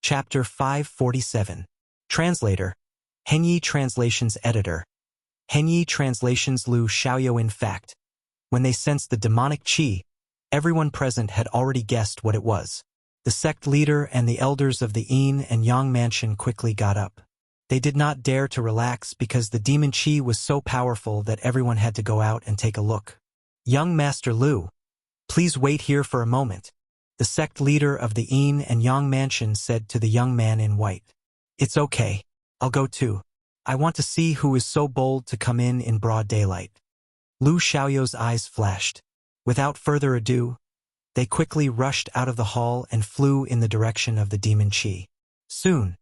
Chapter 547. Translator. Henyi Translations Editor. Henyi Translations Lu Xiaoyou. In fact, when they sensed the demonic qi, everyone present had already guessed what it was. The sect leader and the elders of the Yin and Yang mansion quickly got up. They did not dare to relax because the demon qi was so powerful that everyone had to go out and take a look. Young Master Lu, please wait here for a moment, the sect leader of the Yin and Yang mansion said to the young man in white. It's okay, I'll go too. I want to see who is so bold to come in broad daylight. Lu Xiaoyou's eyes flashed. Without further ado, they quickly rushed out of the hall and flew in the direction of the demon qi. Soon,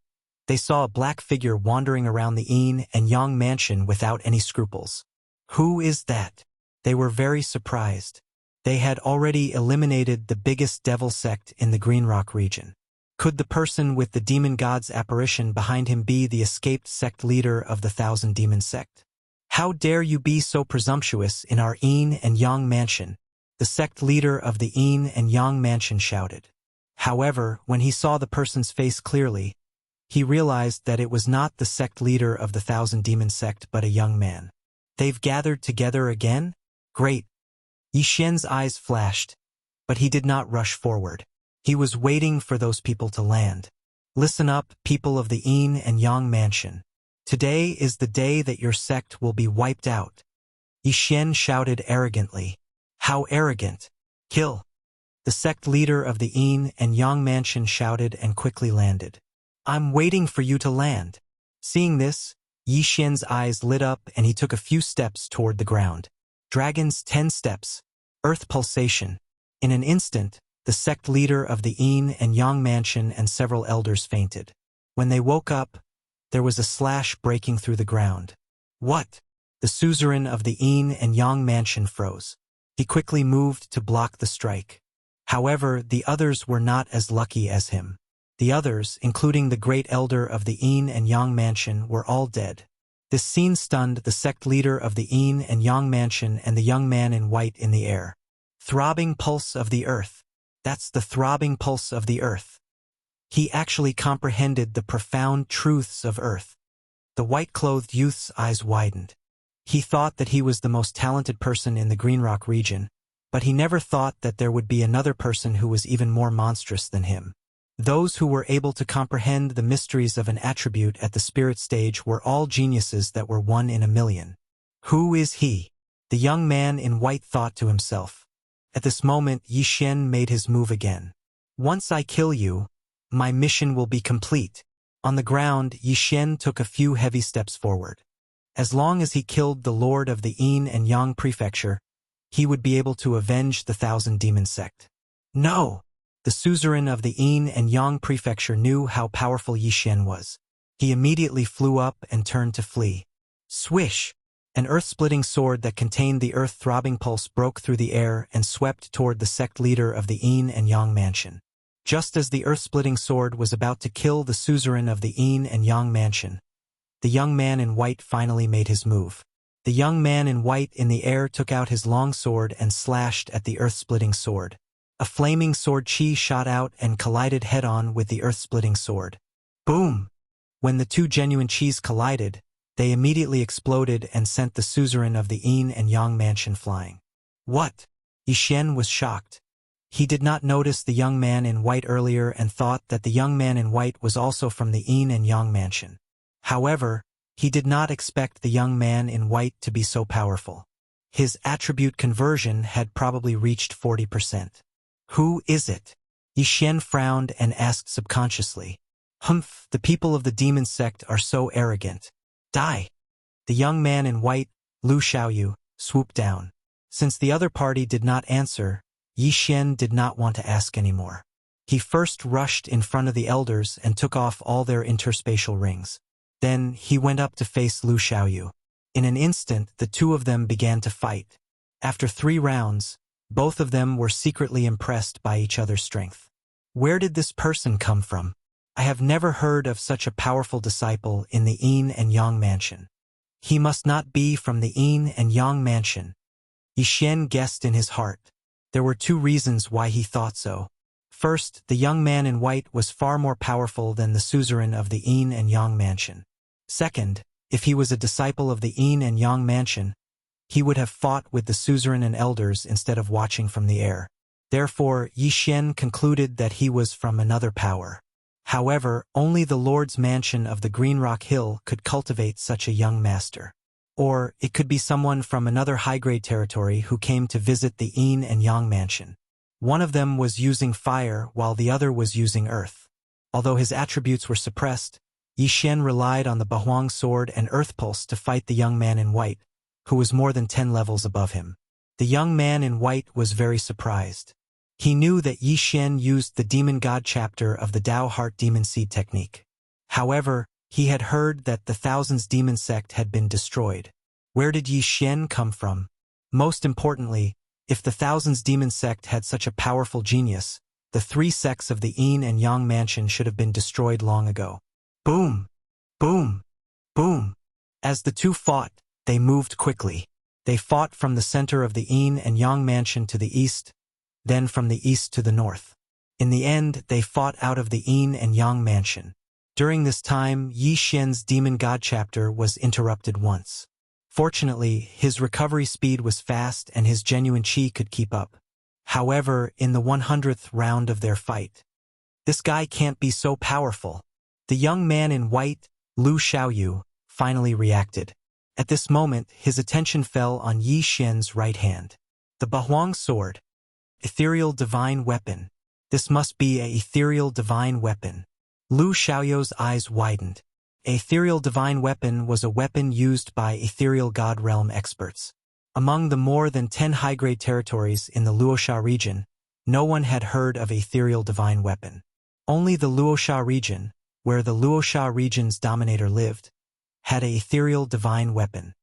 they saw a black figure wandering around the Yin and Yang mansion without any scruples. Who is that? They were very surprised. They had already eliminated the biggest devil sect in the Green Rock region. Could the person with the demon god's apparition behind him be the escaped sect leader of the Thousand Demon sect? How dare you be so presumptuous in our Yin and Yang mansion? The sect leader of the Yin and Yang mansion shouted. However, when he saw the person's face clearly, he realized that it was not the sect leader of the Thousand Demon sect but a young man. They've gathered together again? Great. Yi Xian's eyes flashed, but he did not rush forward. He was waiting for those people to land. Listen up, people of the Yin and Yang mansion. Today is the day that your sect will be wiped out. Yi Xian shouted arrogantly. How arrogant! Kill! The sect leader of the Yin and Yang mansion shouted and quickly landed. I'm waiting for you to land. Seeing this, Yi Xian's eyes lit up and he took a few steps toward the ground. Dragon's 10 steps. Earth pulsation. In an instant, the sect leader of the Yin and Yang mansion and several elders fainted. When they woke up, there was a slash breaking through the ground. What? The suzerain of the Yin and Yang mansion froze. He quickly moved to block the strike. However, the others were not as lucky as him. The others, including the great elder of the Yin and Yang mansion, were all dead. This scene stunned the sect leader of the Yin and Yang mansion and the young man in white in the air. Throbbing pulse of the earth. That's the throbbing pulse of the earth. He actually comprehended the profound truths of earth. The white-clothed youth's eyes widened. He thought that he was the most talented person in the Green Rock region, but he never thought that there would be another person who was even more monstrous than him. Those who were able to comprehend the mysteries of an attribute at the spirit stage were all geniuses that were one in a million. Who is he? The young man in white thought to himself. At this moment, Yi Xian made his move again. Once I kill you, my mission will be complete. On the ground, Yi Xian took a few heavy steps forward. As long as he killed the lord of the Yin and Yang prefecture, he would be able to avenge the Thousand Demon sect. No! The suzerain of the Yin and Yang prefecture knew how powerful Yi Xian was. He immediately flew up and turned to flee. Swish! An earth-splitting sword that contained the earth-throbbing pulse broke through the air and swept toward the sect leader of the Yin and Yang mansion. Just as the earth-splitting sword was about to kill the suzerain of the Yin and Yang mansion, the young man in white finally made his move. The young man in white in the air took out his long sword and slashed at the earth-splitting sword. A flaming sword qi shot out and collided head-on with the earth-splitting sword. Boom! When the two genuine qis collided, they immediately exploded and sent the suzerain of the Yin and Yang mansion flying. What? Yi Xian was shocked. He did not notice the young man in white earlier and thought that the young man in white was also from the Yin and Yang mansion. However, he did not expect the young man in white to be so powerful. His attribute conversion had probably reached 40%. Who is it? Yi Xian frowned and asked subconsciously. Humph, the people of the demon sect are so arrogant. Die! The young man in white, Lu Xiaoyou, swooped down. Since the other party did not answer, Yi Xian did not want to ask anymore. He first rushed in front of the elders and took off all their interspatial rings. Then he went up to face Lu Xiaoyou. In an instant, the two of them began to fight. After 3 rounds, both of them were secretly impressed by each other's strength. Where did this person come from? I have never heard of such a powerful disciple in the Yin and Yang mansion. He must not be from the Yin and Yang mansion. Yi Xian guessed in his heart. There were 2 reasons why he thought so. First, the young man in white was far more powerful than the suzerain of the Yin and Yang mansion. Second, if he was a disciple of the Yin and Yang mansion, he would have fought with the suzerain and elders instead of watching from the air. Therefore, Yi Xian concluded that he was from another power. However, only the Lord's mansion of the Green Rock Hill could cultivate such a young master. Or, it could be someone from another high-grade territory who came to visit the Yin and Yang mansion. One of them was using fire while the other was using earth. Although his attributes were suppressed, Yi Xian relied on the Bahuang sword and earth pulse to fight the young man in white, who was more than 10 levels above him. The young man in white was very surprised. He knew that Yi Xian used the Demon God chapter of the Tao Heart Demon Seed technique. However, he had heard that the Thousands Demon sect had been destroyed. Where did Yi Xian come from? Most importantly, if the Thousands Demon sect had such a powerful genius, the 3 sects of the Yin and Yang mansion should have been destroyed long ago. Boom! Boom! Boom! As the two fought, they moved quickly. They fought from the center of the Yin and Yang mansion to the east, then from the east to the north. In the end, they fought out of the Yin and Yang mansion. During this time, Yi Xian's Demon God chapter was interrupted once. Fortunately, his recovery speed was fast and his genuine qi could keep up. However, in the 100th round of their fight, this guy can't be so powerful. The young man in white, Lu Xiaoyu, finally reacted. At this moment, his attention fell on Yi Xian's right hand. The Bahuang sword. Ethereal divine weapon. This must be a ethereal divine weapon. Lu Xiaoyu's eyes widened. A ethereal divine weapon was a weapon used by ethereal god realm experts. Among the more than 10 high-grade territories in the Luoxia region, no one had heard of ethereal divine weapon. Only the Luoxia region, where the Luoxia region's dominator lived, had a ethereal divine weapon.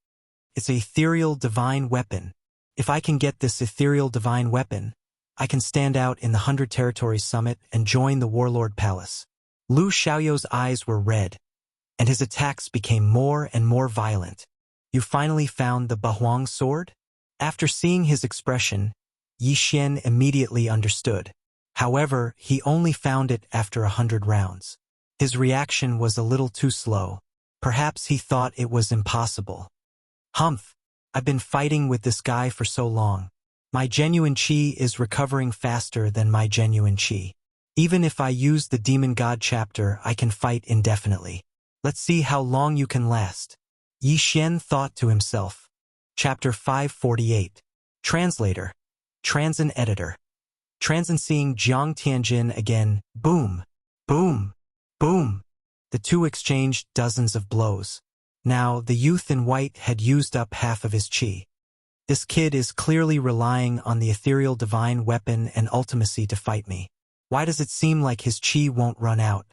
It's a ethereal divine weapon. If I can get this ethereal divine weapon, I can stand out in the 100 Territories Summit and join the Warlord Palace. Lu Xiaoyu's eyes were red, and his attacks became more and more violent. You finally found the Bahuang sword? After seeing his expression, Yi Xian immediately understood. However, he only found it after 100 rounds. His reaction was a little too slow. Perhaps he thought it was impossible. Humph! I've been fighting with this guy for so long. My genuine qi is recovering faster than my genuine qi. Even if I use the Demon God chapter, I can fight indefinitely. Let's see how long you can last. Yi Xian thought to himself. Chapter 548. Translator. Transin Editor. Transin seeing Jiang Tianjin again. Boom. Boom. Boom. The two exchanged dozens of blows. Now, the youth in white had used up half of his qi. This kid is clearly relying on the ethereal divine weapon and ultimacy to fight me. Why does it seem like his qi won't run out?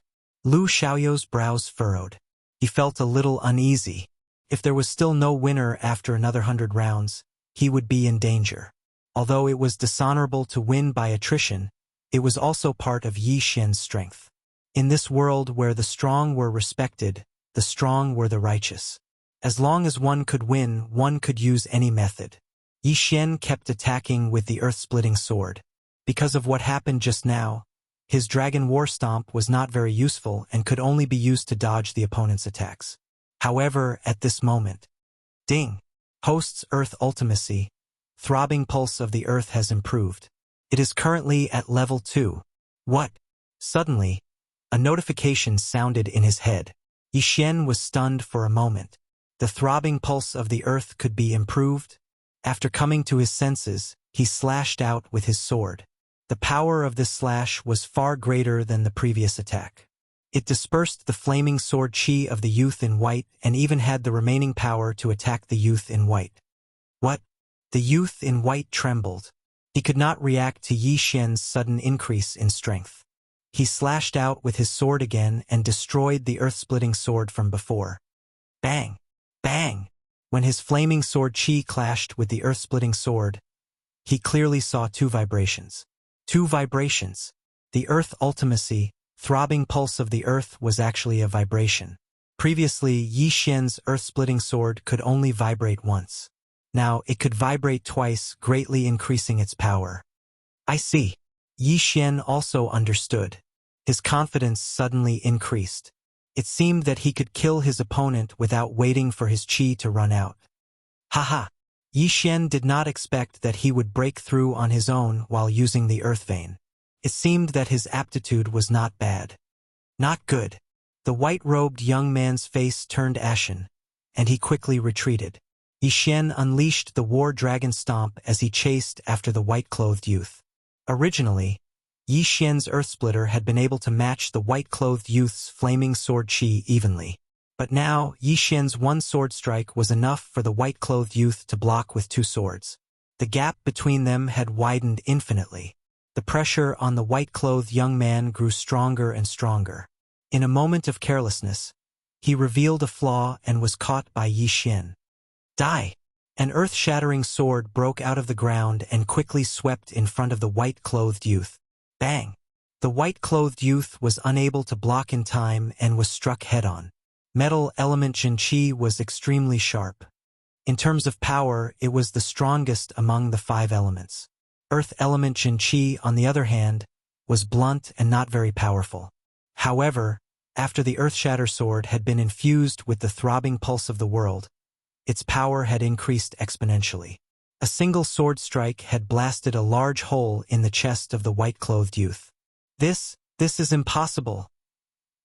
Lu Xiaoyu's brows furrowed. He felt a little uneasy. If there was still no winner after another 100 rounds, he would be in danger. Although it was dishonorable to win by attrition, it was also part of Yi Xian's strength. In this world where the strong were respected, the strong were the righteous. As long as one could win, one could use any method. Yi Xian kept attacking with the earth-splitting sword. Because of what happened just now, his Dragon War Stomp was not very useful and could only be used to dodge the opponent's attacks. However, at this moment, ding! Host's Earth Ultimacy, throbbing pulse of the Earth has improved. It is currently at level 2. What? Suddenly, a notification sounded in his head. Yi Xian was stunned for a moment. The throbbing pulse of the Earth could be improved? After coming to his senses, he slashed out with his sword. The power of this slash was far greater than the previous attack. It dispersed the flaming sword qi of the youth in white and even had the remaining power to attack the youth in white. What? The youth in white trembled. He could not react to Yi Xian's sudden increase in strength. He slashed out with his sword again and destroyed the earth-splitting sword from before. Bang! Bang! When his flaming sword qi clashed with the earth-splitting sword, he clearly saw 2 vibrations. 2 vibrations. The earth ultimacy, throbbing pulse of the earth was actually a vibration. Previously, Yi Xian's earth-splitting sword could only vibrate once. Now, it could vibrate twice, greatly increasing its power. I see. Yi Xian also understood. His confidence suddenly increased. It seemed that he could kill his opponent without waiting for his qi to run out. Haha! Yi Xian did not expect that he would break through on his own while using the earth vein. It seemed that his aptitude was not bad. Not good. The white-robed young man's face turned ashen, and he quickly retreated. Yi Xian unleashed the war dragon stomp as he chased after the white-clothed youth. Originally, Yi Xian's earth splitter had been able to match the white-clothed youth's flaming sword qi evenly. But now, Yi Xian's one sword strike was enough for the white-clothed youth to block with two swords. The gap between them had widened infinitely. The pressure on the white-clothed young man grew stronger and stronger. In a moment of carelessness, he revealed a flaw and was caught by Yi Xian. Die! An earth-shattering sword broke out of the ground and quickly swept in front of the white-clothed youth. Bang! The white-clothed youth was unable to block in time and was struck head-on. Metal element Jin Qi was extremely sharp. In terms of power, it was the strongest among the 5 elements. Earth element Jin Qi, on the other hand, was blunt and not very powerful. However, after the Earth-Shatter sword had been infused with the throbbing pulse of the world, its power had increased exponentially. A single sword strike had blasted a large hole in the chest of the white-clothed youth. This is impossible.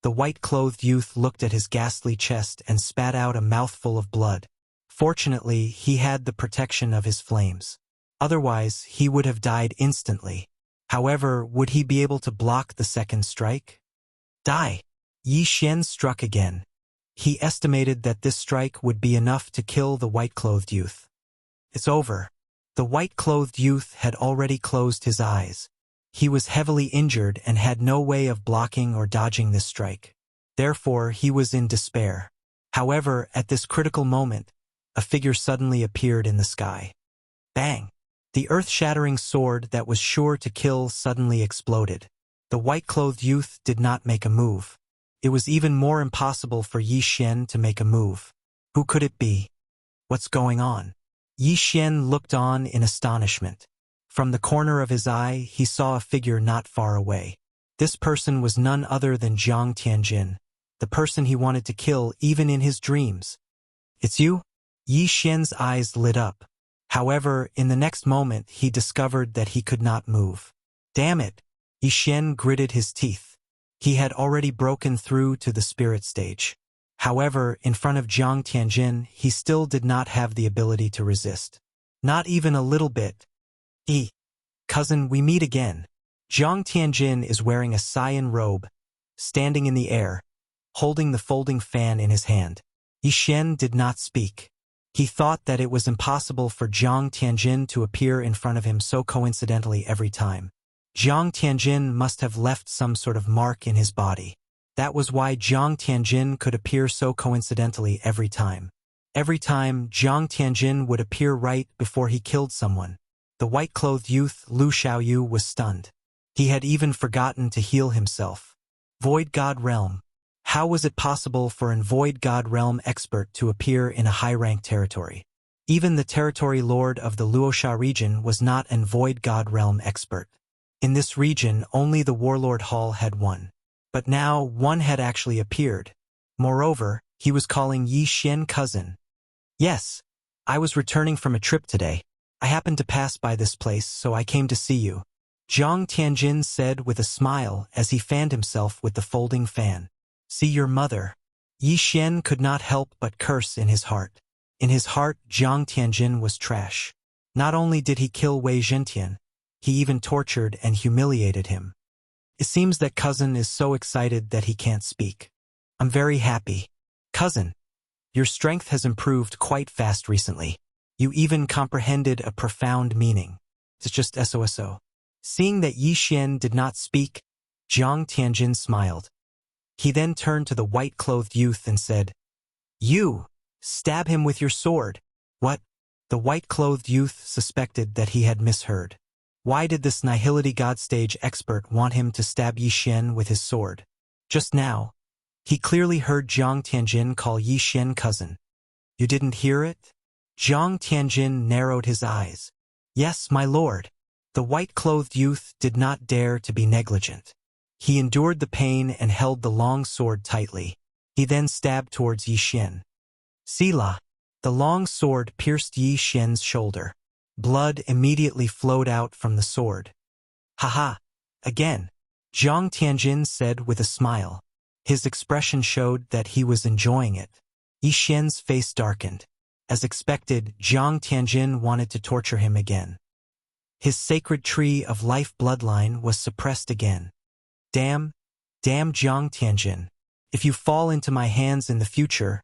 The white-clothed youth looked at his ghastly chest and spat out a mouthful of blood. Fortunately, he had the protection of his flames. Otherwise, he would have died instantly. However, would he be able to block the second strike? Die! Yi Xian struck again. He estimated that this strike would be enough to kill the white-clothed youth. It's over. The white-clothed youth had already closed his eyes. He was heavily injured and had no way of blocking or dodging this strike. Therefore, he was in despair. However, at this critical moment, a figure suddenly appeared in the sky. Bang! The earth-shattering sword that was sure to kill suddenly exploded. The white-clothed youth did not make a move. It was even more impossible for Yi Xian to make a move. Who could it be? What's going on? Yi Xian looked on in astonishment. From the corner of his eye, he saw a figure not far away. This person was none other than Jiang Tianjin, the person he wanted to kill even in his dreams. It's you? Yi Xian's eyes lit up. However, in the next moment, he discovered that he could not move. Damn it! Yi Xian gritted his teeth. He had already broken through to the spirit stage. However, in front of Jiang Tianjin, he still did not have the ability to resist. Not even a little bit. Cousin, we meet again. Jiang Tianjin is wearing a cyan robe, standing in the air, holding the folding fan in his hand. Yi Xian did not speak. He thought that it was impossible for Jiang Tianjin to appear in front of him so coincidentally every time. Jiang Tianjin must have left some sort of mark in his body. That was why Jiang Tianjin could appear so coincidentally every time. Every time, Jiang Tianjin would appear right before he killed someone. The white-clothed youth, Lu Xiaoyu, was stunned. He had even forgotten to heal himself. Void God Realm. How was it possible for an Void God Realm expert to appear in a high-rank territory? Even the territory lord of the Luosha region was not an Void God Realm expert. In this region, only the Warlord Hall had one. But now, one had actually appeared. Moreover, he was calling Yi Xian cousin. Yes, I was returning from a trip today. I happened to pass by this place, so I came to see you. Jiang Tianjin said with a smile as he fanned himself with the folding fan. See your mother. Yi Xian could not help but curse in his heart. In his heart, Jiang Tianjin was trash. Not only did he kill Wei Zhentian, he even tortured and humiliated him. It seems that cousin is so excited that he can't speak. I'm very happy. Cousin, your strength has improved quite fast recently. You even comprehended a profound meaning. It's just SOSO. Seeing that Yi Xian did not speak, Jiang Tianjin smiled. He then turned to the white-clothed youth and said, You! Stab him with your sword. What? The white-clothed youth suspected that he had misheard. Why did this Nihility God stage expert want him to stab Yi Xian with his sword? Just now, he clearly heard Jiang Tianjin call Yi Xian cousin. You didn't hear it? Jiang Tianjin narrowed his eyes. Yes, my lord. The white-clothed youth did not dare to be negligent. He endured the pain and held the long sword tightly. He then stabbed towards Yi Xian. Sila. The long sword pierced Yi Xian's shoulder. Blood immediately flowed out from the sword. "Ha-ha! Again," Zhang Tianjin said with a smile. His expression showed that he was enjoying it. Yi Xian's face darkened. As expected, Zhang Tianjin wanted to torture him again. His sacred tree of life bloodline was suppressed again. Damn Zhang Tianjin. If you fall into my hands in the future,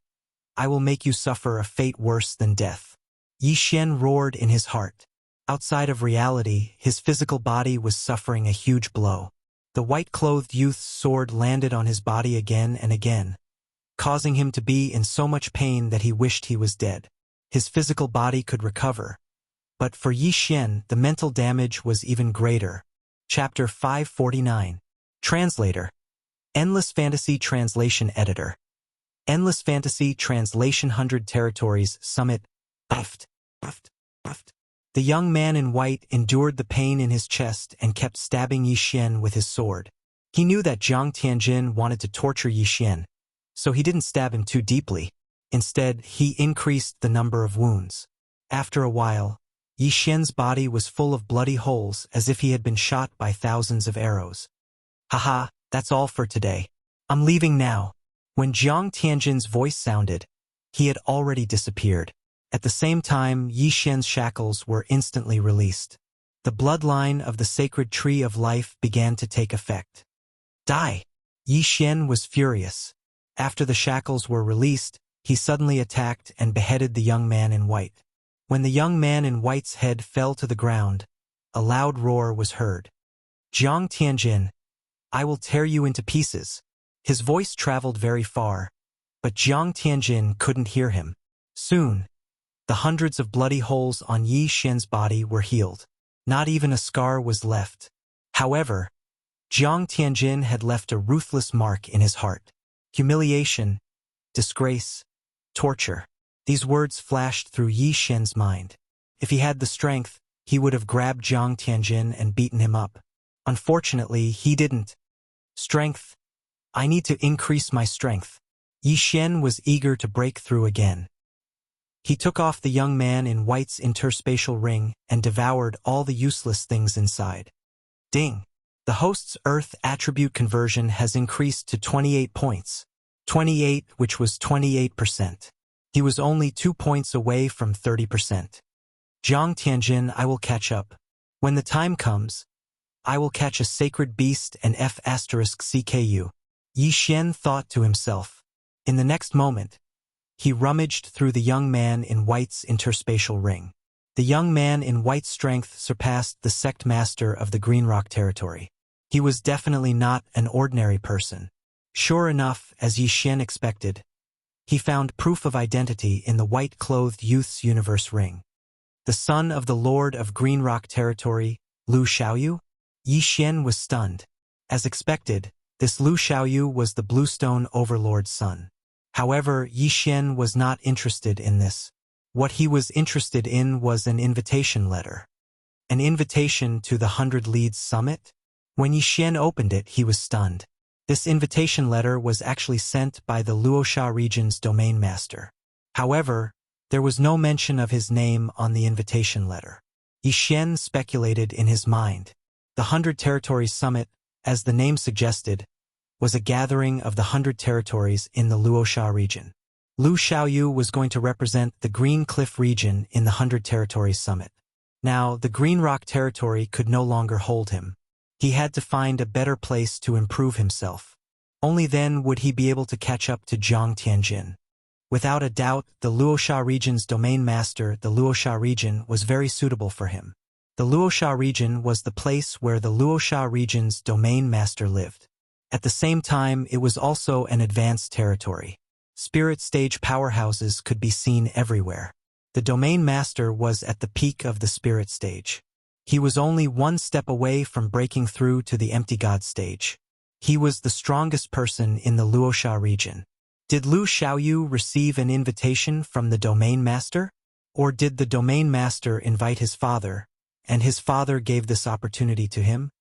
I will make you suffer a fate worse than death. Yi Xian roared in his heart. Outside of reality, his physical body was suffering a huge blow. The white-clothed youth's sword landed on his body again and again, causing him to be in so much pain that he wished he was dead. His physical body could recover, but for Yi Xian, the mental damage was even greater. Chapter 549. Translator. Endless Fantasy Translation Editor. Endless Fantasy Translation 100 Territories Summit. Buffed. The young man in white endured the pain in his chest and kept stabbing Yi Xian with his sword. He knew that Zhang Tianjin wanted to torture Yi Xian, so he didn't stab him too deeply. Instead, he increased the number of wounds. After a while, Yi Xian's body was full of bloody holes as if he had been shot by thousands of arrows. "Haha, that's all for today. I'm leaving now." When Zhang Tianjin's voice sounded, he had already disappeared. At the same time, Yi Xian's shackles were instantly released. The bloodline of the sacred tree of life began to take effect. Die! Yi Xian was furious. After the shackles were released, he suddenly attacked and beheaded the young man in white. When the young man in white's head fell to the ground, a loud roar was heard. "Zhang Tianjin, I will tear you into pieces." His voice traveled very far, but Zhang Tianjin couldn't hear him. Soon, the hundreds of bloody holes on Yi Xian's body were healed. Not even a scar was left. However, Zhang Tianjin had left a ruthless mark in his heart. Humiliation, disgrace, torture. These words flashed through Yi Xian's mind. If he had the strength, he would have grabbed Zhang Tianjin and beaten him up. Unfortunately, he didn't. Strength. I need to increase my strength. Yi Xian was eager to break through again. He took off the young man in white's interspatial ring and devoured all the useless things inside. Ding! The host's Earth attribute conversion has increased to 28 points. 28, which was 28%. He was only 2 points away from 30%. Zhang Tianjin, I will catch up. When the time comes, I will catch a sacred beast and F***CKU. Yi Xian thought to himself. In the next moment, he rummaged through the young man in white's interspatial ring. The young man in white's strength surpassed the sect master of the Green Rock territory. He was definitely not an ordinary person. Sure enough, as Yi Xian expected, he found proof of identity in the white-clothed youth's universe ring. The son of the Lord of Green Rock territory, Lu Xiaoyu? Yi Xian was stunned. As expected, this Lu Xiaoyu was the Bluestone Overlord's son. However, Yi Xian was not interested in this. What he was interested in was an invitation letter. An invitation to the 100 Leads Summit? When Yi Xian opened it, he was stunned. This invitation letter was actually sent by the Luoxia region's domain master. However, there was no mention of his name on the invitation letter. Yi Xian speculated in his mind. The 100 Territories Summit, as the name suggested, was a gathering of the 100 territories in the Luoxia region. Lu Xiaoyu was going to represent the Green Cliff region in the 100 Territories Summit. Now, the Green Rock territory could no longer hold him. He had to find a better place to improve himself. Only then would he be able to catch up to Zhang Tianjin. Without a doubt, the Luoxia region's domain master, the Luoxia region, was very suitable for him. The Luoxia region was the place where the Luoxia region's domain master lived. At the same time, it was also an advanced territory. Spirit stage powerhouses could be seen everywhere. The domain master was at the peak of the spirit stage. He was only one step away from breaking through to the empty god stage. He was the strongest person in the Luoxia region. Did Lu Xiaoyu receive an invitation from the domain master? Or did the domain master invite his father, and his father gave this opportunity to him?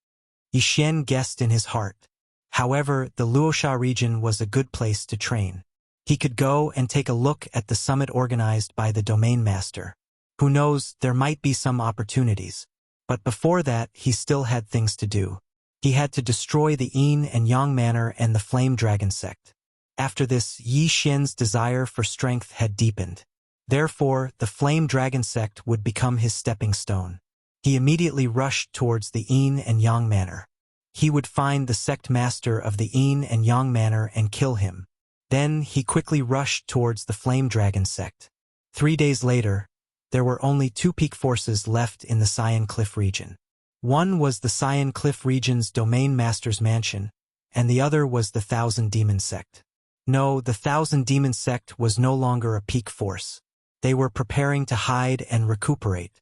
Yi Xian guessed in his heart. However, the Luosha region was a good place to train. He could go and take a look at the summit organized by the domain master. Who knows, there might be some opportunities. But before that, he still had things to do. He had to destroy the Yin and Yang Manor and the Flame Dragon sect. After this, Yi Xian's desire for strength had deepened. Therefore, the Flame Dragon sect would become his stepping stone. He immediately rushed towards the Yin and Yang Manor. He would find the sect master of the Yin and Yang Manor and kill him. Then he quickly rushed towards the Flame Dragon sect. 3 days later, there were only 2 peak forces left in the Cyan Cliff region. One was the Cyan Cliff region's domain master's mansion, and the other was the Thousand Demon sect. No, the Thousand Demon sect was no longer a peak force. They were preparing to hide and recuperate.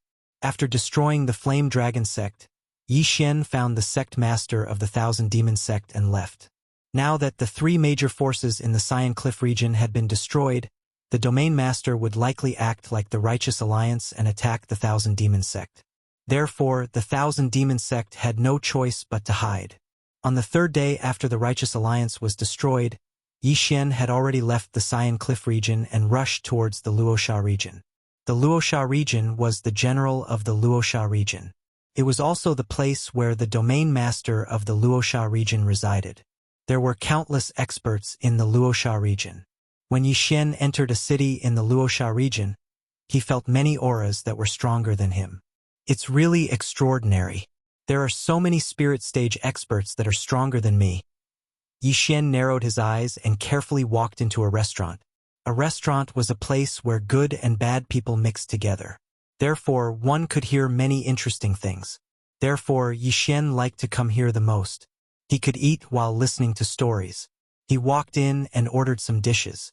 After destroying the Flame Dragon sect, Yi Xian found the sect master of the Thousand Demon sect and left. Now that the 3 major forces in the Cyan Cliff region had been destroyed, the domain master would likely act like the Righteous Alliance and attack the Thousand Demon sect. Therefore, the Thousand Demon sect had no choice but to hide. On the 3rd day after the Righteous Alliance was destroyed, Yi Xian had already left the Cyan Cliff region and rushed towards the Luosha region. The Luosha region was the general of the Luosha region. It was also the place where the domain master of the Luosha region resided. There were countless experts in the Luosha region. When Yi Xian entered a city in the Luosha region, he felt many auras that were stronger than him. It's really extraordinary. There are so many spirit stage experts that are stronger than me. Yi Xian narrowed his eyes and carefully walked into a restaurant. A restaurant was a place where good and bad people mixed together. Therefore, one could hear many interesting things. Therefore, Yi Xian liked to come here the most. He could eat while listening to stories. He walked in and ordered some dishes.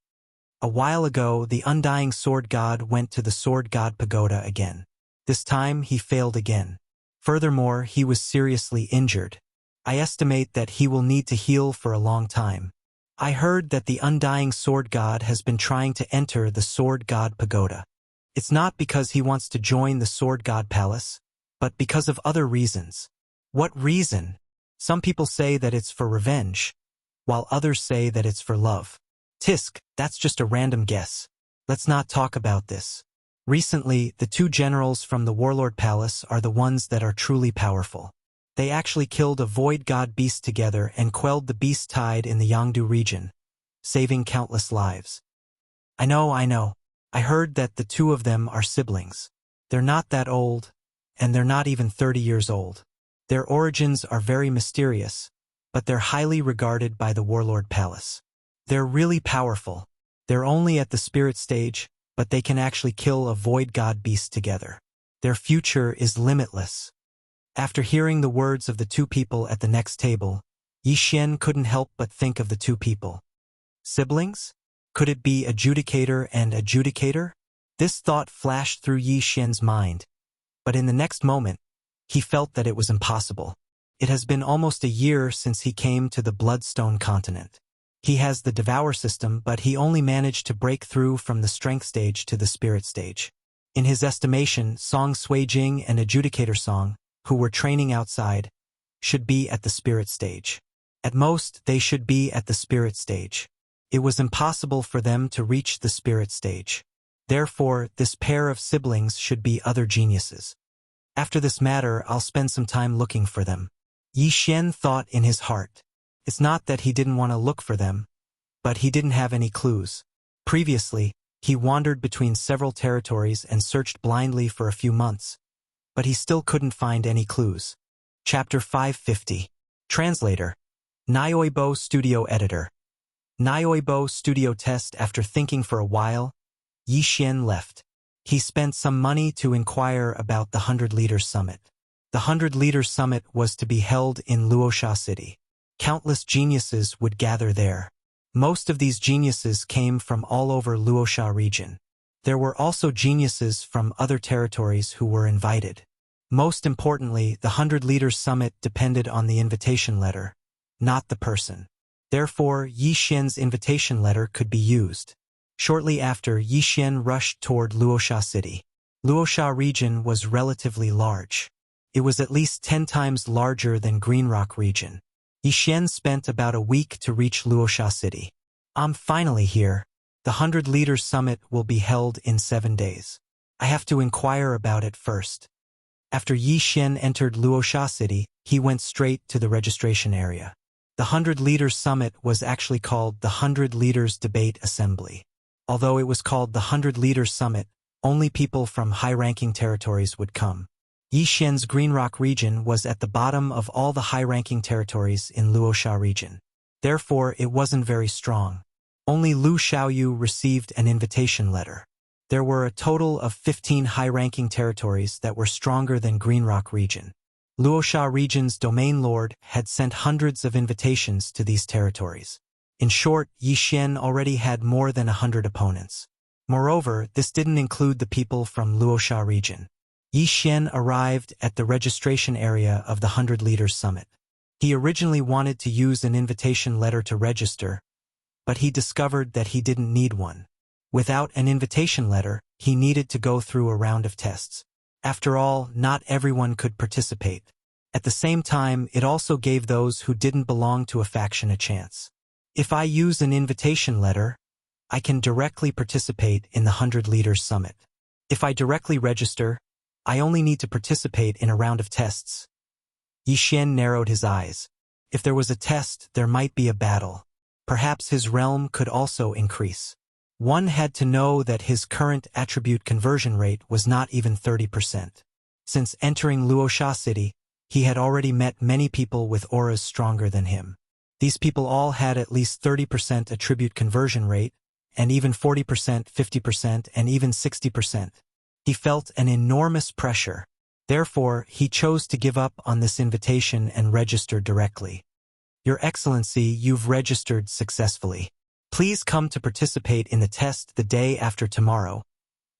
A while ago, the Undying Sword God went to the Sword God Pagoda again. This time, he failed again. Furthermore, he was seriously injured. I estimate that he will need to heal for a long time. I heard that the Undying Sword God has been trying to enter the Sword God Pagoda. It's not because he wants to join the Sword God Palace, but because of other reasons. What reason? Some people say that it's for revenge, while others say that it's for love. Tisk, that's just a random guess. Let's not talk about this. Recently, the 2 generals from the Warlord Palace are the ones that are truly powerful. They actually killed a Void God beast together and quelled the beast tide in the Yangdu region, saving countless lives. I know. I heard that the 2 of them are siblings. They're not that old, and they're not even 30 years old. Their origins are very mysterious, but they're highly regarded by the Warlord Palace. They're really powerful. They're only at the spirit stage, but they can actually kill a Void God beast together. Their future is limitless. After hearing the words of the 2 people at the next table, Yi Xian couldn't help but think of the 2 people. Siblings? Could it be Adjudicator and Adjudicator? This thought flashed through Yi Xian's mind, but in the next moment, he felt that it was impossible. It has been almost a year since he came to the Bloodstone continent. He has the Devour system, but he only managed to break through from the Strength stage to the Spirit stage. In his estimation, Song Suijing and Adjudicator Song, who were training outside, should be at the Spirit stage. At most, they should be at the Spirit stage. It was impossible for them to reach the Spirit stage. Therefore, this pair of siblings should be other geniuses. After this matter, I'll spend some time looking for them. Yi Xian thought in his heart. It's not that he didn't want to look for them, but he didn't have any clues. Previously, he wandered between several territories and searched blindly for a few months, but he still couldn't find any clues. Chapter 550. Translator. Nyoibo Studio Editor. Nyoibo Studio Test. After thinking for a while, Yi Xian left. He spent some money to inquire about the 100 Leaders Summit. The 100 Leaders Summit was to be held in Luosha City. Countless geniuses would gather there. Most of these geniuses came from all over Luosha region. There were also geniuses from other territories who were invited. Most importantly, the 100 Leaders Summit depended on the invitation letter, not the person. Therefore, Yi Xian's invitation letter could be used. Shortly after, Yi Xian rushed toward Luosha City. Luosha region was relatively large. It was at least 10 times larger than Green Rock region. Yi Xian spent about a week to reach Luoxia City. I'm finally here. The 100 Leaders Summit will be held in 7 days. I have to inquire about it first. After Yi Xian entered Luoxia City, he went straight to the registration area. The 100 Leaders Summit was actually called the 100 Leaders Debate Assembly. Although it was called the 100 Leaders Summit, only people from high-ranking territories would come. Yi Xian's Green Rock region was at the bottom of all the high-ranking territories in Luoxia region. Therefore, it wasn't very strong. Only Lu Xiaoyu received an invitation letter. There were a total of 15 high-ranking territories that were stronger than Green Rock region. Luoxia region's domain lord had sent hundreds of invitations to these territories. In short, Yi Xian already had more than 100 opponents. Moreover, this didn't include the people from Luoxia region. Yi Xian arrived at the registration area of the 100 Leaders Summit. He originally wanted to use an invitation letter to register, but he discovered that he didn't need one. Without an invitation letter, he needed to go through a round of tests. After all, not everyone could participate. At the same time, it also gave those who didn't belong to a faction a chance. If I use an invitation letter, I can directly participate in the 100 Leaders Summit. If I directly register, I only need to participate in a round of tests. Yi Xian narrowed his eyes. If there was a test, there might be a battle. Perhaps his realm could also increase. One had to know that his current attribute conversion rate was not even 30%. Since entering Luoxia City, he had already met many people with auras stronger than him. These people all had at least 30% attribute conversion rate, and even 40%, 50%, and even 60%. He felt an enormous pressure. Therefore, he chose to give up on this invitation and register directly. Your Excellency, you've registered successfully. Please come to participate in the test the day after tomorrow,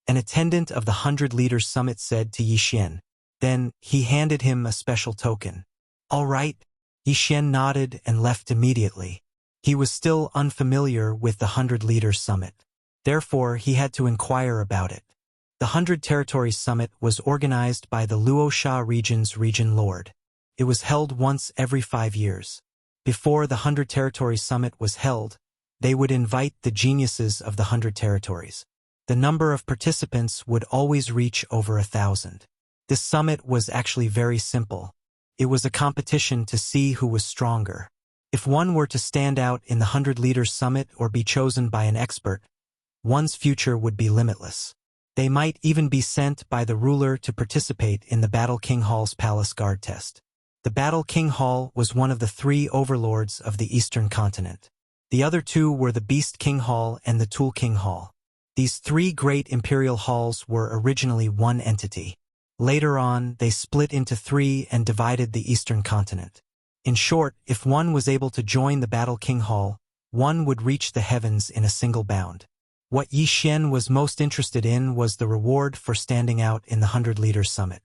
an attendant of the 100 Leaders Summit said to Yi Xian. Then, he handed him a special token. All right. Yi Xian nodded and left immediately. He was still unfamiliar with the 100 Leaders Summit. Therefore, he had to inquire about it. The 100 Territories Summit was organized by the Luoxia region's region lord. It was held once every 5 years. Before the 100 Territories Summit was held, they would invite the geniuses of the 100 territories. The number of participants would always reach over 1,000. This summit was actually very simple. It was a competition to see who was stronger. If one were to stand out in the 100 Leaders Summit or be chosen by an expert, one's future would be limitless. They might even be sent by the ruler to participate in the Battle King Hall's Palace Guard test. The Battle King Hall was one of the 3 overlords of the Eastern continent. The other 2 were the Beast King Hall and the Tool King Hall. These 3 great imperial halls were originally one entity. Later on, they split into 3 and divided the Eastern continent. In short, if one was able to join the Battle King Hall, one would reach the heavens in a single bound. What Yi Xian was most interested in was the reward for standing out in the 100 Leaders Summit.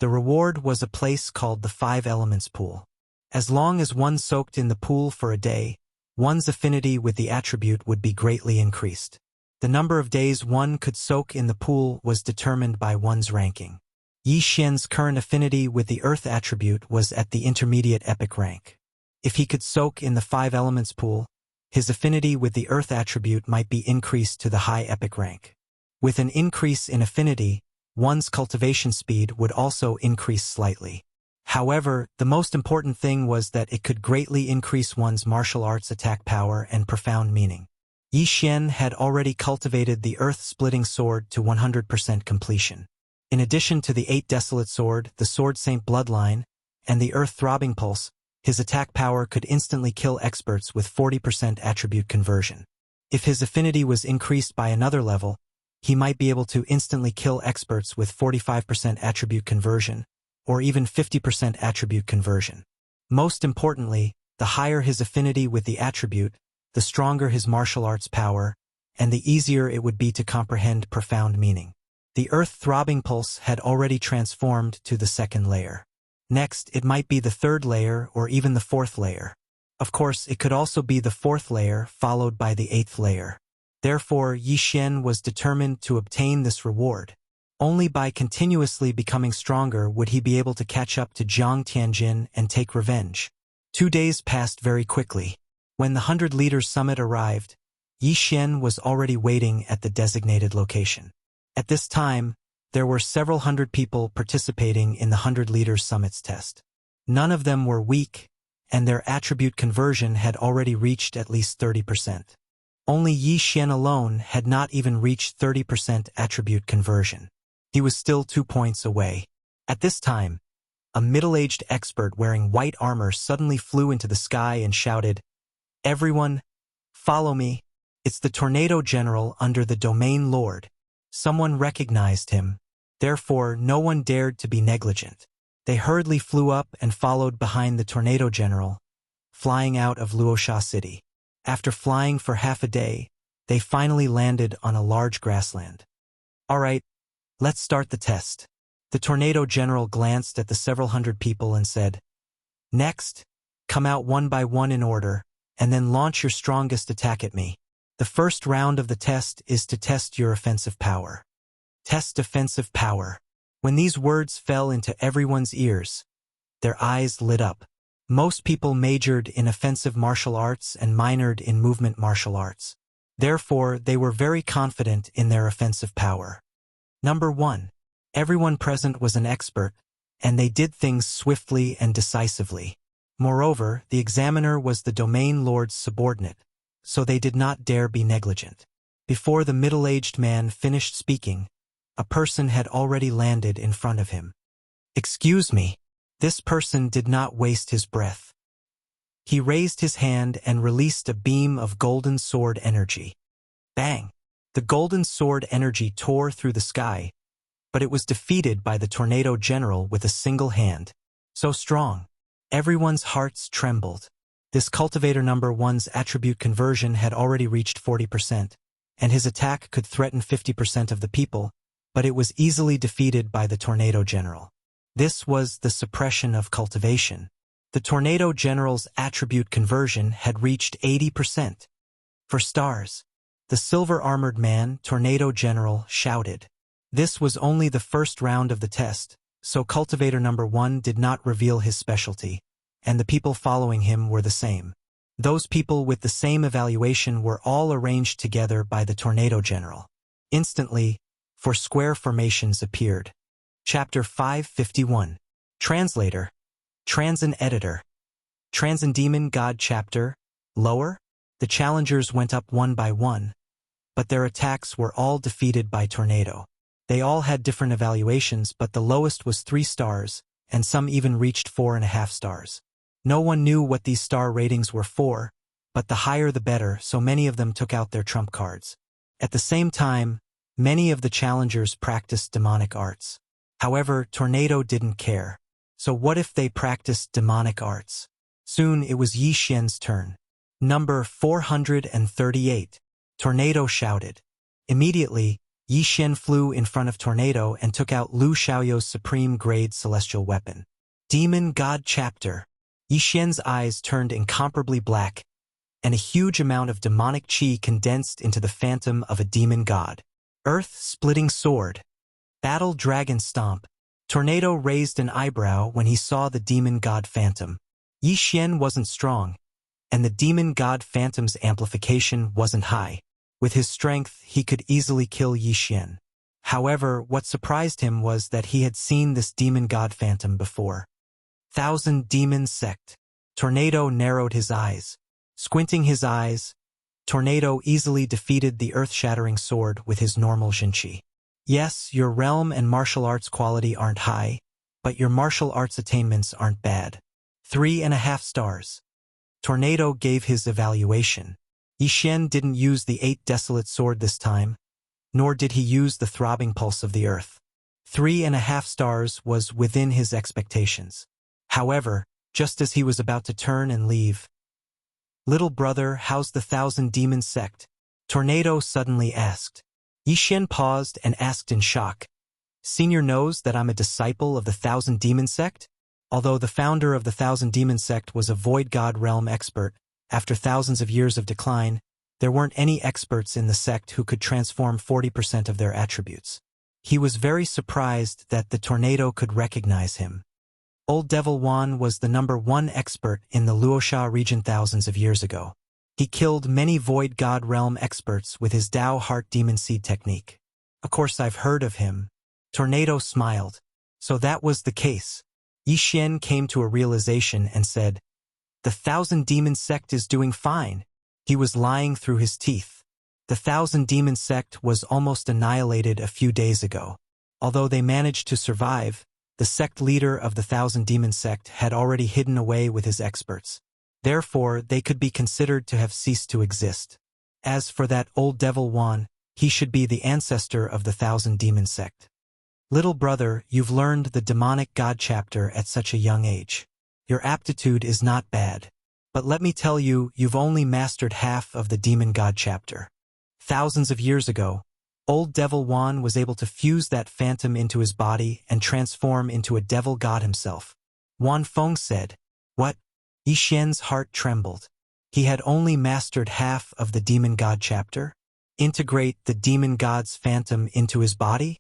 The reward was a place called the 5 Elements Pool. As long as one soaked in the pool for a day, one's affinity with the attribute would be greatly increased. The number of days one could soak in the pool was determined by one's ranking. Yi Xian's current affinity with the earth attribute was at the intermediate epic rank. If he could soak in the 5 Elements Pool, his affinity with the earth attribute might be increased to the high epic rank. With an increase in affinity, one's cultivation speed would also increase slightly. However, the most important thing was that it could greatly increase one's martial arts attack power and profound meaning. Yi Xian had already cultivated the earth-splitting sword to 100% completion. In addition to the 8 Desolate Sword, the Sword Saint Bloodline, and the Earth-Throbbing Pulse, his attack power could instantly kill experts with 40% attribute conversion. If his affinity was increased by another level, he might be able to instantly kill experts with 45% attribute conversion, or even 50% attribute conversion. Most importantly, the higher his affinity with the attribute, the stronger his martial arts power, and the easier it would be to comprehend profound meaning. The earth-throbbing pulse had already transformed to the 2nd layer. Next, it might be the 3rd layer or even the 4th layer. Of course, it could also be the 4th layer followed by the 8th layer. Therefore, Yi Xian was determined to obtain this reward. Only by continuously becoming stronger would he be able to catch up to Jiang Tianjin and take revenge. 2 days passed very quickly. When the 100 Leaders Summit arrived, Yi Xian was already waiting at the designated location. At this time, there were several hundred people participating in the 100 Leaders Summit's test. None of them were weak, and their attribute conversion had already reached at least 30%. Only Yi Xian alone had not even reached 30% attribute conversion. He was still 2 points away. At this time, a middle-aged expert wearing white armor suddenly flew into the sky and shouted, "Everyone, follow me. It's the Tornado General under the Domain Lord." Someone recognized him. Therefore, no one dared to be negligent. They hurriedly flew up and followed behind the Tornado General, flying out of Luosha City. After flying for half a day, they finally landed on a large grassland. "All right, let's start the test." The Tornado General glanced at the several hundred people and said, "Next, come out one by one in order, and then launch your strongest attack at me. The first round of the test is to test your offensive power. Test offensive power." When these words fell into everyone's ears, their eyes lit up. Most people majored in offensive martial arts and minored in movement martial arts. Therefore, they were very confident in their offensive power. Number 1. Everyone present was an expert, and they did things swiftly and decisively. Moreover, the examiner was the Domain Lord's subordinate, so they did not dare be negligent. Before the middle-aged man finished speaking, a person had already landed in front of him. "Excuse me." This person did not waste his breath. He raised his hand and released a beam of golden sword energy. Bang! The golden sword energy tore through the sky, but it was defeated by the Tornado General with a single hand. So strong. Everyone's hearts trembled. This cultivator number 1's attribute conversion had already reached 40%, and his attack could threaten 50% of the people, but it was easily defeated by the Tornado General. This was the suppression of cultivation. The Tornado General's attribute conversion had reached 80%. "For stars!" The silver-armored man, Tornado General, shouted. This was only the first round of the test, so cultivator number 1 did not reveal his specialty, and the people following him were the same. Those people with the same evaluation were all arranged together by the Tornado General. Instantly, 4 square formations appeared. Chapter 551. Translator. Transin Editor. Transin Demon God Chapter. Lower? The challengers went up one by one, but their attacks were all defeated by Tornado. They all had different evaluations, but the lowest was 3 stars, and some even reached 4.5 stars. No one knew what these star ratings were for, but the higher the better, so many of them took out their trump cards. At the same time, many of the challengers practiced demonic arts. However, Tornado didn't care. So what if they practiced demonic arts? Soon it was Yi Xian's turn. Number 438. Tornado shouted. Immediately, Yi Xian flew in front of Tornado and took out Lu Xiaoyou's supreme-grade celestial weapon. Demon God Chapter. Yi Xian's eyes turned incomparably black, and a huge amount of demonic qi condensed into the phantom of a demon god. Earth-splitting sword. Battle Dragon Stomp. Tornado raised an eyebrow when he saw the demon god phantom. Yi Xian wasn't strong, and the demon god phantom's amplification wasn't high. With his strength, he could easily kill Yi Xian. However, what surprised him was that he had seen this demon god phantom before. 1,000 Demon Sect. Tornado narrowed his eyes. Squinting his eyes, Tornado easily defeated the earth-shattering sword with his normal Jinqi. Yes, your realm and martial arts quality aren't high, but your martial arts attainments aren't bad. 3.5 stars. Tornado gave his evaluation. Yi Xian didn't use the 8 desolate sword this time, nor did he use the throbbing pulse of the earth. 3.5 stars was within his expectations. However, just as he was about to turn and leave, "Little brother, how's the 1,000 Demon Sect?" Tornado suddenly asked. Yi Xian paused and asked in shock. "Senior knows that I'm a disciple of the 1,000 Demon Sect?" Although the founder of the 1,000 Demon Sect was a void god realm expert, after thousands of years of decline, there weren't any experts in the sect who could transform 40% of their attributes. He was very surprised that the tornado could recognize him. Old Devil Wan was the #1 expert in the Luoxia region thousands of years ago. He killed many Void God Realm experts with his Dao Heart Demon Seed technique. Of course I've heard of him. Tornado smiled. So that was the case. Yi Xian came to a realization and said, "The Thousand Demon Sect is doing fine." He was lying through his teeth. The Thousand Demon Sect was almost annihilated a few days ago. Although they managed to survive, the sect leader of the Thousand Demon Sect had already hidden away with his experts. Therefore, they could be considered to have ceased to exist. As for that old Devil Wan, he should be the ancestor of the Thousand Demon Sect. Little brother, you've learned the Demonic God chapter at such a young age. Your aptitude is not bad. But let me tell you, you've only mastered half of the Demon God chapter. Thousands of years ago, old Devil Wan was able to fuse that phantom into his body and transform into a devil god himself. Wan Feng said, "What?" Yi Xian's heart trembled. He had only mastered half of the Demon God chapter? Integrate the Demon God's phantom into his body?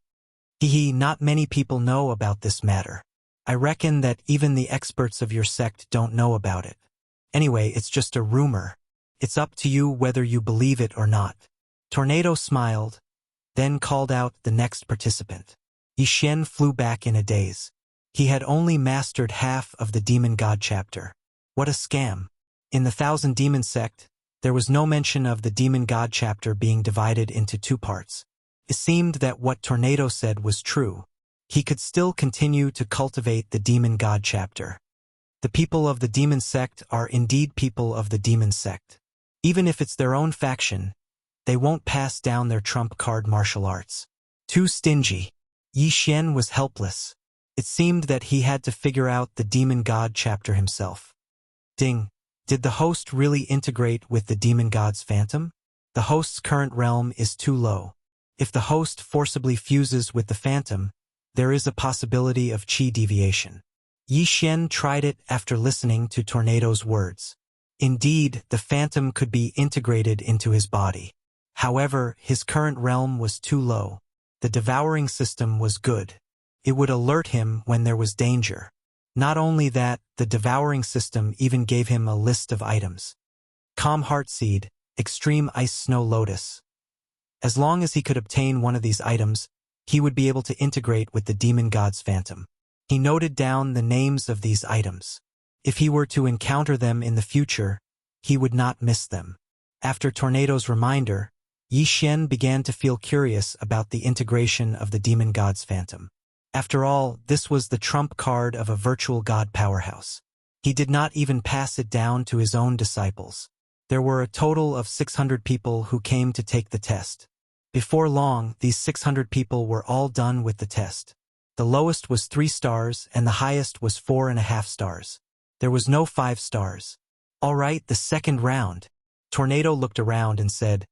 Not many people know about this matter. I reckon that even the experts of your sect don't know about it. Anyway, it's just a rumor. It's up to you whether you believe it or not. Tornado smiled, then called out the next participant. Yi Xian flew back in a daze. He had only mastered half of the Demon God chapter. What a scam. In the Thousand Demon Sect, there was no mention of the Demon God chapter being divided into 2 parts. It seemed that what Tornado said was true. He could still continue to cultivate the Demon God chapter. The people of the Demon Sect are indeed people of the Demon Sect. Even if it's their own faction, they won't pass down their trump card martial arts. Too stingy. Yi Xian was helpless. It seemed that he had to figure out the Demon God chapter himself. Ding. Did the host really integrate with the Demon God's phantom? The host's current realm is too low. If the host forcibly fuses with the phantom, there is a possibility of chi deviation. Yi Xian tried it after listening to Tornado's words. Indeed, the phantom could be integrated into his body. However, his current realm was too low. The devouring system was good. It would alert him when there was danger. Not only that, the devouring system even gave him a list of items. Calm Heart Seed, Extreme Ice Snow Lotus. As long as he could obtain one of these items, he would be able to integrate with the Demon God's phantom. He noted down the names of these items. If he were to encounter them in the future, he would not miss them. After Tornado's reminder, Yi Xian began to feel curious about the integration of the Demon God's phantom. After all, this was the trump card of a virtual god powerhouse. He did not even pass it down to his own disciples. There were a total of 600 people who came to take the test. Before long, these 600 people were all done with the test. The lowest was 3 stars and the highest was 4.5 stars. There was no 5 stars. All right, the second round. Tornado looked around and said,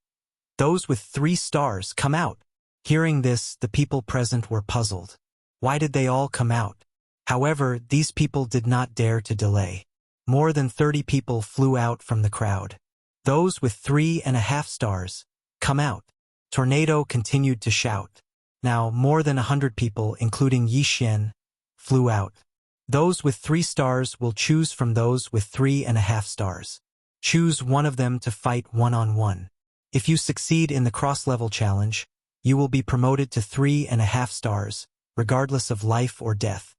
"Those with 3 stars, come out." Hearing this, the people present were puzzled. Why did they all come out? However, these people did not dare to delay. More than 30 people flew out from the crowd. "Those with 3.5 stars, come out." Tornado continued to shout. Now, more than 100 people, including Yi Xian, flew out. Those with 3 stars will choose from those with 3.5 stars. Choose one of them to fight one-on-one. If you succeed in the cross-level challenge, you will be promoted to 3.5 stars, regardless of life or death.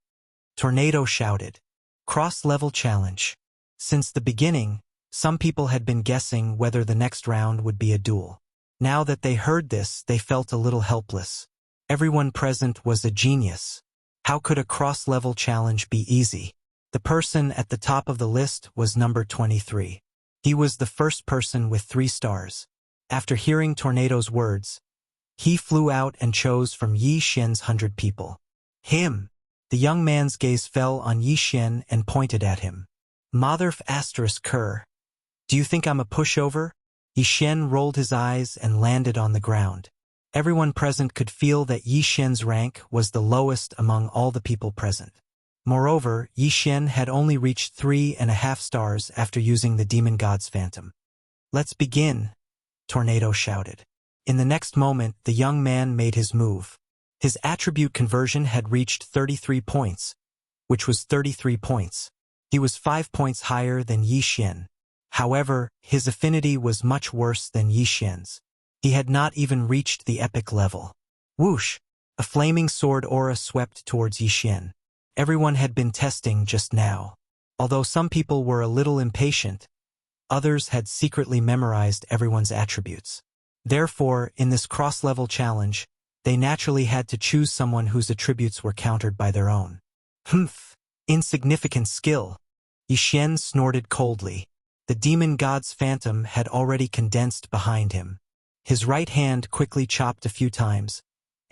Tornado shouted. Cross-level challenge. Since the beginning, some people had been guessing whether the next round would be a duel. Now that they heard this, they felt a little helpless. Everyone present was a genius. How could a cross-level challenge be easy? The person at the top of the list was number 23. He was the first person with 3 stars. After hearing Tornado's words, he flew out and chose from Yi Xian's 100 people. Him! The young man's gaze fell on Yi Xian and pointed at him. Motherf asterisk cur. Do you think I'm a pushover? Yi Xian rolled his eyes and landed on the ground. Everyone present could feel that Yi Xian's rank was the lowest among all the people present. Moreover, Yi Xian had only reached 3.5 stars after using the Demon God's phantom. Let's begin, Tornado shouted. In the next moment, the young man made his move. His attribute conversion had reached 33 points, which was 33 points. He was 5 points higher than Yi Xian. However, his affinity was much worse than Yi Xian's. He had not even reached the epic level. Whoosh! A flaming sword aura swept towards Yi Xian. Everyone had been testing just now. Although some people were a little impatient, others had secretly memorized everyone's attributes. Therefore, in this cross-level challenge, they naturally had to choose someone whose attributes were countered by their own. Humph! Insignificant skill. Yi Xian snorted coldly. The demon god's phantom had already condensed behind him. His right hand quickly chopped a few times,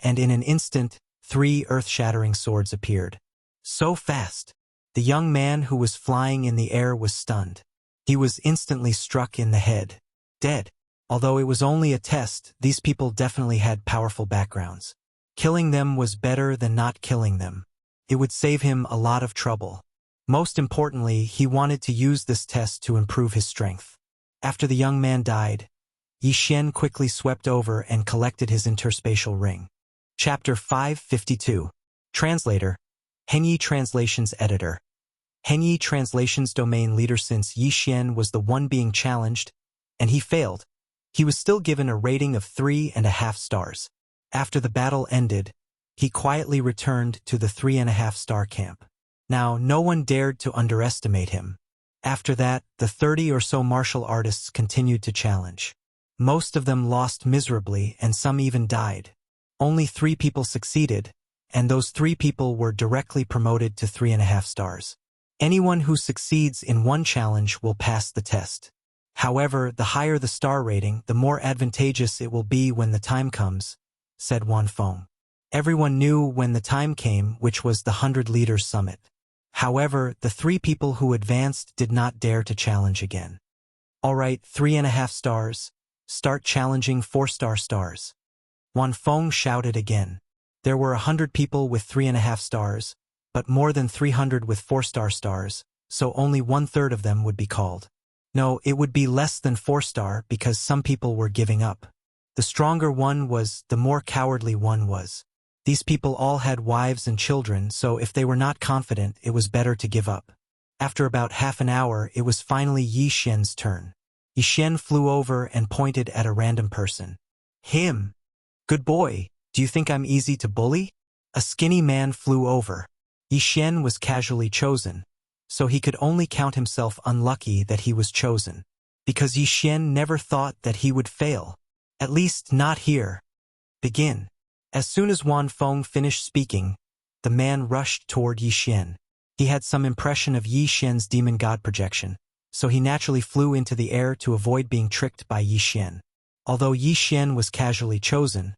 and in an instant, 3 earth-shattering swords appeared. So fast! The young man who was flying in the air was stunned. He was instantly struck in the head. Dead. Although it was only a test, these people definitely had powerful backgrounds. Killing them was better than not killing them. It would save him a lot of trouble. Most importantly, he wanted to use this test to improve his strength. After the young man died, Yi Xian quickly swept over and collected his interspatial ring. Chapter 552. Translator. Henyi Translations Editor. Henyi Translations Domain Leader. Since Yi Xian was the one being challenged, and he failed, he was still given a rating of 3.5 stars. After the battle ended, he quietly returned to the 3.5-star camp. Now, no one dared to underestimate him. After that, the 30 or so martial artists continued to challenge. Most of them lost miserably and some even died. Only 3 people succeeded, and those 3 people were directly promoted to 3.5 stars. Anyone who succeeds in one challenge will pass the test. However, the higher the star rating, the more advantageous it will be when the time comes, said Wan Feng. Everyone knew when the time came, which was the 100 Leaders Summit. However, the 3 people who advanced did not dare to challenge again. Alright, 3.5 stars. Start challenging 4-star stars. Wan Feng shouted again. There were 100 people with 3.5 stars, but more than 300 with 4-star stars, so only 1/3 of them would be called. No, it would be less than 4-star because some people were giving up. The stronger one was, the more cowardly one was. These people all had wives and children, so if they were not confident, it was better to give up. After about half an hour, it was finally Yi Xian's turn. Yi Xian flew over and pointed at a random person. Him. Good boy, do you think I'm easy to bully? A skinny man flew over. Yi Xian was casually chosen, so he could only count himself unlucky that he was chosen. Because Yi Xian never thought that he would fail. At least not here. Begin. As soon as Wan Feng finished speaking, the man rushed toward Yi Xian. He had some impression of Yi Xian's demon god projection, so he naturally flew into the air to avoid being tricked by Yi Xian. Although Yi Xian was casually chosen,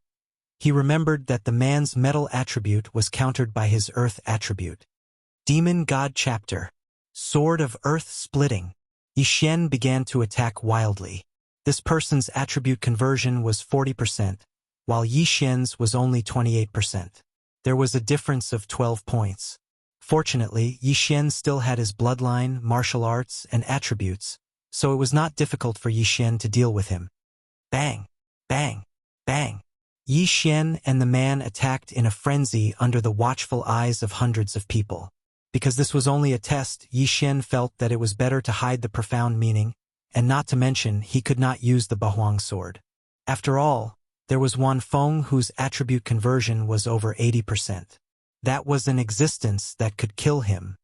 he remembered that the man's metal attribute was countered by his earth attribute. Demon God Chapter. Sword of Earth Splitting. Yi Xian began to attack wildly. This person's attribute conversion was 40%, while Yi Xian's was only 28%. There was a difference of 12 points. Fortunately, Yi Xian still had his bloodline, martial arts, and attributes, so it was not difficult for Yi Xian to deal with him. Bang! Bang! Bang! Yi Xian and the man attacked in a frenzy under the watchful eyes of hundreds of people. Because this was only a test, Yi Xian felt that it was better to hide the profound meaning, and not to mention he could not use the Bahuang sword. After all, there was Wan Feng whose attribute conversion was over 80%. That was an existence that could kill him.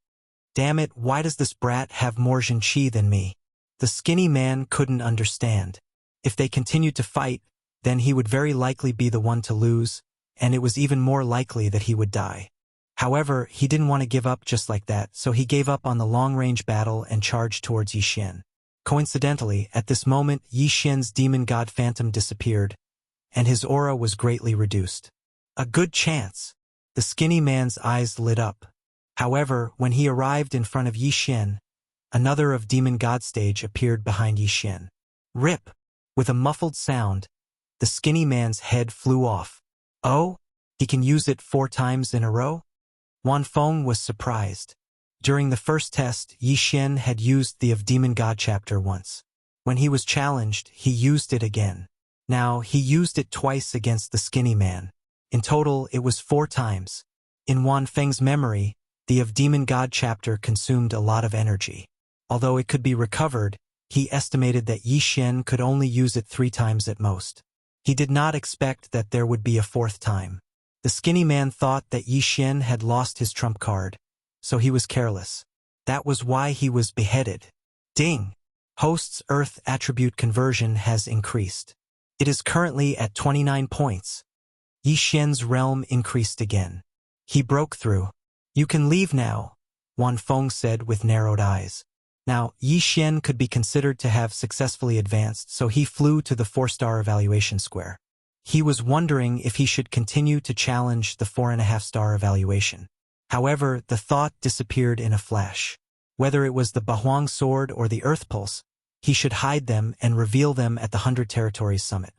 Damn it, why does this brat have more Jin Qi than me? The skinny man couldn't understand. If they continued to fight, then he would very likely be the one to lose, and it was even more likely that he would die. However, he didn't want to give up just like that, so he gave up on the long-range battle and charged towards Yi Xian. Coincidentally, at this moment, Yi Xian's demon god phantom disappeared, and his aura was greatly reduced. A good chance. The skinny man's eyes lit up. However, when he arrived in front of Yi Xian, another of demon god stage appeared behind Yi Xian. Rip! With a muffled sound, the skinny man's head flew off. Oh? He can use it 4 times in a row? Wan Feng was surprised. During the first test, Yi Xian had used the of Demon God chapter once. When he was challenged, he used it again. Now, he used it twice against the skinny man. In total, it was 4 times. In Wan Feng's memory, the Of Demon God chapter consumed a lot of energy. Although it could be recovered, he estimated that Yi Xian could only use it 3 times at most. He did not expect that there would be a 4th time. The skinny man thought that Yi Xian had lost his trump card, so he was careless. That was why he was beheaded. Ding! Host's Earth attribute conversion has increased. It is currently at 29 points. Yi Xian's realm increased again. He broke through. You can leave now, Wan Feng said with narrowed eyes. Now, Yi Xian could be considered to have successfully advanced, so he flew to the 4-star evaluation square. He was wondering if he should continue to challenge the 4.5-star evaluation. However, the thought disappeared in a flash. Whether it was the Bahuang sword or the Earth Pulse, he should hide them and reveal them at the 100 Territories Summit.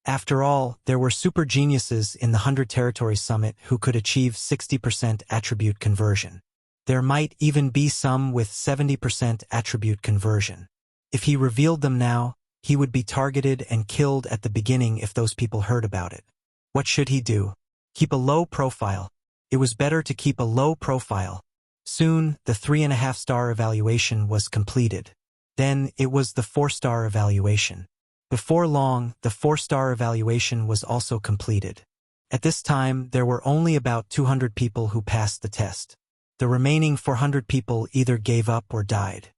After all, there were super geniuses in the 100 Territories Summit who could achieve 60% attribute conversion. There might even be some with 70% attribute conversion. If he revealed them now, he would be targeted and killed at the beginning if those people heard about it. What should he do? Keep a low profile. It was better to keep a low profile. Soon, the 3.5-star evaluation was completed. Then, it was the 4-star evaluation. Before long, the 4-star evaluation was also completed. At this time, there were only about 200 people who passed the test. The remaining 400 people either gave up or died.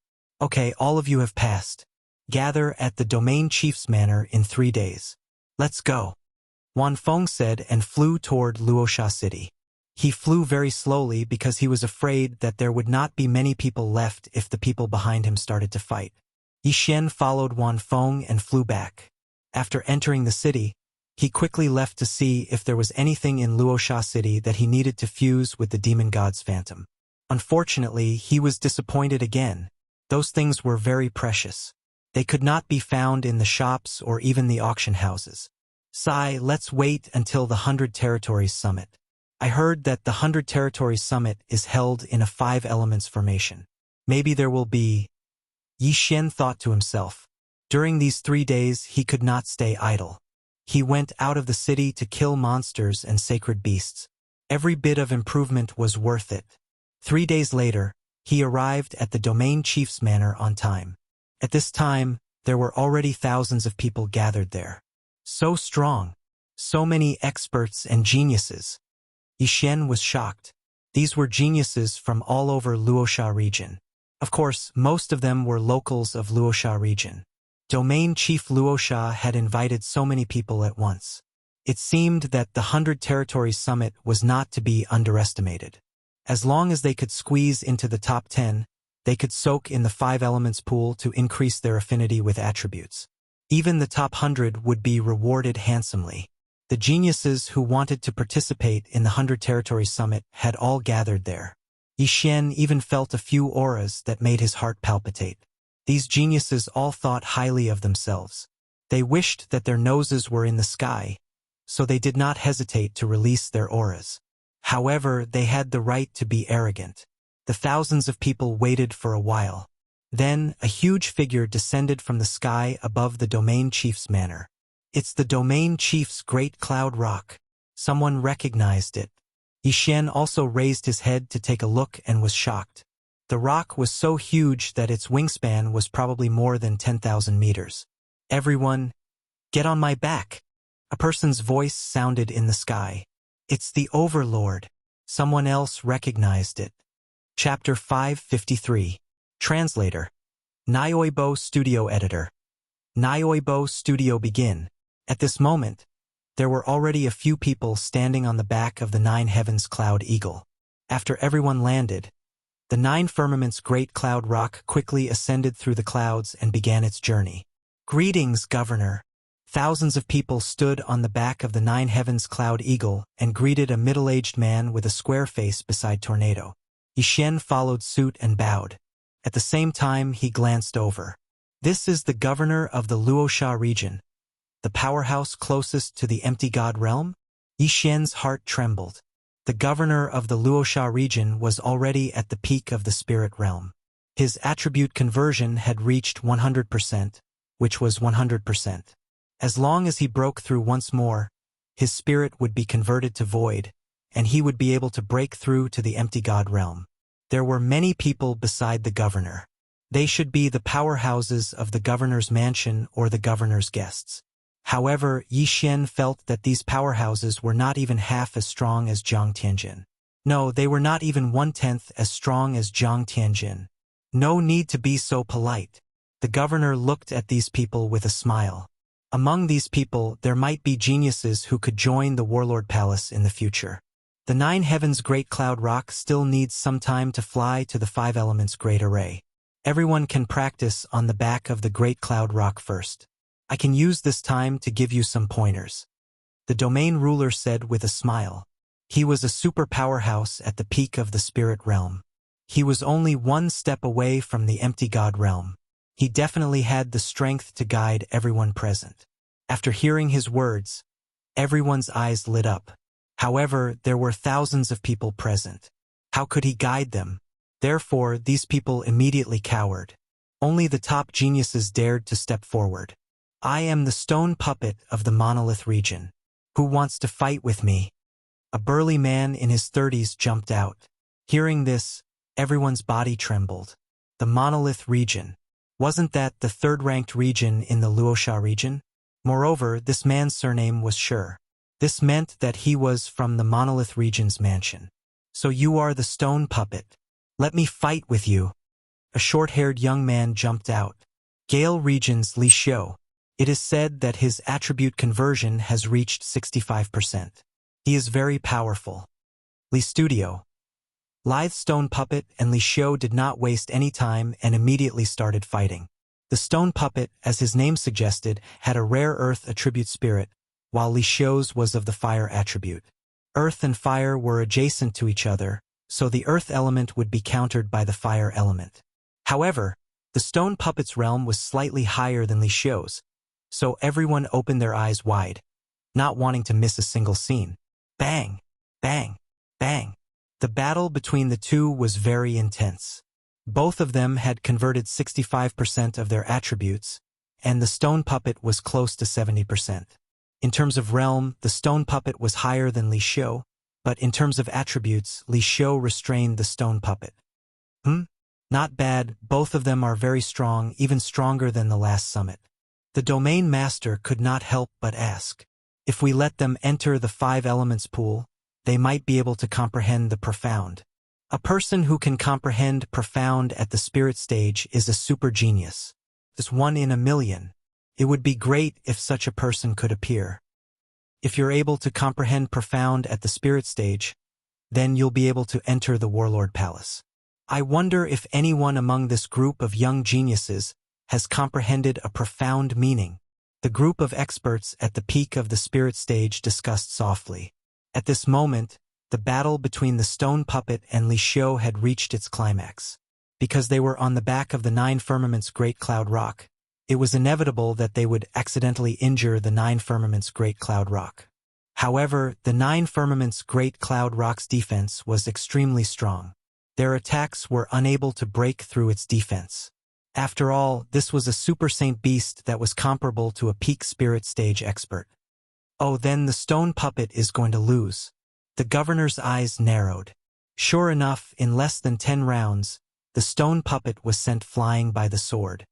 Okay, all of you have passed. Gather at the Domain Chief's Manor in 3 days. Let's go. Wan Feng said and flew toward Luosha City. He flew very slowly because he was afraid that there would not be many people left if the people behind him started to fight. Yi Xian followed Wan Feng and flew back. After entering the city, he quickly left to see if there was anything in Luosha City that he needed to fuse with the demon god's phantom. Unfortunately, he was disappointed again. Those things were very precious. They could not be found in the shops or even the auction houses. Sigh, let's wait until the 100 Territories Summit. I heard that the 100 Territories Summit is held in a 5 elements formation. Maybe there will be... Yi Xian thought to himself. During these 3 days, he could not stay idle. He went out of the city to kill monsters and sacred beasts. Every bit of improvement was worth it. 3 days later, he arrived at the Domain Chief's Manor on time. At this time, there were already thousands of people gathered there. So strong. So many experts and geniuses. Yi Xian was shocked. These were geniuses from all over Luosha region. Of course, most of them were locals of Luosha region. Domain Chief Luosha had invited so many people at once. It seemed that the 100 Territories Summit was not to be underestimated. As long as they could squeeze into the top 10, they could soak in the 5 elements pool to increase their affinity with attributes. Even the top 100 would be rewarded handsomely. The geniuses who wanted to participate in the 100 Territories Summit had all gathered there. Yi Xian even felt a few auras that made his heart palpitate. These geniuses all thought highly of themselves. They wished that their noses were in the sky, so they did not hesitate to release their auras. However, they had the right to be arrogant. The thousands of people waited for a while. Then, a huge figure descended from the sky above the Domain Chief's Manor. It's the Domain Chief's Great Cloud Rock. Someone recognized it. Yi Xian also raised his head to take a look and was shocked. The rock was so huge that its wingspan was probably more than 10,000 meters. Everyone, get on my back. A person's voice sounded in the sky. It's the Overlord. Someone else recognized it. Chapter 553. Translator. Nyoibo Studio Editor. Nyoibo Studio Begin. At this moment, there were already a few people standing on the back of the 9 Heavens Cloud Eagle. After everyone landed, the 9 Firmaments Great Cloud Rock quickly ascended through the clouds and began its journey. Greetings, Governor. Thousands of people stood on the back of the 9 Heavens Cloud Eagle and greeted a middle-aged man with a square face beside Tornado. Yi Xian followed suit and bowed. At the same time, he glanced over. This is the governor of the Luosha region, the powerhouse closest to the empty god realm? Yi Xian's heart trembled. The governor of the Luosha region was already at the peak of the spirit realm. His attribute conversion had reached 100%, which was 100%. As long as he broke through once more, his spirit would be converted to void, and he would be able to break through to the empty god realm. There were many people beside the governor. They should be the powerhouses of the governor's mansion or the governor's guests. However, Yi Xian felt that these powerhouses were not even half as strong as Jiang Tianjin. No, they were not even 1/10 as strong as Jiang Tianjin. No need to be so polite. The governor looked at these people with a smile. Among these people, there might be geniuses who could join the Warlord Palace in the future. The 9 Heavens Great Cloud Rock still needs some time to fly to the 5 Elements Great Array. Everyone can practice on the back of the Great Cloud Rock first. I can use this time to give you some pointers. The domain ruler said with a smile. He was a super powerhouse at the peak of the spirit realm. He was only one step away from the empty god realm. He definitely had the strength to guide everyone present. After hearing his words, everyone's eyes lit up. However, there were thousands of people present. How could he guide them? Therefore, these people immediately cowered. Only the top geniuses dared to step forward. I am the stone puppet of the Monolith region. Who wants to fight with me? A burly man in his 30s jumped out. Hearing this, everyone's body trembled. The Monolith region. Wasn't that the 3rd-ranked region in the Luoxia region? Moreover, this man's surname was Sure. This meant that he was from the Monolith region's mansion. So you are the stone puppet. Let me fight with you. A short-haired young man jumped out. Gale region's Li Xiu. It is said that his attribute conversion has reached 65%. He is very powerful. Li Studio. Lithe Stone Puppet and Li Xiu did not waste any time and immediately started fighting. The Stone Puppet, as his name suggested, had a rare earth attribute spirit, while Li Xiu's was of the fire attribute. Earth and fire were adjacent to each other, so the earth element would be countered by the fire element. However, the Stone Puppet's realm was slightly higher than Li Xiu's, so everyone opened their eyes wide, not wanting to miss a single scene. Bang! Bang! Bang! The battle between the two was very intense. Both of them had converted 65% of their attributes, and the Stone Puppet was close to 70%. In terms of realm, the Stone Puppet was higher than Li Xiu, but in terms of attributes, Li Xiu restrained the Stone Puppet. Not bad, both of them are very strong, even stronger than the last summit. The Domain Master could not help but ask. If we let them enter the 5 Elements pool, they might be able to comprehend the profound. A person who can comprehend profound at the spirit stage is a super genius. It's 1 in a million. It would be great if such a person could appear. If you're able to comprehend profound at the spirit stage, then you'll be able to enter the Warlord Palace. I wonder if anyone among this group of young geniuses has comprehended a profound meaning. The group of experts at the peak of the spirit stage discussed softly. At this moment, the battle between the Stone Puppet and Li Xiu had reached its climax. Because they were on the back of the 9 Firmaments Great Cloud Rock, it was inevitable that they would accidentally injure the 9 Firmaments Great Cloud Rock. However, the 9 Firmaments Great Cloud Rock's defense was extremely strong. Their attacks were unable to break through its defense. After all, this was a Super Saint Beast that was comparable to a peak spirit stage expert. Oh, then the Stone Puppet is going to lose. The governor's eyes narrowed. Sure enough, in less than 10 rounds, the Stone Puppet was sent flying by the sword.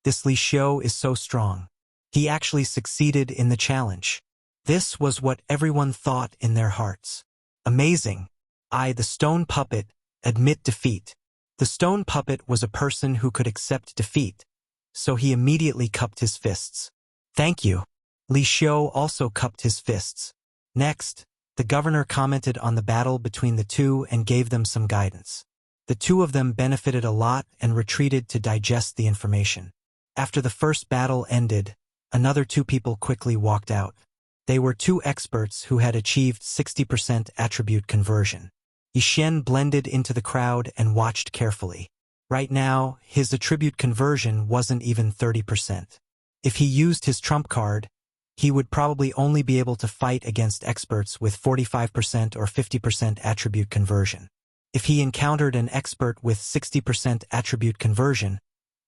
This Li Xiu is so strong. He actually succeeded in the challenge. This was what everyone thought in their hearts. Amazing. I, the Stone Puppet, admit defeat. The Stone Puppet was a person who could accept defeat, so he immediately cupped his fists. Thank you. Li Xiu also cupped his fists. Next, the governor commented on the battle between the two and gave them some guidance. The two of them benefited a lot and retreated to digest the information. After the first battle ended, another 2 people quickly walked out. They were 2 experts who had achieved 60% attribute conversion. Yi Xian blended into the crowd and watched carefully. Right now, his attribute conversion wasn't even 30%. If he used his trump card, he would probably only be able to fight against experts with 45% or 50% attribute conversion. If he encountered an expert with 60% attribute conversion,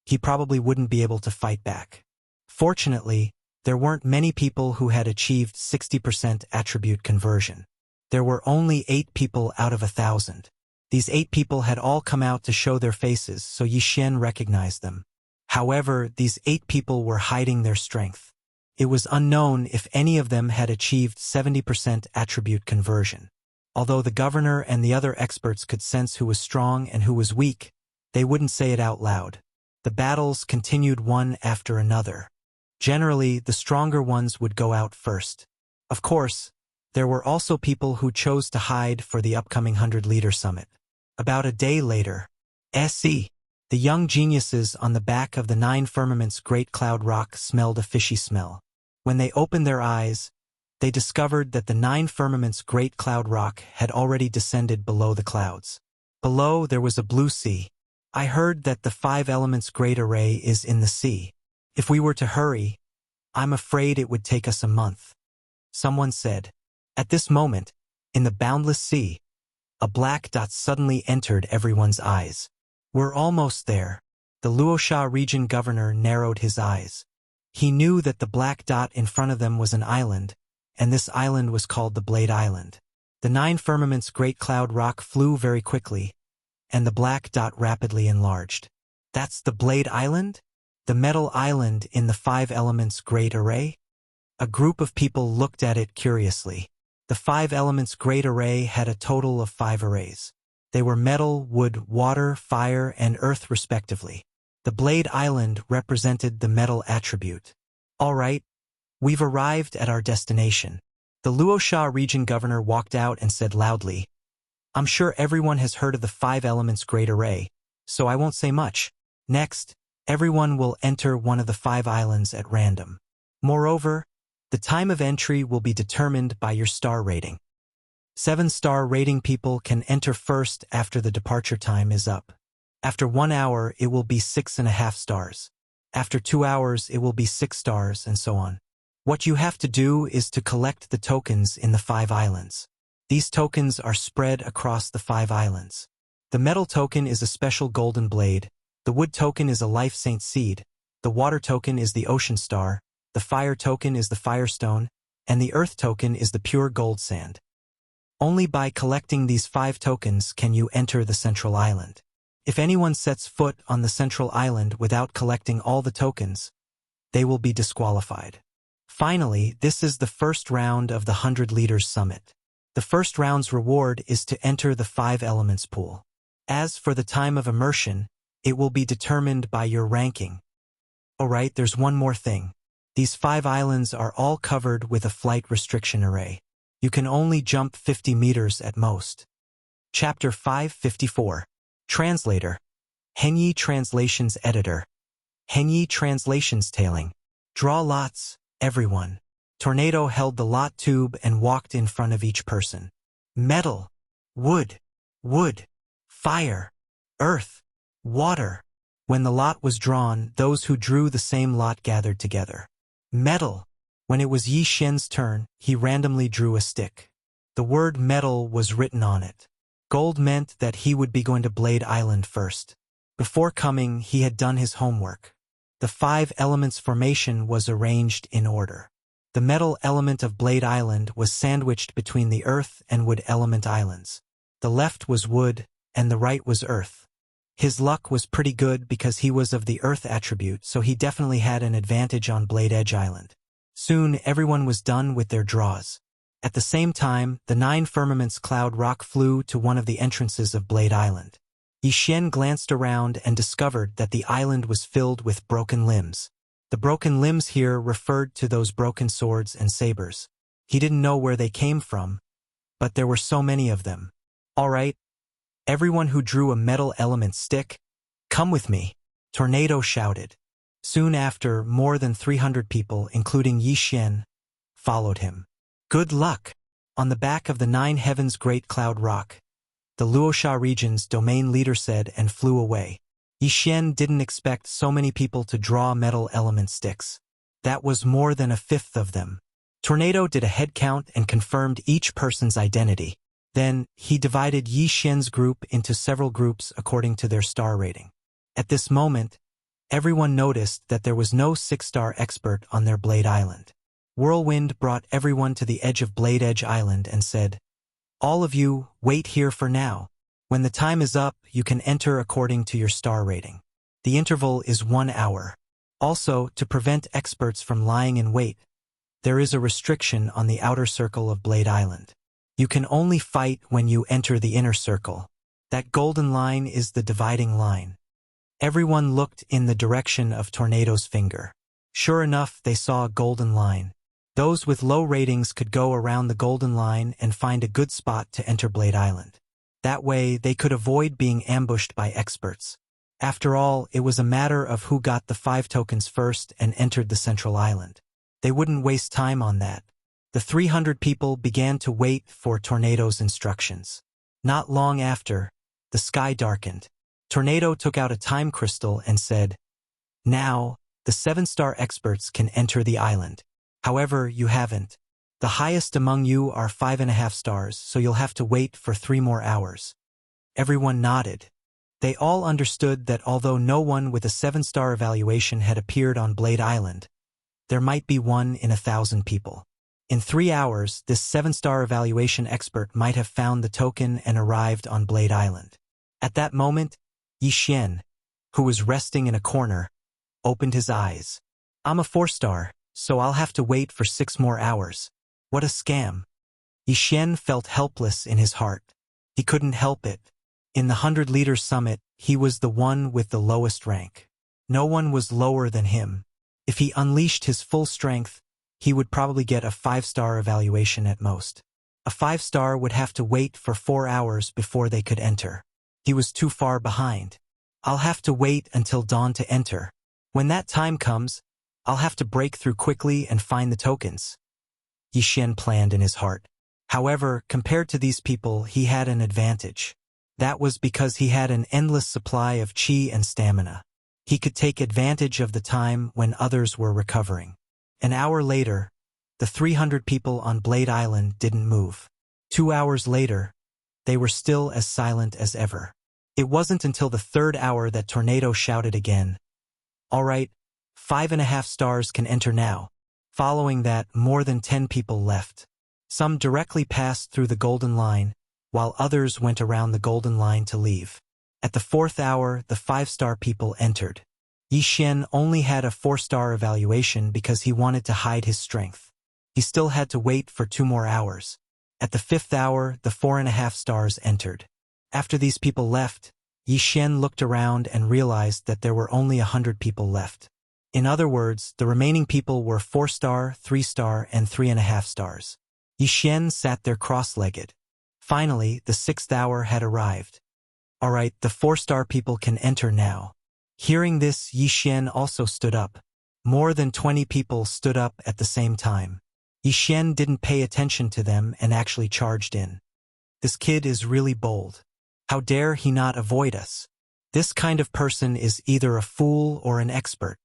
he probably wouldn't be able to fight back. Fortunately, There weren't many people who had achieved 60% attribute conversion. There were only 8 people out of 1,000. These 8 people had all come out to show their faces, so Yi Xian recognized them. However, these 8 people were hiding their strength. It was unknown if any of them had achieved 70% attribute conversion. Although the governor and the other experts could sense who was strong and who was weak, they wouldn't say it out loud. The battles continued one after another. Generally, the stronger ones would go out first. Of course, there were also people who chose to hide for the upcoming 100-leader summit. About a day later, the young geniuses on the back of the 9 firmaments Great Cloud Rock smelled a fishy smell. When they opened their eyes, they discovered that the 9 firmaments Great Cloud Rock had already descended below the clouds. Below there was a blue sea. I heard that the 5 elements Great Array is in the sea. If we were to hurry, I'm afraid it would take us a month. Someone said. At this moment, in the boundless sea, a black dot suddenly entered everyone's eyes. We're almost there. The Luoxia region governor narrowed his eyes. He knew that the black dot in front of them was an island, and this island was called the Blade Island. The 9 firmaments Great Cloud Rock flew very quickly, and the black dot rapidly enlarged. That's the Blade Island? The metal island in the 5 elements Great Array? A group of people looked at it curiously. The 5 elements Great Array had a total of 5 arrays. They were metal, wood, water, fire, and earth respectively. The Blade Island represented the metal attribute. All right, we've arrived at our destination. The Luoxia region governor walked out and said loudly, I'm sure everyone has heard of the 5 elements Great Array, so I won't say much. Next, everyone will enter one of the 5 islands at random. Moreover, the time of entry will be determined by your star rating. 7-star rating people can enter first after the departure time is up. After 1 hour, it will be 6.5 stars. After 2 hours, it will be 6 stars, and so on. What you have to do is to collect the tokens in the 5 islands. These tokens are spread across the 5 islands. The metal token is a special golden blade, the wood token is a life saint seed, the water token is the ocean star, the fire token is the firestone, and the earth token is the pure gold sand. Only by collecting these 5 tokens can you enter the central island. If anyone sets foot on the central island without collecting all the tokens, they will be disqualified. Finally, this is the first round of the 100 Leaders Summit. The first round's reward is to enter the 5 elements pool. As for the time of immersion, it will be determined by your ranking. Alright, there's one more thing. These 5 islands are all covered with a flight restriction array. You can only jump 50 meters at most. Chapter 554. Translator. Henyi Translations Editor. Henyi Translations Tailing. Draw lots, everyone. Tornado held the lot tube and walked in front of each person. Metal, wood, fire, earth, water. When the lot was drawn, those who drew the same lot gathered together. Metal. When it was Yi Xian's turn, he randomly drew a stick. The word metal was written on it. Gold meant that he would be going to Blade Island first. Before coming, he had done his homework. The 5 elements formation was arranged in order. The metal element of Blade Island was sandwiched between the earth and wood element islands. The left was wood, and the right was earth. His luck was pretty good because he was of the earth attribute, so he definitely had an advantage on Blade Edge Island. Soon, everyone was done with their draws. At the same time, the 9 firmaments Cloud Rock flew to one of the entrances of Blade Island. Yi Xian glanced around and discovered that the island was filled with broken limbs. The broken limbs here referred to those broken swords and sabers. He didn't know where they came from, but there were so many of them. All right, everyone who drew a metal element stick, come with me, Tornado shouted. Soon after, more than 300 people, including Yi Xian, followed him. Good luck! On the back of the 9 heavens Great Cloud Rock, the Luoxia region's domain leader said and flew away. Yi Xian didn't expect so many people to draw metal element sticks. That was more than a fifth of them. Tornado did a head count and confirmed each person's identity. Then, he divided Yi Xian's group into several groups according to their star rating. At this moment, Everyone noticed that there was no 6-star expert on their Blade Island. Whirlwind brought everyone to the edge of Blade Edge Island and said, "All of you, wait here for now. When the time is up, you can enter according to your star rating. The interval is 1 hour. Also, to prevent experts from lying in wait, there is a restriction on the outer circle of Blade Island. You can only fight when you enter the inner circle. That golden line is the dividing line." Everyone looked in the direction of Tornado's finger. Sure enough, they saw a golden line. Those with low ratings could go around the golden line and find a good spot to enter Blade Island. That way, they could avoid being ambushed by experts. After all, it was a matter of who got the 5 tokens first and entered the central island. They wouldn't waste time on that. The 300 people began to wait for Tornado's instructions. Not long after, the sky darkened. Tornado took out a time crystal and said, "Now, the 7-star experts can enter the island. However, you haven't. The highest among you are 5.5 stars, so you'll have to wait for 3 more hours." Everyone nodded. They all understood that although no one with a 7-star evaluation had appeared on Blade Island, there might be 1 in 1,000 people. In 3 hours, this 7-star evaluation expert might have found the token and arrived on Blade Island. At that moment, Yixian, who was resting in a corner, opened his eyes. "I'm a 4-star, so I'll have to wait for 6 more hours. What a scam." Yixian felt helpless in his heart. He couldn't help it. In the 100-leader summit, he was the one with the lowest rank. No one was lower than him. If he unleashed his full strength, he would probably get a 5-star evaluation at most. A 5-star would have to wait for 4 hours before they could enter. He was too far behind. "I'll have to wait until dawn to enter. When that time comes, I'll have to break through quickly and find the tokens," Yixian planned in his heart. However, compared to these people, he had an advantage. That was because he had an endless supply of qi and stamina. He could take advantage of the time when others were recovering. An hour later, the 300 people on Blade Island didn't move. 2 hours later, they were still as silent as ever. It wasn't until the 3rd hour that Tornado shouted again, "All right, 5.5 stars can enter now." Following that, more than 10 people left. Some directly passed through the golden line, while others went around the golden line to leave. At the 4th hour, the 5-star people entered. Yixian only had a 4-star evaluation because he wanted to hide his strength. He still had to wait for 2 more hours. At the 5th hour, the 4.5 stars entered. After these people left, Yixian looked around and realized that there were only 100 people left. In other words, the remaining people were 4-star, 3-star, and 3.5 stars. Yixian sat there cross-legged. Finally, the 6th hour had arrived. "All right, the 4-star people can enter now." Hearing this, Yixian also stood up. More than 20 people stood up at the same time. Yixian didn't pay attention to them and actually charged in. "This kid is really bold. How dare he not avoid us? This kind of person is either a fool or an expert.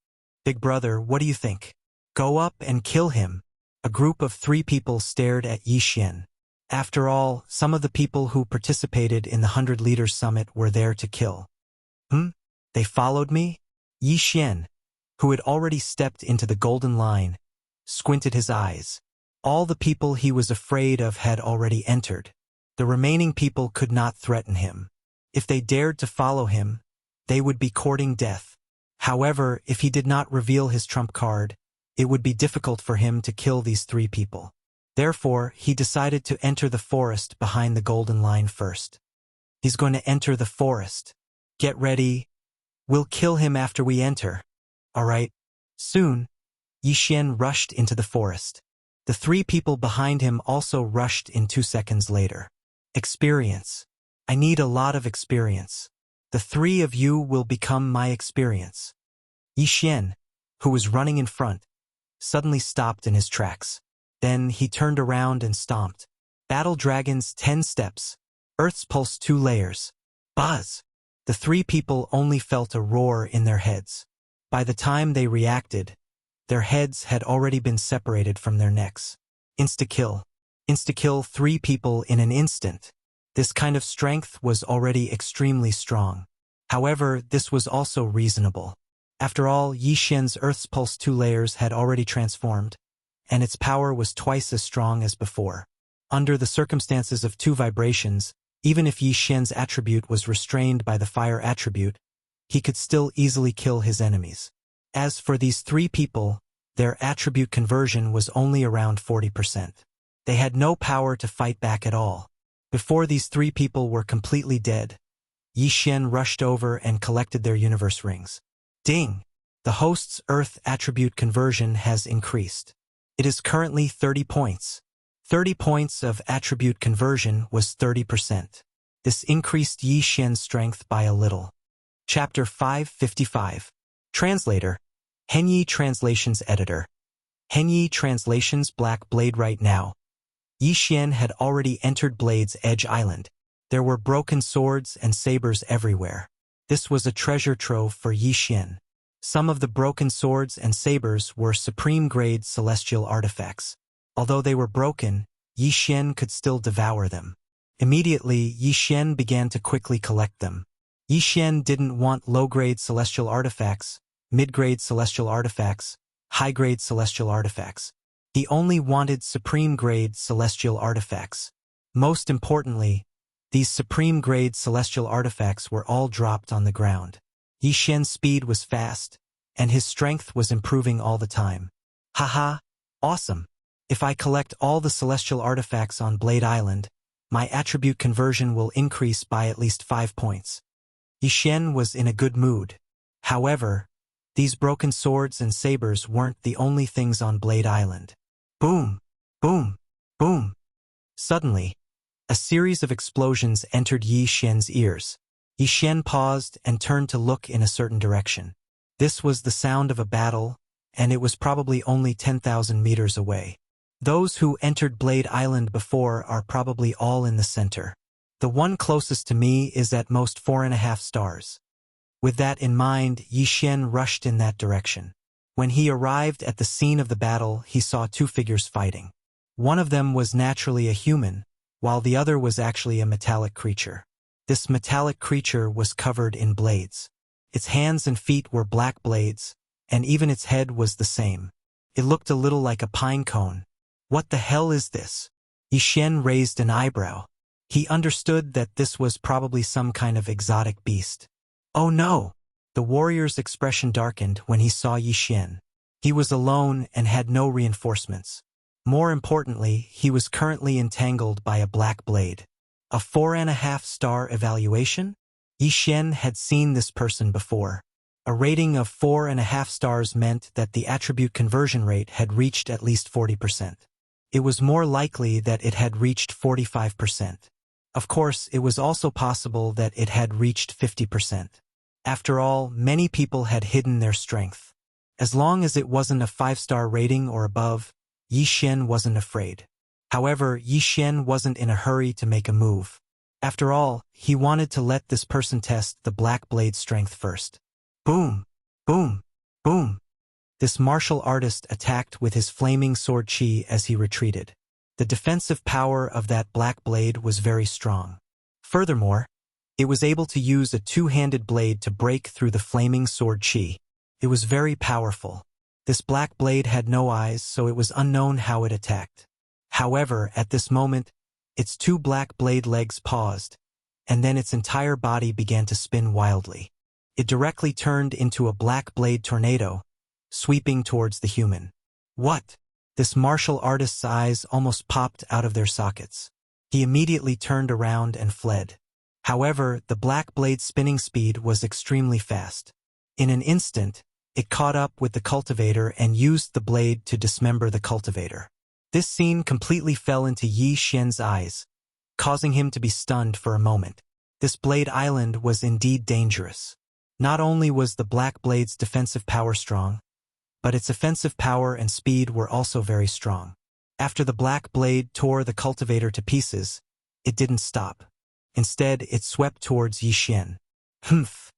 Big brother, what do you think? Go up and kill him." A group of 3 people stared at Yixian. After all, some of the people who participated in the 100 Leaders Summit were there to kill. They followed me?" Yixian, who had already stepped into the golden line, squinted his eyes. All the people he was afraid of had already entered. The remaining people could not threaten him. If they dared to follow him, they would be courting death. However, if he did not reveal his trump card, it would be difficult for him to kill these 3 people. Therefore, he decided to enter the forest behind the golden line first. He's going to enter the forest. Get ready. We'll kill him after we enter. All right. Soon, Yixian rushed into the forest. The 3 people behind him also rushed in 2 seconds later. Experience. I need a lot of experience. The 3 of you will become my experience. Yixian, who was running in front, suddenly stopped in his tracks. Then he turned around and stomped. Battle Dragon's 10 steps. Earth's Pulse 2 layers. Buzz! The 3 people only felt a roar in their heads. By the time they reacted, their heads had already been separated from their necks. Insta-kill. Insta-kill 3 people in an instant. This kind of strength was already extremely strong. However, this was also reasonable. After all, Yi Xian's Earth's Pulse 2 layers had already transformed, and its power was twice as strong as before. Under the circumstances of 2 vibrations, even if Yi Xian's attribute was restrained by the fire attribute, he could still easily kill his enemies. As for these 3 people, their attribute conversion was only around 40%. They had no power to fight back at all. Before these 3 people were completely dead, Yi Xian rushed over and collected their universe rings. Ding! The host's Earth attribute conversion has increased. It is currently 30 points. 30 points of attribute conversion was 30%. This increased Yi Xian's strength by a little. Chapter 555. Translator. Henyi Translations Editor. Henyi Translations Black Blade. Right now, Yi Xian had already entered Blade's Edge Island. There were broken swords and sabers everywhere. This was a treasure trove for Yi Xian. Some of the broken swords and sabers were supreme-grade celestial artifacts. Although they were broken, Yi Xian could still devour them. Immediately, Yi Xian began to quickly collect them. Yi Xian didn't want low-grade celestial artifacts, mid-grade celestial artifacts, high-grade celestial artifacts. He only wanted supreme-grade celestial artifacts. Most importantly, these supreme-grade celestial artifacts were all dropped on the ground. Yi Xian's speed was fast, and his strength was improving all the time. Haha, awesome! If I collect all the celestial artifacts on Blade Island, my attribute conversion will increase by at least 5 points. Yi Xian was in a good mood. However, these broken swords and sabers weren't the only things on Blade Island. Boom! Boom! Boom! Suddenly, a series of explosions entered Yi Xian's ears. Yi Xian paused and turned to look in a certain direction. This was the sound of a battle, and it was probably only 10,000 meters away. Those who entered Blade Island before are probably all in the center. The one closest to me is at most 4.5 stars. With that in mind, Yi Xian rushed in that direction. When he arrived at the scene of the battle, he saw 2 figures fighting. One of them was naturally a human, while the other was actually a metallic creature. This metallic creature was covered in blades. Its hands and feet were black blades, and even its head was the same. It looked a little like a pine cone. What the hell is this? Yi Xian raised an eyebrow. He understood that this was probably some kind of exotic beast. Oh no! The warrior's expression darkened when he saw Yi Xian. He was alone and had no reinforcements. More importantly, he was currently entangled by a black blade. A 4.5 star evaluation? Yi Xian had seen this person before. A rating of 4.5 stars meant that the attribute conversion rate had reached at least 40%. It was more likely that it had reached 45%. Of course, it was also possible that it had reached 50%. After all, many people had hidden their strength. As long as it wasn't a 5-star rating or above, Yi Xian wasn't afraid. However, Yi Xian wasn't in a hurry to make a move. After all, he wanted to let this person test the black blade's strength first. Boom! Boom! Boom! This martial artist attacked with his flaming sword chi as he retreated. The defensive power of that black blade was very strong. Furthermore, it was able to use a 2-handed blade to break through the flaming sword chi. It was very powerful. This black blade had no eyes, so it was unknown how it attacked. However, at this moment, its 2 black blade legs paused, and then its entire body began to spin wildly. It directly turned into a black blade tornado, sweeping towards the human. What? This martial artist's eyes almost popped out of their sockets. He immediately turned around and fled. However, the black blade's spinning speed was extremely fast. In an instant, it caught up with the cultivator and used the blade to dismember the cultivator. This scene completely fell into Yi Xian's eyes, causing him to be stunned for a moment. This Blade Island was indeed dangerous. Not only was the black blade's defensive power strong, but its offensive power and speed were also very strong. After the black blade tore the cultivator to pieces, it didn't stop. Instead, it swept towards Yi Xian. Humph!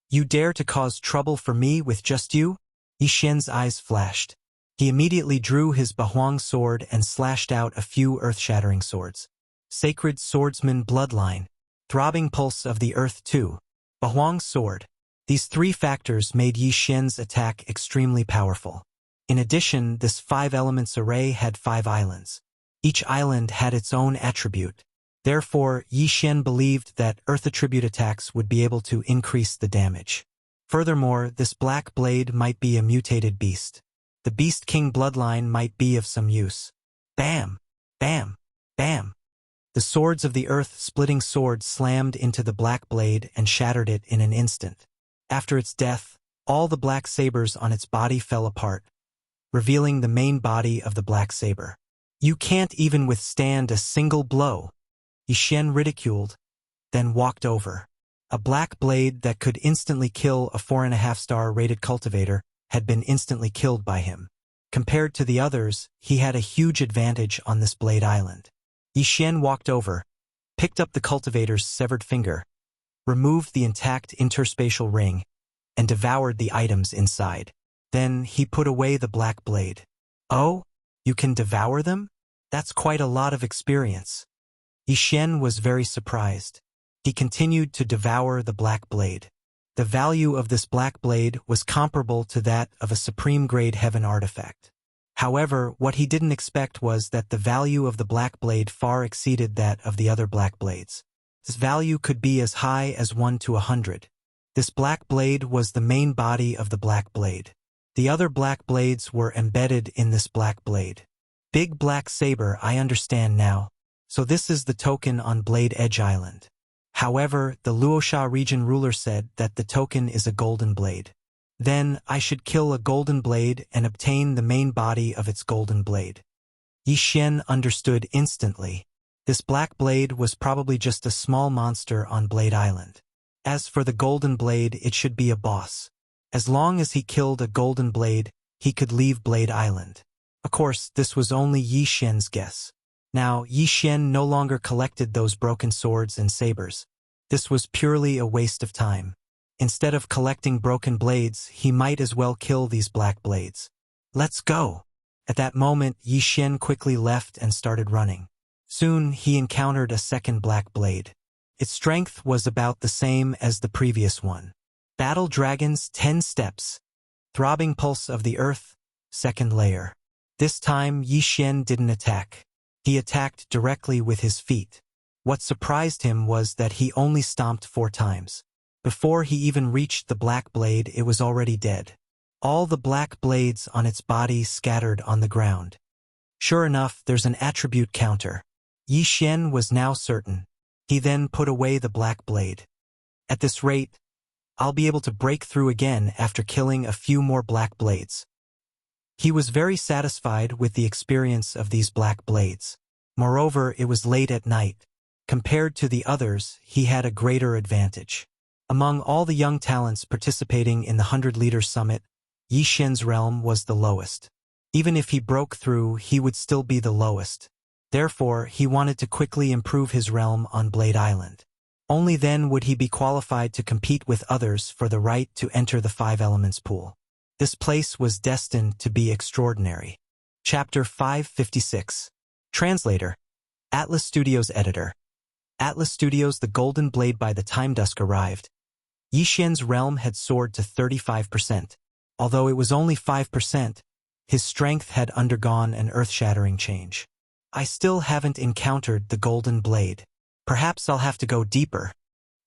You dare to cause trouble for me with just you? Yi Xian's eyes flashed. He immediately drew his Bahuang sword and slashed out a few earth-shattering swords. Sacred Swordsman Bloodline. Throbbing Pulse of the Earth 2. Bahuang Sword. These three factors made Yi Xian's attack extremely powerful. In addition, this 5 elements array had 5 islands. Each island had its own attribute. Therefore, Yi Xian believed that Earth attribute attacks would be able to increase the damage. Furthermore, this black blade might be a mutated beast. The Beast King bloodline might be of some use. Bam! Bam! Bam! The swords of the earth-splitting sword slammed into the black blade and shattered it in an instant. After its death, all the black sabers on its body fell apart, revealing the main body of the black saber. You can't even withstand a single blow, Yi Xian ridiculed, then walked over. A black blade that could instantly kill a 4.5-star rated cultivator had been instantly killed by him. Compared to the others, he had a huge advantage on this blade island. Yi Xian walked over, picked up the cultivator's severed finger, removed the intact interspatial ring, and devoured the items inside. Then he put away the black blade. Oh, you can devour them? That's quite a lot of experience. Yi Xian was very surprised. He continued to devour the black blade. The value of this black blade was comparable to that of a supreme-grade heaven artifact. However, what he didn't expect was that the value of the black blade far exceeded that of the other black blades. This value could be as high as 1 to 100. This black blade was the main body of the black blade. The other black blades were embedded in this black blade. Big black saber, I understand now. So this is the token on Blade Edge Island. However, the Luosha region ruler said that the token is a golden blade. Then, I should kill a golden blade and obtain the main body of its golden blade. Yi Xian understood instantly. This black blade was probably just a small monster on Blade Island. As for the golden blade, it should be a boss. As long as he killed a golden blade, he could leave Blade Island. Of course, this was only Yi Xian's guess. Now, Yi Xian no longer collected those broken swords and sabers. This was purely a waste of time. Instead of collecting broken blades, he might as well kill these black blades. Let's go! At that moment, Yi Xian quickly left and started running. Soon, he encountered a second black blade. Its strength was about the same as the previous one. Battle Dragons 10 Steps. Throbbing Pulse of the Earth, Second Layer. This time, Yi Xian didn't attack. He attacked directly with his feet. What surprised him was that he only stomped 4 times. Before he even reached the black blade, it was already dead. All the black blades on its body scattered on the ground. Sure enough, there's an attribute counter. Yi Xian was now certain. He then put away the black blade. At this rate, I'll be able to break through again after killing a few more black blades. He was very satisfied with the experience of these black blades. Moreover, it was late at night. Compared to the others, he had a greater advantage. Among all the young talents participating in the 100-leader summit, Yi Xian's realm was the lowest. Even if he broke through, he would still be the lowest. Therefore, he wanted to quickly improve his realm on Blade Island. Only then would he be qualified to compete with others for the right to enter the 5 elements pool. This place was destined to be extraordinary. Chapter 556. Translator. Atlas Studios Editor. Atlas Studios. The golden blade. By the time dusk arrived, Yi Xian's realm had soared to 35%. Although it was only 5%, his strength had undergone an earth-shattering change. I still haven't encountered the golden blade. Perhaps I'll have to go deeper,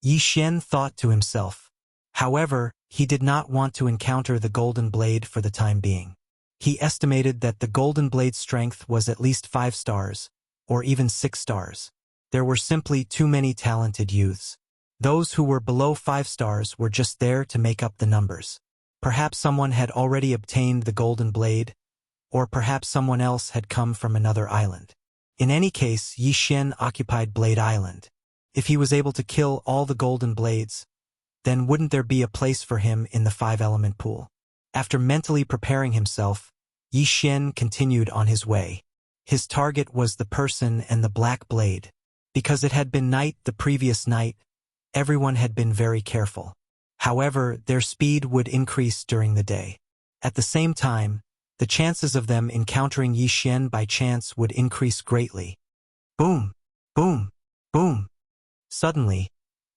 Yi Xian thought to himself. However, he did not want to encounter the golden blade for the time being. He estimated that the golden blade's strength was at least 5 stars, or even 6 stars. There were simply too many talented youths. Those who were below 5 stars were just there to make up the numbers. Perhaps someone had already obtained the golden blade, or perhaps someone else had come from another island. In any case, Yi Xian occupied Blade Island. If he was able to kill all the golden blades, then wouldn't there be a place for him in the 5-element pool? After mentally preparing himself, Yi Xian continued on his way. His target was the person and the black blade. Because it had been night the previous night, everyone had been very careful. However, their speed would increase during the day. At the same time, the chances of them encountering Yi Xian by chance would increase greatly. Boom! Boom! Boom! Suddenly,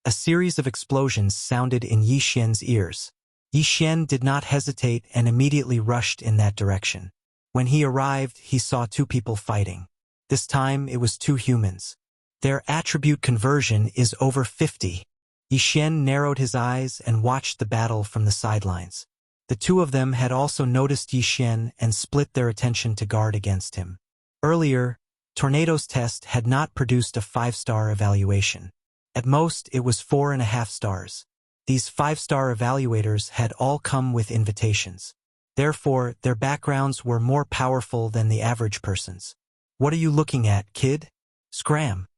A series of explosions sounded in Yi Xian's ears. Yi Xian did not hesitate and immediately rushed in that direction. When he arrived, he saw two people fighting. This time, it was two humans. Their attribute conversion is over 50. Yi Xian narrowed his eyes and watched the battle from the sidelines. The two of them had also noticed Yi Xian and split their attention to guard against him. Earlier, Tornado's test had not produced a 5-star evaluation. At most, it was 4.5 stars. These 5-star evaluators had all come with invitations. Therefore, their backgrounds were more powerful than the average person's. "What are you looking at, kid? Scram!"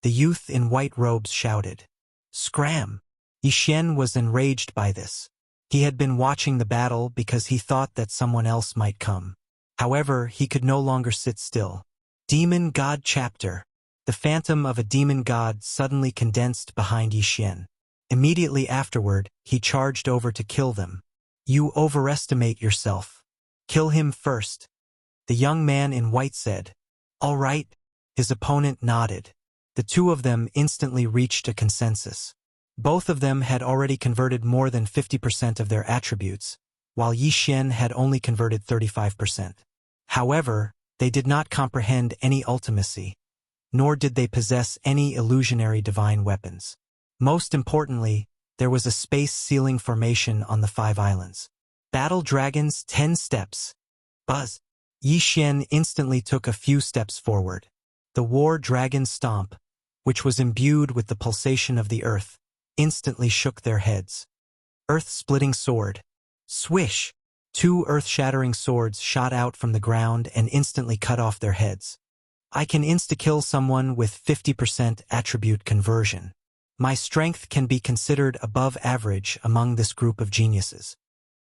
The youth in white robes shouted. Scram! Yi Xian was enraged by this. He had been watching the battle because he thought that someone else might come. However, he could no longer sit still. Demon God Chapter. The phantom of a demon god suddenly condensed behind Yi Xian. Immediately afterward, he charged over to kill them. "You overestimate yourself. Kill him first." The young man in white said. "All right." His opponent nodded. The two of them instantly reached a consensus. Both of them had already converted more than 50% of their attributes, while Yi Xian had only converted 35%. However, they did not comprehend any ultimacy, nor did they possess any illusionary divine weapons. Most importantly, there was a space-sealing formation on the 5 islands. Battle Dragons 10 steps. Buzz. Yi Xian instantly took a few steps forward. The War Dragon Stomp, which was imbued with the pulsation of the earth, instantly shook their heads. Earth-splitting sword. Swish! 2 earth-shattering swords shot out from the ground and instantly cut off their heads. I can insta-kill someone with 50% attribute conversion. My strength can be considered above average among this group of geniuses.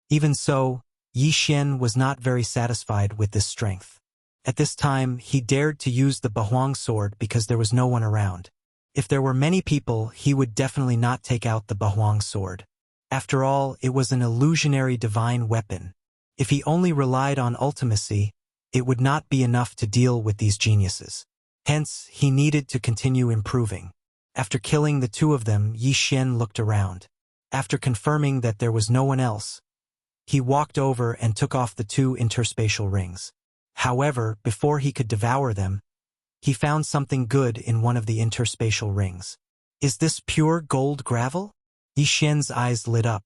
Even so, Yi Xian was not very satisfied with this strength. At this time, he dared to use the Bahuang sword because there was no one around. If there were many people, he would definitely not take out the Bahuang sword. After all, it was an illusionary divine weapon. If he only relied on ultimacy, it would not be enough to deal with these geniuses. Hence, he needed to continue improving. After killing the two of them, Yi Xian looked around. After confirming that there was no one else, he walked over and took off the 2 interspatial rings. However, before he could devour them, he found something good in one of the interspatial rings. Is this pure gold gravel? Yi Xian's eyes lit up.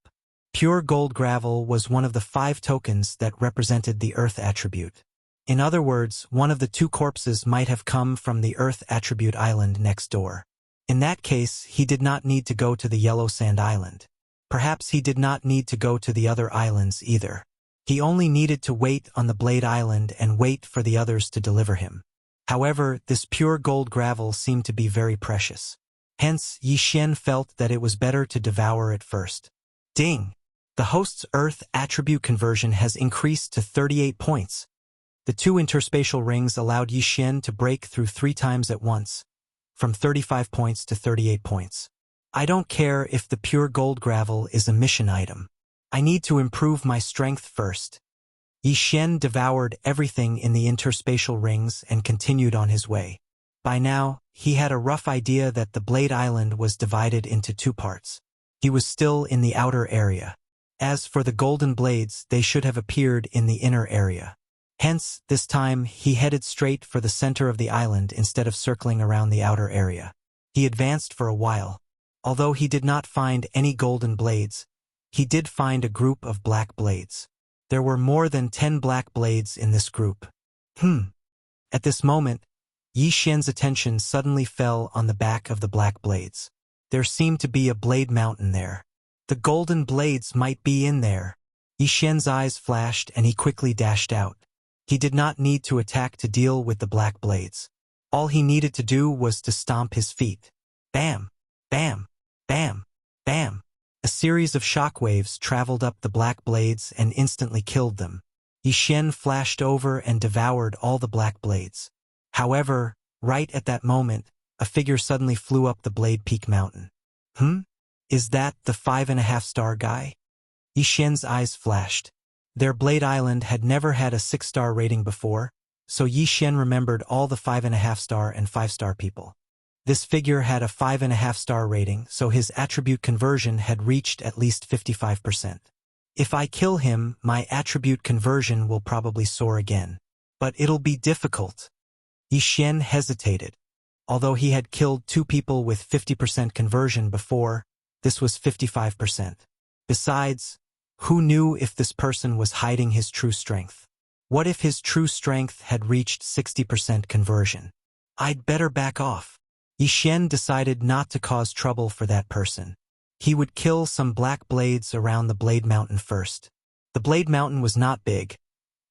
Pure gold gravel was one of the 5 tokens that represented the earth attribute. In other words, one of the 2 corpses might have come from the earth attribute island next door. In that case, he did not need to go to the yellow sand island. Perhaps he did not need to go to the other islands either. He only needed to wait on the Blade Island and wait for the others to deliver him. However, this pure gold gravel seemed to be very precious. Hence, Yi Xian felt that it was better to devour it first. Ding! The host's Earth attribute conversion has increased to 38 points. The 2 interspatial rings allowed Yi Xian to break through 3 times at once, from 35 points to 38 points. I don't care if the pure gold gravel is a mission item. I need to improve my strength first. Yi Xian devoured everything in the interspatial rings and continued on his way. By now, he had a rough idea that the Blade Island was divided into 2 parts. He was still in the outer area. As for the golden blades, they should have appeared in the inner area. Hence, this time, he headed straight for the center of the island instead of circling around the outer area. He advanced for a while. Although he did not find any golden blades, he did find a group of black blades. There were more than 10 black blades in this group. At this moment, Yi Xian's attention suddenly fell on the back of the black blades. There seemed to be a blade mountain there. The golden blades might be in there. Yi Xian's eyes flashed and he quickly dashed out. He did not need to attack to deal with the black blades. All he needed to do was to stomp his feet. Bam! Bam! Bam! Bam! A series of shockwaves traveled up the black blades and instantly killed them. Yi Xian flashed over and devoured all the black blades. However, right at that moment, a figure suddenly flew up the Blade Peak Mountain. Is that the 5.5-star guy? Yi Xian's eyes flashed. Their Blade Island had never had a 6-star rating before, so Yi Xian remembered all the 5.5-star and 5-star people. This figure had a 5.5-star rating, so his attribute conversion had reached at least 55%. If I kill him, my attribute conversion will probably soar again. But it'll be difficult. Yi Xian hesitated. Although he had killed 2 people with 50% conversion before, this was 55%. Besides, who knew if this person was hiding his true strength? What if his true strength had reached 60% conversion? I'd better back off. Yi Xian decided not to cause trouble for that person. He would kill some black blades around the Blade Mountain first. The Blade Mountain was not big,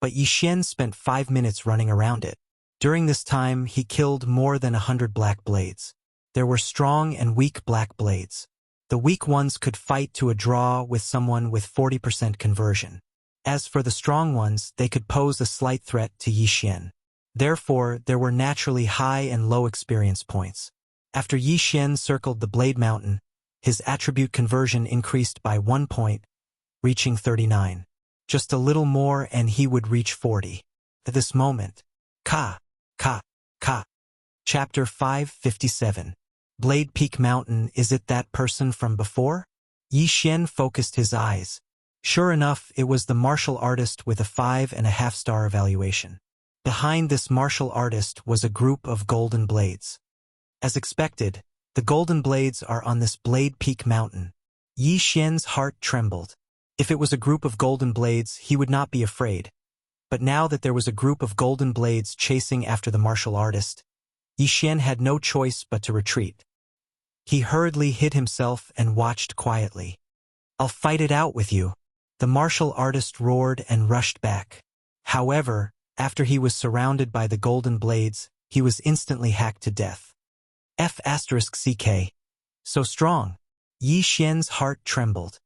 but Yi Xian spent 5 minutes running around it. During this time, he killed more than 100 black blades. There were strong and weak black blades. The weak ones could fight to a draw with someone with 40% conversion. As for the strong ones, they could pose a slight threat to Yi Xian. Therefore, there were naturally high and low experience points. After Yi Xian circled the Blade Mountain, his attribute conversion increased by 1 point, reaching 39. Just a little more and he would reach 40. At this moment, Ka. Chapter 557. Blade Peak Mountain, is it that person from before? Yi Xian focused his eyes. Sure enough, it was the martial artist with a 5.5-star evaluation. Behind this martial artist was a group of golden blades. As expected, the golden blades are on this Blade Peak Mountain. Yi Xian's heart trembled. If it was a group of golden blades, he would not be afraid. But now that there was a group of golden blades chasing after the martial artist, Yi Xian had no choice but to retreat. He hurriedly hid himself and watched quietly. I'll fight it out with you. The martial artist roared and rushed back. However, after he was surrounded by the golden blades, he was instantly hacked to death. F***ck. So strong. Yi Xian's heart trembled.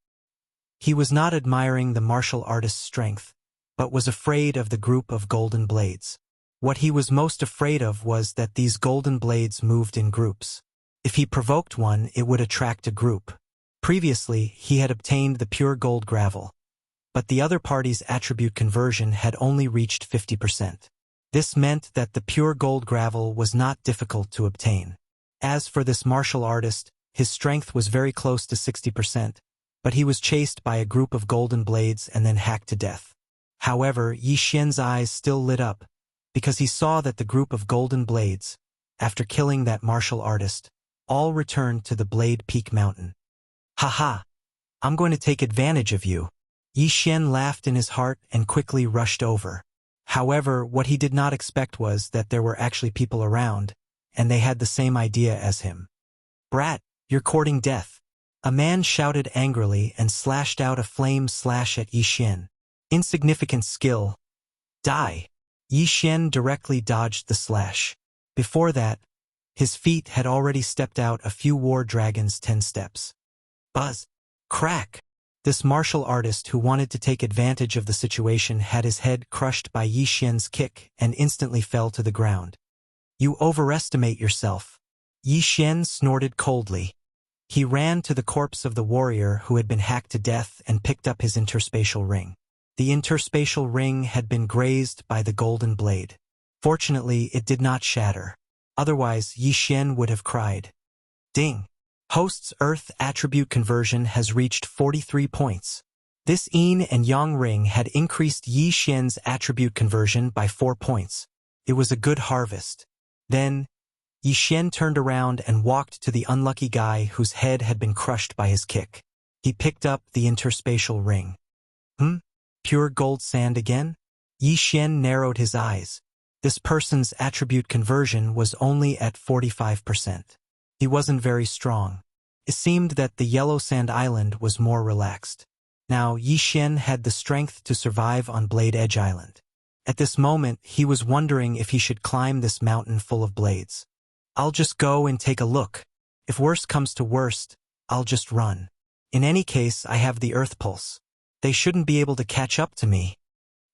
He was not admiring the martial artist's strength, but was afraid of the group of golden blades. What he was most afraid of was that these golden blades moved in groups. If he provoked one, it would attract a group. Previously, he had obtained the pure gold gravel, but the other party's attribute conversion had only reached 50%. This meant that the pure gold gravel was not difficult to obtain. As for this martial artist, his strength was very close to 60%, but he was chased by a group of golden blades and then hacked to death. However, Yi Xian's eyes still lit up, because he saw that the group of golden blades, after killing that martial artist, all returned to the Blade Peak Mountain. Haha! I'm going to take advantage of you. Yi Xian laughed in his heart and quickly rushed over. However, what he did not expect was that there were actually people around, and they had the same idea as him. Brat, you're courting death. A man shouted angrily and slashed out a flame slash at Yi Xian. Insignificant skill. Die. Yi Xian directly dodged the slash. Before that, his feet had already stepped out a few war dragons 10 steps. Buzz. Crack. This martial artist who wanted to take advantage of the situation had his head crushed by Yi Xian's kick and instantly fell to the ground. You overestimate yourself. Yi Xian snorted coldly. He ran to the corpse of the warrior who had been hacked to death and picked up his interspatial ring. The interspatial ring had been grazed by the golden blade. Fortunately, it did not shatter. Otherwise, Yi Xian would have cried. Ding! Host's Earth attribute conversion has reached 43 points. This yin and yang ring had increased Yi Xian's attribute conversion by 4 points. It was a good harvest. Then, Yi Xian turned around and walked to the unlucky guy whose head had been crushed by his kick. He picked up the interspatial ring. Pure gold sand again? Yi Xian narrowed his eyes. This person's attribute conversion was only at 45%. He wasn't very strong. It seemed that the Yellow Sand Island was more relaxed. Now, Yi Xian had the strength to survive on Blade Edge Island. At this moment, he was wondering if he should climb this mountain full of blades. I'll just go and take a look. If worst comes to worst, I'll just run. In any case, I have the Earth Pulse. They shouldn't be able to catch up to me.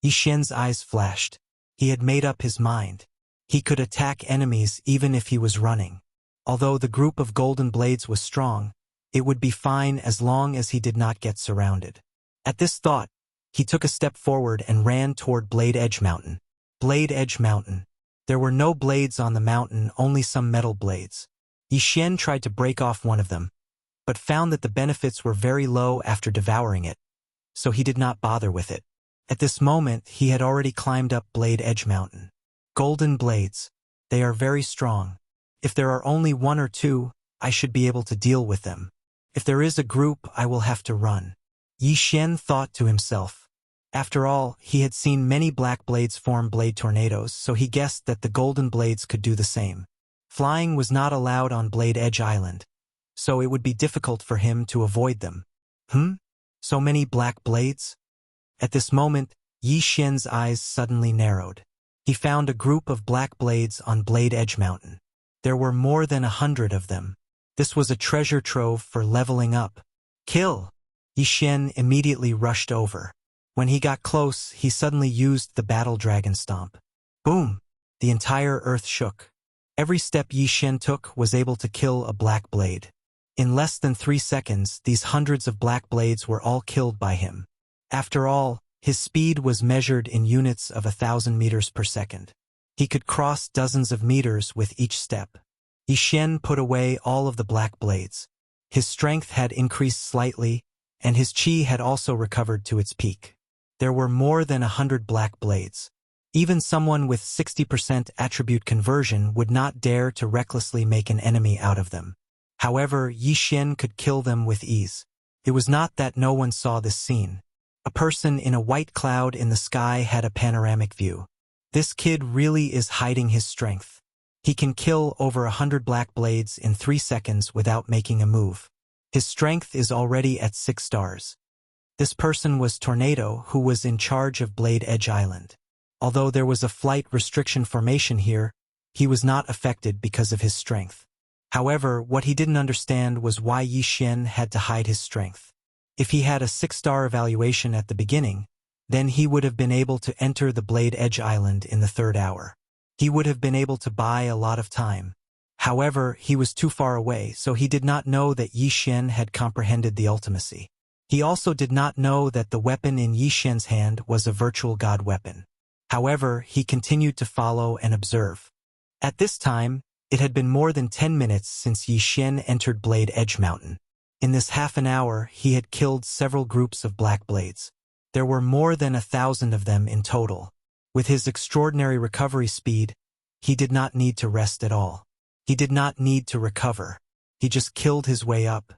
Yi Xian's eyes flashed. He had made up his mind. He could attack enemies even if he was running. Although the group of golden blades was strong, it would be fine as long as he did not get surrounded. At this thought, he took a step forward and ran toward Blade Edge Mountain. Blade Edge Mountain. There were no blades on the mountain, only some metal blades. Yi Xian tried to break off one of them, but found that the benefits were very low after devouring it, so he did not bother with it. At this moment, he had already climbed up Blade Edge Mountain. Golden blades. They are very strong. If there are only one or two, I should be able to deal with them. If there is a group, I will have to run. Yi Xian thought to himself. After all, he had seen many black blades form blade tornadoes, so he guessed that the golden blades could do the same. Flying was not allowed on Blade Edge Island, so it would be difficult for him to avoid them. So many black blades? At this moment, Yi Xian's eyes suddenly narrowed. He found a group of black blades on Blade Edge Mountain. There were more than 100 of them. This was a treasure trove for leveling up. Kill! Yi Xian immediately rushed over. When he got close, he suddenly used the battle dragon stomp. Boom! The entire earth shook. Every step Yi Xian took was able to kill a black blade. In less than 3 seconds, these hundreds of black blades were all killed by him. After all, his speed was measured in units of 1,000 meters per second. He could cross dozens of meters with each step. Yi Xian put away all of the black blades. His strength had increased slightly, and his qi had also recovered to its peak. There were more than 100 black blades. Even someone with 60% attribute conversion would not dare to recklessly make an enemy out of them. However, Yi Xian could kill them with ease. It was not that no one saw this scene. A person in a white cloud in the sky had a panoramic view. This kid really is hiding his strength. He can kill over 100 black blades in 3 seconds without making a move. His strength is already at 6 stars. This person was Tornado, who was in charge of Blade Edge Island. Although there was a flight restriction formation here, he was not affected because of his strength. However, what he didn't understand was why Yi Xian had to hide his strength. If he had a 6-star evaluation at the beginning, then he would have been able to enter the Blade Edge Island in the 3rd hour. He would have been able to buy a lot of time. However, he was too far away, so he did not know that Yi Xian had comprehended the ultimacy. He also did not know that the weapon in Yi Xian's hand was a virtual god weapon. However, he continued to follow and observe. At this time, it had been more than 10 minutes since Yi Xian entered Blade Edge Mountain. In this half an hour, he had killed several groups of black blades. There were more than 1,000 of them in total. With his extraordinary recovery speed, he did not need to rest at all. He did not need to recover. He just killed his way up.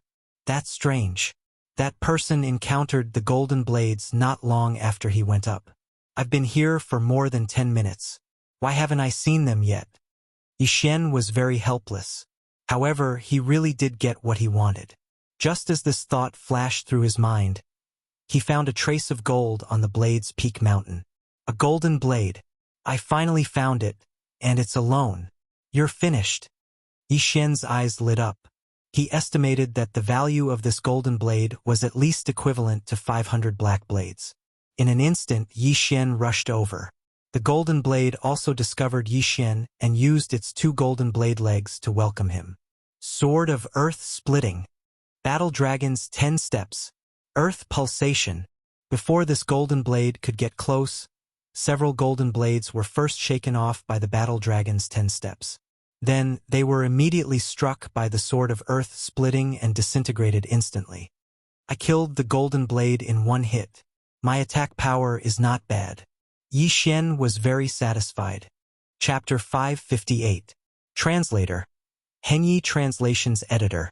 That's strange. That person encountered the golden blades not long after he went up. I've been here for more than 10 minutes. Why haven't I seen them yet? Yi Xian was very helpless. However, he really did get what he wanted. Just as this thought flashed through his mind, he found a trace of gold on the blade's peak mountain. A golden blade. I finally found it, and it's alone. You're finished. Yi Xian's eyes lit up. He estimated that the value of this golden blade was at least equivalent to 500 black blades. In an instant, Yi Xian rushed over. The golden blade also discovered Yi Xian and used its 2 golden blade legs to welcome him. Sword of Earth Splitting. Battle Dragon's 10 steps. Earth Pulsation. Before this golden blade could get close, several golden blades were first shaken off by the Battle Dragon's 10 steps. Then, they were immediately struck by the Sword of Earth Splitting and disintegrated instantly. I killed the golden blade in 1 hit. My attack power is not bad. Yi Xian was very satisfied. Chapter 558. Translator. Henyi Translations Editor.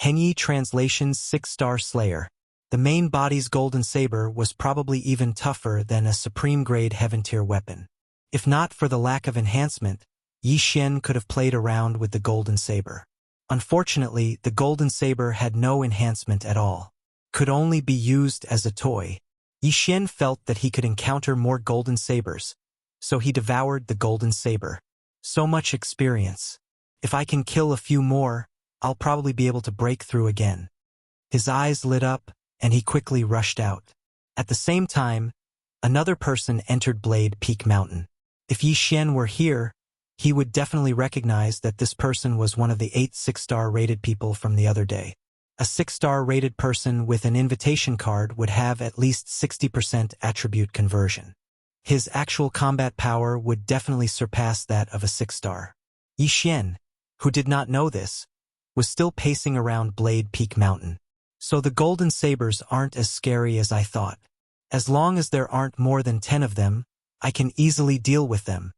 Henyi Translations 6-star Slayer. The main body's golden saber was probably even tougher than a supreme-grade heaven-tier weapon. If not for the lack of enhancement, Yi Xian could have played around with the golden saber. Unfortunately, the golden saber had no enhancement at all. Could only be used as a toy. Yi Xian felt that he could encounter more golden sabers, so he devoured the golden saber. So much experience. If I can kill a few more, I'll probably be able to break through again. His eyes lit up, and he quickly rushed out. At the same time, another person entered Blade Peak Mountain. If Yi Xian were here, he would definitely recognize that this person was one of the 8 6-star rated people from the other day. A 6-star rated person with an invitation card would have at least 60% attribute conversion. His actual combat power would definitely surpass that of a 6-star. Yi Xian, who did not know this, was still pacing around Blade Peak Mountain. So the golden sabers aren't as scary as I thought. As long as there aren't more than 10 of them, I can easily deal with them.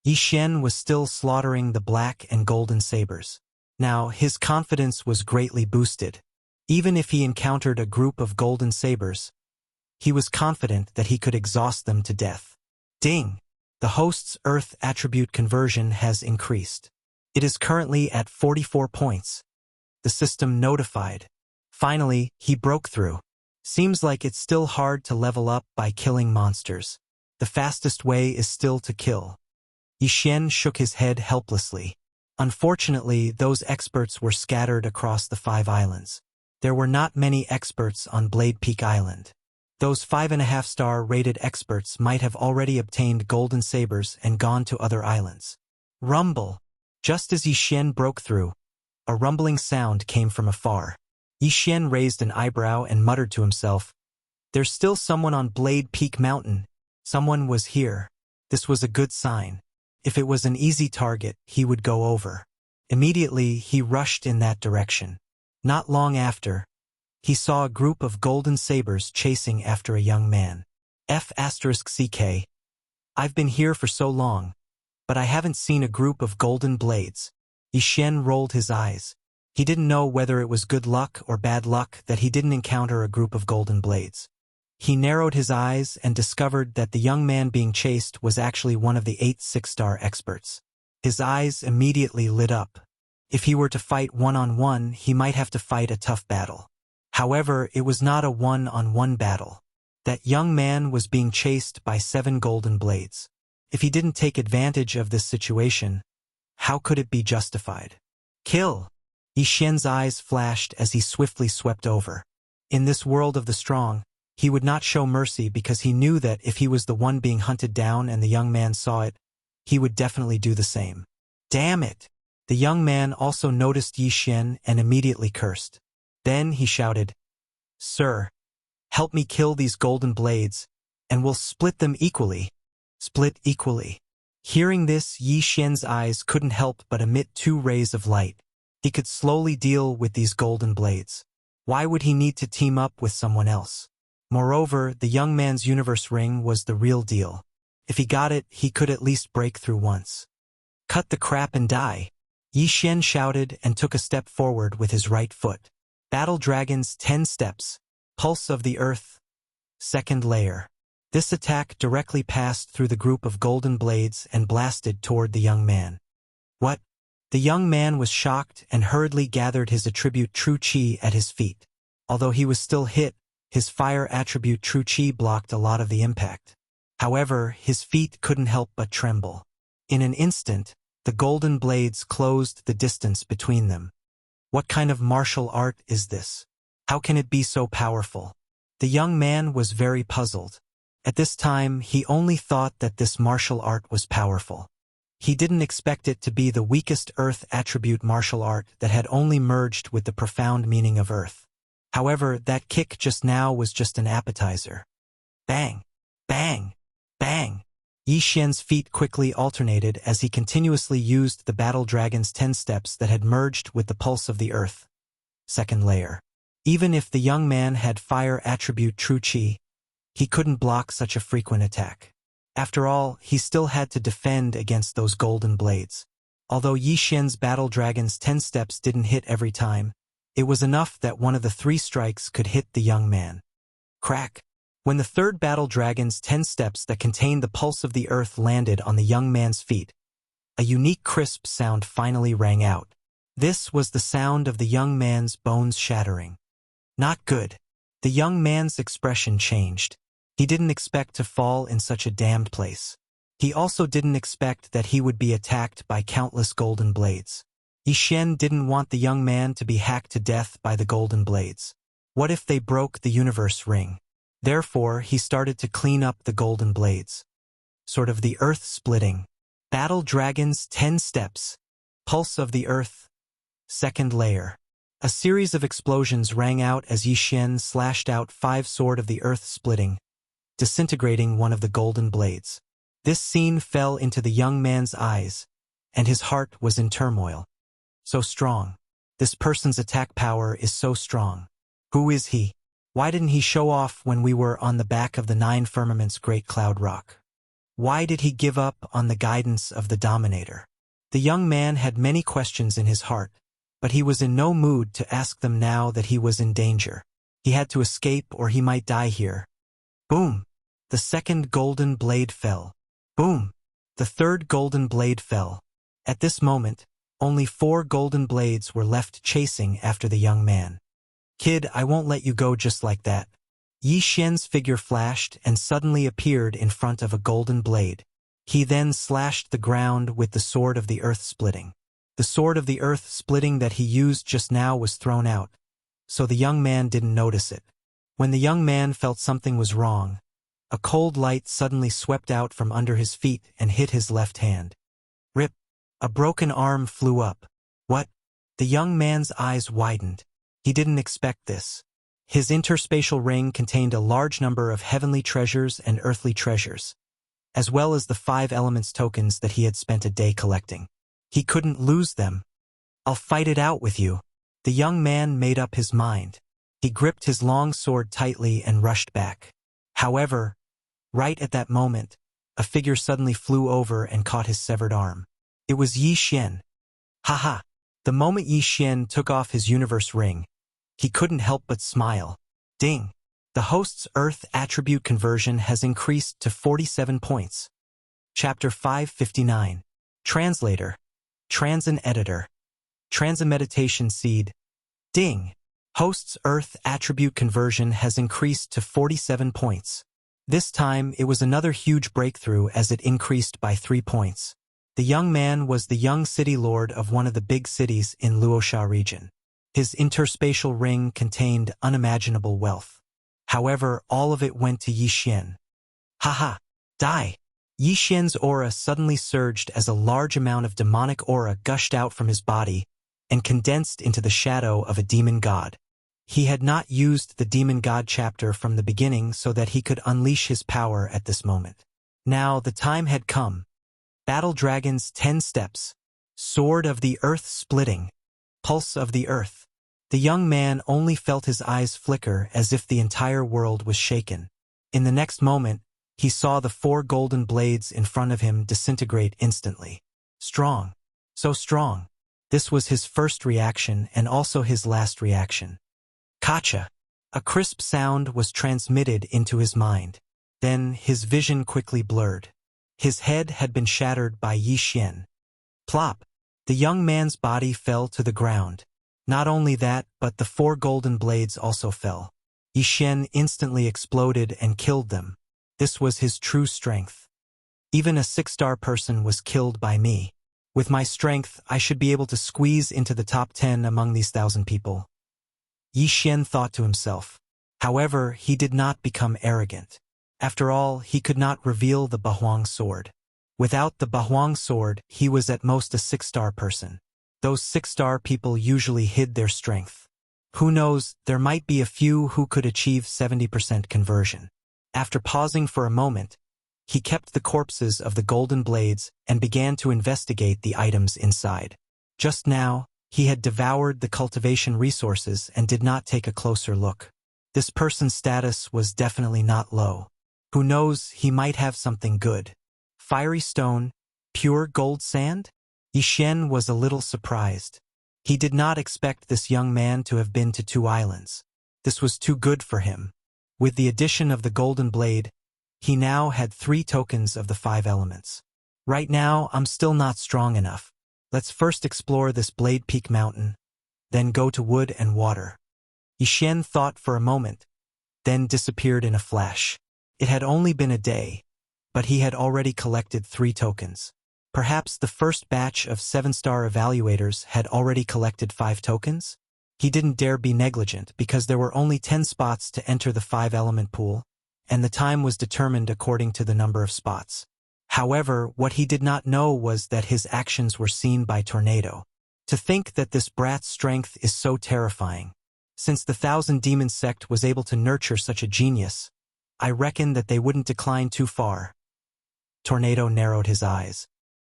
Yi Xian was still slaughtering the black and golden sabers. Now, his confidence was greatly boosted. Even if he encountered a group of golden sabers, he was confident that he could exhaust them to death. Ding! The host's Earth attribute conversion has increased. It is currently at 44 points. The system notified. Finally, he broke through. Seems like it's still hard to level up by killing monsters. The fastest way is still to kill. Yi Xian shook his head helplessly. Unfortunately, those experts were scattered across the 5 islands. There were not many experts on Blade Peak Island. Those 5.5-star rated experts might have already obtained golden sabers and gone to other islands. Rumble! Just as Yi Xian broke through, a rumbling sound came from afar. Yi Xian raised an eyebrow and muttered to himself, "There's still someone on Blade Peak Mountain. Someone was here." This was a good sign. If it was an easy target, he would go over. Immediately, he rushed in that direction. Not long after, he saw a group of golden sabers chasing after a young man. F***CK. I've been here for so long, but I haven't seen a group of golden blades. Yi Xian rolled his eyes. He didn't know whether it was good luck or bad luck that he didn't encounter a group of golden blades. He narrowed his eyes and discovered that the young man being chased was actually one of the 8 6-star experts. His eyes immediately lit up. If he were to fight one-on-one, he might have to fight a tough battle. However, it was not a one-on-one battle. That young man was being chased by 7 golden blades. If he didn't take advantage of this situation, how could it be justified? Kill! Yi Xian's eyes flashed as he swiftly swept over. In this world of the strong, he would not show mercy because he knew that if he was the one being hunted down and the young man saw it, he would definitely do the same. Damn it! The young man also noticed Yi Xian and immediately cursed. Then he shouted, "Sir, help me kill these golden blades, and we'll split them equally." Split equally. Hearing this, Yi Xian's eyes couldn't help but emit 2 rays of light. He could slowly deal with these golden blades. Why would he need to team up with someone else? Moreover, the young man's universe ring was the real deal. If he got it, he could at least break through once. Cut the crap and die. Yi Xian shouted and took a step forward with his right foot. Battle Dragon's 10 steps. Pulse of the Earth. Second layer. This attack directly passed through the group of golden blades and blasted toward the young man. What? The young man was shocked and hurriedly gathered his attribute True Qi at his feet. Although he was still hit, his fire attribute True Qi blocked a lot of the impact. However, his feet couldn't help but tremble. In an instant, the golden blades closed the distance between them. What kind of martial art is this? How can it be so powerful? The young man was very puzzled. At this time, he only thought that this martial art was powerful. He didn't expect it to be the weakest Earth attribute martial art that had only merged with the profound meaning of Earth. However, that kick just now was just an appetizer. Bang! Bang! Bang! Yi Xian's feet quickly alternated as he continuously used the Battle Dragon's 10 steps that had merged with the pulse of the Earth. Second layer. Even if the young man had fire attribute True Qi, he couldn't block such a frequent attack. After all, he still had to defend against those golden blades. Although Yi Xian's Battle Dragon's 10 steps didn't hit every time, it was enough that one of the 3 strikes could hit the young man. Crack! When the third Battle Dragon's 10 steps that contained the pulse of the Earth landed on the young man's feet, a unique crisp sound finally rang out. This was the sound of the young man's bones shattering. Not good. The young man's expression changed. He didn't expect to fall in such a damned place. He also didn't expect that he would be attacked by countless golden blades. Yi Xian didn't want the young man to be hacked to death by the golden blades. What if they broke the universe ring? Therefore, he started to clean up the golden blades. Sort of the Earth splitting. Battle Dragon's 10 steps. Pulse of the Earth. Second layer. A series of explosions rang out as Yi Xian slashed out 5 sword of the Earth splitting, disintegrating one of the golden blades. This scene fell into the young man's eyes, and his heart was in turmoil. So strong. This person's attack power is so strong. Who is he? Why didn't he show off when we were on the back of the 9 firmaments great cloud rock? Why did he give up on the guidance of the Dominator? The young man had many questions in his heart, but he was in no mood to ask them now that he was in danger. He had to escape or he might die here. Boom! The second golden blade fell. Boom! The third golden blade fell. At this moment, only 4 golden blades were left chasing after the young man. Kid, I won't let you go just like that. Yi Xian's figure flashed and suddenly appeared in front of a golden blade. He then slashed the ground with the sword of the earth splitting. The sword of the earth splitting that he used just now was thrown out, so the young man didn't notice it. When the young man felt something was wrong, a cold light suddenly swept out from under his feet and hit his left hand. Rip! A broken arm flew up. What? The young man's eyes widened. He didn't expect this. His interspatial ring contained a large number of heavenly treasures and earthly treasures, as well as the 5 elements tokens that he had spent a day collecting. He couldn't lose them. I'll fight it out with you. The young man made up his mind. He gripped his long sword tightly and rushed back. However, right at that moment, a figure suddenly flew over and caught his severed arm. It was Yi Xian. Haha! The moment Yi Xian took off his universe ring, he couldn't help but smile. Ding! The host's Earth attribute conversion has increased to 47 points. Chapter 559. Translator. Transin Editor. Transin Meditation Seed. Ding! Host's Earth attribute conversion has increased to 47 points. This time it was another huge breakthrough as it increased by 3 points. The young man was the young city lord of one of the big cities in Luoxia region. His interspatial ring contained unimaginable wealth. However, all of it went to Yi Xian. Haha! Die! Yi Xian's aura suddenly surged as a large amount of demonic aura gushed out from his body and condensed into the shadow of a demon god. He had not used the demon god chapter from the beginning so that he could unleash his power at this moment. Now the time had come. Battle Dragon's 10 steps. Sword of the earth splitting. Pulse of the earth. The young man only felt his eyes flicker as if the entire world was shaken. In the next moment, he saw the 4 golden blades in front of him disintegrate instantly. Strong. So strong. This was his first reaction and also his last reaction. Kacha! A crisp sound was transmitted into his mind. Then his vision quickly blurred. His head had been shattered by Yi Xian. Plop! The young man's body fell to the ground. Not only that, but the 4 golden blades also fell. Yi Xian instantly exploded and killed them. This was his true strength. Even a 6-star person was killed by me. With my strength, I should be able to squeeze into the top 10 among these 1,000 people. Yi Xian thought to himself. However, he did not become arrogant. After all, he could not reveal the Bahuang sword. Without the Bahuang sword, he was at most a 6-star person. Those 6-star people usually hid their strength. Who knows, there might be a few who could achieve 70% conversion. After pausing for a moment, he kept the corpses of the golden blades and began to investigate the items inside. Just now, he had devoured the cultivation resources and did not take a closer look. This person's status was definitely not low. Who knows, he might have something good. Fiery stone, pure gold sand? Yi Xian was a little surprised. He did not expect this young man to have been to 2 islands. This was too good for him. With the addition of the golden blade, he now had 3 tokens of the 5 elements. Right now, I'm still not strong enough. Let's first explore this Blade Peak mountain, then go to wood and water. Yi Xian thought for a moment, then disappeared in a flash. It had only been a day, but he had already collected 3 tokens. Perhaps the first batch of 7-star evaluators had already collected 5 tokens? He didn't dare be negligent because there were only 10 spots to enter the 5-element pool, and the time was determined according to the number of spots. However, what he did not know was that his actions were seen by Tornado. To think that this brat's strength is so terrifying. Since the 1,000 Demon sect was able to nurture such a genius, I reckon that they wouldn't decline too far. Tornado narrowed his eyes.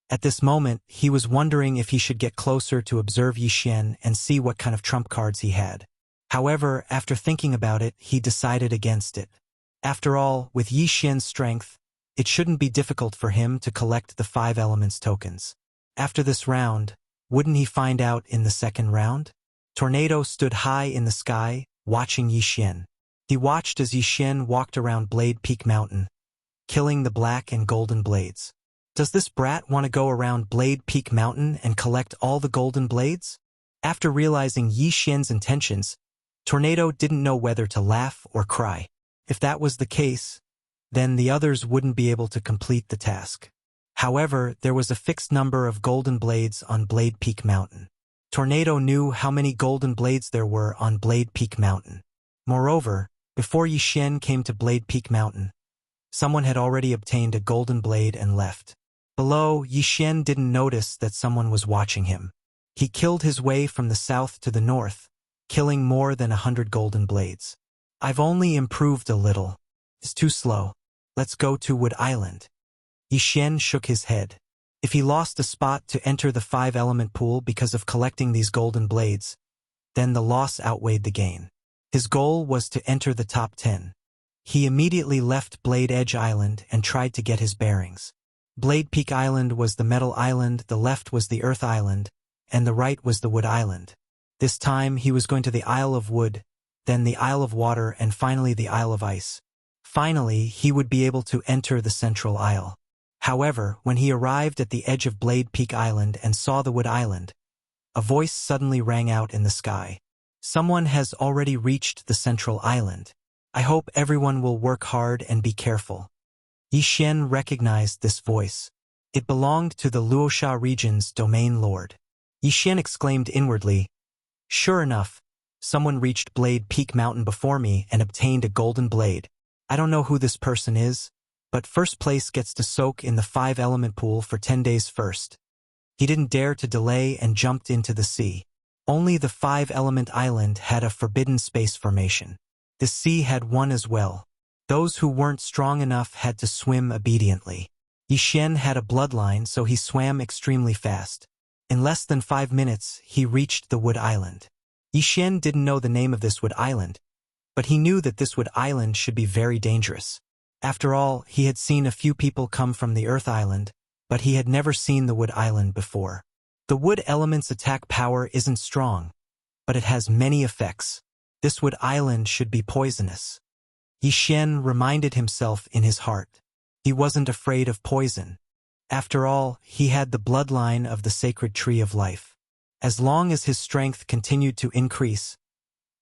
At this moment, he was wondering if he should get closer to observe Yi Xian and see what kind of trump cards he had. However, after thinking about it, he decided against it. After all, with Yi Xian's strength, it shouldn't be difficult for him to collect the 5 elements tokens. After this round, wouldn't he find out in the second round? Tornado stood high in the sky, watching Yi Xian. He watched as Yi Xian walked around Blade Peak Mountain, killing the black and golden blades. Does this brat want to go around Blade Peak Mountain and collect all the golden blades? After realizing Yi Xian's intentions, Tornado didn't know whether to laugh or cry. If that was the case, then the others wouldn't be able to complete the task. However, there was a fixed number of golden blades on Blade Peak Mountain. Tornado knew how many golden blades there were on Blade Peak Mountain. Moreover, before Yi Xian came to Blade Peak Mountain, someone had already obtained a golden blade and left. Below, Yi Xian didn't notice that someone was watching him. He killed his way from the south to the north, killing more than 100 golden blades. I've only improved a little. It's too slow. Let's go to Wood Island. Yi Xian shook his head. If he lost a spot to enter the 5-element pool because of collecting these golden blades, then the loss outweighed the gain. His goal was to enter the top 10. He immediately left Blade Edge Island and tried to get his bearings. Blade Peak Island was the Metal Island, the left was the Earth Island, and the right was the Wood Island. This time he was going to the Isle of Wood, then the Isle of Water, and finally the Isle of Ice. Finally, he would be able to enter the Central Isle. However, when he arrived at the edge of Blade Peak Island and saw the Wood Island, a voice suddenly rang out in the sky. Someone has already reached the Central Island. I hope everyone will work hard and be careful. Yi Xian recognized this voice. It belonged to the Luoxia region's domain lord. Yi Xian exclaimed inwardly, "Sure enough, someone reached Blade Peak Mountain before me and obtained a golden blade. I don't know who this person is, but first place gets to soak in the 5-element pool for 10 days first." He didn't dare to delay and jumped into the sea. Only the 5-element island had a forbidden space formation. The sea had one as well. Those who weren't strong enough had to swim obediently. Yi Xian had a bloodline, so he swam extremely fast. In less than 5 minutes, he reached the Wood Island. Yi Xian didn't know the name of this Wood Island, but he knew that this Wood Island should be very dangerous. After all, he had seen a few people come from the Earth Island, but he had never seen the Wood Island before. The Wood element's attack power isn't strong, but it has many effects. This Wood Island should be poisonous. Yi Xian reminded himself in his heart. He wasn't afraid of poison. After all, he had the bloodline of the sacred tree of life. As long as his strength continued to increase,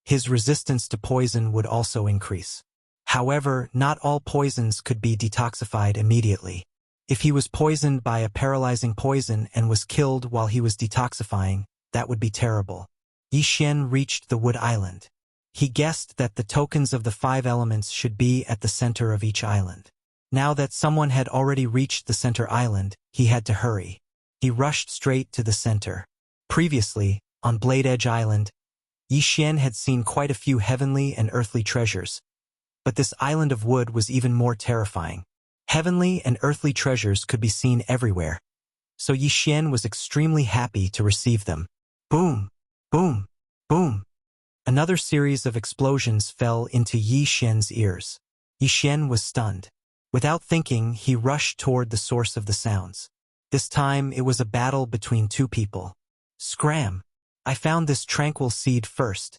his resistance to poison would also increase. However, not all poisons could be detoxified immediately. If he was poisoned by a paralyzing poison and was killed while he was detoxifying, that would be terrible. Yi Xian reached the Wood Island. He guessed that the tokens of the 5 elements should be at the center of each island. Now that someone had already reached the center island, he had to hurry. He rushed straight to the center. Previously, on Blade Edge Island, Yi Xian had seen quite a few heavenly and earthly treasures, but this island of wood was even more terrifying. Heavenly and earthly treasures could be seen everywhere, so Yi Xian was extremely happy to receive them. Boom! Boom! Boom! Another series of explosions fell into Yi Xian's ears. Yi Xian was stunned. Without thinking, he rushed toward the source of the sounds. This time, it was a battle between 2 people. Scram! I found this tranquil seed first.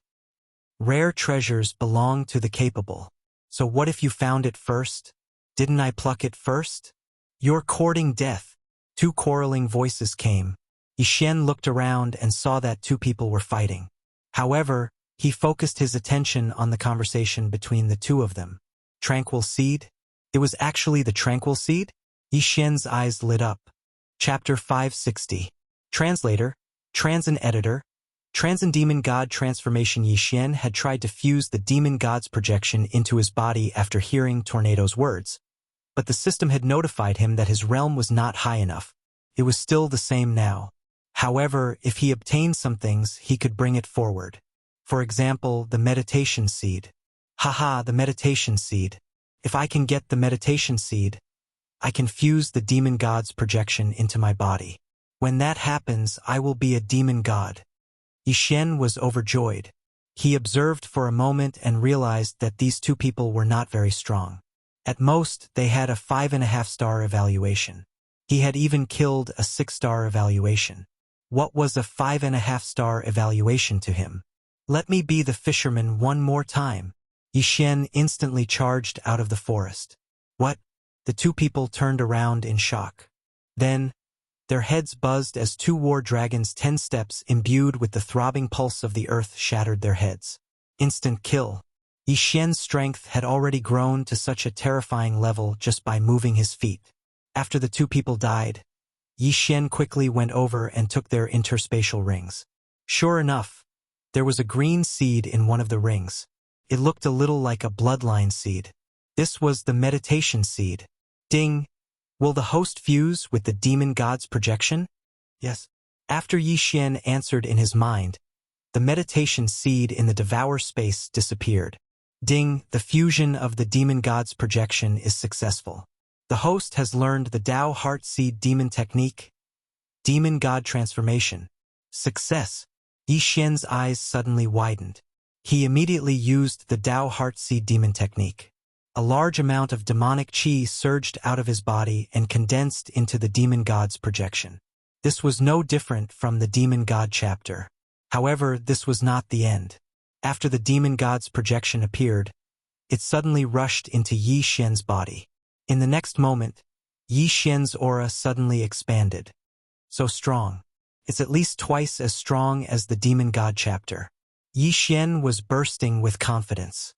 Rare treasures belong to the capable. So what if you found it first? Didn't I pluck it first? You're courting death. 2 quarreling voices came. Yi Xian looked around and saw that 2 people were fighting. However, he focused his attention on the conversation between the 2 of them. Tranquil seed? It was actually the tranquil seed? Yi Xian's eyes lit up. Chapter 560. Translator, Transin Editor, Transin Demon God Transformation. Yi Xian had tried to fuse the demon god's projection into his body after hearing Tornado's words, but the system had notified him that his realm was not high enough. It was still the same now. However, if he obtained some things, he could bring it forward. For example, the meditation seed. Haha, the meditation seed. If I can get the meditation seed, I can fuse the demon god's projection into my body. When that happens, I will be a demon god. Yixin was overjoyed. He observed for a moment and realized that these two people were not very strong. At most, they had a 5.5-star evaluation. He had even killed a 6-star evaluation. What was a 5.5-star evaluation to him? Let me be the fisherman one more time. Yixin instantly charged out of the forest. What? The two people turned around in shock. Then, their heads buzzed as two war dragons 10 steps imbued with the throbbing pulse of the earth shattered their heads. Instant kill. Yixin's strength had already grown to such a terrifying level just by moving his feet. After the two people died, Yixin quickly went over and took their interspatial rings. Sure enough, there was a green seed in one of the rings. It looked a little like a bloodline seed. This was the meditation seed. Ding! Will the host fuse with the demon god's projection? Yes. After Yixin answered in his mind, the meditation seed in the devour space disappeared. Ding! The fusion of the demon god's projection is successful. The host has learned the Tao Heart Seed Demon Technique. Demon God Transformation. Success! Yixin's eyes suddenly widened. He immediately used the Tao Heart Seed Demon Technique. A large amount of demonic qi surged out of his body and condensed into the demon god's projection. This was no different from the demon god chapter. However, this was not the end. After the demon god's projection appeared, it suddenly rushed into Yixin's body. In the next moment, Yixin's aura suddenly expanded. So strong. It's at least twice as strong as the demon god chapter. Yixin was bursting with confidence.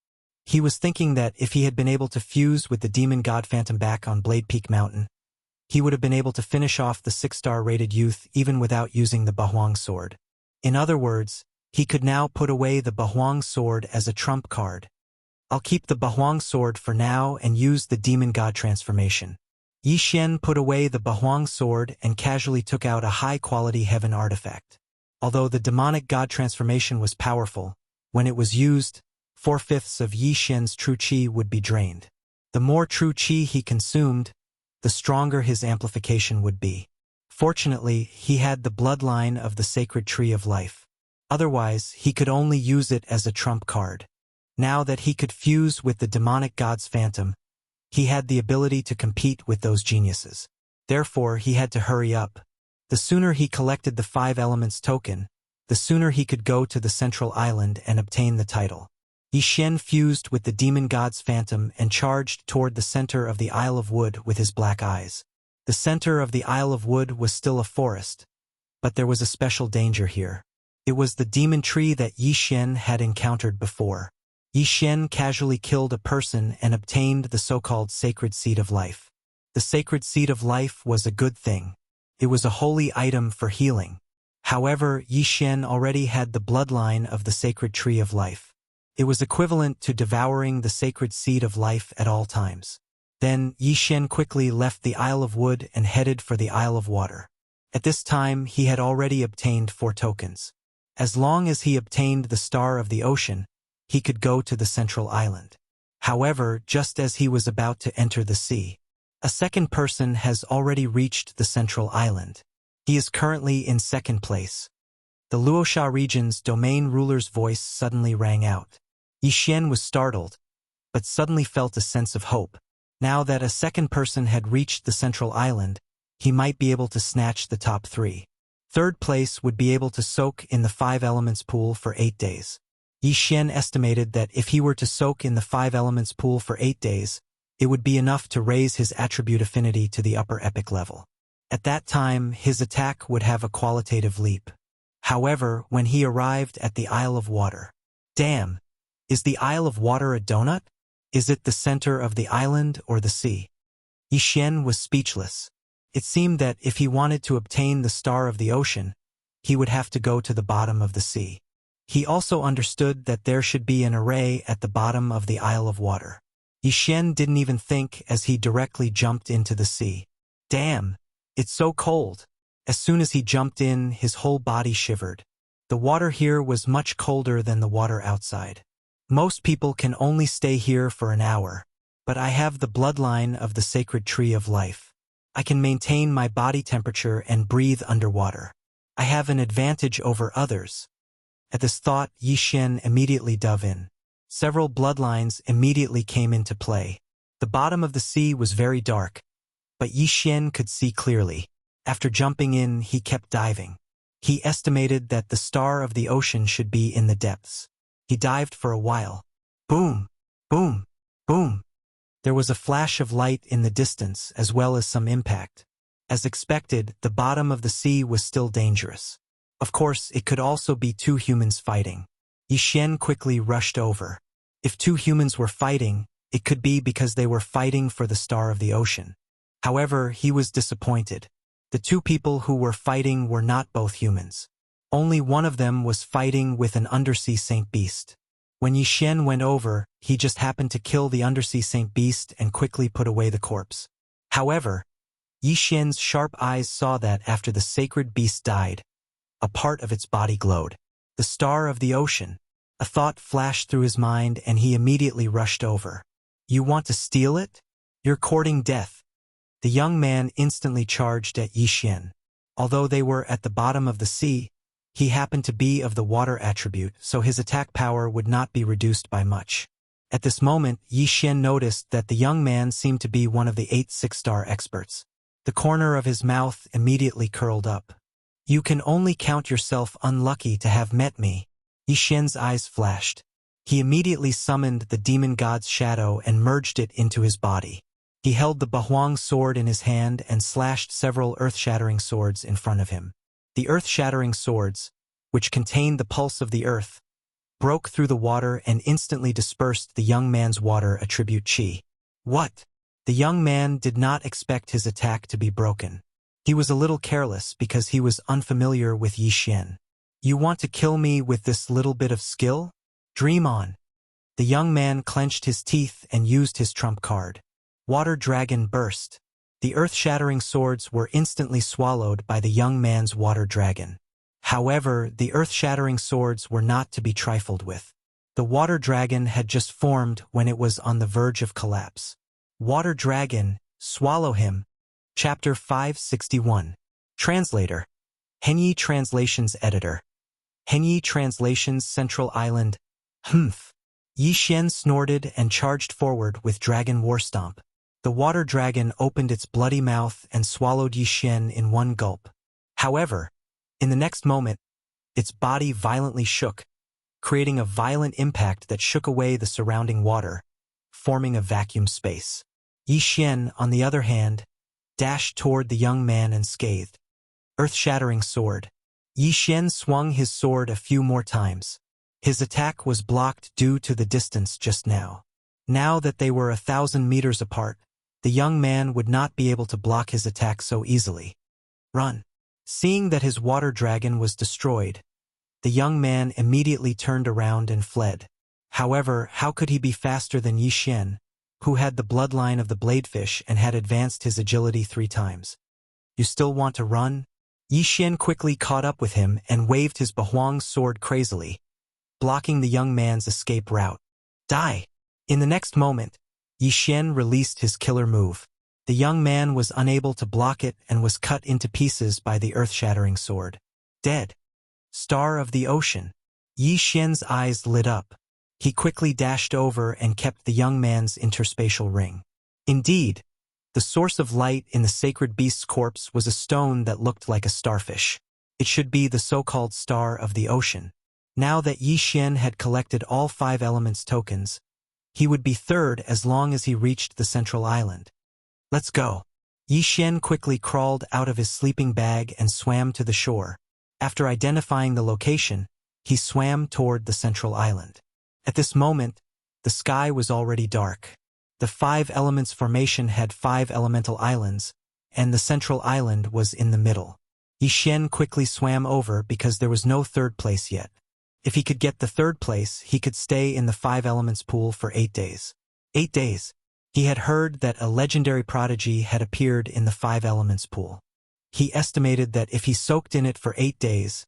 He was thinking that if he had been able to fuse with the demon god Phantom back on Blade Peak Mountain, he would have been able to finish off the 6-star rated youth even without using the Bahuang sword. In other words, he could now put away the Bahuang sword as a trump card. I'll keep the Bahuang sword for now and use the demon god transformation. Yixin put away the Bahuang sword and casually took out a high-quality heaven artifact. Although the demonic god transformation was powerful, when it was used, 4/5 of Yixin's true qi would be drained. The more true qi he consumed, the stronger his amplification would be. Fortunately, he had the bloodline of the sacred tree of life. Otherwise, he could only use it as a trump card. Now that he could fuse with the demonic god's phantom, he had the ability to compete with those geniuses. Therefore, he had to hurry up. The sooner he collected the 5 elements token, the sooner he could go to the central island and obtain the title. Yixin fused with the demon god's phantom and charged toward the center of the Isle of Wood with his black eyes. The center of the Isle of Wood was still a forest, but there was a special danger here. It was the demon tree that Yixin had encountered before. Yixin casually killed a person and obtained the so-called sacred seed of life. The sacred seed of life was a good thing. It was a holy item for healing. However, Yixin already had the bloodline of the sacred tree of life. It was equivalent to devouring the sacred seed of life at all times. Then, Yixin quickly left the Isle of Wood and headed for the Isle of Water. At this time, he had already obtained 4 tokens. As long as he obtained the Star of the Ocean, he could go to the central island. However, just as he was about to enter the sea, a second person has already reached the central island. He is currently in 2nd place. The Luosha region's domain ruler's voice suddenly rang out. Yixin was startled, but suddenly felt a sense of hope. Now that a second person had reached the central island, he might be able to snatch the top 3. 3rd place would be able to soak in the 5 elements pool for 8 days. Yixin estimated that if he were to soak in the 5 elements pool for 8 days, it would be enough to raise his attribute affinity to the upper epic level. At that time, his attack would have a qualitative leap. However, when he arrived at the Isle of Water, damn! Is the Isle of Water a donut? Is it the center of the island or the sea? Yixin was speechless. It seemed that if he wanted to obtain the Star of the Ocean, he would have to go to the bottom of the sea. He also understood that there should be an array at the bottom of the Isle of Water. Yixin didn't even think as he directly jumped into the sea. Damn! It's so cold. As soon as he jumped in, his whole body shivered. The water here was much colder than the water outside. Most people can only stay here for an hour. but I have the bloodline of the sacred tree of life. I can maintain my body temperature and breathe underwater. I have an advantage over others. At this thought, Yi Xian immediately dove in. Several bloodlines immediately came into play. The bottom of the sea was very dark, but Yi Xian could see clearly. After jumping in, he kept diving. He estimated that the star of the ocean should be in the depths. He dived for a while. Boom! Boom! Boom! There was a flash of light in the distance as well as some impact. As expected, the bottom of the sea was still dangerous. Of course, it could also be two humans fighting. Yi Xian quickly rushed over. If two humans were fighting, it could be because they were fighting for the star of the ocean. However, he was disappointed. The two people who were fighting were not both humans. Only one of them was fighting with an undersea saint beast. When Yi Xian went over, he just happened to kill the undersea saint beast and quickly put away the corpse. However, Yi Xian's sharp eyes saw that after the sacred beast died, a part of its body glowed. The star of the ocean. A thought flashed through his mind and he immediately rushed over. You want to steal it? You're courting death. The young man instantly charged at Yi Xian. Although they were at the bottom of the sea, he happened to be of the water attribute, so his attack power would not be reduced by much. At this moment, Yi Xian noticed that the young man seemed to be one of the 8 six-star experts. The corner of his mouth immediately curled up. You can only count yourself unlucky to have met me. Yi Xian's eyes flashed. He immediately summoned the demon god's shadow and merged it into his body. He held the Bahuang sword in his hand and slashed several earth-shattering swords in front of him. The earth-shattering swords, which contained the pulse of the earth, broke through the water and instantly dispersed the young man's water attribute chi. What? The young man did not expect his attack to be broken. He was a little careless because he was unfamiliar with Yi Xian. You want to kill me with this little bit of skill? Dream on. The young man clenched his teeth and used his trump card. Water dragon burst. The earth-shattering swords were instantly swallowed by the young man's water dragon. However, the earth-shattering swords were not to be trifled with. The water dragon had just formed when it was on the verge of collapse. Water dragon, swallow him. Chapter 561. Translator. Henyi Translations Editor. Henyi Translations Central Island. Humph. Yi Xian snorted and charged forward with Dragon War Stomp. The water dragon opened its bloody mouth and swallowed Yi Xian in one gulp. However, in the next moment, its body violently shook, creating a violent impact that shook away the surrounding water, forming a vacuum space. Yi Xian, on the other hand, dashed toward the young man and scathed. Earth-shattering sword. Yi Xian swung his sword a few more times. His attack was blocked due to the distance just now. Now that they were 1,000 meters apart, the young man would not be able to block his attack so easily. Run. Seeing that his water dragon was destroyed, the young man immediately turned around and fled. However, how could he be faster than Yi Xian, who had the bloodline of the bladefish and had advanced his agility 3 times? You still want to run? Yi Xian quickly caught up with him and waved his Bahuang sword crazily, blocking the young man's escape route. Die! In the next moment, Yi Xian released his killer move. The young man was unable to block it and was cut into pieces by the earth-shattering sword. Dead. Star of the ocean. Yi Xian's eyes lit up. He quickly dashed over and kept the young man's interspatial ring. Indeed, the source of light in the sacred beast's corpse was a stone that looked like a starfish. It should be the so-called star of the ocean. Now that Yi Xian had collected all 5 elements tokens, he would be third as long as he reached the central island. Let's go. Yi Xian quickly crawled out of his sleeping bag and swam to the shore. After identifying the location, he swam toward the central island. At this moment, the sky was already dark. The 5 elements formation had 5 elemental islands, and the central island was in the middle. Yi Xian quickly swam over because there was no third place yet. If he could get the third place, he could stay in the 5 elements pool for 8 days. 8 days. He had heard that a legendary prodigy had appeared in the 5 elements pool. He estimated that if he soaked in it for 8 days,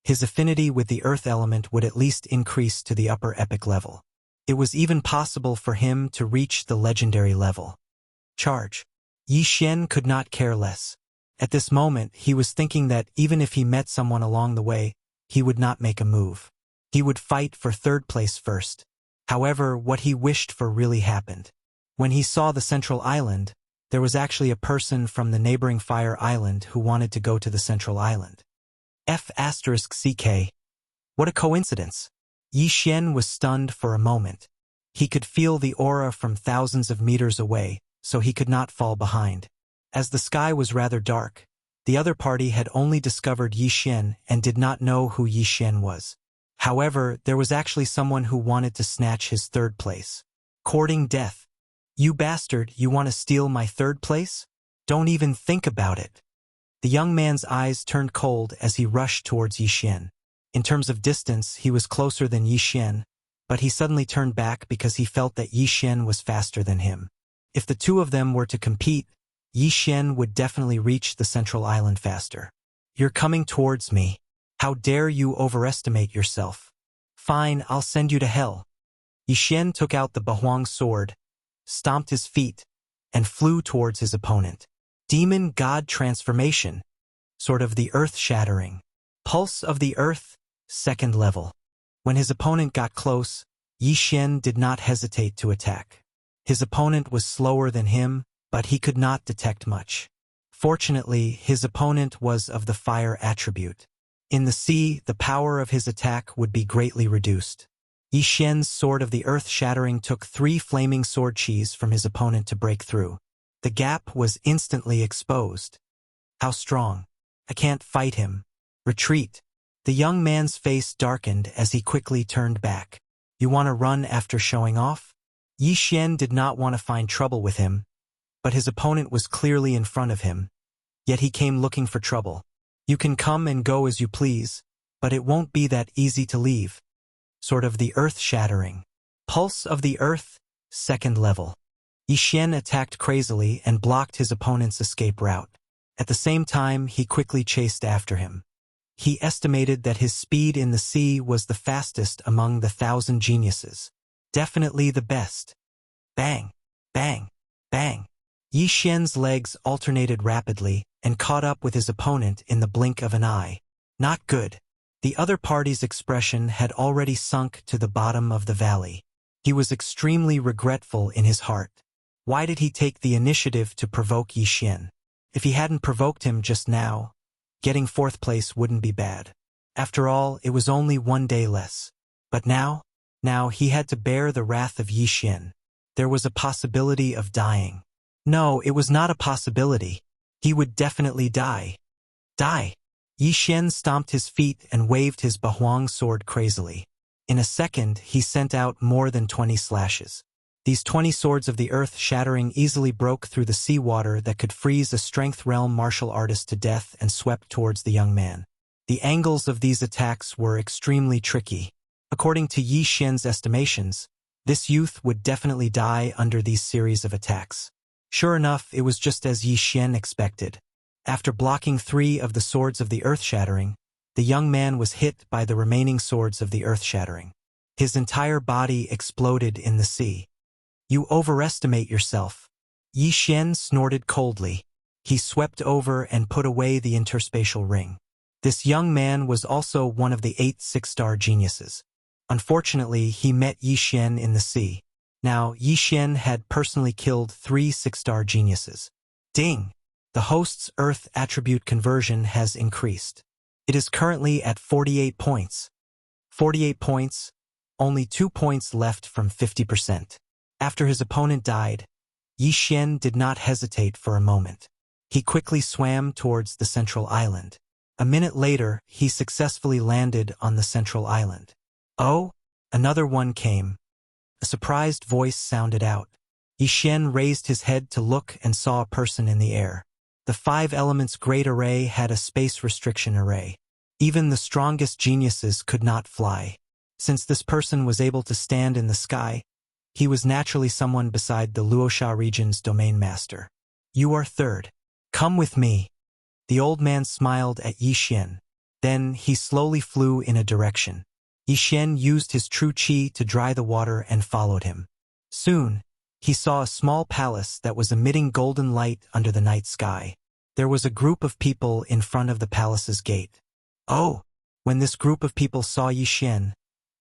his affinity with the earth element would at least increase to the upper epic level. It was even possible for him to reach the legendary level. Charge. Yi Xian could not care less. At this moment, he was thinking that even if he met someone along the way, he would not make a move. He would fight for third place first. However, what he wished for really happened. When he saw the central island, there was actually a person from the neighboring Fire Island who wanted to go to the central island. F***CK. What a coincidence. Yi Xian was stunned for a moment. He could feel the aura from thousands of meters away, so he could not fall behind. As the sky was rather dark, the other party had only discovered Yi Xian and did not know who Yi Xian was. However, there was actually someone who wanted to snatch his third place. Courting death. You bastard, you want to steal my third place? Don't even think about it. The young man's eyes turned cold as he rushed towards Yi Xian. In terms of distance, he was closer than Yi Xian, but he suddenly turned back because he felt that Yi Xian was faster than him. If the two of them were to compete, Yi Xian would definitely reach the central island faster. You're coming towards me. How dare you overestimate yourself? Fine, I'll send you to hell. Yi Xian took out the Bahuang sword, stomped his feet, and flew towards his opponent. Demon God Transformation. Sword of the Earth-Shattering. Pulse of the Earth, 2nd level. When his opponent got close, Yi Xian did not hesitate to attack. His opponent was slower than him, but he could not detect much. Fortunately, his opponent was of the fire attribute. In the sea, the power of his attack would be greatly reduced. Yi Xian's Sword of the Earth-Shattering took 3 flaming sword chis from his opponent to break through. The gap was instantly exposed. How strong. I can't fight him. Retreat. The young man's face darkened as he quickly turned back. You want to run after showing off? Yi Xian did not want to find trouble with him, but his opponent was clearly in front of him. Yet he came looking for trouble. You can come and go as you please, but it won't be that easy to leave. Sword of the Earth-Shattering. Pulse of the Earth, 2nd level. Yi Xian attacked crazily and blocked his opponent's escape route. At the same time, he quickly chased after him. He estimated that his speed in the sea was the fastest among the 1,000 geniuses. Definitely the best. Bang, bang, bang. Yi Xian's legs alternated rapidly and caught up with his opponent in the blink of an eye. Not good. The other party's expression had already sunk to the bottom of the valley. He was extremely regretful in his heart. Why did he take the initiative to provoke Yi Xian? If he hadn't provoked him just now, getting 4th place wouldn't be bad. After all, it was only 1 day less. But now he had to bear the wrath of Yi Xian. There was a possibility of dying. No, it was not a possibility. He would definitely die. Die. Yi Xian stomped his feet and waved his Bahuang sword crazily. In a second, he sent out more than 20 slashes. These 20 swords of the Earth-Shattering easily broke through the seawater that could freeze a strength realm martial artist to death and swept towards the young man. The angles of these attacks were extremely tricky. According to Yi Xian's estimations, this youth would definitely die under these series of attacks. Sure enough, it was just as Yi Xian expected. After blocking 3 of the swords of the Earth-Shattering, the young man was hit by the remaining swords of the Earth-Shattering. His entire body exploded in the sea. You overestimate yourself. Yi Xian snorted coldly. He swept over and put away the interspatial ring. This young man was also one of the 8 6-star geniuses. Unfortunately, he met Yi Xian in the sea. Now, Yi Xian had personally killed 3 6-star geniuses. Ding! The host's Earth attribute conversion has increased. It is currently at 48 points. 48 points, only 2 points left from 50%. After his opponent died, Yi Xian did not hesitate for a moment. He quickly swam towards the central island. A minute later, he successfully landed on the central island. Oh, another one came. A surprised voice sounded out. Yi Xian raised his head to look and saw a person in the air. The 5 elements great array had a space restriction array. Even the strongest geniuses could not fly. Since this person was able to stand in the sky, he was naturally someone beside the Luoxia region's domain master. You are third. Come with me. The old man smiled at Yi Xian. Then he slowly flew in a direction. Yishen used his true qi to dry the water and followed him. Soon, he saw a small palace that was emitting golden light under the night sky. There was a group of people in front of the palace's gate. Oh! When this group of people saw Yishen,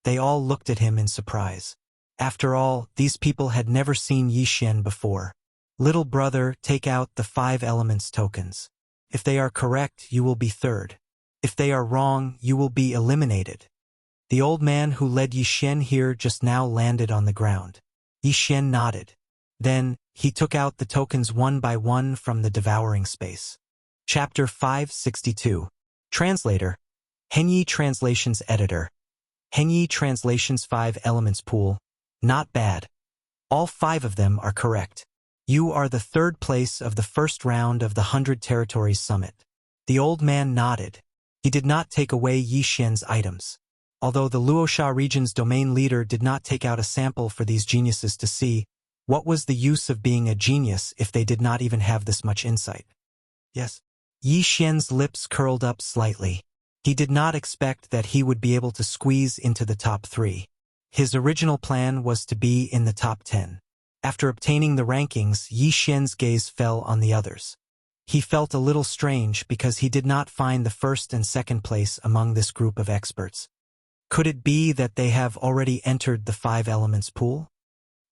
they all looked at him in surprise. After all, these people had never seen Yishen before. Little brother, take out the 5 elements tokens. If they are correct, you will be third. If they are wrong, you will be eliminated. The old man who led Yishen here just now landed on the ground. Yishen nodded. Then, he took out the tokens one by one from the devouring space. Chapter 562. Translator. Henyi Translations Editor. Henyi Translations 5 Elements Pool. Not bad. All 5 of them are correct. You are the 3rd place of the first round of the 100 Territories Summit. The old man nodded. He did not take away Yishen's items. Although the Luoxia region's domain leader did not take out a sample for these geniuses to see, what was the use of being a genius if they did not even have this much insight? Yes. Yishen's lips curled up slightly. He did not expect that he would be able to squeeze into the top 3. His original plan was to be in the top 10. After obtaining the rankings, Yishen's gaze fell on the others. He felt a little strange because he did not find the 1st and 2nd place among this group of experts. Could it be that they have already entered the 5 elements pool?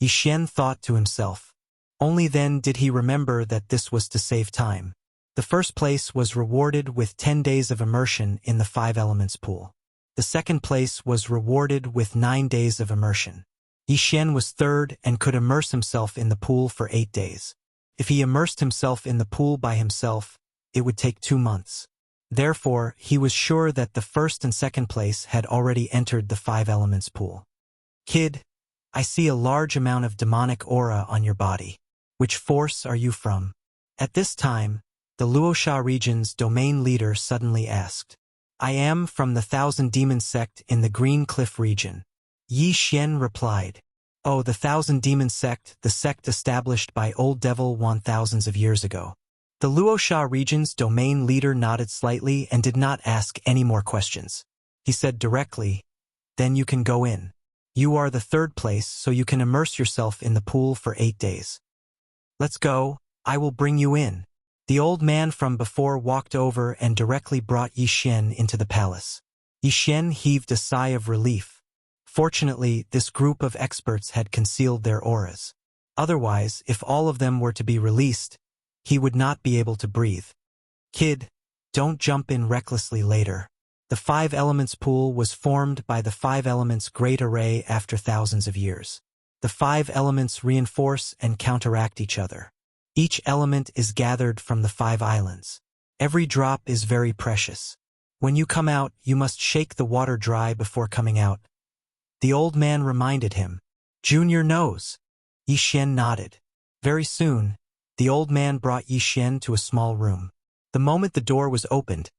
Yishen thought to himself. Only then did he remember that this was to save time. The 1st place was rewarded with 10 days of immersion in the 5 elements pool. The 2nd place was rewarded with 9 days of immersion. Yishen was 3rd and could immerse himself in the pool for 8 days. If he immersed himself in the pool by himself, it would take 2 months. Therefore, he was sure that the 1st and 2nd place had already entered the 5 elements pool. Kid, I see a large amount of demonic aura on your body. Which force are you from? At this time, the Luoxia region's domain leader suddenly asked. I am from the 1,000 Demon sect in the Green Cliff region. Yishen replied. Oh, the 1,000 Demon sect, the sect established by Old Devil 1,000s of years ago. The Luoxia region's domain leader nodded slightly and did not ask any more questions. He said directly, then you can go in. You are the 3rd place, so you can immerse yourself in the pool for 8 days. Let's go, I will bring you in. The old man from before walked over and directly brought Yishen into the palace. Yishen heaved a sigh of relief. Fortunately, this group of experts had concealed their auras. Otherwise, if all of them were to be released, he would not be able to breathe. Kid, don't jump in recklessly later. The 5 elements pool was formed by the 5 elements great array after thousands of years. The 5 elements reinforce and counteract each other. Each element is gathered from the 5 islands. Every drop is very precious. When you come out, you must shake the water dry before coming out. The old man reminded him. Junior knows. Yishen nodded. Very soon, the old man brought Yishen to a small room. The moment the door was opened,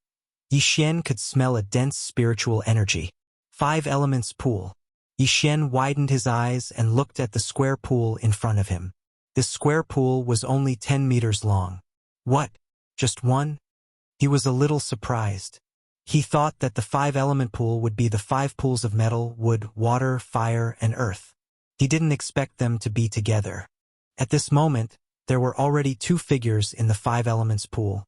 Yishen could smell a dense spiritual energy. 5 elements pool. Yishen widened his eyes and looked at the square pool in front of him. This square pool was only 10 meters long. What? Just one? He was a little surprised. He thought that the 5-element pool would be the 5 pools of metal, wood, water, fire, and earth. He didn't expect them to be together. At this moment, there were already 2 figures in the 5 elements pool,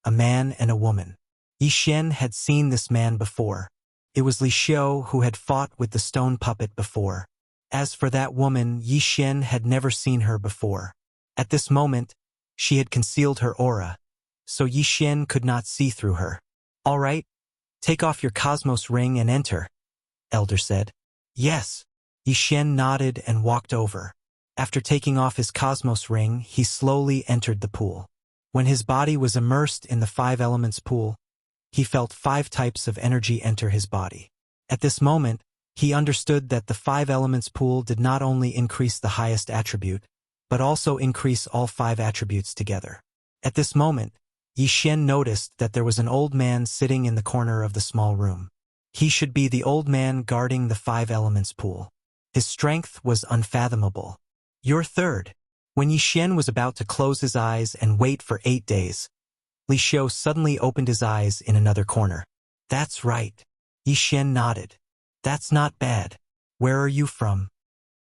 a man and a woman. Yishen had seen this man before. It was Li Xiu who had fought with the stone puppet before. As for that woman, Yishen had never seen her before. At this moment, she had concealed her aura, so Yishen could not see through her. All right, take off your Cosmos ring and enter, Elder said. Yes. Yishen nodded and walked over. After taking off his Cosmos ring, he slowly entered the pool. When his body was immersed in the 5 elements pool, he felt 5 types of energy enter his body. At this moment, he understood that the 5 elements pool did not only increase the highest attribute, but also increase all 5 attributes together. At this moment, Yishen noticed that there was an old man sitting in the corner of the small room. He should be the old man guarding the 5 elements pool. His strength was unfathomable. You're third. When Yishen was about to close his eyes and wait for 8 days, Li Xiu suddenly opened his eyes in another corner. That's right. Yishen nodded. That's not bad. Where are you from?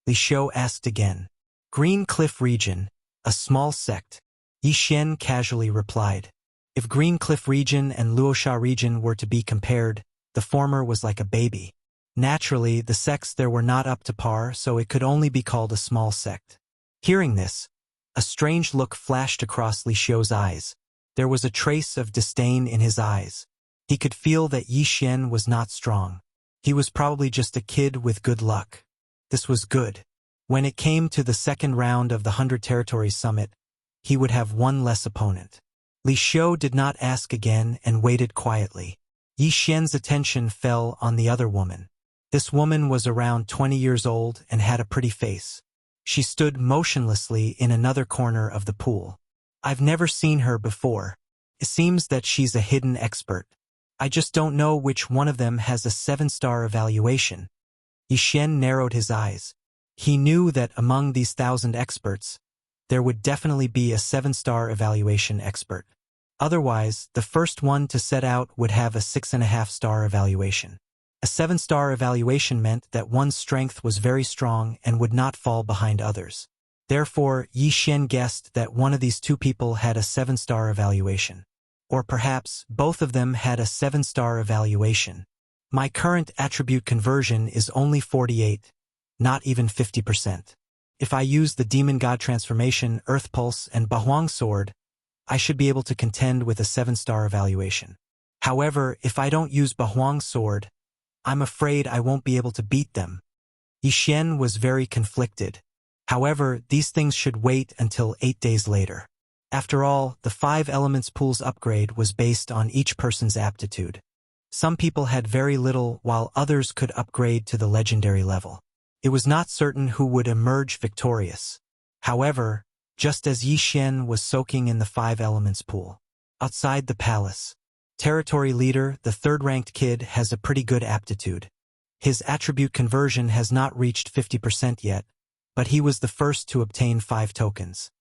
Li Xiu asked again. Green Cliff region, a small sect. Yi Xian casually replied. If Green Cliff region and Luosha region were to be compared, the former was like a baby. Naturally, the sects there were not up to par, so it could only be called a small sect. Hearing this, a strange look flashed across Li Xiu's eyes. There was a trace of disdain in his eyes. He could feel that Yi Xian was not strong. He was probably just a kid with good luck. This was good. When it came to the second round of the 100 Territories Summit, he would have one less opponent. Li Xiu did not ask again and waited quietly. Yi Xian's attention fell on the other woman. This woman was around 20 years old and had a pretty face. She stood motionlessly in another corner of the pool. I've never seen her before. It seems that she's a hidden expert. I just don't know which one of them has a 7-star evaluation. Yi Xian narrowed his eyes. He knew that among these 1,000 experts, there would definitely be a 7-star evaluation expert. Otherwise, the first one to set out would have a 6.5-star evaluation. A 7-star evaluation meant that one's strength was very strong and would not fall behind others. Therefore, Yi Xian guessed that one of these two people had a 7-star evaluation. Or perhaps both of them had a 7-star evaluation. My current attribute conversion is only 48, not even 50%. If I use the Demon God transformation, Earth Pulse, and Bahuang Sword, I should be able to contend with a 7-star evaluation. However, if I don't use Bahuang Sword, I'm afraid I won't be able to beat them. Yi Xian was very conflicted. However, these things should wait until 8 days later. After all, the 5 Elements Pool's upgrade was based on each person's aptitude. Some people had very little, while others could upgrade to the legendary level. It was not certain who would emerge victorious. However, just as Yi Xian was soaking in the 5 Elements Pool, outside the palace, Territory Leader, the 3rd-ranked kid, has a pretty good aptitude. His attribute conversion has not reached 50% yet, but he was the first to obtain 5 tokens.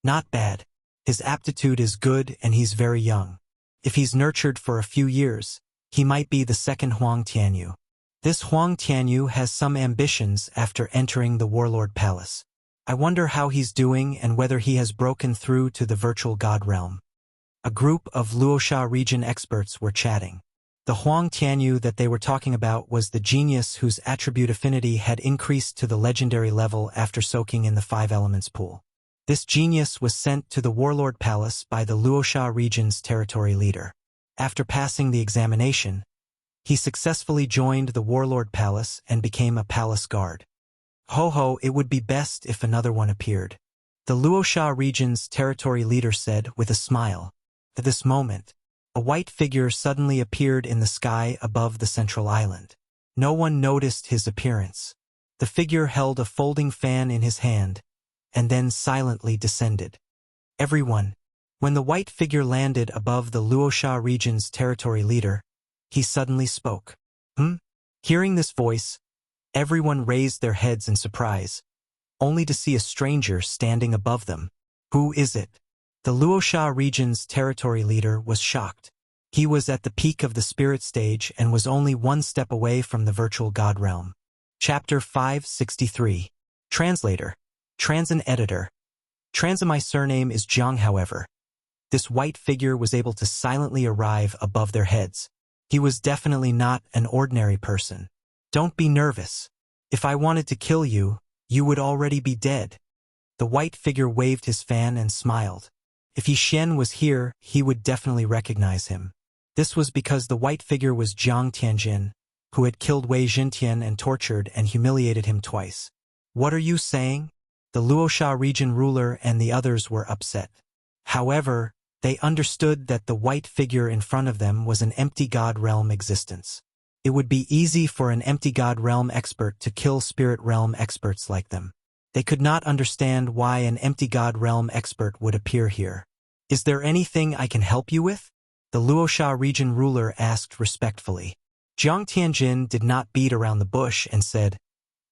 Not bad. His aptitude is good and he's very young. If he's nurtured for a few years, he might be the second Huang Tianyu. This Huang Tianyu has some ambitions after entering the Warlord Palace. I wonder how he's doing and whether he has broken through to the virtual god realm. A group of Luosha region experts were chatting. The Huang Tianyu that they were talking about was the genius whose attribute affinity had increased to the legendary level after soaking in the 5 Elements Pool. This genius was sent to the Warlord Palace by the Luosha region's territory leader. After passing the examination, he successfully joined the Warlord Palace and became a palace guard. Ho, it would be best if another one appeared. The Luosha region's territory leader said with a smile. At this moment, a white figure suddenly appeared in the sky above the central island. No one noticed his appearance. The figure held a folding fan in his hand, and then silently descended. Everyone. When the white figure landed above the Luosha region's territory leader, he suddenly spoke. Hearing this voice, everyone raised their heads in surprise, only to see a stranger standing above them. Who is it? The Luosha region's territory leader was shocked. He was at the peak of the spirit stage and was only one step away from the virtual god realm. Chapter 563. Translator. Transin Editor. Transin. My surname is Jiang. However, this white figure was able to silently arrive above their heads. He was definitely not an ordinary person. Don't be nervous. If I wanted to kill you, you would already be dead. The white figure waved his fan and smiled. If Yi Xian was here, he would definitely recognize him. This was because the white figure was Jiang Tianjin, who had killed Wei Xintian and tortured and humiliated him twice. What are you saying? The Luosha region ruler and the others were upset. However, they understood that the white figure in front of them was an empty god realm existence. It would be easy for an empty god realm expert to kill spirit realm experts like them. They could not understand why an empty god realm expert would appear here. Is there anything I can help you with? The Luosha region ruler asked respectfully. Jiang Tianjin did not beat around the bush and said,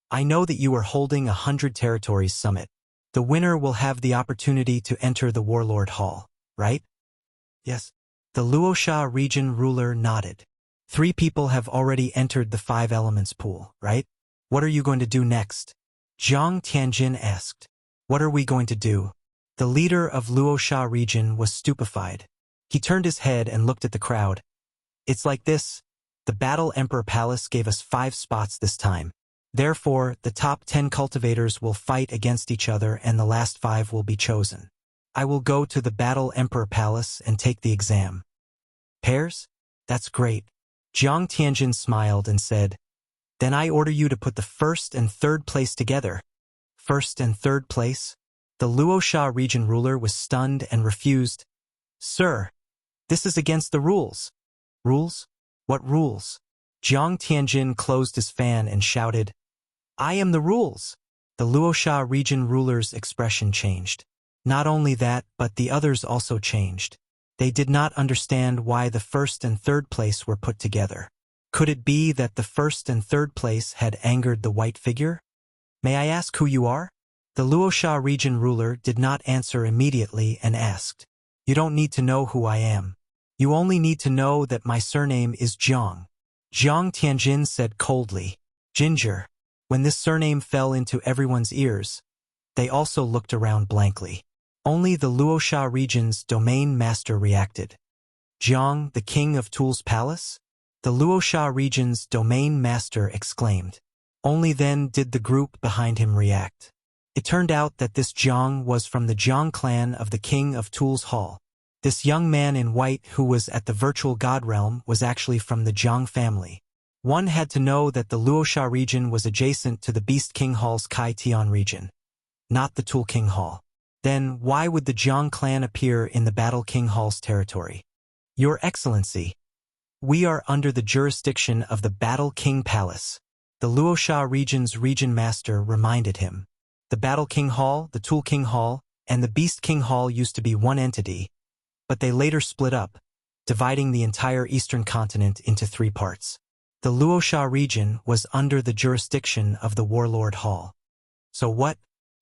I know that you are holding a 100 Territories Summit. The winner will have the opportunity to enter the Warlord Hall, right? Yes. The Luosha region ruler nodded. 3 people have already entered the 5 elements pool, right? What are you going to do next? Zhang Tianjin asked. What are we going to do? The leader of Luosha region was stupefied. He turned his head and looked at the crowd. It's like this. The Battle Emperor Palace gave us 5 spots this time. Therefore, the top 10 cultivators will fight against each other and the last 5 will be chosen. I will go to the Battle Emperor Palace and take the exam. Pairs? That's great. Zhang Tianjin smiled and said, Then I order you to put the 1st and 3rd place together. 1st and 3rd place? The Luosha region ruler was stunned and refused. Sir, this is against the rules. Rules? What rules? Zhang Tianjin closed his fan and shouted, I am the rules. The Luosha region ruler's expression changed. Not only that, but the others also changed. They did not understand why the 1st and 3rd place were put together. Could it be that the 1st and 3rd place had angered the white figure? May I ask who you are? The Luosha region ruler did not answer immediately and asked, You don't need to know who I am. You only need to know that my surname is Zhang. Zhang Tianjin said coldly, Ginger. When this surname fell into everyone's ears, they also looked around blankly. Only the Luosha region's domain master reacted. Zhang, the king of Tul's palace? The Luosha region's domain master exclaimed. Only then did the group behind him react. It turned out that this Zhang was from the Zhang clan of the king of Tul's hall. This young man in white who was at the virtual god realm was actually from the Zhang family. One had to know that the Luosha region was adjacent to the Beast King Hall's Kai Tian region, not the Tul King Hall. Then why would the Zhang clan appear in the Battle King Hall's territory? Your Excellency, we are under the jurisdiction of the Battle King Palace. The Luosha region's region master reminded him. The Battle King Hall, the Tul King Hall, and the Beast King Hall used to be one entity, but they later split up, dividing the entire eastern continent into 3 parts. The Luosha region was under the jurisdiction of the Warlord Hall. So what?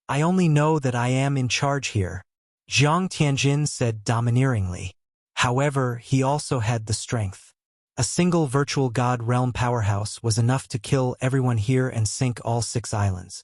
I only know that I am in charge here, Zhang Tianjin said domineeringly. However, he also had the strength. A single virtual god realm powerhouse was enough to kill everyone here and sink all 6 islands.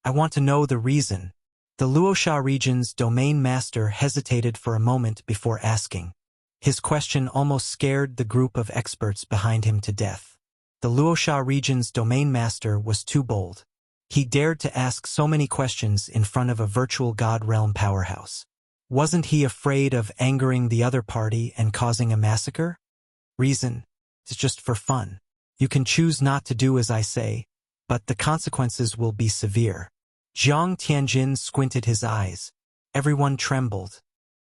I want to know the reason. The Luosha region's domain master hesitated for a moment before asking. His question almost scared the group of experts behind him to death. The Luosha region's domain master was too bold. He dared to ask so many questions in front of a virtual god realm powerhouse. Wasn't he afraid of angering the other party and causing a massacre? Reason? It's just for fun. You can choose not to do as I say, but the consequences will be severe. Zhang Tianjin squinted his eyes. Everyone trembled.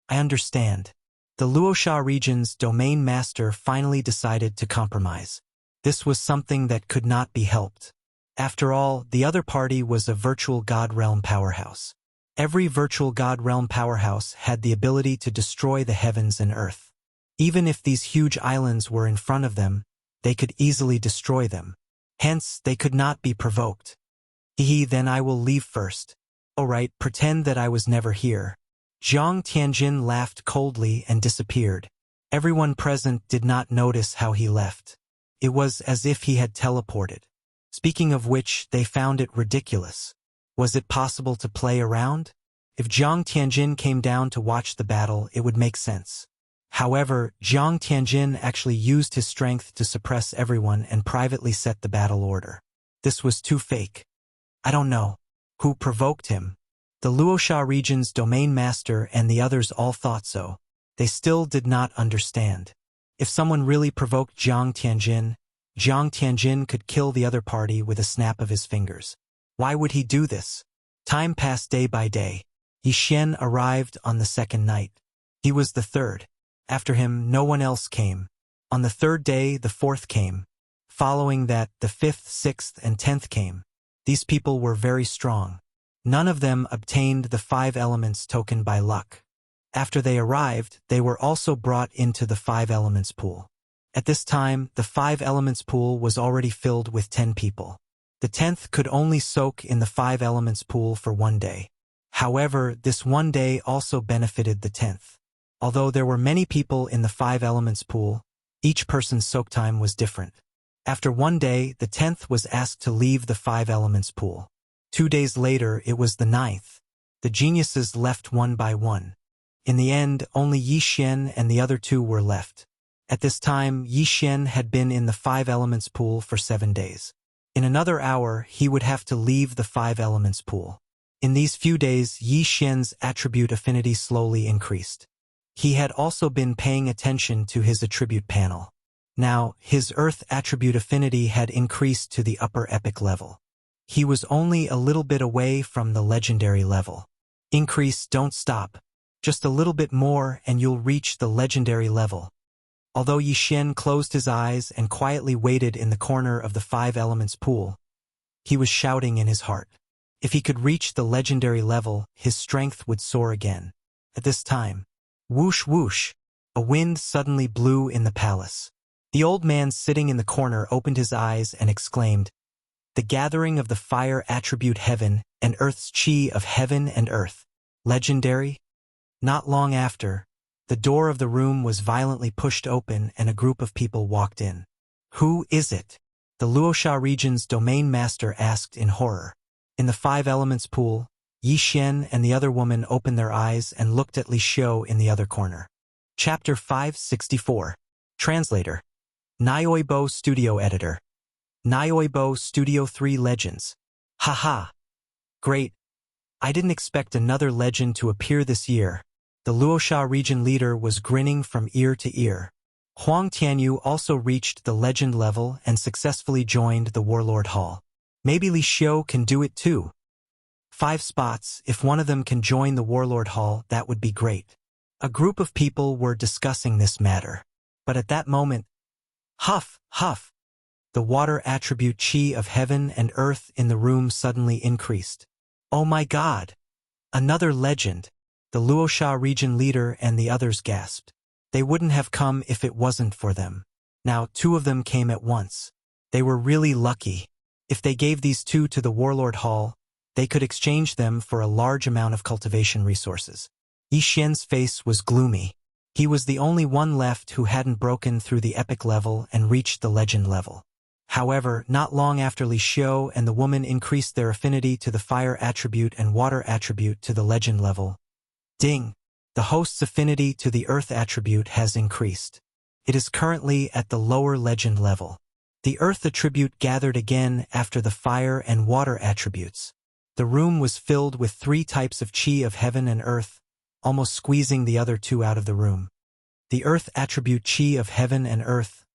I understand. The Luosha region's domain master finally decided to compromise. This was something that could not be helped. After all, the other party was a virtual god realm powerhouse. Every virtual god realm powerhouse had the ability to destroy the heavens and earth. Even if these huge islands were in front of them, they could easily destroy them. Hence, they could not be provoked. Then I will leave first. Alright, pretend that I was never here. Zhang Tianjin laughed coldly and disappeared. Everyone present did not notice how he left. It was as if he had teleported. Speaking of which, they found it ridiculous. Was it possible to play around? If Zhang Tianjin came down to watch the battle, it would make sense. However, Zhang Tianjin actually used his strength to suppress everyone and privately set the battle order. This was too fake. I don't know. Who provoked him? The Luosha region's domain master and the others all thought so. They still did not understand. If someone really provoked Zhang Tianjin could kill the other party with a snap of his fingers. Why would he do this? Time passed day by day. Yi Xian arrived on the 2nd night. He was the 3rd. After him, no one else came. On the 3rd day, the 4th came. Following that, the 5th, 6th, and 10th came. These people were very strong. None of them obtained the 5 elements token by luck. After they arrived, they were also brought into the 5 elements pool. At this time, the 5 elements pool was already filled with 10 people. The 10th could only soak in the 5 elements pool for 1 day. However, this 1 day also benefited the 10th. Although there were many people in the 5 elements pool, Each person's soak time was different. After one day, the 10th was asked to leave the 5 elements pool. 2 days later, it was the 9th. The geniuses left one by one. In the end, only Yi Xian and the other 2 were left. At this time, Yi Xian had been in the 5 elements pool for 7 days. In another hour, he would have to leave the 5 elements pool. In these few days, Yi Xian's attribute affinity slowly increased. He had also been paying attention to his attribute panel. Now, his earth attribute affinity had increased to the upper epic level. He was only a little bit away from the legendary level. Increase, don't stop. Just a little bit more and you'll reach the legendary level. Although Yi Xian closed his eyes and quietly waited in the corner of the 5 elements pool, he was shouting in his heart. If he could reach the legendary level, his strength would soar again. At this time, whoosh whoosh, a wind suddenly blew in the palace. The old man sitting in the corner opened his eyes and exclaimed, "The gathering of the fire attribute heaven and earth's chi of heaven and earth. Legendary?" Not long after, the door of the room was violently pushed open and a group of people walked in. "Who is it?" the Luoxia region's domain master asked in horror. In the 5 elements pool, Yi Xian and the other woman opened their eyes and looked at Li Xiu in the other corner. Chapter 564. Translator. Nioibo Studio Editor. Nioibo Studio 3 Legends. Haha. Great. I didn't expect another legend to appear this year. The Luoxia region leader was grinning from ear to ear. Huang Tianyu also reached the legend level and successfully joined the Warlord Hall. Maybe Li Xiu can do it too. 5 spots, if one of them can join the Warlord Hall, that would be great. A group of people were discussing this matter. But at that moment, huff, huff, the water attribute chi of heaven and earth in the room suddenly increased. Oh my God! Another legend! The Luoxia region leader and the others gasped. They wouldn't have come if it wasn't for them. Now 2 of them came at once. They were really lucky. If they gave these 2 to the Warlord Hall, they could exchange them for a large amount of cultivation resources. Yi Xian's face was gloomy. He was the only one left who hadn't broken through the epic level and reached the legend level. However, not long after Li Xiu and the woman increased their affinity to the fire attribute and water attribute to the legend level. Ding! The host's affinity to the earth attribute has increased. It is currently at the lower legend level. The earth attribute gathered again after the fire and water attributes. The room was filled with 3 types of chi of heaven and earth, almost squeezing the other 2 out of the room. The earth attribute chi of heaven and earth.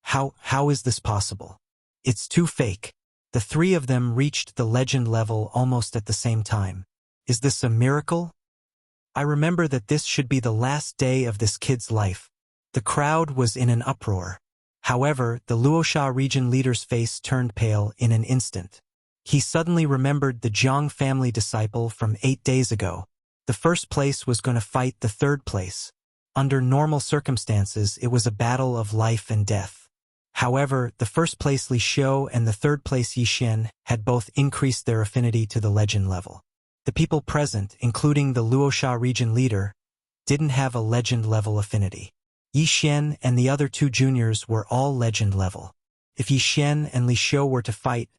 How is this possible? It's too fake. The 3 of them reached the legend level almost at the same time. Is this a miracle? I remember that this should be the last day of this kid's life. The crowd was in an uproar. However, the Luoxia region leader's face turned pale in an instant. He suddenly remembered the Jiang family disciple from 8 days ago. The first place was going to fight the third place. Under normal circumstances, it was a battle of life and death. However, the first place Li Xiu and the third place Yi Xian had both increased their affinity to the legend level. The people present, including the Luoxia region leader, didn't have a legend level affinity. Yi Xian and the other 2 juniors were all legend level. If Yi Xian and Li Xiu were to fight,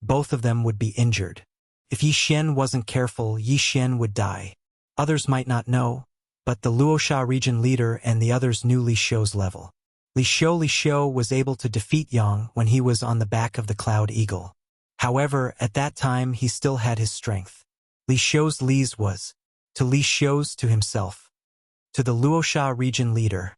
both of them would be injured. If Yi Xian wasn't careful, Yi Xian would die. Others might not know, but the Luoxia region leader and the others knew Li Xiu's level. Li Xiu was able to defeat Yang when he was on the back of the Cloud Eagle. However, at that time he still had his strength. Li Xiu's Li's was, to Li Xiu's to himself, to the Luoxia region leader,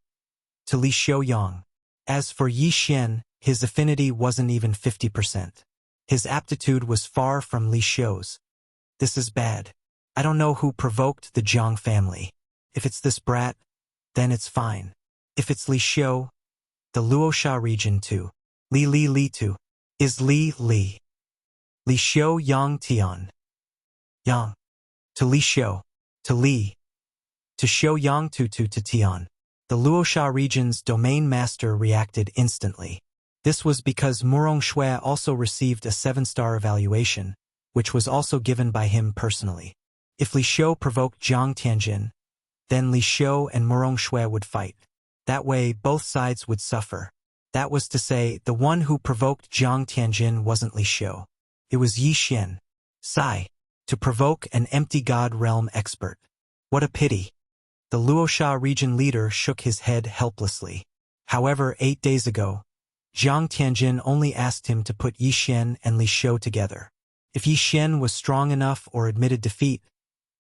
to Li Xiu Yang. As for Yi Xian, his affinity wasn't even 50%. His aptitude was far from Li Xiu's. This is bad. I don't know who provoked the Jiang family. If it's this brat, then it's fine. If it's Li Xiu, the Luoxia region too. Li too. Is Li. Li Xiu Yang Tian. Yang. To Li Xiu. To Li. To Xiu Yang to Tian. The Luoxia region's domain master reacted instantly. This was because Murong Shui also received a 7-star evaluation, which was also given by him personally. If Li Xiu provoked Jiang Tianjin, then Li Xiu and Murong Shui would fight. That way, both sides would suffer. That was to say, the one who provoked Jiang Tianjin wasn't Li Xiu. It was Yi Xian. Sigh. To provoke an empty god realm expert. What a pity. The Luosha region leader shook his head helplessly. However, 8 days ago, Jiang Tianjin only asked him to put Yi Xian and Li Xiu together. If Yi Xian was strong enough or admitted defeat,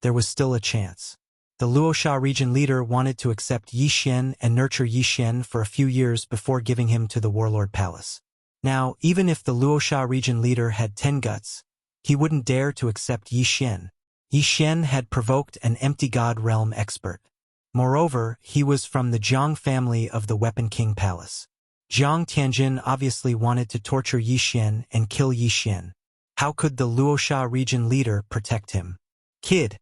there was still a chance. The Luosha region leader wanted to accept Yi Xian and nurture Yi Xian for a few years before giving him to the warlord palace. Now, even if the Luosha region leader had 10 guts, he wouldn't dare to accept Yi Xian. Yi Xian had provoked an empty god realm expert. Moreover, he was from the Jiang family of the Weapon King Palace. Jiang Tianjin obviously wanted to torture Yi Xian and kill Yi Xian. How could the Luosha region leader protect him? Kid,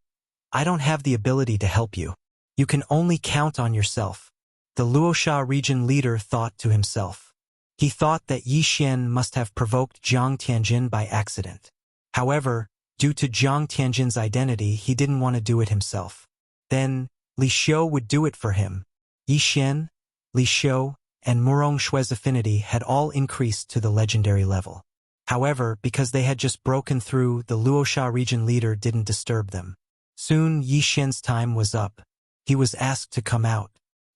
I don't have the ability to help you. You can only count on yourself. The Luosha region leader thought to himself. He thought that Yi Xian must have provoked Jiang Tianjin by accident. However, due to Jiang Tianjin's identity, he didn't want to do it himself. Then, Li Xiu would do it for him. Yi Xian, Li Xiu, and Murong Shui's affinity had all increased to the legendary level. However, because they had just broken through, the Luosha region leader didn't disturb them. Soon, Yi Xian's time was up. He was asked to come out.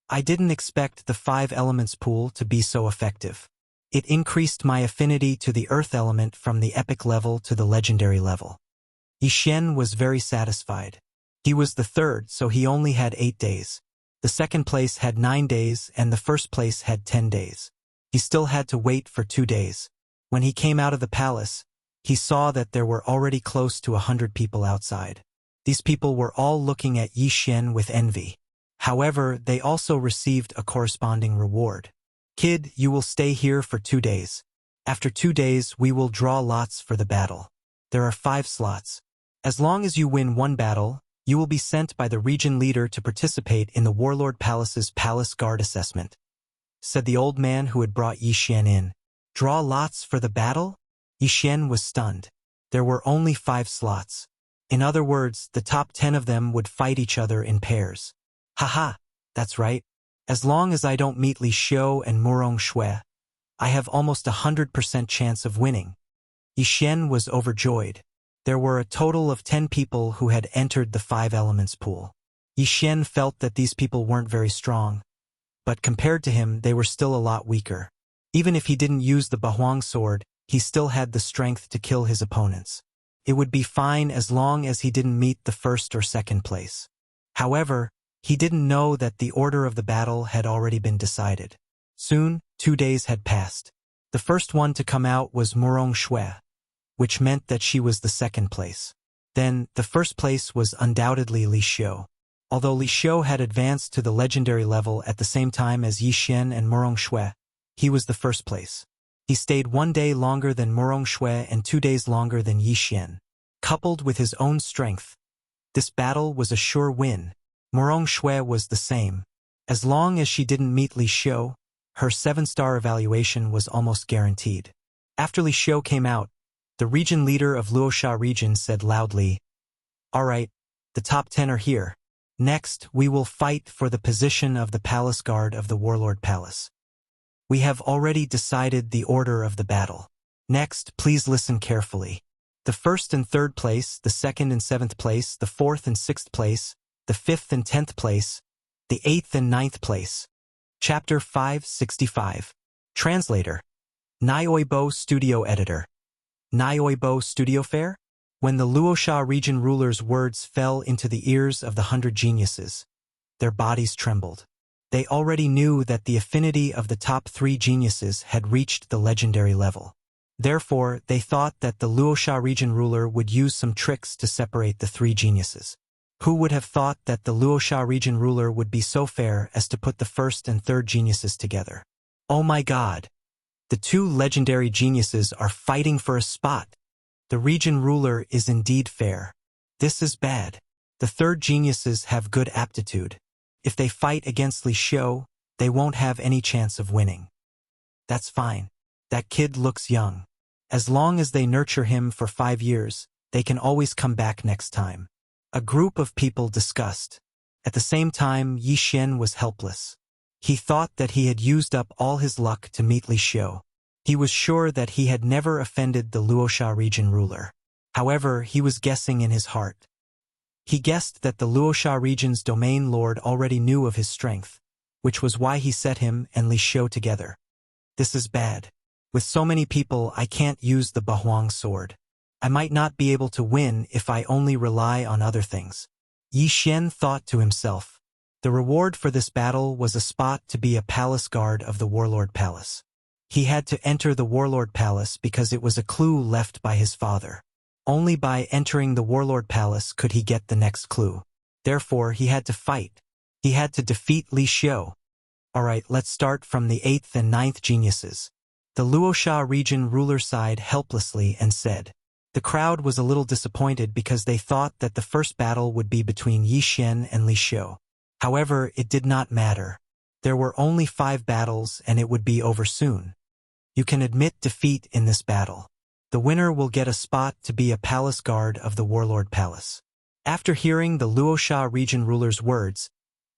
I didn't expect the 5 elements pool to be so effective. It increased my affinity to the earth element from the epic level to the legendary level. Yi Xian was very satisfied. He was the third, so he only had 8 days. The second place had 9 days, and the first place had 10 days. He still had to wait for 2 days. When he came out of the palace, he saw that there were already close to 100 people outside. These people were all looking at Yi Xian with envy. However, they also received a corresponding reward. Kid, you will stay here for 2 days. After 2 days, we will draw lots for the battle. There are 5 slots. As long as you win 1 battle, you will be sent by the region leader to participate in the Warlord Palace's Palace Guard assessment, said the old man who had brought Yi Xian in. Draw lots for the battle? Yi Xian was stunned. There were only 5 slots. In other words, the top 10 of them would fight each other in pairs. Haha, that's right. As long as I don't meet Li Xiu and Murong Shui, I have almost 100% chance of winning. Yi Xian was overjoyed. There were a total of 10 people who had entered the 5 elements pool. Yi Xian felt that these people weren't very strong, but compared to him, they were still a lot weaker. Even if he didn't use the Bahuang sword, he still had the strength to kill his opponents. It would be fine as long as he didn't meet the first or second place. However, he didn't know that the order of the battle had already been decided. Soon, 2 days had passed. The first one to come out was Murong Shui, which meant that she was the second place. Then, the first place was undoubtedly Li Xiu. Although Li Xiu had advanced to the legendary level at the same time as Yi Xian and Murong Shui, he was the first place. He stayed 1 day longer than Murong Shui and 2 days longer than Yi Xian. Coupled with his own strength, this battle was a sure win. Murong Shui was the same. As long as she didn't meet Li Xiu, her 7-star evaluation was almost guaranteed. After Li Xiu came out, the region leader of Luosha region said loudly, "All right, the top 10 are here. Next, we will fight for the position of the palace guard of the Warlord Palace. We have already decided the order of the battle. Next, please listen carefully. The first and third place, the second and 7th place, the 4th and 6th place, the 5th and 10th place, the 8th and 9th place." Chapter 565. Translator. Nioibo Studio Editor. Nioibo Studio Fair? When the Luosha region ruler's words fell into the ears of the 100 geniuses, their bodies trembled. They already knew that the affinity of the top 3 geniuses had reached the legendary level. Therefore, they thought that the Luosha region ruler would use some tricks to separate the 3 geniuses. Who would have thought that the Luosha region ruler would be so fair as to put the 1st and 3rd geniuses together? Oh my god! The 2 legendary geniuses are fighting for a spot. The region ruler is indeed fair. This is bad. The 3rd geniuses have good aptitude. If they fight against Li Xiu, they won't have any chance of winning. That's fine. That kid looks young. As long as they nurture him for 5 years, they can always come back next time. A group of people discussed. At the same time, Yi Xian was helpless. He thought that he had used up all his luck to meet Li Xiu. He was sure that he had never offended the Luoxia region ruler. However, he was guessing in his heart. He guessed that the Luoxia region's domain lord already knew of his strength, which was why he set him and Li Xiu together. This is bad. With so many people, I can't use the Bahuang sword. I might not be able to win if I only rely on other things. Yi Xian thought to himself. The reward for this battle was a spot to be a palace guard of the Warlord Palace. He had to enter the Warlord Palace because it was a clue left by his father. Only by entering the Warlord Palace could he get the next clue. Therefore, he had to fight. He had to defeat Li Xiu. Alright, let's start from the 8th and 9th geniuses. The Luoxia region ruler sighed helplessly and said. The crowd was a little disappointed because they thought that the first battle would be between Yi Xian and Li Xiu. However, it did not matter. There were only 5 battles and it would be over soon. You can admit defeat in this battle. The winner will get a spot to be a palace guard of the Warlord Palace. After hearing the Luoxia region ruler's words,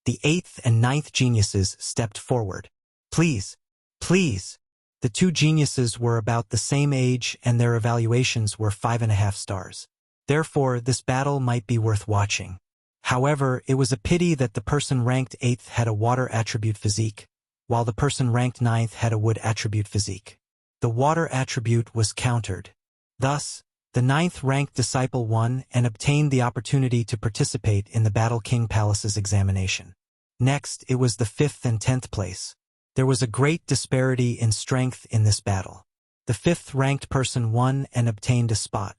the 8th and 9th geniuses stepped forward. Please, please. The 2 geniuses were about the same age and their evaluations were 5.5 stars. Therefore, this battle might be worth watching. However, it was a pity that the person ranked 8th had a water attribute physique, while the person ranked 9th had a wood attribute physique. The water attribute was countered. Thus, the 9th ranked disciple won and obtained the opportunity to participate in the Battle King Palace's examination. Next, it was the 5th and 10th place. There was a great disparity in strength in this battle. The 5th ranked person won and obtained a spot.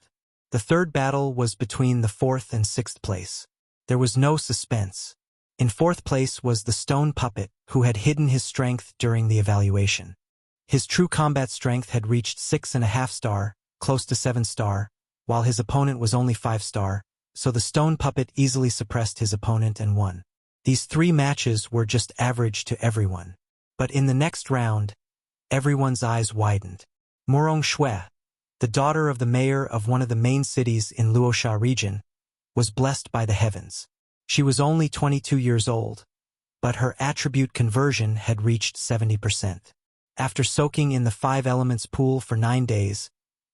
The 3rd battle was between the 4th and 6th place. There was no suspense. In 4th place was the stone puppet, who had hidden his strength during the evaluation. His true combat strength had reached 6.5 star, close to 7 star, while his opponent was only 5 star, so the stone puppet easily suppressed his opponent and won. These 3 matches were just average to everyone. But in the next round, everyone's eyes widened. Morong Shui, the daughter of the mayor of one of the main cities in Luoxia region, was blessed by the heavens. She was only 22 years old, but her attribute conversion had reached 70%. After soaking in the 5 elements pool for 9 days,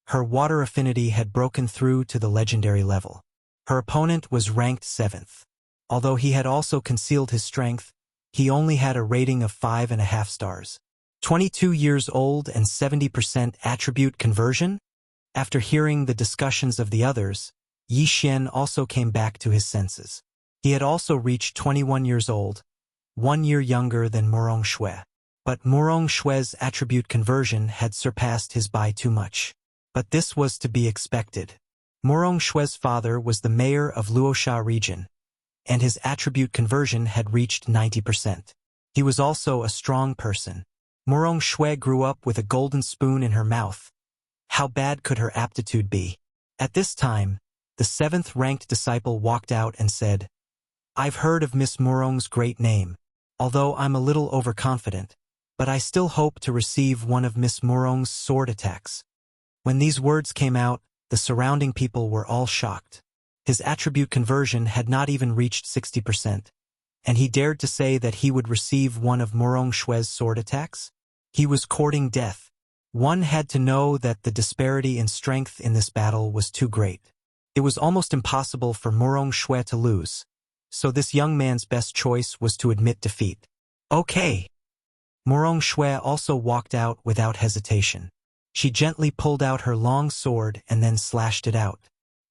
her water affinity had broken through to the legendary level. Her opponent was ranked 7th. Although he had also concealed his strength, he only had a rating of 5.5 stars. 22 years old and 70% attribute conversion? After hearing the discussions of the others, Yi Xian also came back to his senses. He had also reached 21 years old, 1 year younger than Morong Shui. But Morong Shui's attribute conversion had surpassed his by too much. But this was to be expected. Morong Shui's father was the mayor of Luoxia region, and his attribute conversion had reached 90%. He was also a strong person. Morong Shui grew up with a golden spoon in her mouth. How bad could her aptitude be? At this time, the 7th ranked disciple walked out and said, I've heard of Miss Morong's great name, although I'm a little overconfident, but I still hope to receive one of Miss Morong's sword attacks. When these words came out, the surrounding people were all shocked. His attribute conversion had not even reached 60%, and he dared to say that he would receive one of Morong Shui's sword attacks? He was courting death. One had to know that the disparity in strength in this battle was too great. It was almost impossible for Morong Shui to lose, so this young man's best choice was to admit defeat. Okay. Morong Shui also walked out without hesitation. She gently pulled out her long sword and then slashed it out.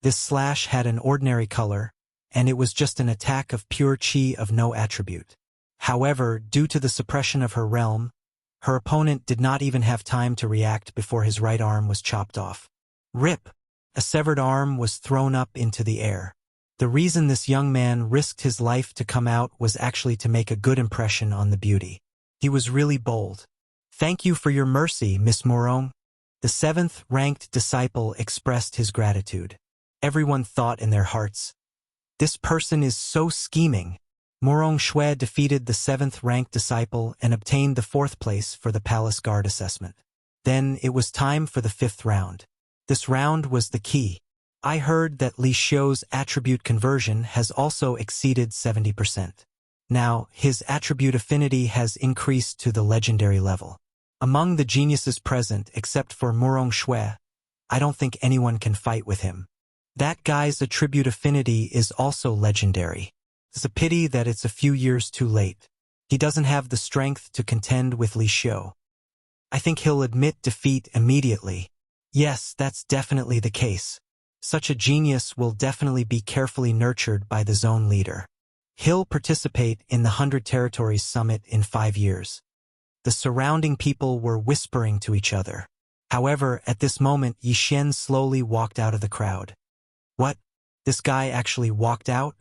This slash had an ordinary color, and it was just an attack of pure chi of no attribute. However, due to the suppression of her realm, her opponent did not even have time to react before his right arm was chopped off. Rip! A severed arm was thrown up into the air. The reason this young man risked his life to come out was actually to make a good impression on the beauty. He was really bold. Thank you for your mercy, Miss Morong. The 7th ranked disciple expressed his gratitude. Everyone thought in their hearts, this person is so scheming. Morong Shui defeated the 7th ranked disciple and obtained the 4th place for the Palace Guard assessment. Then it was time for the 5th round. This round was the key. I heard that Li Xiu's attribute conversion has also exceeded 70%. Now, his attribute affinity has increased to the legendary level. Among the geniuses present, except for Murong Shui, I don't think anyone can fight with him. That guy's attribute affinity is also legendary. It's a pity that it's a few years too late. He doesn't have the strength to contend with Li Xiu. I think he'll admit defeat immediately. Yes, that's definitely the case. Such a genius will definitely be carefully nurtured by the zone leader. He'll participate in the 100 Territories Summit in 5 years. The surrounding people were whispering to each other. However, at this moment, Yi Xian slowly walked out of the crowd. What? This guy actually walked out?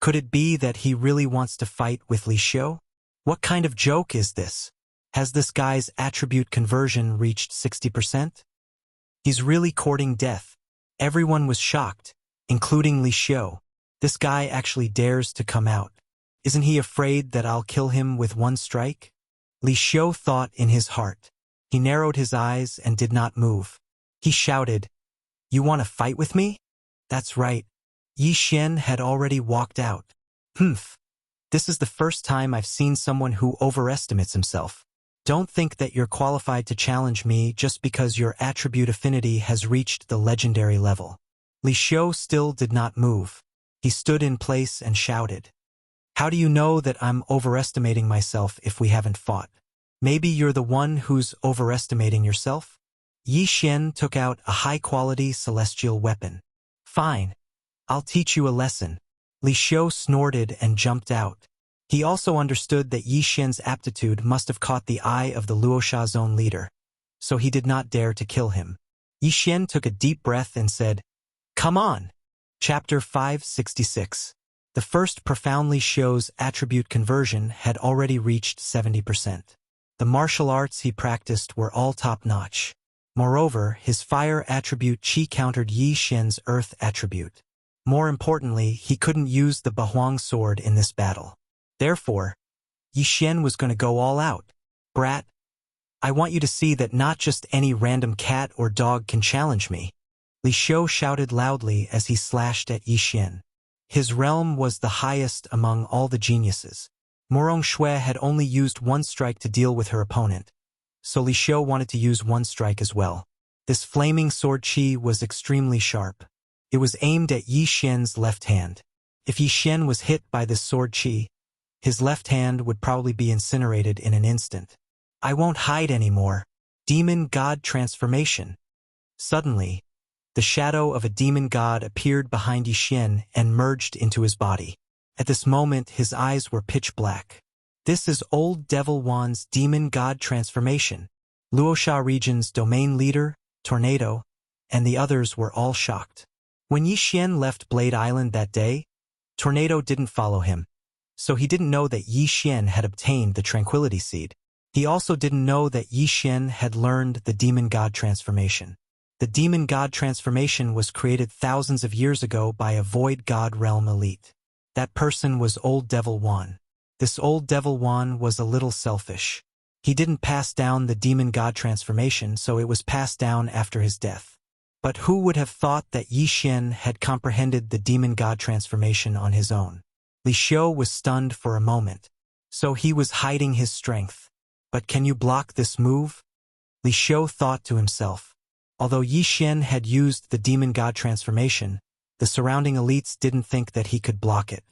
Could it be that he really wants to fight with Li Xiu? What kind of joke is this? Has this guy's attribute conversion reached 60%? He's really courting death. Everyone was shocked, including Li Xiu. This guy actually dares to come out. Isn't he afraid that I'll kill him with one strike? Li Xiu thought in his heart. He narrowed his eyes and did not move. He shouted, "You want to fight with me?" That's right. Yi Xian had already walked out. Humph. This is the first time I've seen someone who overestimates himself. Don't think that you're qualified to challenge me just because your attribute affinity has reached the legendary level. Li Xiu still did not move. He stood in place and shouted, "How do you know that I'm overestimating myself if we haven't fought? Maybe you're the one who's overestimating yourself?" Yi Xian took out a high-quality celestial weapon. "Fine. I'll teach you a lesson." Li Xiu snorted and jumped out. He also understood that Yi Xian's aptitude must have caught the eye of the Luoxia zone leader, so he did not dare to kill him. Yi Xian took a deep breath and said, "Come on." Chapter 566. The first profoundly Xiu's attribute conversion had already reached 70%. The martial arts he practiced were all top-notch. Moreover, his fire attribute Qi countered Yi Xian's earth attribute. More importantly, he couldn't use the Bahuang sword in this battle. Therefore, Yi Xian was going to go all out. "Brat, I want you to see that not just any random cat or dog can challenge me." Li Xiu shouted loudly as he slashed at Yi Xian. His realm was the highest among all the geniuses. Murong Shui had only used one strike to deal with her opponent, so Li Xiu wanted to use one strike as well. This flaming sword Qi was extremely sharp. It was aimed at Yi Xian's left hand. If Yi Xian was hit by this sword Qi, his left hand would probably be incinerated in an instant. "I won't hide anymore." Demon God transformation. Suddenly, the shadow of a demon god appeared behind Yi Xian and merged into his body. At this moment, his eyes were pitch black. This is Old Devil Wan's demon god transformation. Luoxia region's domain leader, Tornado, and the others were all shocked. When Yi Xian left Blade Island that day, Tornado didn't follow him, so he didn't know that Yi Xian had obtained the Tranquility Seed. He also didn't know that Yi Xian had learned the demon god transformation. The demon god transformation was created thousands of years ago by a void god realm elite. That person was Old Devil Wan. This Old Devil Wan was a little selfish. He didn't pass down the demon god transformation, so it was passed down after his death. But who would have thought that Yi Xian had comprehended the demon god transformation on his own? Li Xiu was stunned for a moment, so he was hiding his strength. But can you block this move? Li Xiu thought to himself. Although Yi Xian had used the demon god transformation, the surrounding elites didn't think that he could block it.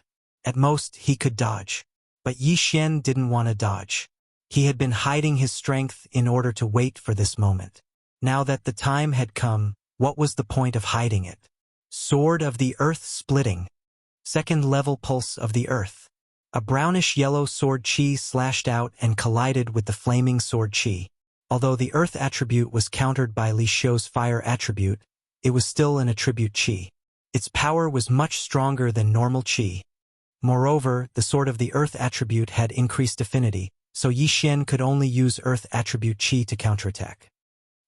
At most, he could dodge. But Yi Xian didn't want to dodge. He had been hiding his strength in order to wait for this moment. Now that the time had come, what was the point of hiding it? Sword of the Earth splitting. Second level pulse of the Earth. A brownish-yellow sword Qi slashed out and collided with the flaming sword Qi. Although the Earth attribute was countered by Li Xiu's fire attribute, it was still an attribute Qi. Its power was much stronger than normal Qi. Moreover, the Sword of the Earth attribute had increased affinity, so Yi Xian could only use Earth attribute Qi to counterattack.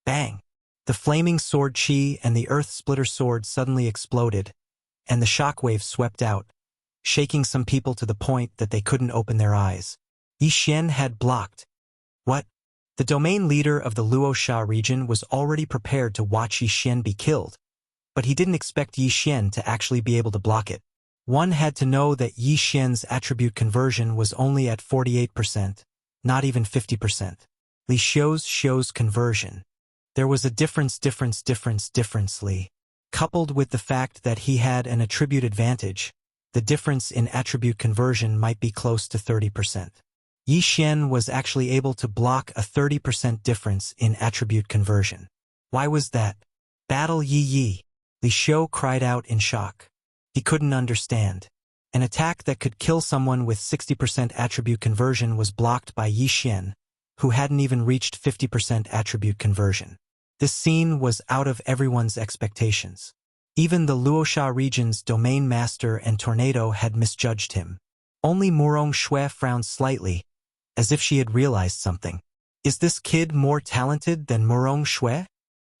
Bang! The flaming sword Qi and the Earth splitter sword suddenly exploded, and the shockwave swept out, shaking some people to the point that they couldn't open their eyes. Yi Xian had blocked. What? The domain leader of the Luoxia region was already prepared to watch Yi Xian be killed, but he didn't expect Yi Xian to actually be able to block it. One had to know that Yi Xian's attribute conversion was only at 48%, not even 50%. Li Xiu's conversion. There was a differently. Coupled with the fact that he had an attribute advantage, the difference in attribute conversion might be close to 30%. Yi Xian was actually able to block a 30% difference in attribute conversion. Why was that? Battle Yi. Li Xiu cried out in shock. He couldn't understand. An attack that could kill someone with 60% attribute conversion was blocked by Yi Xian, who hadn't even reached 50% attribute conversion. This scene was out of everyone's expectations. Even the Luoxia region's domain master and tornado had misjudged him. Only Murong Shui frowned slightly, as if she had realized something. Is this kid more talented than Murong Shui?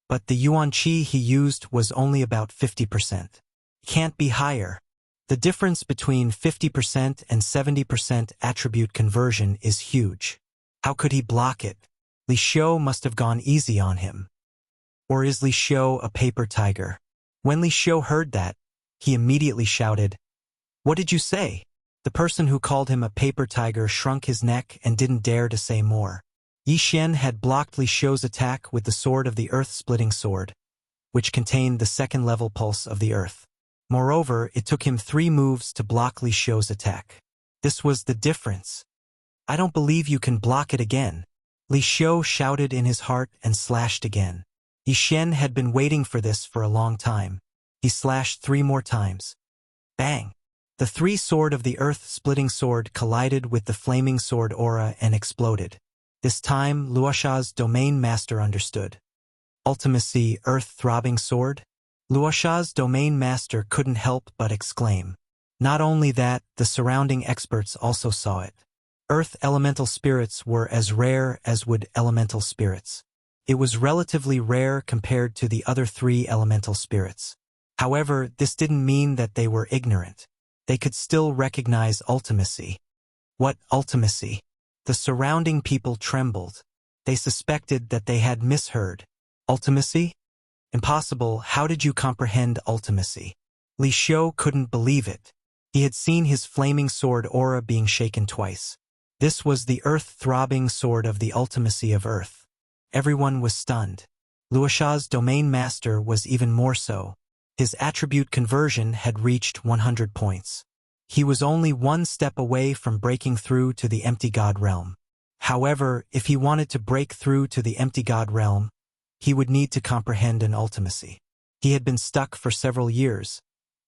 But the yuan qi he used was only about 50%. Can't be higher. The difference between 50% and 70% attribute conversion is huge. How could he block it? Li Xiu must have gone easy on him. Or is Li Xiu a paper tiger? When Li Xiu heard that, he immediately shouted, "What did you say?" The person who called him a paper tiger shrunk his neck and didn't dare to say more. Yi Xian had blocked Li Xiu's attack with the sword of the earth-splitting sword, which contained the second-level pulse of the earth. Moreover, it took him 3 moves to block Li Xiu's attack. This was the difference. "I don't believe you can block it again." Li Xiu shouted in his heart and slashed again. Yi Xian had been waiting for this for a long time. He slashed 3 more times. Bang! The 3-sword of the earth-splitting sword collided with the flaming sword aura and exploded. This time, Luoxia's domain master understood. Ultimacy, earth-throbbing sword? Luoxia's domain master couldn't help but exclaim. Not only that, the surrounding experts also saw it. Earth elemental spirits were as rare as wood elemental spirits. It was relatively rare compared to the other 3 elemental spirits. However, this didn't mean that they were ignorant. They could still recognize ultimacy. What ultimacy? The surrounding people trembled. They suspected that they had misheard. Ultimacy? Impossible. How did you comprehend ultimacy? Li Xiu couldn't believe it. He had seen his flaming sword aura being shaken twice. This was the earth-throbbing sword of the ultimacy of earth. Everyone was stunned. Luoxia's domain master was even more so. His attribute conversion had reached 100 points. He was only 1 step away from breaking through to the empty god realm. However, if he wanted to break through to the empty god realm, he would need to comprehend an ultimacy. He had been stuck for several years,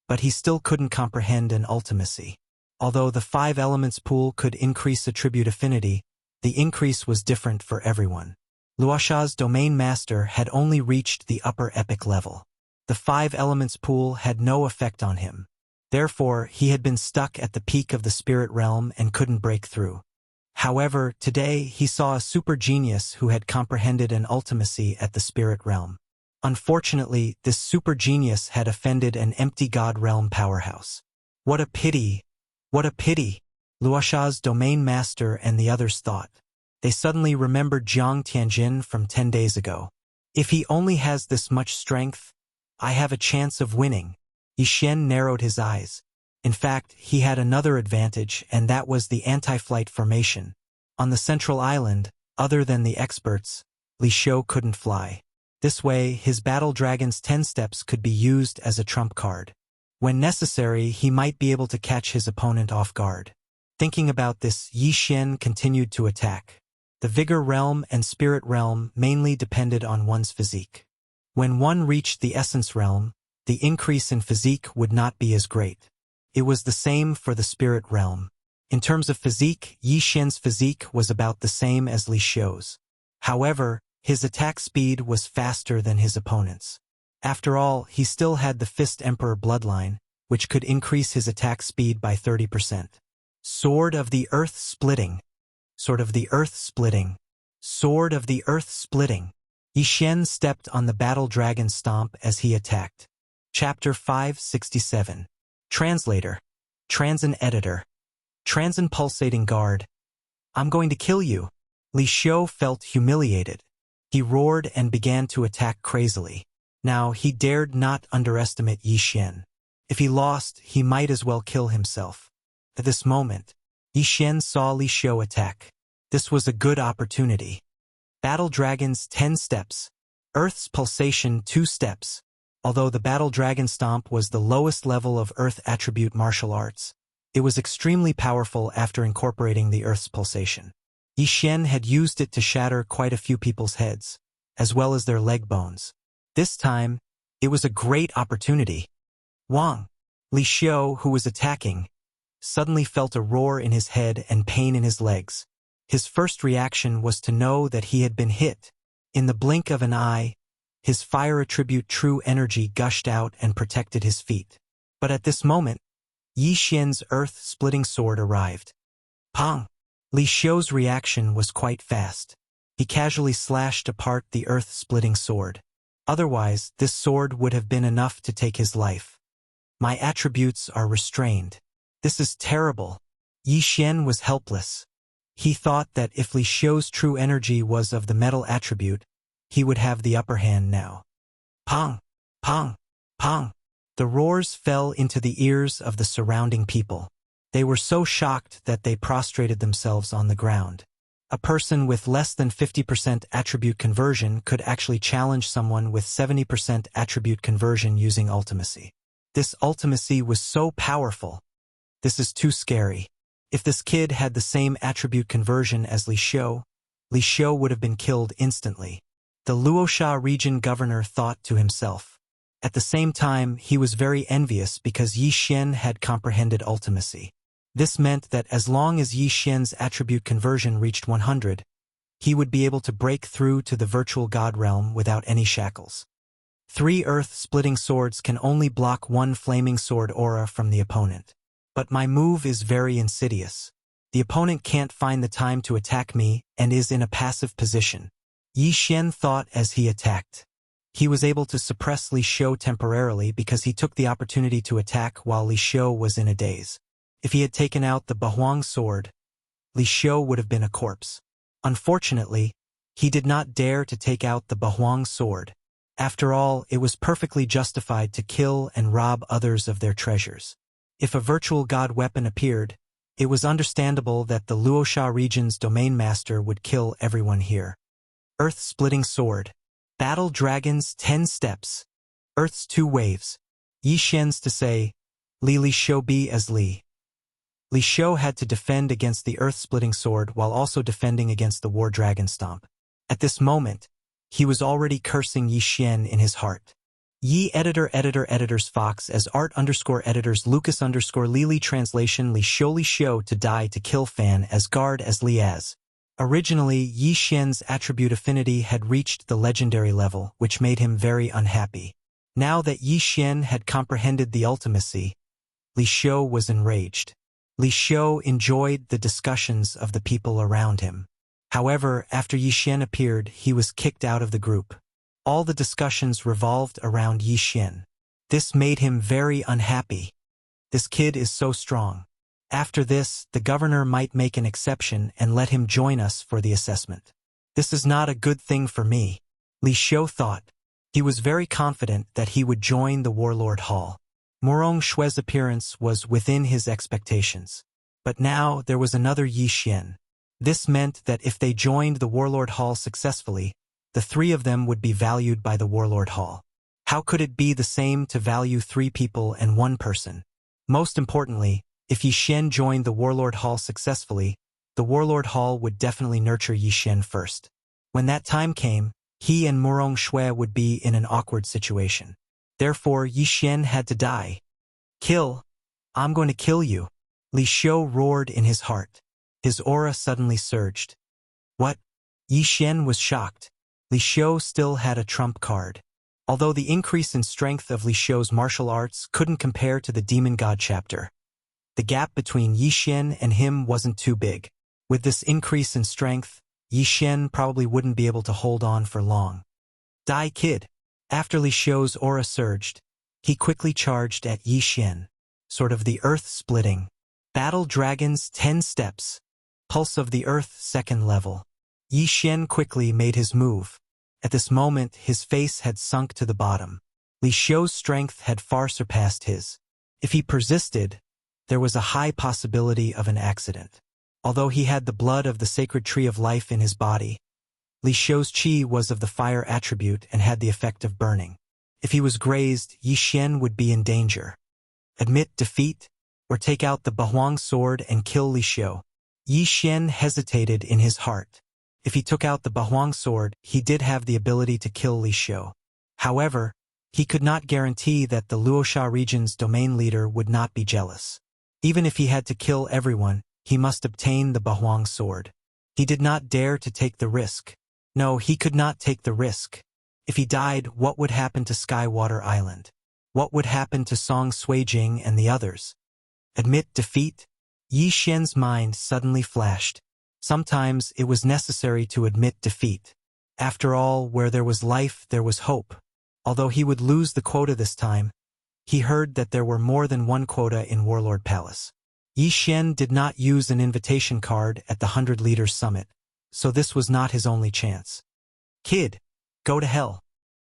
but he still couldn't comprehend an ultimacy. Although the 5 elements pool could increase attribute affinity, the increase was different for everyone. Luoxia's domain master had only reached the upper epic level. The 5 elements pool had no effect on him. Therefore, he had been stuck at the peak of the spirit realm and couldn't break through. However, today he saw a super genius who had comprehended an ultimacy at the spirit realm. Unfortunately, this super genius had offended an empty god realm powerhouse. What a pity! What a pity! Luoxia's domain master and the others thought. They suddenly remembered Jiang Tianjin from 10 days ago. If he only has this much strength, I have a chance of winning. Yi Xian narrowed his eyes. In fact, he had another advantage, and that was the anti-flight formation. On the central island, other than the experts, Li Xiu couldn't fly. This way, his battle dragon's 10 steps could be used as a trump card. When necessary, he might be able to catch his opponent off guard. Thinking about this, Yi Xian continued to attack. The vigor realm and spirit realm mainly depended on one's physique. When one reached the essence realm, the increase in physique would not be as great. It was the same for the spirit realm. In terms of physique, Yi Xian's physique was about the same as Li Xiu's. However, his attack speed was faster than his opponent's. After all, he still had the Fist Emperor bloodline, which could increase his attack speed by 30%. Sword of the Earth Splitting. Sword of the Earth Splitting. Sword of the Earth Splitting. Yi Xian stepped on the battle dragon stomp as he attacked. Chapter 567. Translator. Transin Editor. Transin Pulsating Guard. I'm going to kill you. Li Xiu felt humiliated. He roared and began to attack crazily. Now, he dared not underestimate Yi Xian. If he lost, he might as well kill himself. At this moment, Yi Xian saw Li Xiu attack. This was a good opportunity. Battle Dragon's 10 steps. Earth's pulsation 2 steps. Although the Battle Dragon Stomp was the lowest level of Earth attribute martial arts, it was extremely powerful after incorporating the Earth's pulsation. Yi Xian had used it to shatter quite a few people's heads, as well as their leg bones. This time, it was a great opportunity. Wang, Li Xiu, who was attacking, suddenly felt a roar in his head and pain in his legs. His first reaction was to know that he had been hit. In the blink of an eye, his fire attribute true energy gushed out and protected his feet. But at this moment, Yi Xian's earth-splitting sword arrived. Pong! Li Xiu's reaction was quite fast. He casually slashed apart the earth-splitting sword. Otherwise, this sword would have been enough to take his life. My attributes are restrained. This is terrible. Yi Xian was helpless. He thought that if Li Xiu's true energy was of the metal attribute, he would have the upper hand now. Pong! Pong! Pong! The roars fell into the ears of the surrounding people. They were so shocked that they prostrated themselves on the ground. A person with less than 50% attribute conversion could actually challenge someone with 70% attribute conversion using ultimacy. This ultimacy was so powerful. This is too scary. If this kid had the same attribute conversion as Li Xiu would have been killed instantly. The Luoxia region governor thought to himself. At the same time, he was very envious because Yi Xian had comprehended ultimacy. This meant that as long as Yi Xian's attribute conversion reached 100, he would be able to break through to the virtual god realm without any shackles. 3 earth-splitting swords can only block 1 flaming sword aura from the opponent. But my move is very insidious. The opponent can't find the time to attack me and is in a passive position. Yi Xian thought as he attacked. He was able to suppress Li Xiu temporarily because he took the opportunity to attack while Li Xiu was in a daze. If he had taken out the Bahuang sword, Li Xiu would have been a corpse. Unfortunately, he did not dare to take out the Bahuang sword. After all, it was perfectly justified to kill and rob others of their treasures. If a virtual god weapon appeared, it was understandable that the Luoxia region's domain master would kill everyone here. Earth-splitting sword. Battle Dragon's 10 steps. Earth's 2 waves. Yi Xian's to say, Li Xiu be as Li. Li Xiu had to defend against the earth-splitting sword while also defending against the War Dragon Stomp. At this moment, he was already cursing Yi Xian in his heart. Yi editors Fox as art_editors Lucas_Lily translation Li Xiu to die to kill Fan as guard as Li as. Originally, Yi Xian's attribute affinity had reached the legendary level, which made him very unhappy. Now that Yi Xian had comprehended the ultimacy, Li Xiu was enraged. Li Xiu enjoyed the discussions of the people around him. However, after Yi Xian appeared, he was kicked out of the group. All the discussions revolved around Yi Xian. This made him very unhappy. This kid is so strong. After this, the governor might make an exception and let him join us for the assessment. This is not a good thing for me, Li Xiu thought. He was very confident that he would join the Warlord Hall. Morong Shue's appearance was within his expectations. But now there was another Yi Xian. This meant that if they joined the Warlord Hall successfully, the 3 of them would be valued by the Warlord Hall. How could it be the same to value 3 people and 1 person? Most importantly, if Yi Xian joined the Warlord Hall successfully, the Warlord Hall would definitely nurture Yi Xian first. When that time came, he and Morong Shui would be in an awkward situation. Therefore, Yi Xian had to die. Kill! I'm going to kill you! Li Xiu roared in his heart. His aura suddenly surged. What? Yi Xian was shocked. Li Xiu still had a trump card. Although the increase in strength of Li Xiu's martial arts couldn't compare to the Demon God chapter, the gap between Yi Xian and him wasn't too big. With this increase in strength, Yi Xian probably wouldn't be able to hold on for long. Die, kid! After Li Xiu's aura surged, he quickly charged at Yi Xian. Sort of the earth-splitting. Battle Dragon's 10 steps. Pulse of the Earth 2nd level. Yi Xian quickly made his move. At this moment, his face had sunk to the bottom. Li Xiu's strength had far surpassed his. If he persisted, there was a high possibility of an accident. Although he had the blood of the sacred tree of life in his body, Li Xiu's qi was of the fire attribute and had the effect of burning. If he was grazed, Yi Xian would be in danger. Admit defeat, or take out the Bahuang sword and kill Li Xiu. Yi Xian hesitated in his heart. If he took out the Bahuang sword, he did have the ability to kill Li Xiu. However, he could not guarantee that the Luoxia region's domain leader would not be jealous. Even if he had to kill everyone, he must obtain the Bahuang sword. He did not dare to take the risk. No, he could not take the risk. If he died, what would happen to Skywater Island? What would happen to Song Suijing and the others? Admit defeat? Yi Xian's mind suddenly flashed. Sometimes it was necessary to admit defeat. After all, where there was life, there was hope. Although he would lose the quota this time, he heard that there were more than one quota in Warlord Palace. Yi Xian did not use an invitation card at the 100 Leaders Summit, so this was not his only chance. Kid, go to hell.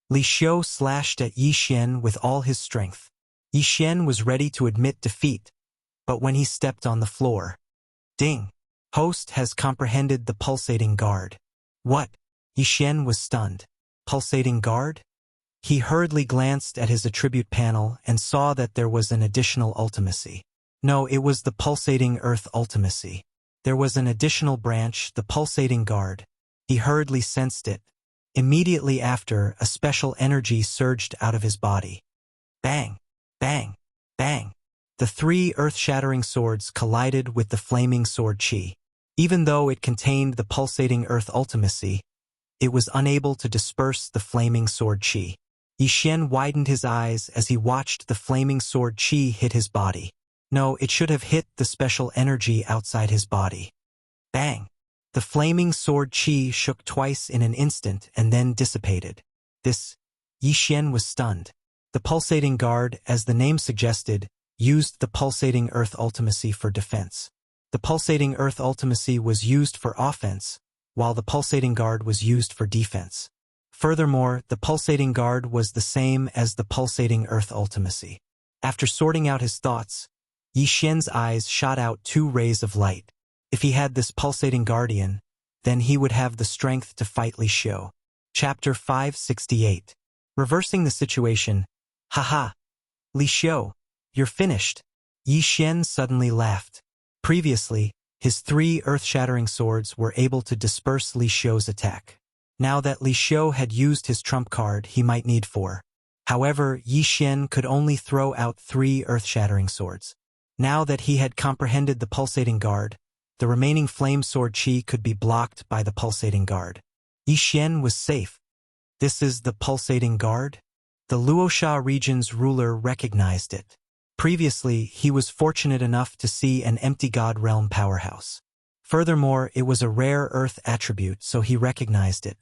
Li Xiu slashed at Yi Xian with all his strength. Yi Xian was ready to admit defeat, but when he stepped on the floor, ding! Host has comprehended the pulsating guard. What? Yi Xian was stunned. Pulsating guard? He hurriedly glanced at his attribute panel and saw that there was an additional ultimacy. No, it was the pulsating earth ultimacy. There was an additional branch, the pulsating guard. He hurriedly sensed it. Immediately after, a special energy surged out of his body. Bang! Bang! Bang! The three earth-shattering swords collided with the flaming sword qi. Even though it contained the pulsating earth ultimacy, it was unable to disperse the flaming sword qi. Yi Xian widened his eyes as he watched the flaming sword qi hit his body. No, it should have hit the special energy outside his body. Bang! The flaming sword qi shook twice in an instant and then dissipated. Yi Xian was stunned. The pulsating guard, as the name suggested, used the pulsating earth ultimacy for defense. The pulsating earth ultimacy was used for offense, while the pulsating guard was used for defense. Furthermore, the pulsating guard was the same as the pulsating earth ultimacy. After sorting out his thoughts, Yi Xian's eyes shot out two rays of light. If he had this pulsating guardian, then he would have the strength to fight Li Xiu. Chapter 568. Reversing the situation. Haha! Li Xiu, you're finished. Yi Xian suddenly laughed. Previously, his three earth-shattering swords were able to disperse Li Xiu's attack. Now that Li Xiu had used his trump card, he might need 4. However, Yi Xian could only throw out 3 earth-shattering swords. Now that he had comprehended the pulsating guard, the remaining flame sword qi could be blocked by the pulsating guard. Yi Xian was safe. This is the pulsating guard? The Luoxia region's ruler recognized it. Previously, he was fortunate enough to see an empty god realm powerhouse. Furthermore, it was a rare earth attribute, so he recognized it.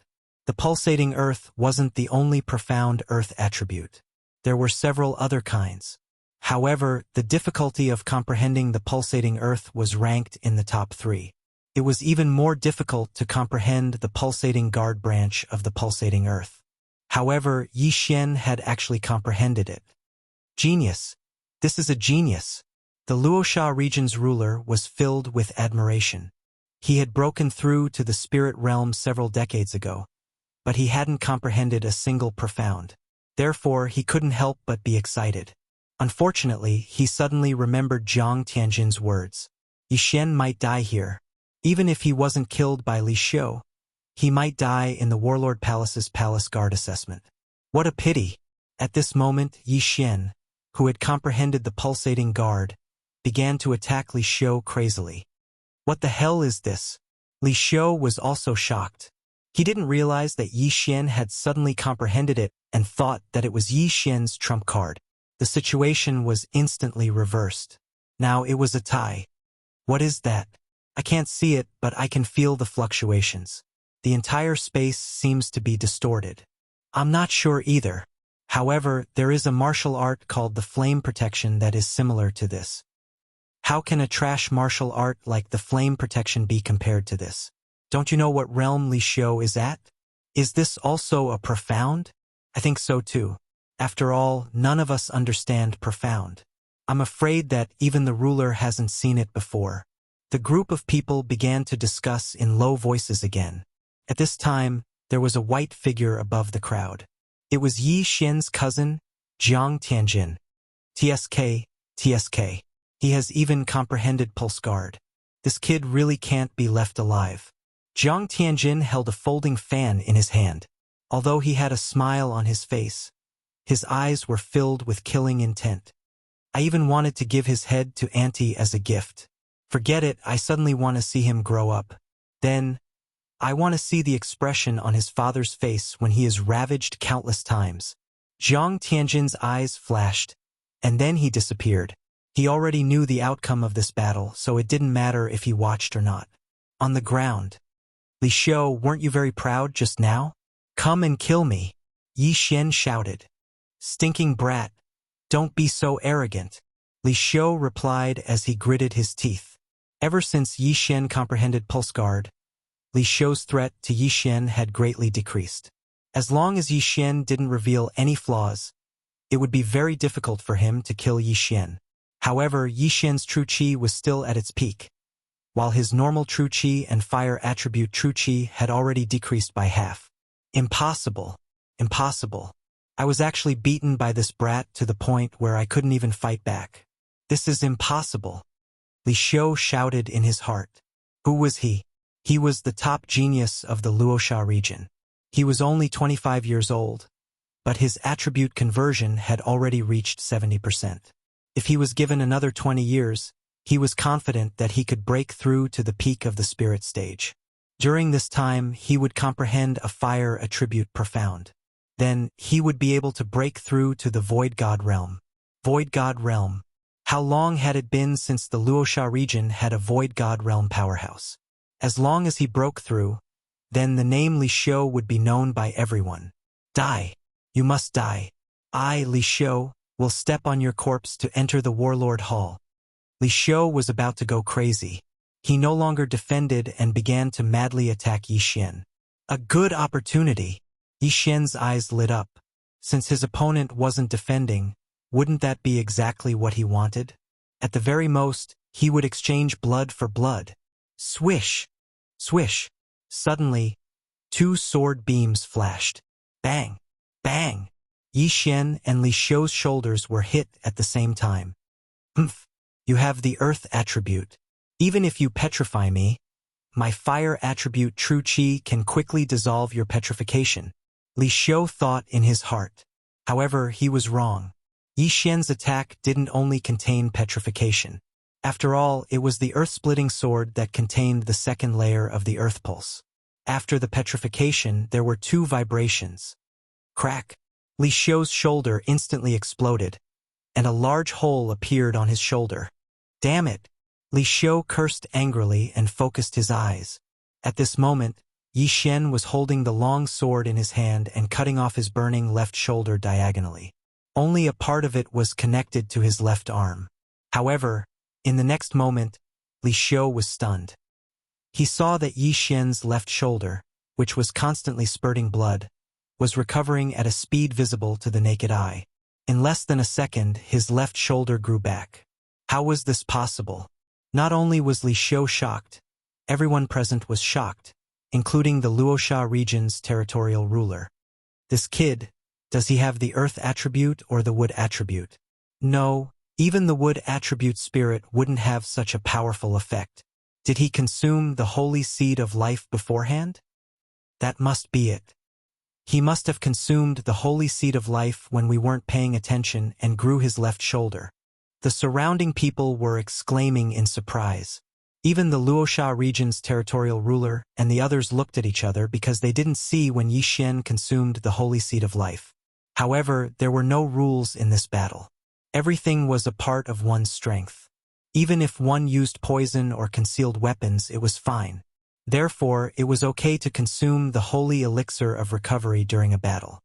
The pulsating earth wasn't the only profound earth attribute. There were several other kinds. However, the difficulty of comprehending the pulsating earth was ranked in the top 3. It was even more difficult to comprehend the pulsating guard branch of the pulsating earth. However, Yi Xian had actually comprehended it. Genius! This is a genius! The Luoxia region's ruler was filled with admiration. He had broken through to the spirit realm several decades ago, but he hadn't comprehended a single profound. Therefore, he couldn't help but be excited. Unfortunately, he suddenly remembered Jiang Tianjin's words. Yi Xian might die here. Even if he wasn't killed by Li Xiu, he might die in the Warlord Palace's palace guard assessment. What a pity! At this moment, Yi Xian, who had comprehended the pulsating guard, began to attack Li Xiu crazily. What the hell is this? Li Xiu was also shocked. He didn't realize that Yi Xian had suddenly comprehended it and thought that it was Yi Xian's trump card. The situation was instantly reversed. Now it was a tie. What is that? I can't see it, but I can feel the fluctuations. The entire space seems to be distorted. I'm not sure either. However, there is a martial art called the flame protection that is similar to this. How can a trash martial art like the flame protection be compared to this? Don't you know what realm Li Xiu is at? Is this also a profound? I think so too. After all, none of us understand profound. I'm afraid that even the ruler hasn't seen it before. The group of people began to discuss in low voices again. At this time, there was a white figure above the crowd. It was Yi Xian's cousin, Jiang Tianjin. TSK, TSK. He has even comprehended Pulse Guard. This kid really can't be left alive. Jiang Tianjin held a folding fan in his hand. Although he had a smile on his face, his eyes were filled with killing intent. I even wanted to give his head to Auntie as a gift. Forget it, I suddenly want to see him grow up. Then, I want to see the expression on his father's face when he is ravaged countless times. Jiang Tianjin's eyes flashed, and then he disappeared. He already knew the outcome of this battle, so it didn't matter if he watched or not. On the ground. Li Xiu, weren't you very proud just now? Come and kill me. Yi Xian shouted. Stinking brat. Don't be so arrogant. Li Xiu replied as he gritted his teeth. Ever since Yi Xian comprehended Pulse Guard, Li Xiu's threat to Yi Xian had greatly decreased. As long as Yi Xian didn't reveal any flaws, it would be very difficult for him to kill Yi Xian. However, Yi Xian's true qi was still at its peak, while his normal true qi and fire attribute true qi had already decreased by half. Impossible. Impossible. I was actually beaten by this brat to the point where I couldn't even fight back. This is impossible. Li Xiu shouted in his heart. Who was he? He was the top genius of the Luoxia region. He was only 25 years old, but his attribute conversion had already reached 70%. If he was given another 20 years, he was confident that he could break through to the peak of the spirit stage. During this time, he would comprehend a fire attribute profound. Then, he would be able to break through to the Void God realm. Void God realm. How long had it been since the Luoxia region had a Void God realm powerhouse? As long as he broke through, then the name Li Xiu would be known by everyone. Die. You must die. I, Li Xiu, will step on your corpse to enter the Warlord Hall. Li Xiu was about to go crazy. He no longer defended and began to madly attack Yi Xian. A good opportunity. Yi Xian's eyes lit up. Since his opponent wasn't defending, wouldn't that be exactly what he wanted? At the very most, he would exchange blood for blood. Swish! Swish! Suddenly, two sword beams flashed. Bang! Bang! Yi Xian and Li Xiu's shoulders were hit at the same time. Humph! You have the earth attribute. Even if you petrify me, my fire attribute true qi can quickly dissolve your petrification. Li Xiu thought in his heart. However, he was wrong. Yi Xian's attack didn't only contain petrification. After all, it was the earth-splitting sword that contained the second layer of the earth pulse. After the petrification, there were two vibrations. Crack! Li Xiu's shoulder instantly exploded, and a large hole appeared on his shoulder. Damn it! Li Xiu cursed angrily and focused his eyes. At this moment, Yi Xian was holding the long sword in his hand and cutting off his burning left shoulder diagonally. Only a part of it was connected to his left arm. However, in the next moment, Li Xiu was stunned. He saw that Yi Xian's left shoulder, which was constantly spurting blood, was recovering at a speed visible to the naked eye. In less than a second, his left shoulder grew back. How was this possible? Not only was Li Xiu shocked, everyone present was shocked, including the Luoxia region's territorial ruler. This kid, does he have the earth attribute or the wood attribute? No, even the wood attribute spirit wouldn't have such a powerful effect. Did he consume the holy seed of life beforehand? That must be it. He must have consumed the holy seed of life when we weren't paying attention and grew his left shoulder. The surrounding people were exclaiming in surprise. Even the Luoxia region's territorial ruler and the others looked at each other because they didn't see when Yi Xian consumed the holy seed of life. However, there were no rules in this battle. Everything was a part of one's strength. Even if one used poison or concealed weapons, it was fine. Therefore, it was okay to consume the holy elixir of recovery during a battle.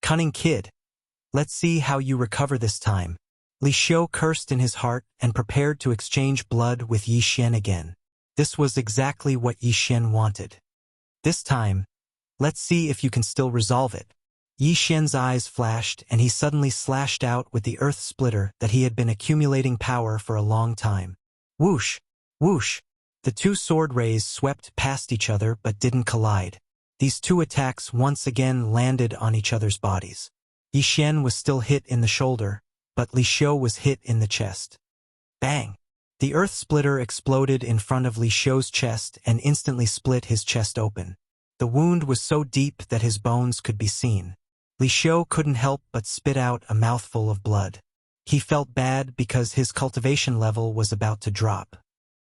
Cunning kid. Let's see how you recover this time. Li Xiu cursed in his heart and prepared to exchange blood with Yi Xian again. This was exactly what Yi Xian wanted. This time, let's see if you can still resolve it. Yi Xian's eyes flashed and he suddenly slashed out with the earth splitter that he had been accumulating power for a long time. Whoosh! Whoosh! The two sword rays swept past each other but didn't collide. These two attacks once again landed on each other's bodies. Yi Xian was still hit in the shoulder, but Li Xiu was hit in the chest. Bang! The earth splitter exploded in front of Li Xiu's chest and instantly split his chest open. The wound was so deep that his bones could be seen. Li Xiu couldn't help but spit out a mouthful of blood. He felt bad because his cultivation level was about to drop.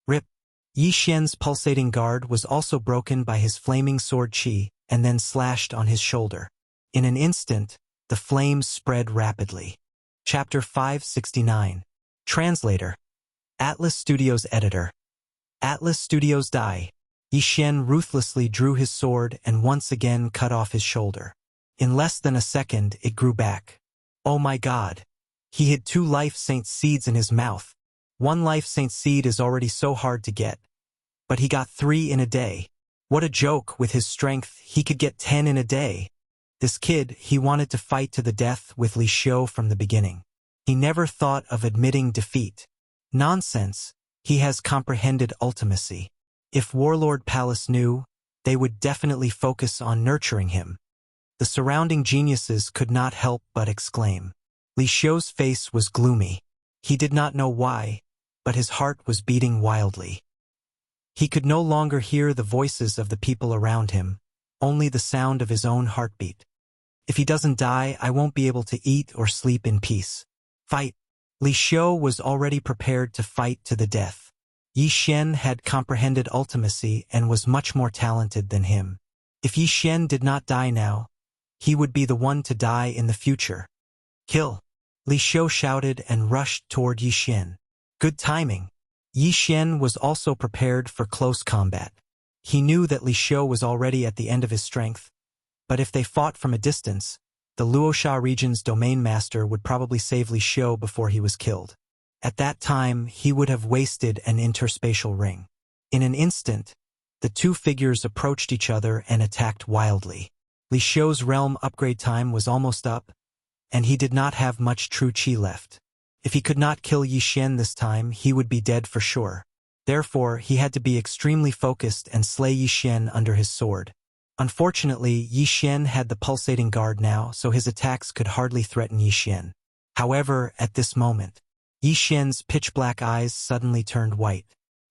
Rip! Yi Xian's pulsating guard was also broken by his flaming sword qi and then slashed on his shoulder. In an instant, the flames spread rapidly. Chapter 569. Translator. Atlas Studios Editor. Atlas Studios Die. Yi Xian ruthlessly drew his sword and once again cut off his shoulder. In less than a second, it grew back. Oh my god! He hid 2 life saint seeds in his mouth. 1 life saint seed is already so hard to get. But he got 3 in a day. What a joke, with his strength, he could get 10 in a day. This kid, he wanted to fight to the death with Li Xiu from the beginning. He never thought of admitting defeat. Nonsense, he has comprehended ultimacy. If Warlord Palace knew, they would definitely focus on nurturing him. The surrounding geniuses could not help but exclaim. Li Xiu's face was gloomy. He did not know why, but his heart was beating wildly. He could no longer hear the voices of the people around him, only the sound of his own heartbeat. If he doesn't die, I won't be able to eat or sleep in peace. Fight! Li Xiu was already prepared to fight to the death. Yi Xian had comprehended ultimacy and was much more talented than him. If Yi Xian did not die now, he would be the one to die in the future. Kill! Li Xiu shouted and rushed toward Yi Xian. Good timing. Yi Xian was also prepared for close combat. He knew that Li Xiu was already at the end of his strength, but if they fought from a distance, the Luoxia region's domain master would probably save Li Xiu before he was killed. At that time, he would have wasted an interspatial ring. In an instant, the two figures approached each other and attacked wildly. Li Xiu's realm upgrade time was almost up, and he did not have much true qi left. If he could not kill Yi Xian this time, he would be dead for sure. Therefore, he had to be extremely focused and slay Yi Xian under his sword. Unfortunately, Yi Xian had the pulsating guard now, so his attacks could hardly threaten Yi Xian. However, at this moment, Yi Xian's pitch-black eyes suddenly turned white.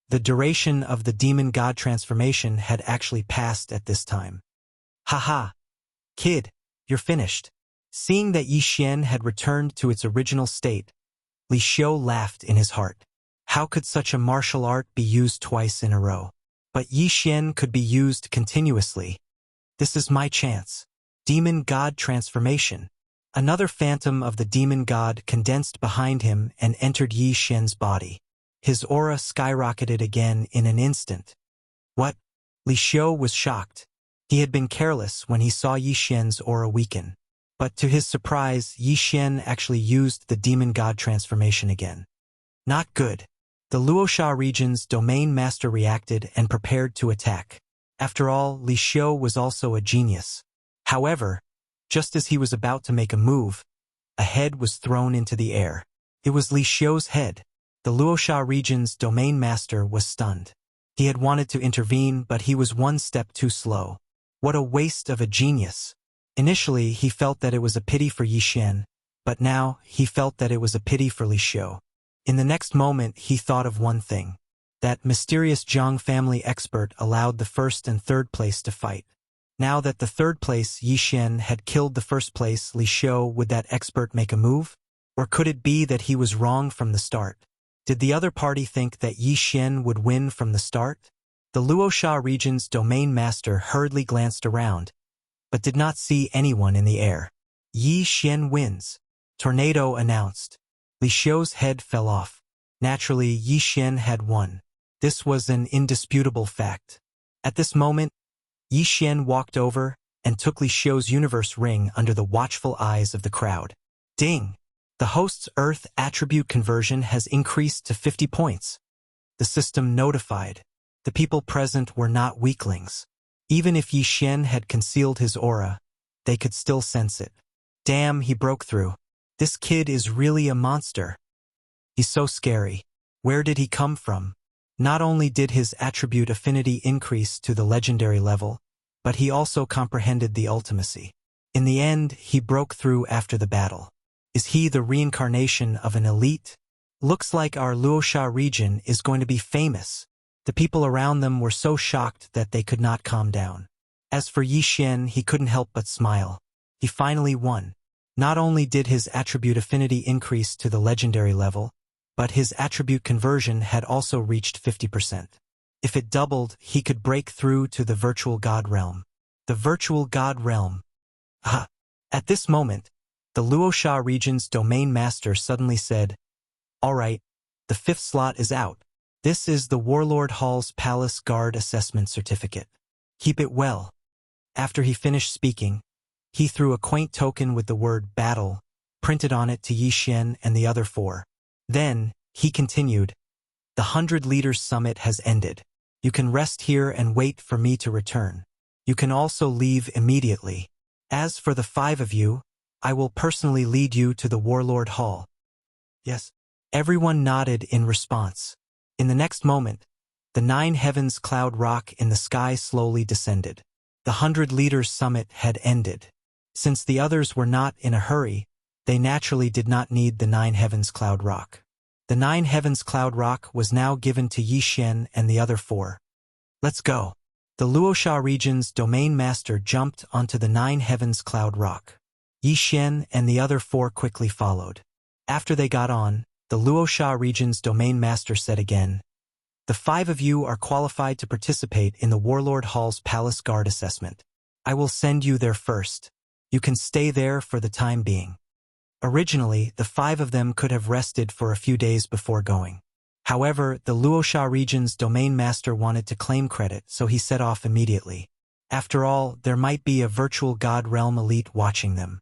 The duration of the demon god transformation had actually passed at this time. Haha! Kid, you're finished. Seeing that Yi Xian had returned to its original state, Li Xiu laughed in his heart. How could such a martial art be used twice in a row? But Yi Xian could be used continuously. This is my chance. Demon God transformation. Another phantom of the demon god condensed behind him and entered Yi Xian's body. His aura skyrocketed again in an instant. What? Li Xiu was shocked. He had been careless when he saw Yi Xian's aura weaken. But to his surprise, Yi Xian actually used the demon god transformation again. Not good. The Luoxia region's domain master reacted and prepared to attack. After all, Li Xiu was also a genius. However, just as he was about to make a move, a head was thrown into the air. It was Li Xiu's head. The Luoxia region's domain master was stunned. He had wanted to intervene, but he was one step too slow. What a waste of a genius. Initially, he felt that it was a pity for Yi Xian, but now he felt that it was a pity for Li Xiu. In the next moment, he thought of one thing. That mysterious Zhang family expert allowed the first and third place to fight. Now that the third place Yi Xian had killed the first place Li Xiu, would that expert make a move? Or could it be that he was wrong from the start? Did the other party think that Yi Xian would win from the start? The Luoxia region's domain master hurriedly glanced around, but did not see anyone in the air. Yi Xian wins. Tornado announced. Li Xiu's head fell off. Naturally, Yi Xian had won. This was an indisputable fact. At this moment, Yi Xian walked over and took Li Xiu's universe ring under the watchful eyes of the crowd. Ding! The host's Earth attribute conversion has increased to 50 points. The system notified. The people present were not weaklings. Even if Yi Xian had concealed his aura, they could still sense it. Damn, he broke through. This kid is really a monster. He's so scary. Where did he come from? Not only did his attribute affinity increase to the legendary level, but he also comprehended the ultimacy. In the end, he broke through after the battle. Is he the reincarnation of an elite? Looks like our Luoxia region is going to be famous. The people around them were so shocked that they could not calm down. As for Yi Xian, he couldn't help but smile. He finally won. Not only did his attribute affinity increase to the legendary level, but his attribute conversion had also reached 50%. If it doubled, he could break through to the virtual god realm. The virtual god realm. At this moment, the Luoxia region's domain master suddenly said, "All right, the 5th slot is out. This is the Warlord Hall's Palace Guard Assessment Certificate. Keep it well." After he finished speaking, he threw a quaint token with the word battle printed on it to Yi Xian and the other 4. Then, he continued, "The 100 Leaders Summit has ended. You can rest here and wait for me to return. You can also leave immediately. As for the 5 of you, I will personally lead you to the Warlord Hall." Yes. Everyone nodded in response. In the next moment, the 9 heavens cloud rock in the sky slowly descended. The 100 Leaders Summit had ended. Since the others were not in a hurry, they naturally did not need the 9 heavens cloud rock. The 9 heavens cloud rock was now given to Yi Xian and the other 4. Let's go. The Luoxia region's domain master jumped onto the 9 heavens cloud rock. Yi Xian and the other 4 quickly followed. After they got on, the Luoxia region's domain master said again, "The 5 of you are qualified to participate in the Warlord Hall's Palace Guard Assessment. I will send you there first. You can stay there for the time being." Originally, the 5 of them could have rested for a few days before going. However, the Luoxia region's domain master wanted to claim credit, so he set off immediately. After all, there might be a virtual god realm elite watching them.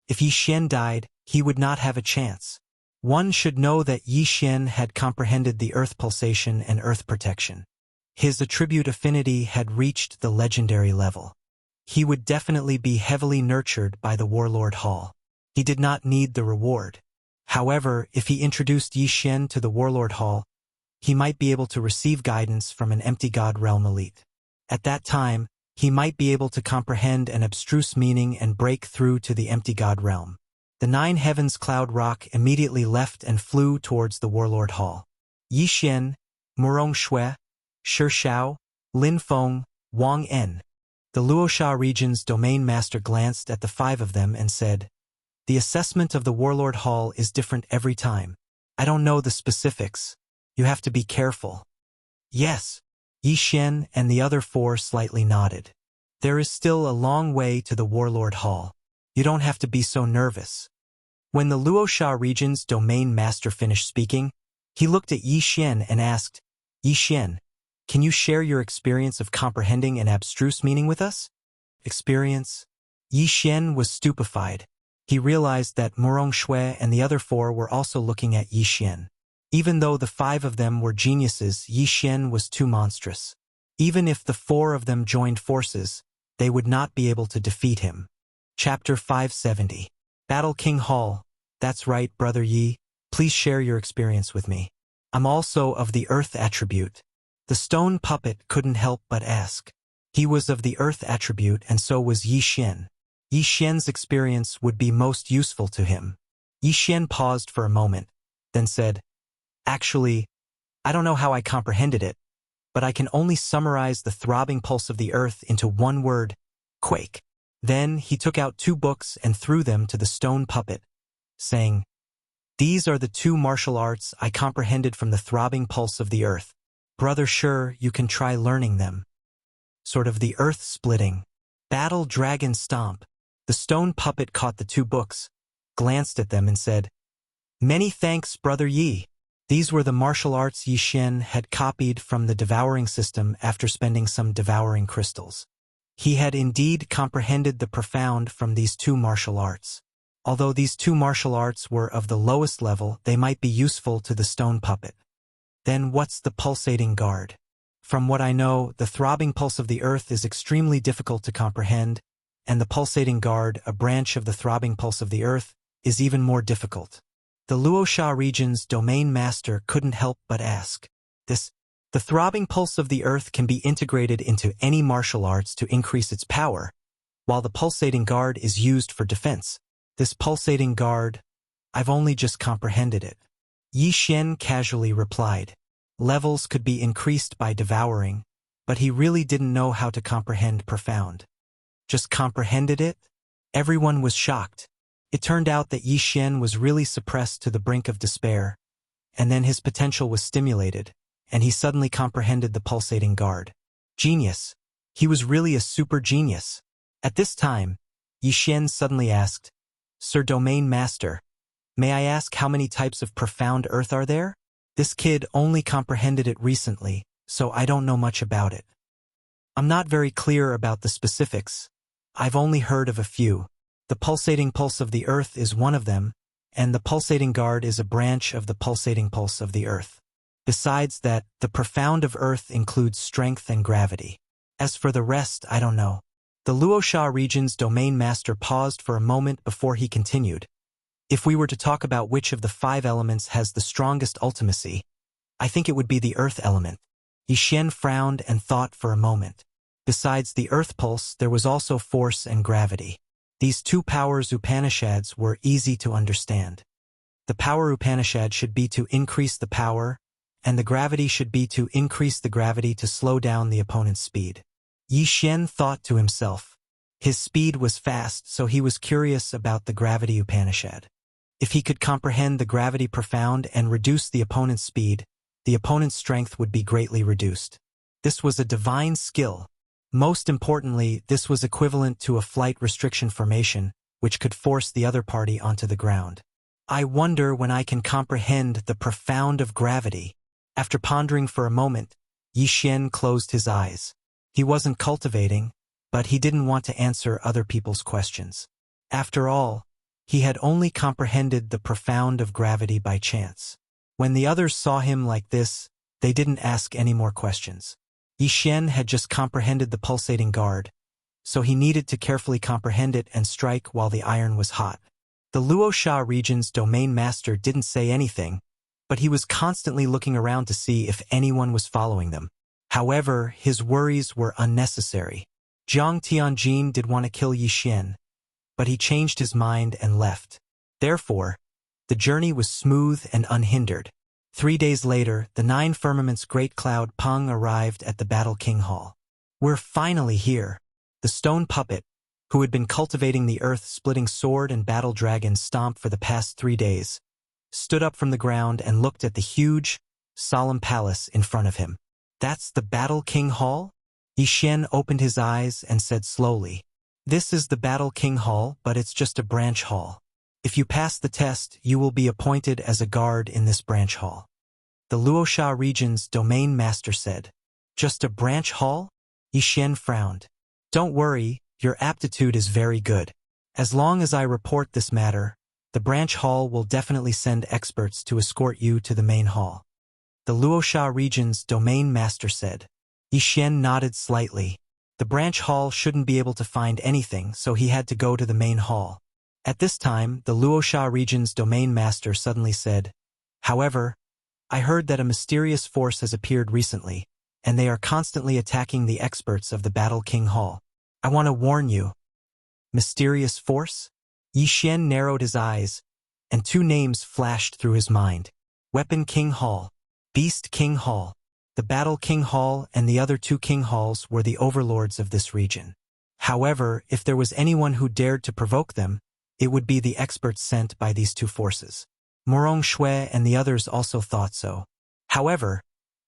If Yi Xian died, he would not have a chance. One should know that Yi Xian had comprehended the earth pulsation and earth protection. His attribute affinity had reached the legendary level. He would definitely be heavily nurtured by the Warlord Hall. He did not need the reward. However, if he introduced Yi Xian to the Warlord Hall, he might be able to receive guidance from an empty god realm elite. At that time, he might be able to comprehend an abstruse meaning and break through to the empty god realm. The 9 heavens cloud rock immediately left and flew towards the Warlord Hall. Yi Xian, Murong Shui, Shi Xiao, Lin Feng, Wang En. The Luoxia region's domain master glanced at the 5 of them and said, "The assessment of the Warlord Hall is different every time. I don't know the specifics. You have to be careful." "Yes." Yi Xian and the other 4 slightly nodded. "There is still a long way to the Warlord Hall. You don't have to be so nervous." When the Luoxia region's domain master finished speaking, he looked at Yi Xian and asked, "Yi Xian, can you share your experience of comprehending an abstruse meaning with us?" Experience? Yi Xian was stupefied. He realized that Murong Shui and the other 4 were also looking at Yi Xian. Even though the 5 of them were geniuses, Yi Xian was too monstrous. Even if the 4 of them joined forces, they would not be able to defeat him. Chapter 570. Battle King Hall. That's right, Brother Yi. Please share your experience with me. I'm also of the Earth attribute. The stone puppet couldn't help but ask. He was of the Earth attribute and so was Yi Xian. Yi Xian's experience would be most useful to him. Yi Xian paused for a moment, then said, "Actually, I don't know how I comprehended it, but I can only summarize the throbbing pulse of the earth into one word: quake." Then he took out 2 books and threw them to the stone puppet, saying, "These are the 2 martial arts I comprehended from the throbbing pulse of the earth. Brother, sure, you can try learning them." Sort of the earth splitting. Battle Dragon Stomp. The stone puppet caught the 2 books, glanced at them and said, "Many thanks, Brother Yi." These were the martial arts Yi Xian had copied from the devouring system after spending some devouring crystals. He had indeed comprehended the profound from these 2 martial arts. Although these 2 martial arts were of the lowest level, they might be useful to the stone puppet. Then what's the pulsating guard? From what I know, the throbbing pulse of the earth is extremely difficult to comprehend, and the pulsating guard, a branch of the throbbing pulse of the earth, is even more difficult. The Luosha region's domain master couldn't help but ask. The throbbing pulse of the earth can be integrated into any martial arts to increase its power, while the pulsating guard is used for defense. This pulsating guard, I've only just comprehended it. Yi Xian casually replied. Levels could be increased by devouring, but he really didn't know how to comprehend profound. Just comprehended it? Everyone was shocked. It turned out that Yi Xian was really suppressed to the brink of despair, and then his potential was stimulated, and he suddenly comprehended the pulsating guard. Genius. He was really a super genius. At this time, Yi Xian suddenly asked, Sir Domain Master, may I ask how many types of profound earth are there? This kid only comprehended it recently, so I don't know much about it. I'm not very clear about the specifics. I've only heard of a few. The pulsating pulse of the earth is one of them, and the pulsating guard is a branch of the pulsating pulse of the earth. Besides that, the profound of earth includes strength and gravity. As for the rest, I don't know. The Luosha region's domain master paused for a moment before he continued. If we were to talk about which of the 5 elements has the strongest ultimacy, I think it would be the earth element. Yi Xian frowned and thought for a moment. Besides the earth pulse, there was also force and gravity. These 2 powers Upanishads were easy to understand. The power Upanishad should be to increase the power, and the gravity should be to increase the gravity to slow down the opponent's speed. Yi Xian thought to himself. His speed was fast, so he was curious about the gravity Upanishad. If he could comprehend the gravity profound and reduce the opponent's speed, the opponent's strength would be greatly reduced. This was a divine skill. Most importantly, this was equivalent to a flight restriction formation, which could force the other party onto the ground. I wonder when I can comprehend the profound of gravity. After pondering for a moment, Yi Xian closed his eyes. He wasn't cultivating, but he didn't want to answer other people's questions. After all, he had only comprehended the profound of gravity by chance. When the others saw him like this, they didn't ask any more questions. Yi Xian had just comprehended the pulsating guard, so he needed to carefully comprehend it and strike while the iron was hot. The Luosha region's domain master didn't say anything, but he was constantly looking around to see if anyone was following them. However, his worries were unnecessary. Jiang Tianjin did want to kill Yi Xian, but he changed his mind and left. Therefore, the journey was smooth and unhindered. 3 days later, the 9 firmament's great cloud Peng arrived at the Battle King Hall. We're finally here. The stone puppet, who had been cultivating the earth-splitting sword and battle dragon stomp for the past 3 days, stood up from the ground and looked at the huge, solemn palace in front of him. That's the Battle King Hall? Yi Xian opened his eyes and said slowly, This is the Battle King Hall, but it's just a branch hall. If you pass the test, you will be appointed as a guard in this branch hall. The Luosha region's domain master said. Just a branch hall? Yi Xian frowned. Don't worry, your aptitude is very good. As long as I report this matter, the branch hall will definitely send experts to escort you to the main hall. The Luosha region's domain master said. Yi Xian nodded slightly. The branch hall shouldn't be able to find anything, so he had to go to the main hall. At this time, the Luosha region's domain master suddenly said, However, I heard that a mysterious force has appeared recently, and they are constantly attacking the experts of the Battle King Hall. I want to warn you. Mysterious force? Yi Xian narrowed his eyes, and 2 names flashed through his mind. Weapon King Hall, Beast King Hall. The Battle King Hall and the other 2 King Halls were the overlords of this region. However, if there was anyone who dared to provoke them, it would be the experts sent by these 2 forces. Morong Shui and the others also thought so. However,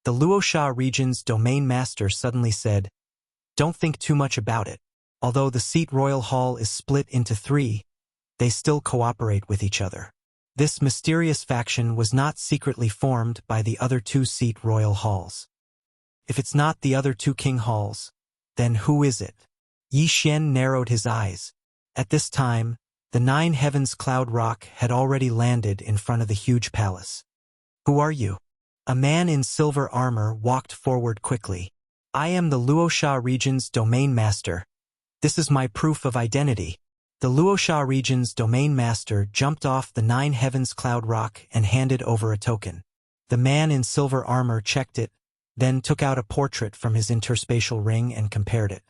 the Luosha region's domain master suddenly said, Don't think too much about it. Although the Seat Royal Hall is split into 3, they still cooperate with each other. This mysterious faction was not secretly formed by the other 2 Seat Royal Halls. If it's not the other 2 King Halls, then who is it? Yi Xian narrowed his eyes. At this time, the 9 Heavens Cloud Rock had already landed in front of the huge palace. Who are you? A man in silver armor walked forward quickly. I am the Luosha region's domain master, This is my proof of identity. The Luosha region's domain master jumped off the 9 heavens cloud rock and handed over a token. The man in silver armor checked it, then took out a portrait from his interspatial ring and compared it.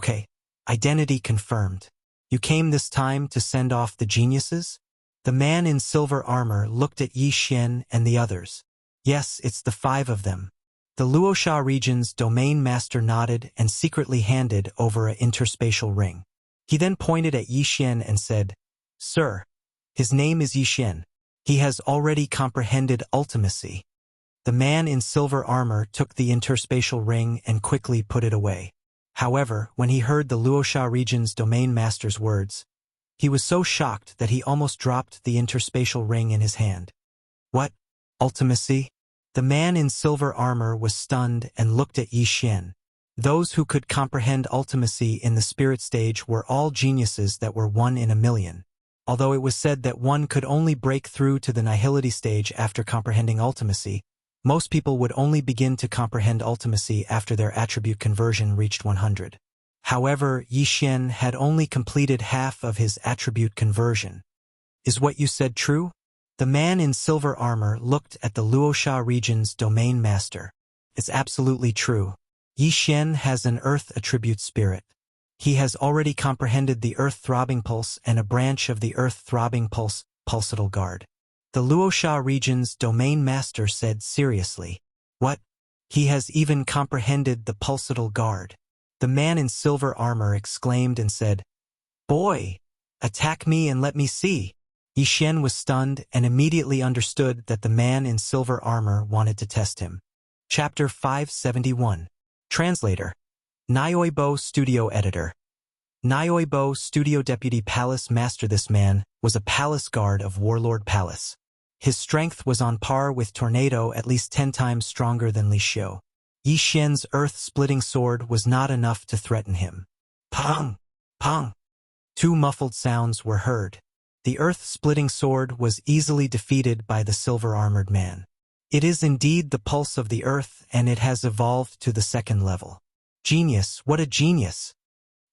Okay, identity confirmed. You came this time to send off the geniuses? The man in silver armor looked at Yi Xian and the others. Yes, it's the 5 of them. The Luosha region's domain master nodded and secretly handed over an interspatial ring. He then pointed at Yi Xian and said, Sir, his name is Yi Xian. He has already comprehended ultimacy. The man in silver armor took the interspatial ring and quickly put it away. However, when he heard the Luosha region's domain master's words, he was so shocked that he almost dropped the interspatial ring in his hand. What? Ultimacy? The man in silver armor was stunned and looked at Yi Xian. Those who could comprehend ultimacy in the spirit stage were all geniuses that were 1 in a million. Although it was said that one could only break through to the nihility stage after comprehending ultimacy, most people would only begin to comprehend ultimacy after their attribute conversion reached 100. However, Yi Xian had only completed half of his attribute conversion. Is what you said true? The man in silver armor looked at the Luosha region's domain master. It's absolutely true. Yi Xian has an earth attribute spirit. He has already comprehended the earth throbbing pulse and a branch of the earth throbbing pulse, pulsatile guard. The Luosha region's domain master said seriously. What? He has even comprehended the pulsatile guard. The man in silver armor exclaimed and said, Boy, attack me and let me see. Yi Xian was stunned and immediately understood that the man in silver armor wanted to test him. Chapter 571. Translator. Nyoibo Studio Editor. Nyoibo Studio Deputy Palace Master. This man was a palace guard of Warlord Palace. His strength was on par with Tornado, at least 10 times stronger than Li Xiu. Yi Xian's earth-splitting sword was not enough to threaten him. Pong! Pong! 2 muffled sounds were heard. The earth-splitting sword was easily defeated by the silver-armored man. It is indeed the pulse of the earth, and it has evolved to the 2nd level. Genius, what a genius!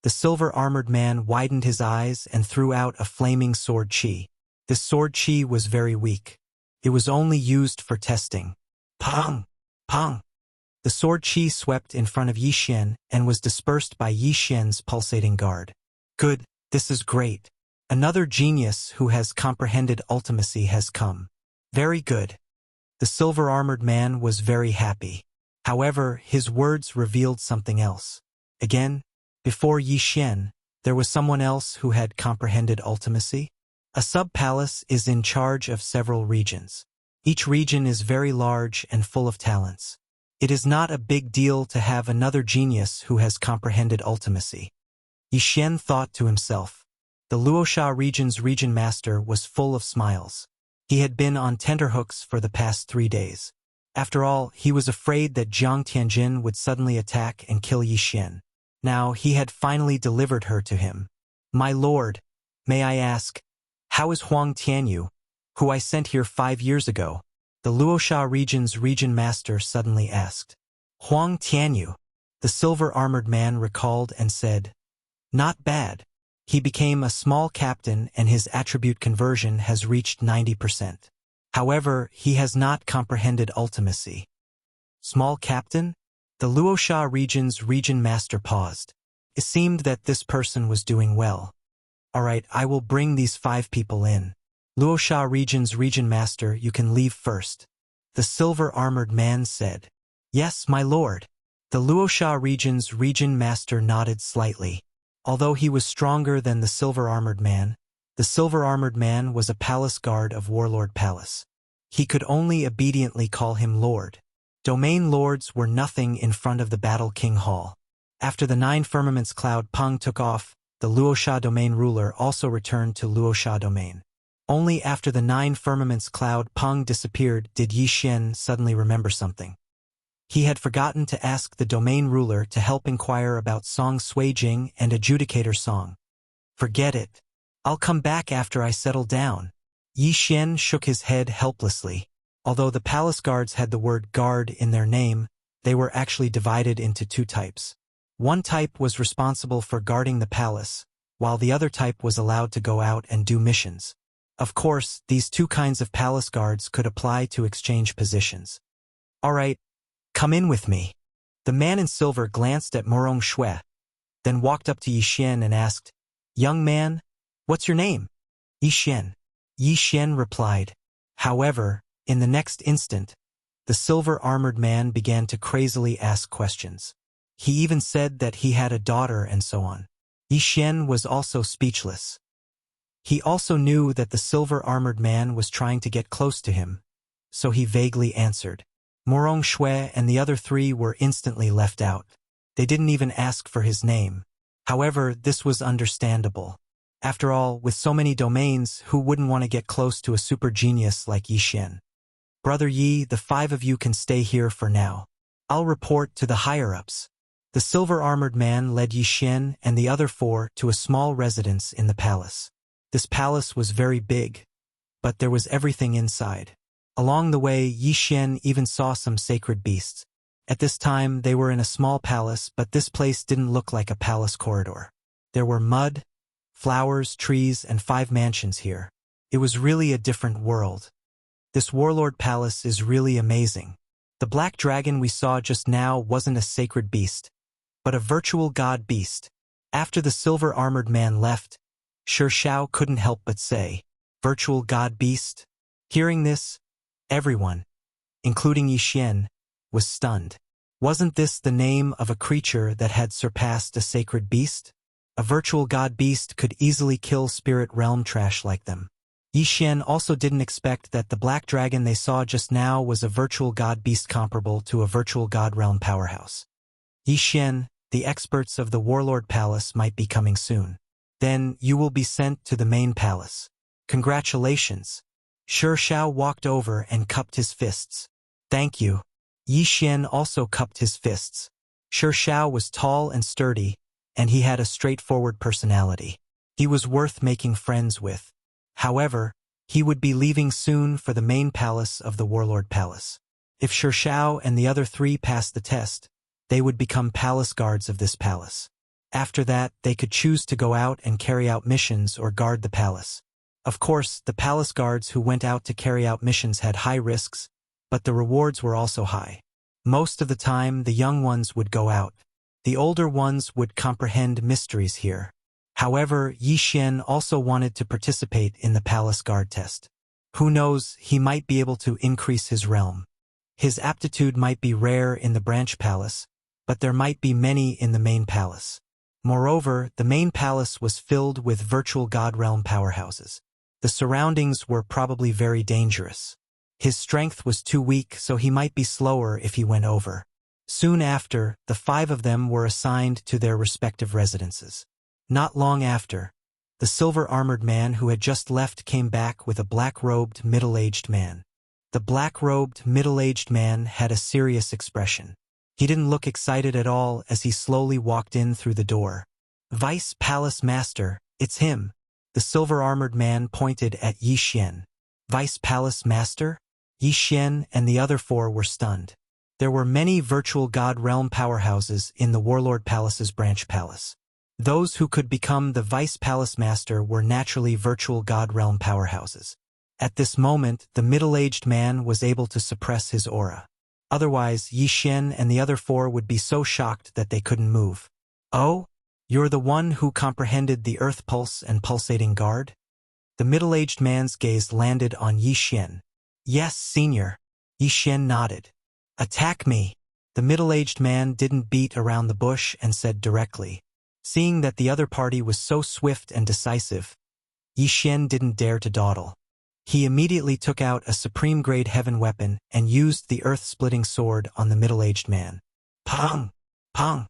The silver-armored man widened his eyes and threw out a flaming sword chi. This sword chi was very weak. It was only used for testing. Pong! Pong! The sword chi swept in front of Yi Xian and was dispersed by Yi Xian's pulsating guard. Good, this is great. Another genius who has comprehended ultimacy has come. Very good. The silver-armored man was very happy. However, his words revealed something else. Again, before Yi Xian, there was someone else who had comprehended ultimacy. A sub-palace is in charge of several regions. Each region is very large and full of talents. It is not a big deal to have another genius who has comprehended ultimacy. Yi Xian thought to himself. The Luosha region's region master was full of smiles. He had been on tenterhooks for the past 3 days. After all, he was afraid that Jiang Tianjin would suddenly attack and kill Yi Xian. Now he had finally delivered her to him. My lord, may I ask, how is Huang Tianyu, who I sent here 5 years ago? The Luosha region's region master suddenly asked. Huang Tianyu, the silver-armored man recalled and said, Not bad. He became a small captain and his attribute conversion has reached 90%. However, he has not comprehended ultimacy. Small captain? The Luosha region's region master paused. It seemed that this person was doing well. Alright, I will bring these 5 people in. Luosha region's region master, you can leave first. The silver-armored man said. Yes, my lord. The Luosha region's region master nodded slightly. Although he was stronger than the silver-armored man was a palace guard of Warlord Palace. He could only obediently call him Lord. Domain lords were nothing in front of the Battle King Hall. After the 9 firmaments cloud Peng took off, the Luosha domain ruler also returned to Luosha domain. Only after the 9 firmaments cloud Peng disappeared did Yi Xian suddenly remember something. He had forgotten to ask the domain ruler to help inquire about Song Suijing and Adjudicator Song. Forget it. I'll come back after I settle down. Yi Xian shook his head helplessly. Although the palace guards had the word guard in their name, they were actually divided into 2 types. One type was responsible for guarding the palace, while the other type was allowed to go out and do missions. Of course, these two kinds of palace guards could apply to exchange positions. All right, come in with me. The man in silver glanced at Morong Shui, then walked up to Yi Xian and asked, "Young man, what's your name?" Yi Xian. Yi Xian replied. However, in the next instant, the silver-armored man began to crazily ask questions. He even said that he had a daughter and so on. Yi Xian was also speechless. He also knew that the silver-armored man was trying to get close to him, so he vaguely answered. Morong Shui and the other three were instantly left out. They didn't even ask for his name. However, this was understandable. After all, with so many domains, who wouldn't want to get close to a super genius like Yi Xian? Brother Yi, the five of you can stay here for now. I'll report to the higher-ups. The silver-armored man led Yi Xian and the other four to a small residence in the palace. This palace was very big, but there was everything inside. Along the way, Yi Xian even saw some sacred beasts. At this time, they were in a small palace, but this place didn't look like a palace corridor. There were mud, flowers, trees, and 5 mansions here. It was really a different world. This warlord palace is really amazing. The black dragon we saw just now wasn't a sacred beast, but a virtual god beast. After the silver-armored man left, Shi Shao couldn't help but say, "Virtual god beast?" Hearing this, everyone, including Yi Xian, was stunned. Wasn't this the name of a creature that had surpassed a sacred beast? A virtual god beast could easily kill spirit realm trash like them. Yi Xian also didn't expect that the black dragon they saw just now was a virtual god beast comparable to a virtual god realm powerhouse. Yi Xian, the experts of the warlord palace might be coming soon. Then you will be sent to the main palace. Congratulations. Shi Shao walked over and cupped his fists. Thank you. Yi Xian also cupped his fists. Shi Shao was tall and sturdy, and he had a straightforward personality. He was worth making friends with. However, he would be leaving soon for the main palace of the warlord palace. If Shi Shao and the other 3 passed the test, they would become palace guards of this palace. After that, they could choose to go out and carry out missions or guard the palace. Of course, the palace guards who went out to carry out missions had high risks, but the rewards were also high. Most of the time, the young ones would go out. The older ones would comprehend mysteries here. However, Yi Xian also wanted to participate in the palace guard test. Who knows, he might be able to increase his realm. His aptitude might be rare in the branch palace, but there might be many in the main palace. Moreover, the main palace was filled with virtual god realm powerhouses. The surroundings were probably very dangerous. His strength was too weak, so he might be slower if he went over. Soon after, the 5 of them were assigned to their respective residences. Not long after, the silver-armored man who had just left came back with a black-robed, middle-aged man. The black-robed, middle-aged man had a serious expression. He didn't look excited at all as he slowly walked in through the door. "Vice Palace Master, it's him." The silver-armored man pointed at Yi Xian. "Vice Palace Master?" Yi Xian and the other 4 were stunned. There were many virtual god realm powerhouses in the Warlord Palace's branch palace. Those who could become the Vice Palace Master were naturally virtual god realm powerhouses. At this moment, the middle-aged man was able to suppress his aura. Otherwise, Yi Xian and the other 4 would be so shocked that they couldn't move. "Oh? You're the one who comprehended the earth pulse and pulsating guard?" The middle-aged man's gaze landed on Yi Xian. "Yes, senior." Yi Xian nodded. "Attack me." The middle-aged man didn't beat around the bush and said directly. Seeing that the other party was so swift and decisive, Yi Xian didn't dare to dawdle. He immediately took out a supreme-grade heaven weapon and used the earth-splitting sword on the middle-aged man. Pong! Pong!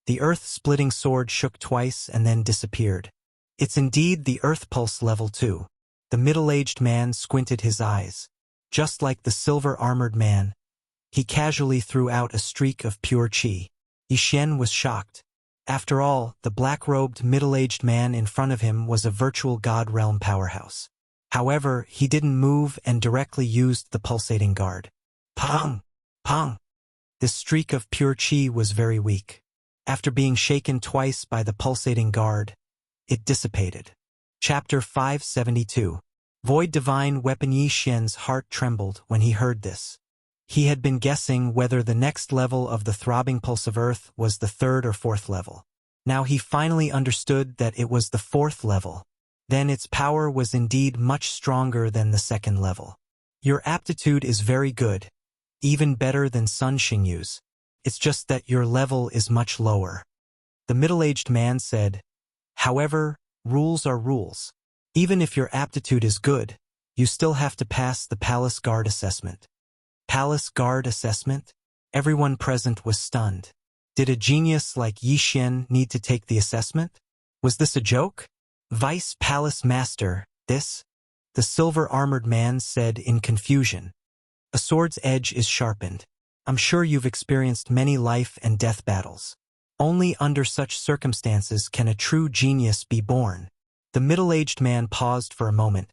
The earth-splitting sword shook twice and then disappeared. It's indeed the earth pulse level 2. The middle-aged man squinted his eyes. Just like the silver-armored man, he casually threw out a streak of pure qi. Yi Xian was shocked. After all, the black-robed middle-aged man in front of him was a virtual god realm powerhouse. However, he didn't move and directly used the pulsating guard. Pong! Pong! This streak of pure qi was very weak. After being shaken twice by the pulsating guard, it dissipated. Chapter 572. Void Divine Weapon. Yi Xian's heart trembled when he heard this. He had been guessing whether the next level of the throbbing pulse of earth was the third or fourth level. Now he finally understood that it was the fourth level. Then its power was indeed much stronger than the second level. Your aptitude is very good, even better than Sun Xingyu's. It's just that your level is much lower. The middle-aged man said, however, rules are rules. Even if your aptitude is good, you still have to pass the Palace Guard assessment. Palace Guard assessment? Everyone present was stunned. Did a genius like Yi Xian need to take the assessment? Was this a joke? Vice Palace Master, this? The silver-armored man said in confusion. A sword's edge is sharpened. I'm sure you've experienced many life and death battles. Only under such circumstances can a true genius be born. The middle-aged man paused for a moment,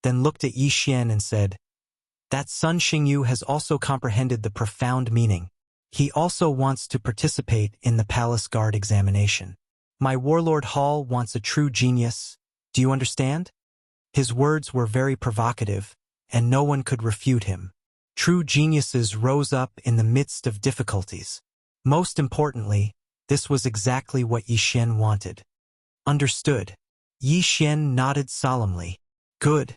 then looked at Yi Xian and said, that Sun Xingyu has also comprehended the profound meaning. He also wants to participate in the Palace Guard examination. My warlord Hall wants a true genius. Do you understand? His words were very provocative, and no one could refute him. True geniuses rose up in the midst of difficulties. Most importantly, this was exactly what Yi Xian wanted. Understood. Yi Xian nodded solemnly. Good.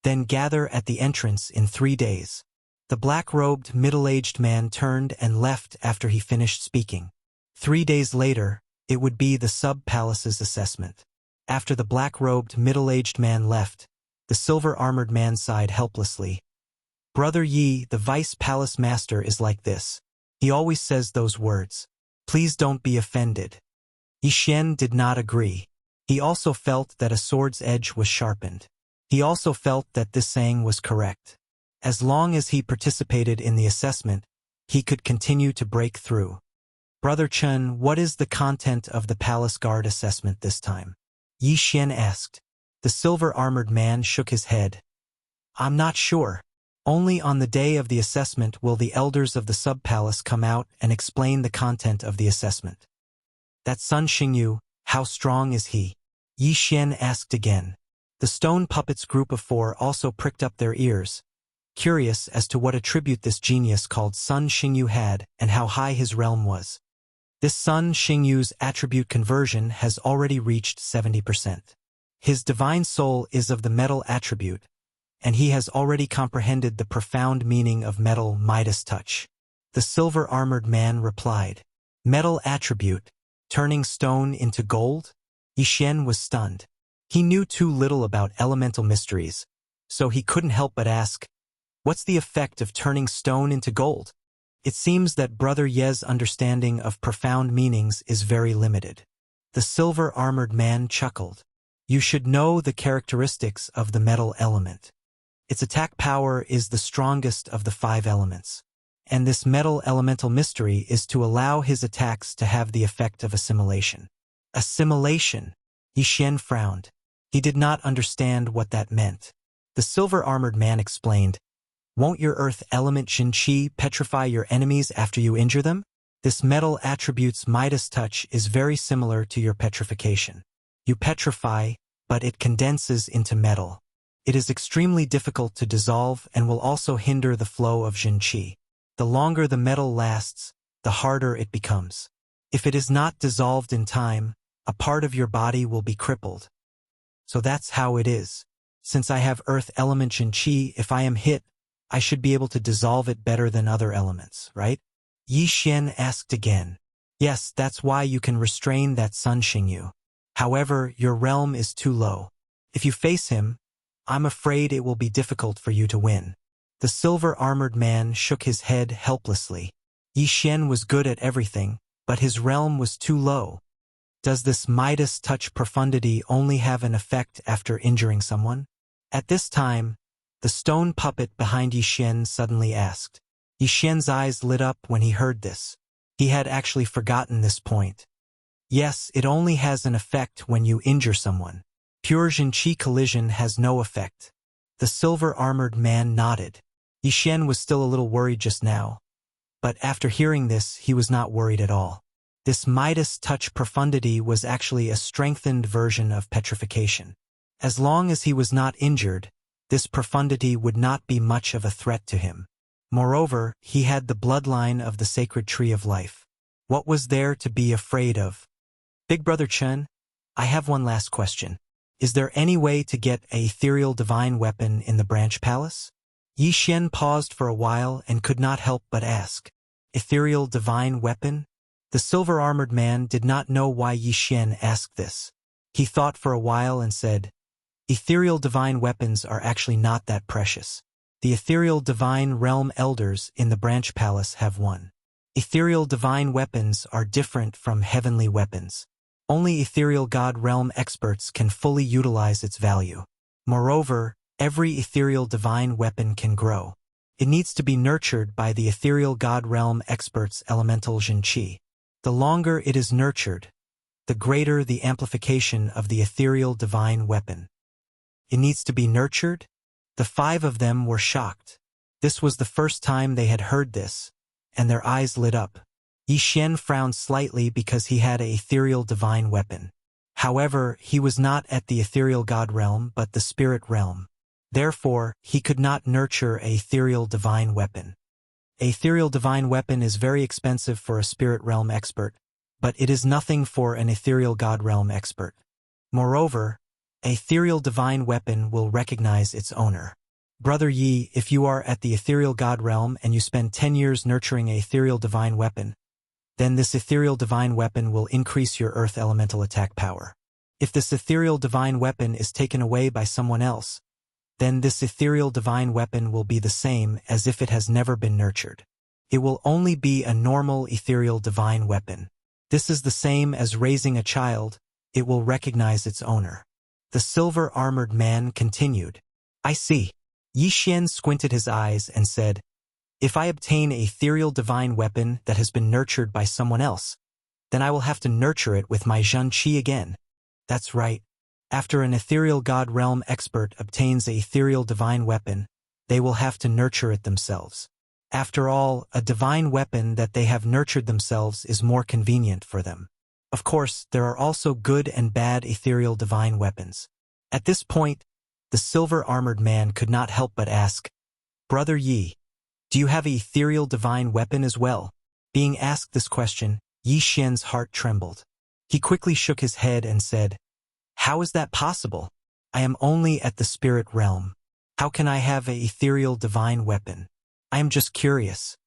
Then gather at the entrance in 3 days. The black-robed, middle-aged man turned and left after he finished speaking. 3 days later, it would be the sub-palace's assessment. After the black-robed, middle-aged man left, the silver-armored man sighed helplessly. Brother Yi, the vice-palace master, is like this. He always says those words. Please don't be offended. Yi Xian did not agree. He also felt that a sword's edge was sharpened. He also felt that this saying was correct. As long as he participated in the assessment, he could continue to break through. Brother Chen, what is the content of the Palace Guard assessment this time? Yi Xian asked. The silver-armored man shook his head. I'm not sure. Only on the day of the assessment will the elders of the sub-palace come out and explain the content of the assessment. That Sun Xingyu, how strong is he? Yi Xian asked again. The stone puppets group of 4 also pricked up their ears, curious as to what attribute this genius called Sun Xingyu had and how high his realm was. This Sun Xingyu's attribute conversion has already reached 70%. His divine soul is of the metal attribute, and he has already comprehended the profound meaning of metal Midas touch. The silver-armored man replied, metal attribute, turning stone into gold? Yi Xian was stunned. He knew too little about elemental mysteries, so he couldn't help but ask, what's the effect of turning stone into gold? It seems that Brother Ye's understanding of profound meanings is very limited. The silver-armored man chuckled. You should know the characteristics of the metal element. Its attack power is the strongest of the 5 elements, and this metal elemental mystery is to allow his attacks to have the effect of assimilation. Assimilation? Yi Xian frowned. He did not understand what that meant. The silver-armored man explained, won't your earth element Qi petrify your enemies after you injure them? This metal attribute's Midas touch is very similar to your petrification. You petrify, but it condenses into metal. It is extremely difficult to dissolve and will also hinder the flow of Qi. The longer the metal lasts, the harder it becomes. If it is not dissolved in time, a part of your body will be crippled. So that's how it is. Since I have earth element Qi, if I am hit, I should be able to dissolve it better than other elements, right? Yi Xian asked again. Yes, that's why you can restrain that Sun Xingyu. However, your realm is too low. If you face him, I'm afraid it will be difficult for you to win. The silver-armored man shook his head helplessly. Yi Xian was good at everything, but his realm was too low. Does this Midas touch profundity only have an effect after injuring someone? At this time, the stone puppet behind Yi Xian suddenly asked. Yi Xian's eyes lit up when he heard this. He had actually forgotten this point. Yes, it only has an effect when you injure someone. Pure Qi collision has no effect. The silver-armored man nodded. Yi Xian was still a little worried just now, but after hearing this, he was not worried at all. This Midas touch profundity was actually a strengthened version of petrification. As long as he was not injured, this profundity would not be much of a threat to him. Moreover, he had the bloodline of the sacred tree of life. What was there to be afraid of? Big Brother Chen, I have one last question. Is there any way to get an ethereal divine weapon in the branch palace? Yi Xian paused for a while and could not help but ask. Ethereal divine weapon? The silver-armored man did not know why Yi Xian asked this. He thought for a while and said, ethereal divine weapons are actually not that precious. The ethereal divine realm elders in the branch palace have one. Ethereal divine weapons are different from heavenly weapons. Only ethereal god realm experts can fully utilize its value. Moreover, every ethereal divine weapon can grow. It needs to be nurtured by the ethereal god realm experts' elemental Jin Qi. The longer it is nurtured, the greater the amplification of the ethereal divine weapon. It needs to be nurtured? The five of them were shocked. This was the first time they had heard this, and their eyes lit up. Yi Xian frowned slightly because he had an ethereal divine weapon. However, he was not at the ethereal god realm but the spirit realm. Therefore, he could not nurture an ethereal divine weapon. An ethereal divine weapon is very expensive for a spirit realm expert, but it is nothing for an ethereal god realm expert. Moreover, an ethereal divine weapon will recognize its owner. Brother Yi, if you are at the ethereal god realm and you spend 10 years nurturing an ethereal divine weapon, then this ethereal divine weapon will increase your earth elemental attack power. If this ethereal divine weapon is taken away by someone else, then this ethereal divine weapon will be the same as if it has never been nurtured. It will only be a normal ethereal divine weapon. This is the same as raising a child, it will recognize its owner. The silver-armored man continued. I see. Yi Xian squinted his eyes and said, if I obtain an ethereal divine weapon that has been nurtured by someone else, then I will have to nurture it with my Jin Qi again. That's right. After an ethereal god realm expert obtains an ethereal divine weapon, they will have to nurture it themselves. After all, a divine weapon that they have nurtured themselves is more convenient for them. Of course, there are also good and bad ethereal divine weapons. At this point, the silver-armored man could not help but ask, Brother Yi, do you have an ethereal divine weapon as well? Being asked this question, Yi Xian's heart trembled. He quickly shook his head and said, how is that possible? I am only at the spirit realm. How can I have an ethereal divine weapon? I am just curious.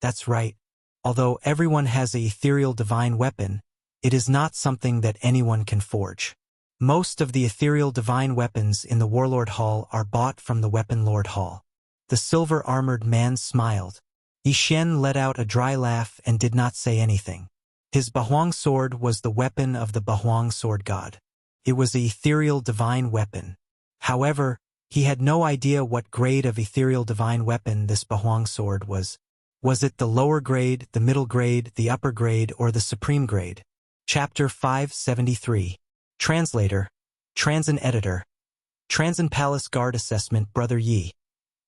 That's right. Although everyone has an ethereal divine weapon, it is not something that anyone can forge. Most of the ethereal divine weapons in the Warlord Hall are bought from the Weapon Lord Hall. The silver-armored man smiled. Yi Xian let out a dry laugh and did not say anything. His Bahuang sword was the weapon of the Bahuang sword god. It was an ethereal divine weapon. However, he had no idea what grade of ethereal divine weapon this Bahuang sword was. Was it the lower grade, the middle grade, the upper grade, or the supreme grade? Chapter 573. Translator, Transin Editor. Transin Palace Guard Assessment. Brother Yi.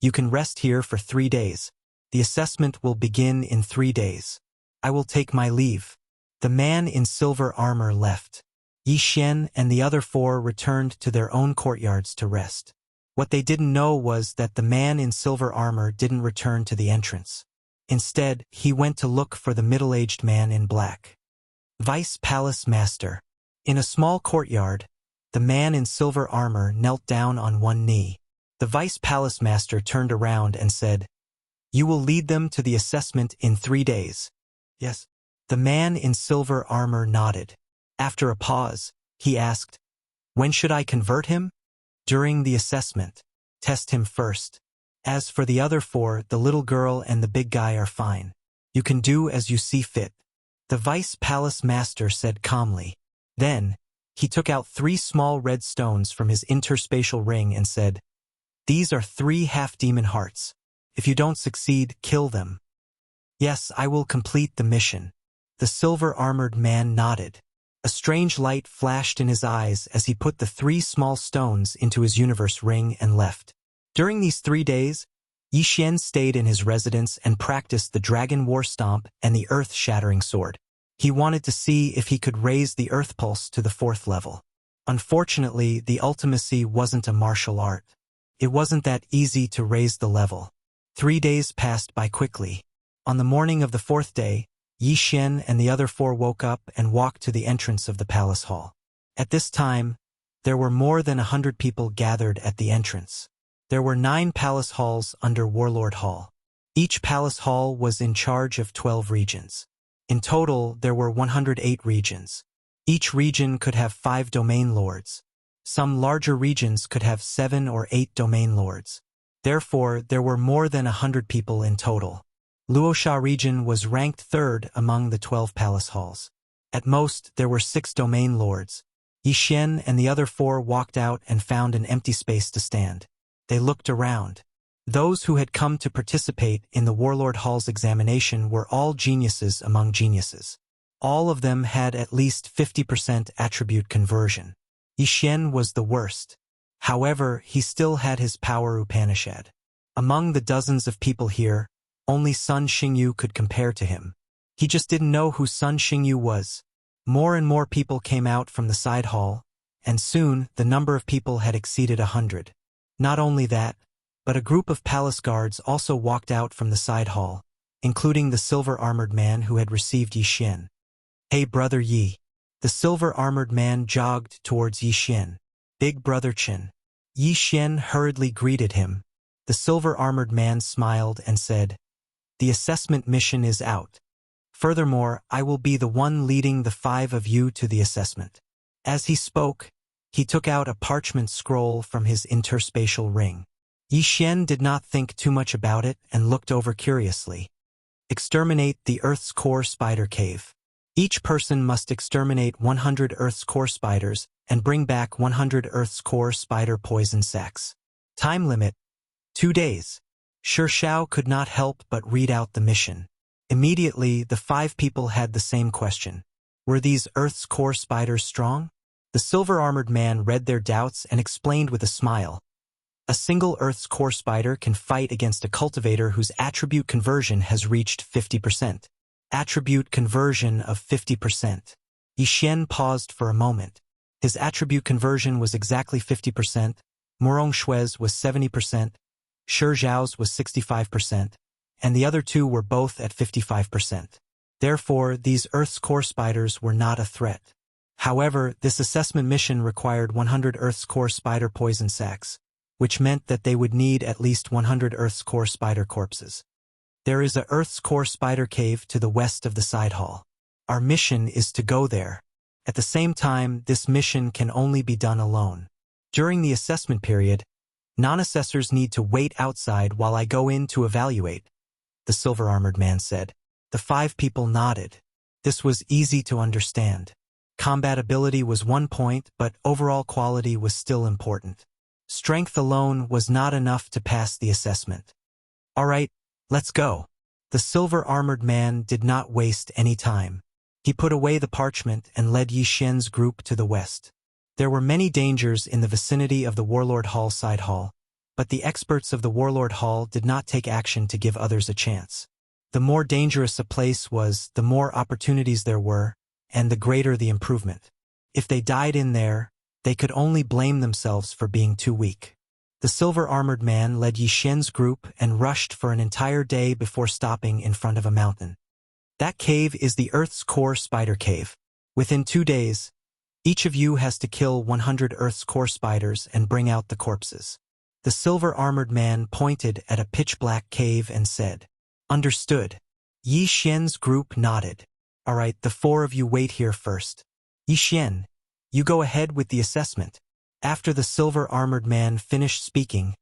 You can rest here for 3 days. The assessment will begin in 3 days. I will take my leave. The man in silver armor left. Yi Xian and the other 4 returned to their own courtyards to rest. What they didn't know was that the man in silver armor didn't return to the entrance. Instead, he went to look for the middle-aged man in black. Vice Palace Master. In a small courtyard, the man in silver armor knelt down on one knee. The Vice Palace Master turned around and said, You will lead them to the assessment in 3 days. Yes. The man in silver armor nodded. After a pause, he asked, When should I convert him? During the assessment. Test him first. As for the other 4, the little girl and the big guy are fine. You can do as you see fit. The Vice Palace Master said calmly. Then, he took out 3 small red stones from his interspatial ring and said, These are 3 half-demon hearts. If you don't succeed, kill them. Yes, I will complete the mission. The silver-armored man nodded. A strange light flashed in his eyes as he put the 3 small stones into his universe ring and left. During these 3 days, Yi Xian stayed in his residence and practiced the Dragon War Stomp and the Earth-Shattering Sword. He wanted to see if he could raise the earth pulse to the 4th level. Unfortunately, the ultimacy wasn't a martial art. It wasn't that easy to raise the level. 3 days passed by quickly. On the morning of the 4th day, Yi Xian and the other 4 woke up and walked to the entrance of the palace hall. At this time, there were more than 100 people gathered at the entrance. There were 9 palace halls under Warlord Hall. Each palace hall was in charge of 12 regions. In total, there were 108 regions. Each region could have 5 domain lords. Some larger regions could have 7 or 8 domain lords. Therefore, there were more than 100 people in total. Luosha region was ranked 3rd among the 12 palace halls. At most, there were 6 domain lords. Yi Xian and the other 4 walked out and found an empty space to stand. They looked around. Those who had come to participate in the Warlord Hall's examination were all geniuses among geniuses. All of them had at least 50% attribute conversion. Yi Xian was the worst. However, he still had his power Upanishad. Among the dozens of people here, only Sun Xingyu could compare to him. He just didn't know who Sun Xingyu was. More and more people came out from the side hall, and soon the number of people had exceeded 100. Not only that, but a group of palace guards also walked out from the side hall, including the silver-armored man who had received Yi Xian. "Hey, Brother Yi." The silver-armored man jogged towards Yi Xian. "Big Brother Chen." Yi Xian hurriedly greeted him. The silver-armored man smiled and said, "The assessment mission is out. Furthermore, I will be the one leading the 5 of you to the assessment." As he spoke, he took out a parchment scroll from his interspatial ring. Yi Xian did not think too much about it and looked over curiously. Exterminate the Earth's core spider cave. Each person must exterminate 100 Earth's core spiders and bring back 100 Earth's core spider poison sacs. Time limit: 2 days. Shi Shao could not help but read out the mission. Immediately, the 5 people had the same question. Were these Earth's core spiders strong? The silver-armored man read their doubts and explained with a smile. A single Earth's core spider can fight against a cultivator whose attribute conversion has reached 50%. Attribute conversion of 50%. Yi Xian paused for a moment. His attribute conversion was exactly 50%, Morong Shui's was 70%, Shi Zhao's was 65%, and the other 2 were both at 55%. Therefore, these Earth's core spiders were not a threat. However, this assessment mission required 100 Earth's core spider poison sacs, which meant that they would need at least 100 Earth's core spider corpses. There is a Earth's core spider cave to the west of the side hall. Our mission is to go there. At the same time, this mission can only be done alone. During the assessment period, non-assessors need to wait outside while I go in to evaluate, the silver-armored man said. The 5 people nodded. This was easy to understand. Combat ability was 1 point, but overall quality was still important. Strength alone was not enough to pass the assessment. "All right, let's go." The silver-armored man did not waste any time. He put away the parchment and led Yi Xian's group to the west. There were many dangers in the vicinity of the Warlord Hall side hall, but the experts of the Warlord Hall did not take action to give others a chance. The more dangerous a place was, the more opportunities there were, and the greater the improvement. If they died in there, they could only blame themselves for being too weak. The silver-armored man led Yi Xian's group and rushed for an entire day before stopping in front of a mountain. That cave is the Earth's core spider cave. Within 2 days, each of you has to kill 100 Earth's core spiders and bring out the corpses. The silver-armored man pointed at a pitch-black cave and said, "Understood." Yi Xian's group nodded. "All right, the 4 of you wait here first. Yi Xian, you go ahead with the assessment." After the silver-armored man finished speaking,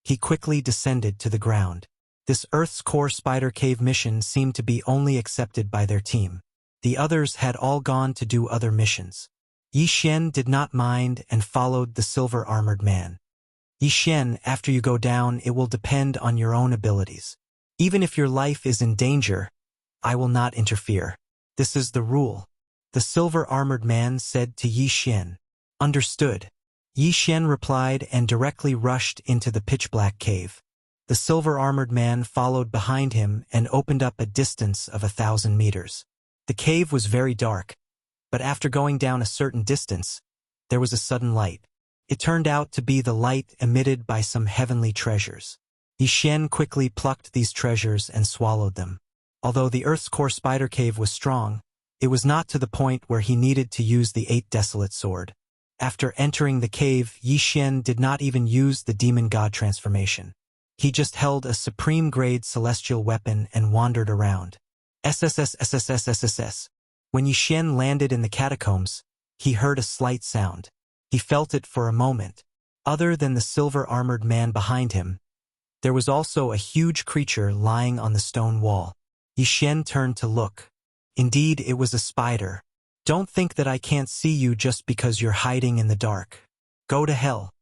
he quickly descended to the ground. This Earth's core spider cave mission seemed to be only accepted by their team. The others had all gone to do other missions. Yi Xian did not mind and followed the silver-armored man. "Yi Xian, after you go down, it will depend on your own abilities. Even if your life is in danger, I will not interfere. This is the rule," the silver-armored man said to Yi Xian. "Understood." Yi Xian replied and directly rushed into the pitch-black cave. The silver-armored man followed behind him and opened up a distance of 1,000 meters. The cave was very dark, but after going down a certain distance, there was a sudden light. It turned out to be the light emitted by some heavenly treasures. Yixuan quickly plucked these treasures and swallowed them. Although the Earth's core spider cave was strong, it was not to the point where he needed to use the 8 desolate sword. After entering the cave, Yixuan did not even use the demon god transformation. He just held a supreme-grade celestial weapon and wandered around. SSSSSSSSS. When Yixuan landed in the catacombs, he heard a slight sound. He felt it for a moment. Other than the silver-armored man behind him, there was also a huge creature lying on the stone wall. Yixuan turned to look. Indeed, it was a spider. Don't think that I can't see you just because you're hiding in the dark. Go to hell.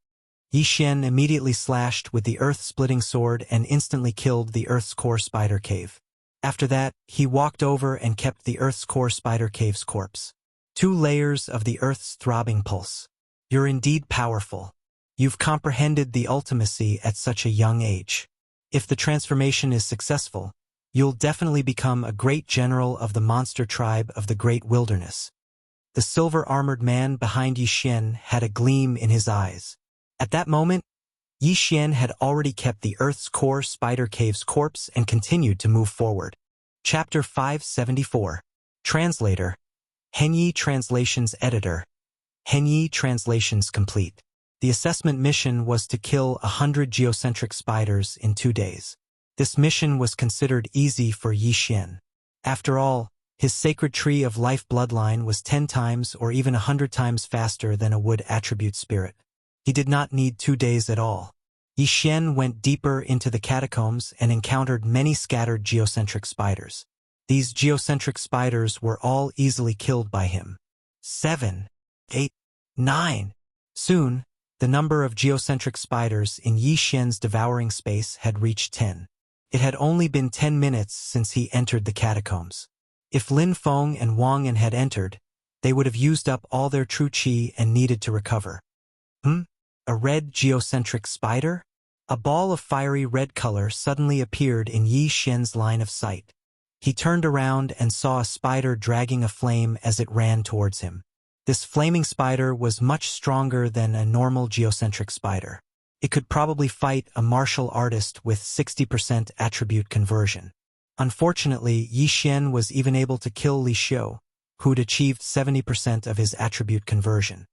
Yixuan immediately slashed with the earth-splitting sword and instantly killed the Earth's core spider cave. After that, he walked over and kept the Earth's core spider cave's corpse. 2 layers of the Earth's throbbing pulse. You're indeed powerful. You've comprehended the ultimacy at such a young age. If the transformation is successful, you'll definitely become a great general of the monster tribe of the Great Wilderness. The silver-armored man behind Yixuan had a gleam in his eyes. At that moment, Yixuan had already kept the Earth's core spider cave's corpse and continued to move forward. Chapter 574. Translator. Henyi Translations Editor. Henyi Translations Complete. The assessment mission was to kill 100 geocentric spiders in 2 days. This mission was considered easy for Yixuan. After all, his sacred tree of life bloodline was 10 times or even 100 times faster than a wood attribute spirit. He did not need 2 days at all. Yixuan went deeper into the catacombs and encountered many scattered geocentric spiders. These geocentric spiders were all easily killed by him. 7, 8, 9. Soon, the number of geocentric spiders in Yixuan's devouring space had reached 10. It had only been 10 minutes since he entered the catacombs. If Lin Feng and Wang An had entered, they would have used up all their true qi and needed to recover. A red geocentric spider? A ball of fiery red color suddenly appeared in Yixuan's line of sight. He turned around and saw a spider dragging a flame as it ran towards him. This flaming spider was much stronger than a normal geocentric spider. It could probably fight a martial artist with 60% attribute conversion. Unfortunately, Yixuan was even able to kill Li Xiu, who'd achieved 70% of his attribute conversion.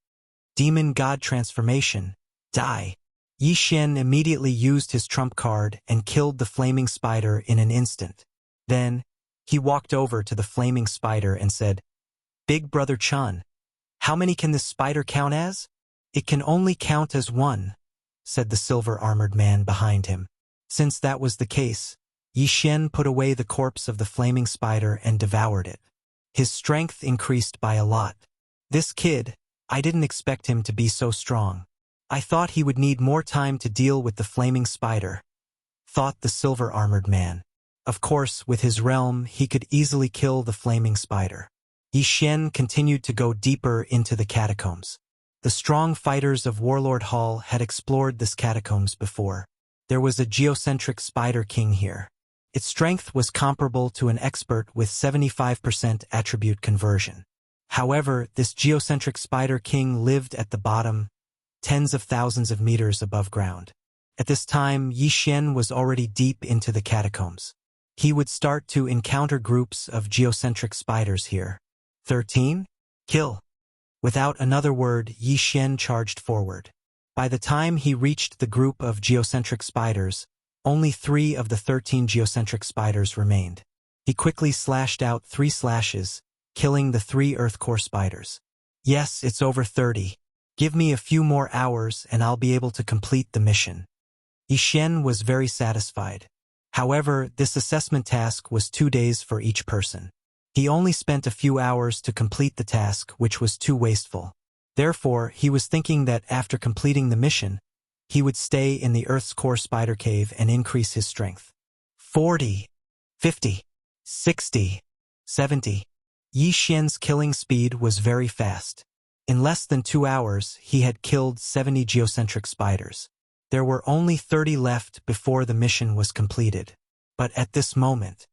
Demon God Transformation. Die. Yixuan immediately used his trump card and killed the flaming spider in an instant. Then, he walked over to the flaming spider and said, "Big Brother Chun, how many can this spider count as?" "It can only count as 1, said the silver-armored man behind him. Since that was the case, Yixuan put away the corpse of the flaming spider and devoured it. His strength increased by a lot. This kid, I didn't expect him to be so strong. I thought he would need more time to deal with the flaming spider," thought the silver-armored man. Of course, with his realm, he could easily kill the flaming spider. Yixuan continued to go deeper into the catacombs. The strong fighters of Warlord Hall had explored this catacombs before. There was a geocentric spider king here. Its strength was comparable to an expert with 75% attribute conversion. However, this geocentric spider king lived at the bottom, tens of thousands of meters above ground. At this time, Yixuan was already deep into the catacombs. He would start to encounter groups of geocentric spiders here. 13? Kill. Without another word, Yixuan charged forward. By the time he reached the group of geocentric spiders, only 3 of the 13 geocentric spiders remained. He quickly slashed out 3 slashes, killing the 3 Earth core spiders. Yes, it's over 30. Give me a few more hours and I'll be able to complete the mission. Yixuan was very satisfied. However, this assessment task was 2 days for each person. He only spent a few hours to complete the task, which was too wasteful. Therefore, he was thinking that after completing the mission, he would stay in the Earth's core spider cave and increase his strength. 40, 50, 60, 70. Yixuan's killing speed was very fast. In less than 2 hours, he had killed 70 geocentric spiders. There were only 30 left before the mission was completed. But at this moment,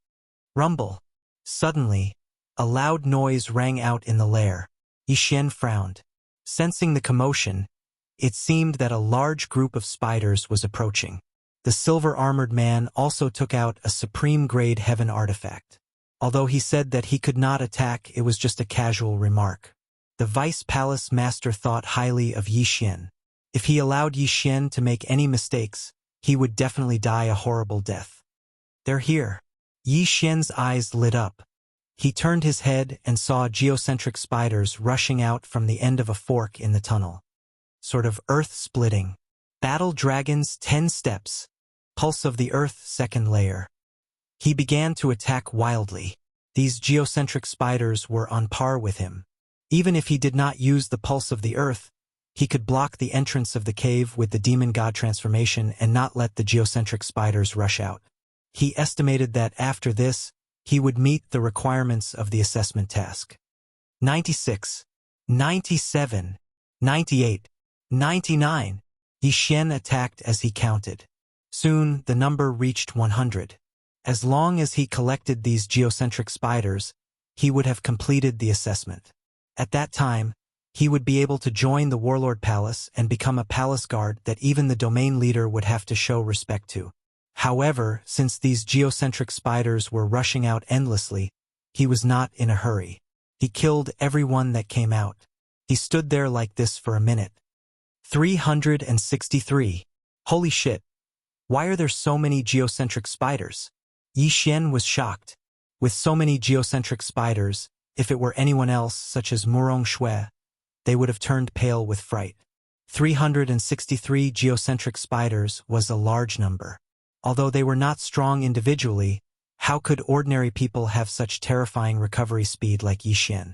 rumble. Suddenly, A loud noise rang out in the lair. Yixian frowned. Sensing the commotion, it seemed that a large group of spiders was approaching. The silver-armored man also took out a supreme-grade heaven artifact. Although he said that he could not attack, it was just a casual remark. The vice-palace master thought highly of Yixian. If he allowed Yixian to make any mistakes, he would definitely die a horrible death. "They're here." Yixian's eyes lit up. He turned his head and saw geocentric spiders rushing out from the end of a fork in the tunnel. Sort of earth-splitting. Battle dragons 10 steps. Pulse of the earth second layer. He began to attack wildly. These geocentric spiders were on par with him. Even if he did not use the pulse of the earth, he could block the entrance of the cave with the demon god transformation and not let the geocentric spiders rush out. He estimated that after this, he would meet the requirements of the assessment task. 96, 97, 98, 99. Yixian attacked as he counted. Soon, the number reached 100. As long as he collected these geocentric spiders, he would have completed the assessment. At that time, he would be able to join the Warlord Palace and become a palace guard that even the domain leader would have to show respect to. However, since these geocentric spiders were rushing out endlessly, he was not in a hurry. He killed everyone that came out. He stood there like this for a minute. 363. Holy shit. Why are there so many geocentric spiders? Yixian was shocked. With so many geocentric spiders, if it were anyone else, such as Murong Shui, they would have turned pale with fright. 363 geocentric spiders was a large number. Although they were not strong individually, how could ordinary people have such terrifying recovery speed like Yixian?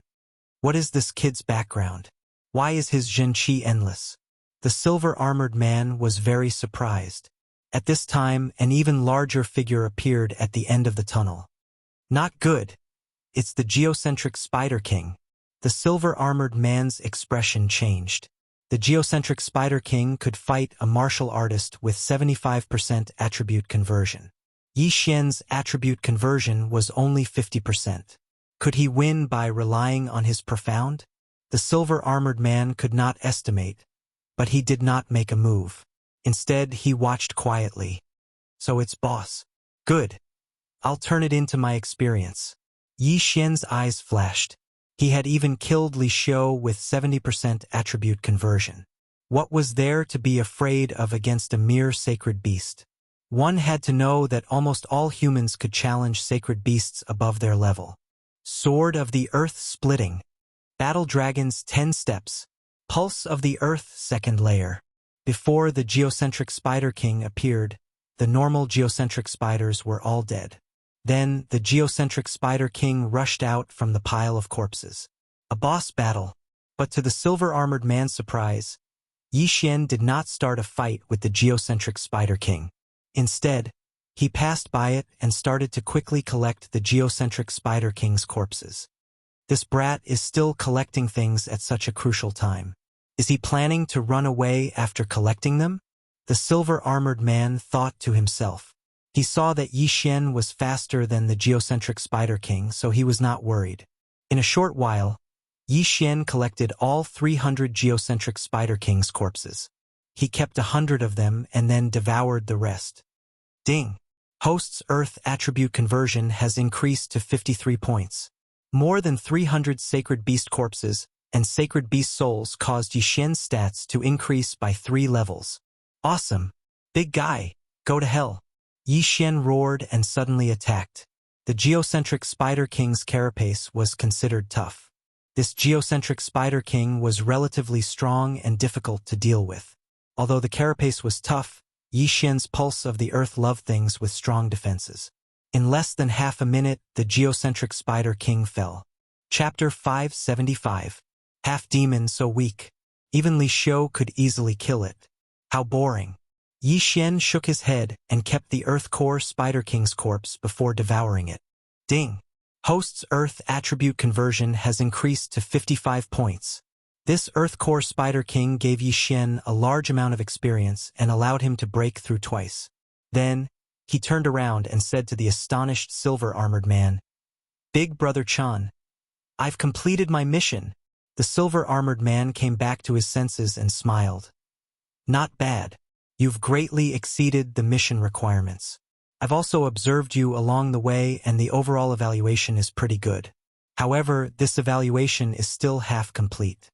What is this kid's background? Why is his Zhen Qi endless? The silver-armored man was very surprised. At this time, an even larger figure appeared at the end of the tunnel. Not good. It's the geocentric Spider King. The silver-armored man's expression changed. The geocentric Spider King could fight a martial artist with 75% attribute conversion. Yixian's attribute conversion was only 50%. Could he win by relying on his profound? The silver-armored man could not estimate, but he did not make a move. Instead, he watched quietly. So it's boss. Good. I'll turn it into my experience. Yixian's eyes flashed. He had even killed Li Xiu with 70% attribute conversion. What was there to be afraid of against a mere sacred beast? One had to know that almost all humans could challenge sacred beasts above their level. Sword of the Earth splitting. Battle dragons 10 steps. Pulse of the Earth second layer. Before the geocentric Spider King appeared, the normal geocentric spiders were all dead. Then, the geocentric Spider King rushed out from the pile of corpses. A boss battle. But to the silver-armored man's surprise, Yixian did not start a fight with the geocentric Spider King. Instead, he passed by it and started to quickly collect the geocentric Spider King's corpses. This brat is still collecting things at such a crucial time. Is he planning to run away after collecting them? The silver-armored man thought to himself. He saw that Yixian was faster than the geocentric Spider King, so he was not worried. In a short while, Yixian collected all 300 geocentric Spider King's corpses. He kept 100 of them and then devoured the rest. Ding! Host's Earth attribute conversion has increased to 53 points. More than 300 sacred beast corpses and sacred beast souls caused Yixian's stats to increase by 3 levels. Awesome! Big guy, go to hell! Yixian roared and suddenly attacked. The geocentric Spider King's carapace was considered tough. This geocentric Spider King was relatively strong and difficult to deal with. Although the carapace was tough, Yixian's pulse of the earth loved things with strong defenses. In less than half a minute, the geocentric Spider King fell. Chapter 575. Half-demon so weak. Even Li Xiu could easily kill it. How boring. Yixian shook his head and kept the Earth Core Spider King's corpse before devouring it. Ding! Host's Earth attribute conversion has increased to 55 points. This Earth Core Spider King gave Yixian a large amount of experience and allowed him to break through twice. Then, he turned around and said to the astonished silver-armored man, "Big Brother Chan, I've completed my mission. The silver-armored man came back to his senses and smiled. Not bad. You've greatly exceeded the mission requirements. I've also observed you along the way and the overall evaluation is pretty good. However, this evaluation is still half complete.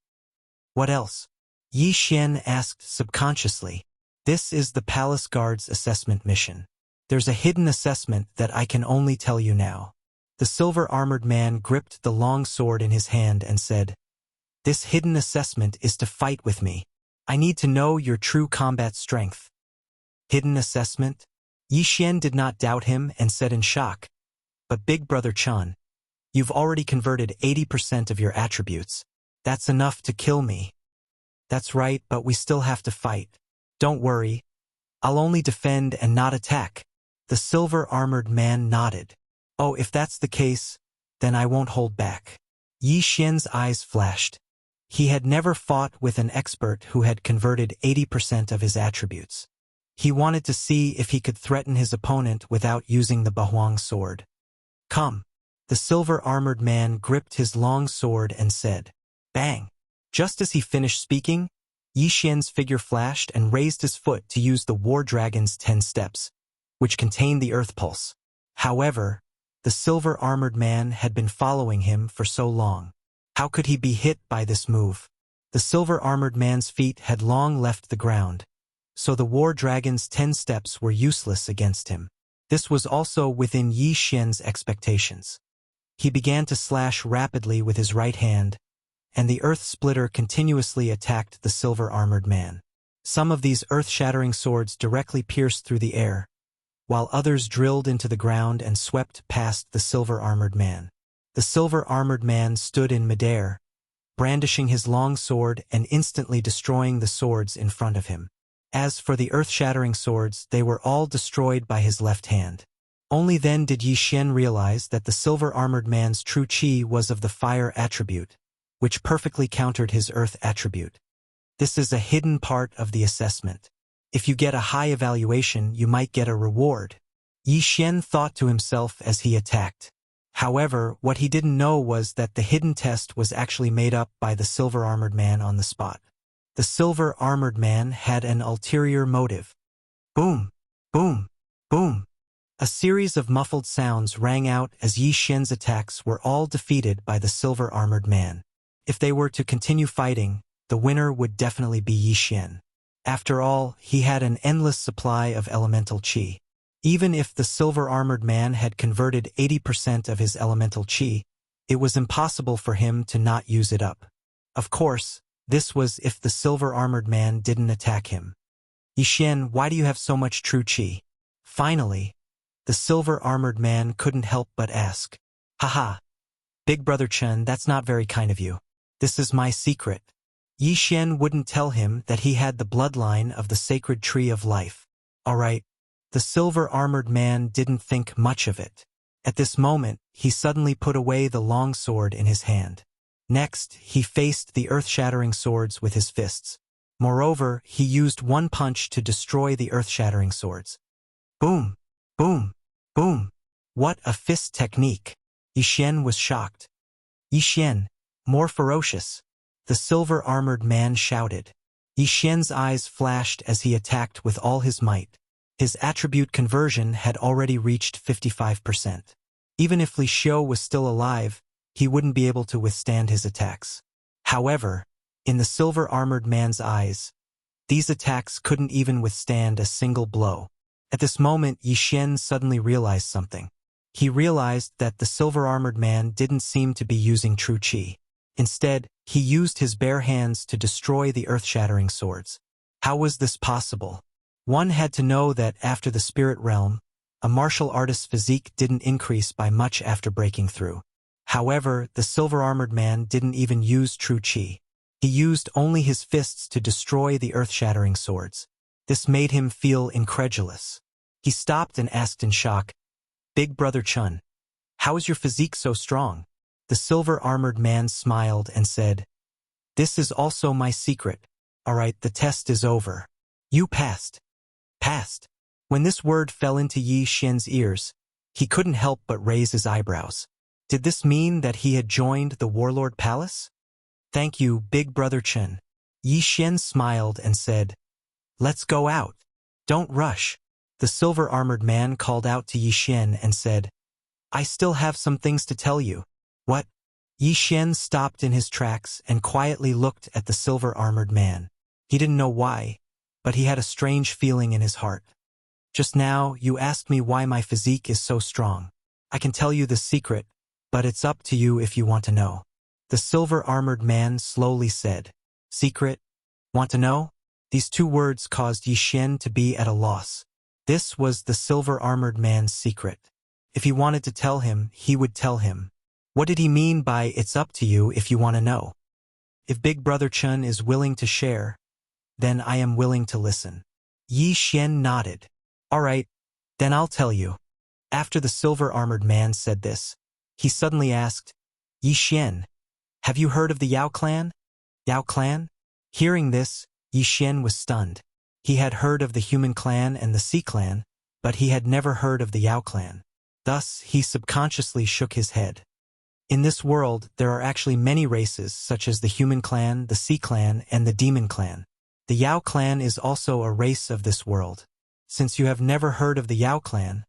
What else? Yi Xian asked subconsciously. This is the Palace Guard's assessment mission. There's a hidden assessment that I can only tell you now. The silver-armored man gripped the long sword in his hand and said, This hidden assessment is to fight with me. I need to know your true combat strength. Hidden assessment? Yi Xian did not doubt him and said in shock, But Big Brother Chun, you've already converted 80% of your attributes. That's enough to kill me. That's right, but we still have to fight. Don't worry. I'll only defend and not attack. The silver-armored man nodded. Oh, if that's the case, then I won't hold back. Yi Xian's eyes flashed. He had never fought with an expert who had converted 80% of his attributes. He wanted to see if he could threaten his opponent without using the Bahuang sword. Come. The silver-armored man gripped his long sword and said, Bang! Just as he finished speaking, Yi Xian's figure flashed and raised his foot to use the War Dragon's 10 steps, which contained the Earth Pulse. However, the silver-armored man had been following him for so long. How could he be hit by this move? The silver-armored man's feet had long left the ground, so the War Dragon's 10 steps were useless against him. This was also within Yi Xian's expectations. He began to slash rapidly with his right hand, and the Earth Splitter continuously attacked the silver-armored man. Some of these earth-shattering swords directly pierced through the air, while others drilled into the ground and swept past the silver-armored man. The silver-armored man stood in midair, brandishing his long sword and instantly destroying the swords in front of him. As for the earth-shattering swords, they were all destroyed by his left hand. Only then did Yi Xian realize that the silver-armored man's true qi was of the fire attribute, which perfectly countered his earth attribute. This is a hidden part of the assessment. If you get a high evaluation, you might get a reward. Yi Xian thought to himself as he attacked. However, what he didn't know was that the hidden test was actually made up by the silver-armored man on the spot. The silver-armored man had an ulterior motive. Boom! Boom! Boom! A series of muffled sounds rang out as Yi Xian's attacks were all defeated by the silver-armored man. If they were to continue fighting, the winner would definitely be Yi Xian. After all, he had an endless supply of elemental qi. Even if the silver-armored man had converted 80% of his elemental qi, it was impossible for him to not use it up. Of course, this was if the silver-armored man didn't attack him. Yi Xian, why do you have so much true qi? Finally, the silver-armored man couldn't help but ask. Haha. Big Brother Chen, that's not very kind of you. This is my secret. Yi Xian wouldn't tell him that he had the bloodline of the sacred tree of life. Alright. The silver-armored man didn't think much of it. At this moment, he suddenly put away the long sword in his hand. Next, he faced the earth-shattering swords with his fists. Moreover, he used one punch to destroy the earth-shattering swords. Boom! Boom! Boom! What a fist technique! Yi Xian was shocked. Yi Xian, more ferocious. The silver-armored man shouted. Yi Xian's eyes flashed as he attacked with all his might. His attribute conversion had already reached 55%. Even if Li Xiu was still alive, he wouldn't be able to withstand his attacks. However, in the silver-armored man's eyes, these attacks couldn't even withstand a single blow. At this moment, Yi Xian suddenly realized something. He realized that the silver-armored man didn't seem to be using true qi. Instead, he used his bare hands to destroy the earth-shattering swords. How was this possible? One had to know that after the spirit realm, a martial artist's physique didn't increase by much after breaking through. However, the silver-armored man didn't even use true qi. He used only his fists to destroy the earth-shattering swords. This made him feel incredulous. He stopped and asked in shock, Big Brother Chun, how is your physique so strong? The silver-armored man smiled and said, This is also my secret. Alright, the test is over. You passed. Passed. When this word fell into Yi Xian's ears, he couldn't help but raise his eyebrows. Did this mean that he had joined the warlord palace? Thank you, Big Brother Chen. Yi Xian smiled and said, Let's go out. Don't rush. The silver-armored man called out to Yi Xian and said, I still have some things to tell you. What? Yi Xian stopped in his tracks and quietly looked at the silver-armored man. He didn't know why, but he had a strange feeling in his heart. Just now, you asked me why my physique is so strong. I can tell you the secret, but it's up to you if you want to know. The silver-armored man slowly said, Secret? Want to know? These two words caused Yi Xian to be at a loss. This was the silver-armored man's secret. If he wanted to tell him, he would tell him. What did he mean by it's up to you if you want to know? If Big Brother Chen is willing to share, then I am willing to listen. Yi Xian nodded. All right, then I'll tell you. After the silver-armored man said this, he suddenly asked, Yi Xian, have you heard of the Yao clan? Yao clan? Hearing this, Yi Xian was stunned. He had heard of the human clan and the sea clan, but he had never heard of the Yao clan. Thus, he subconsciously shook his head. In this world, there are actually many races such as the human clan, the sea clan, and the demon clan. The Yao clan is also a race of this world. Since you have never heard of the Yao clan,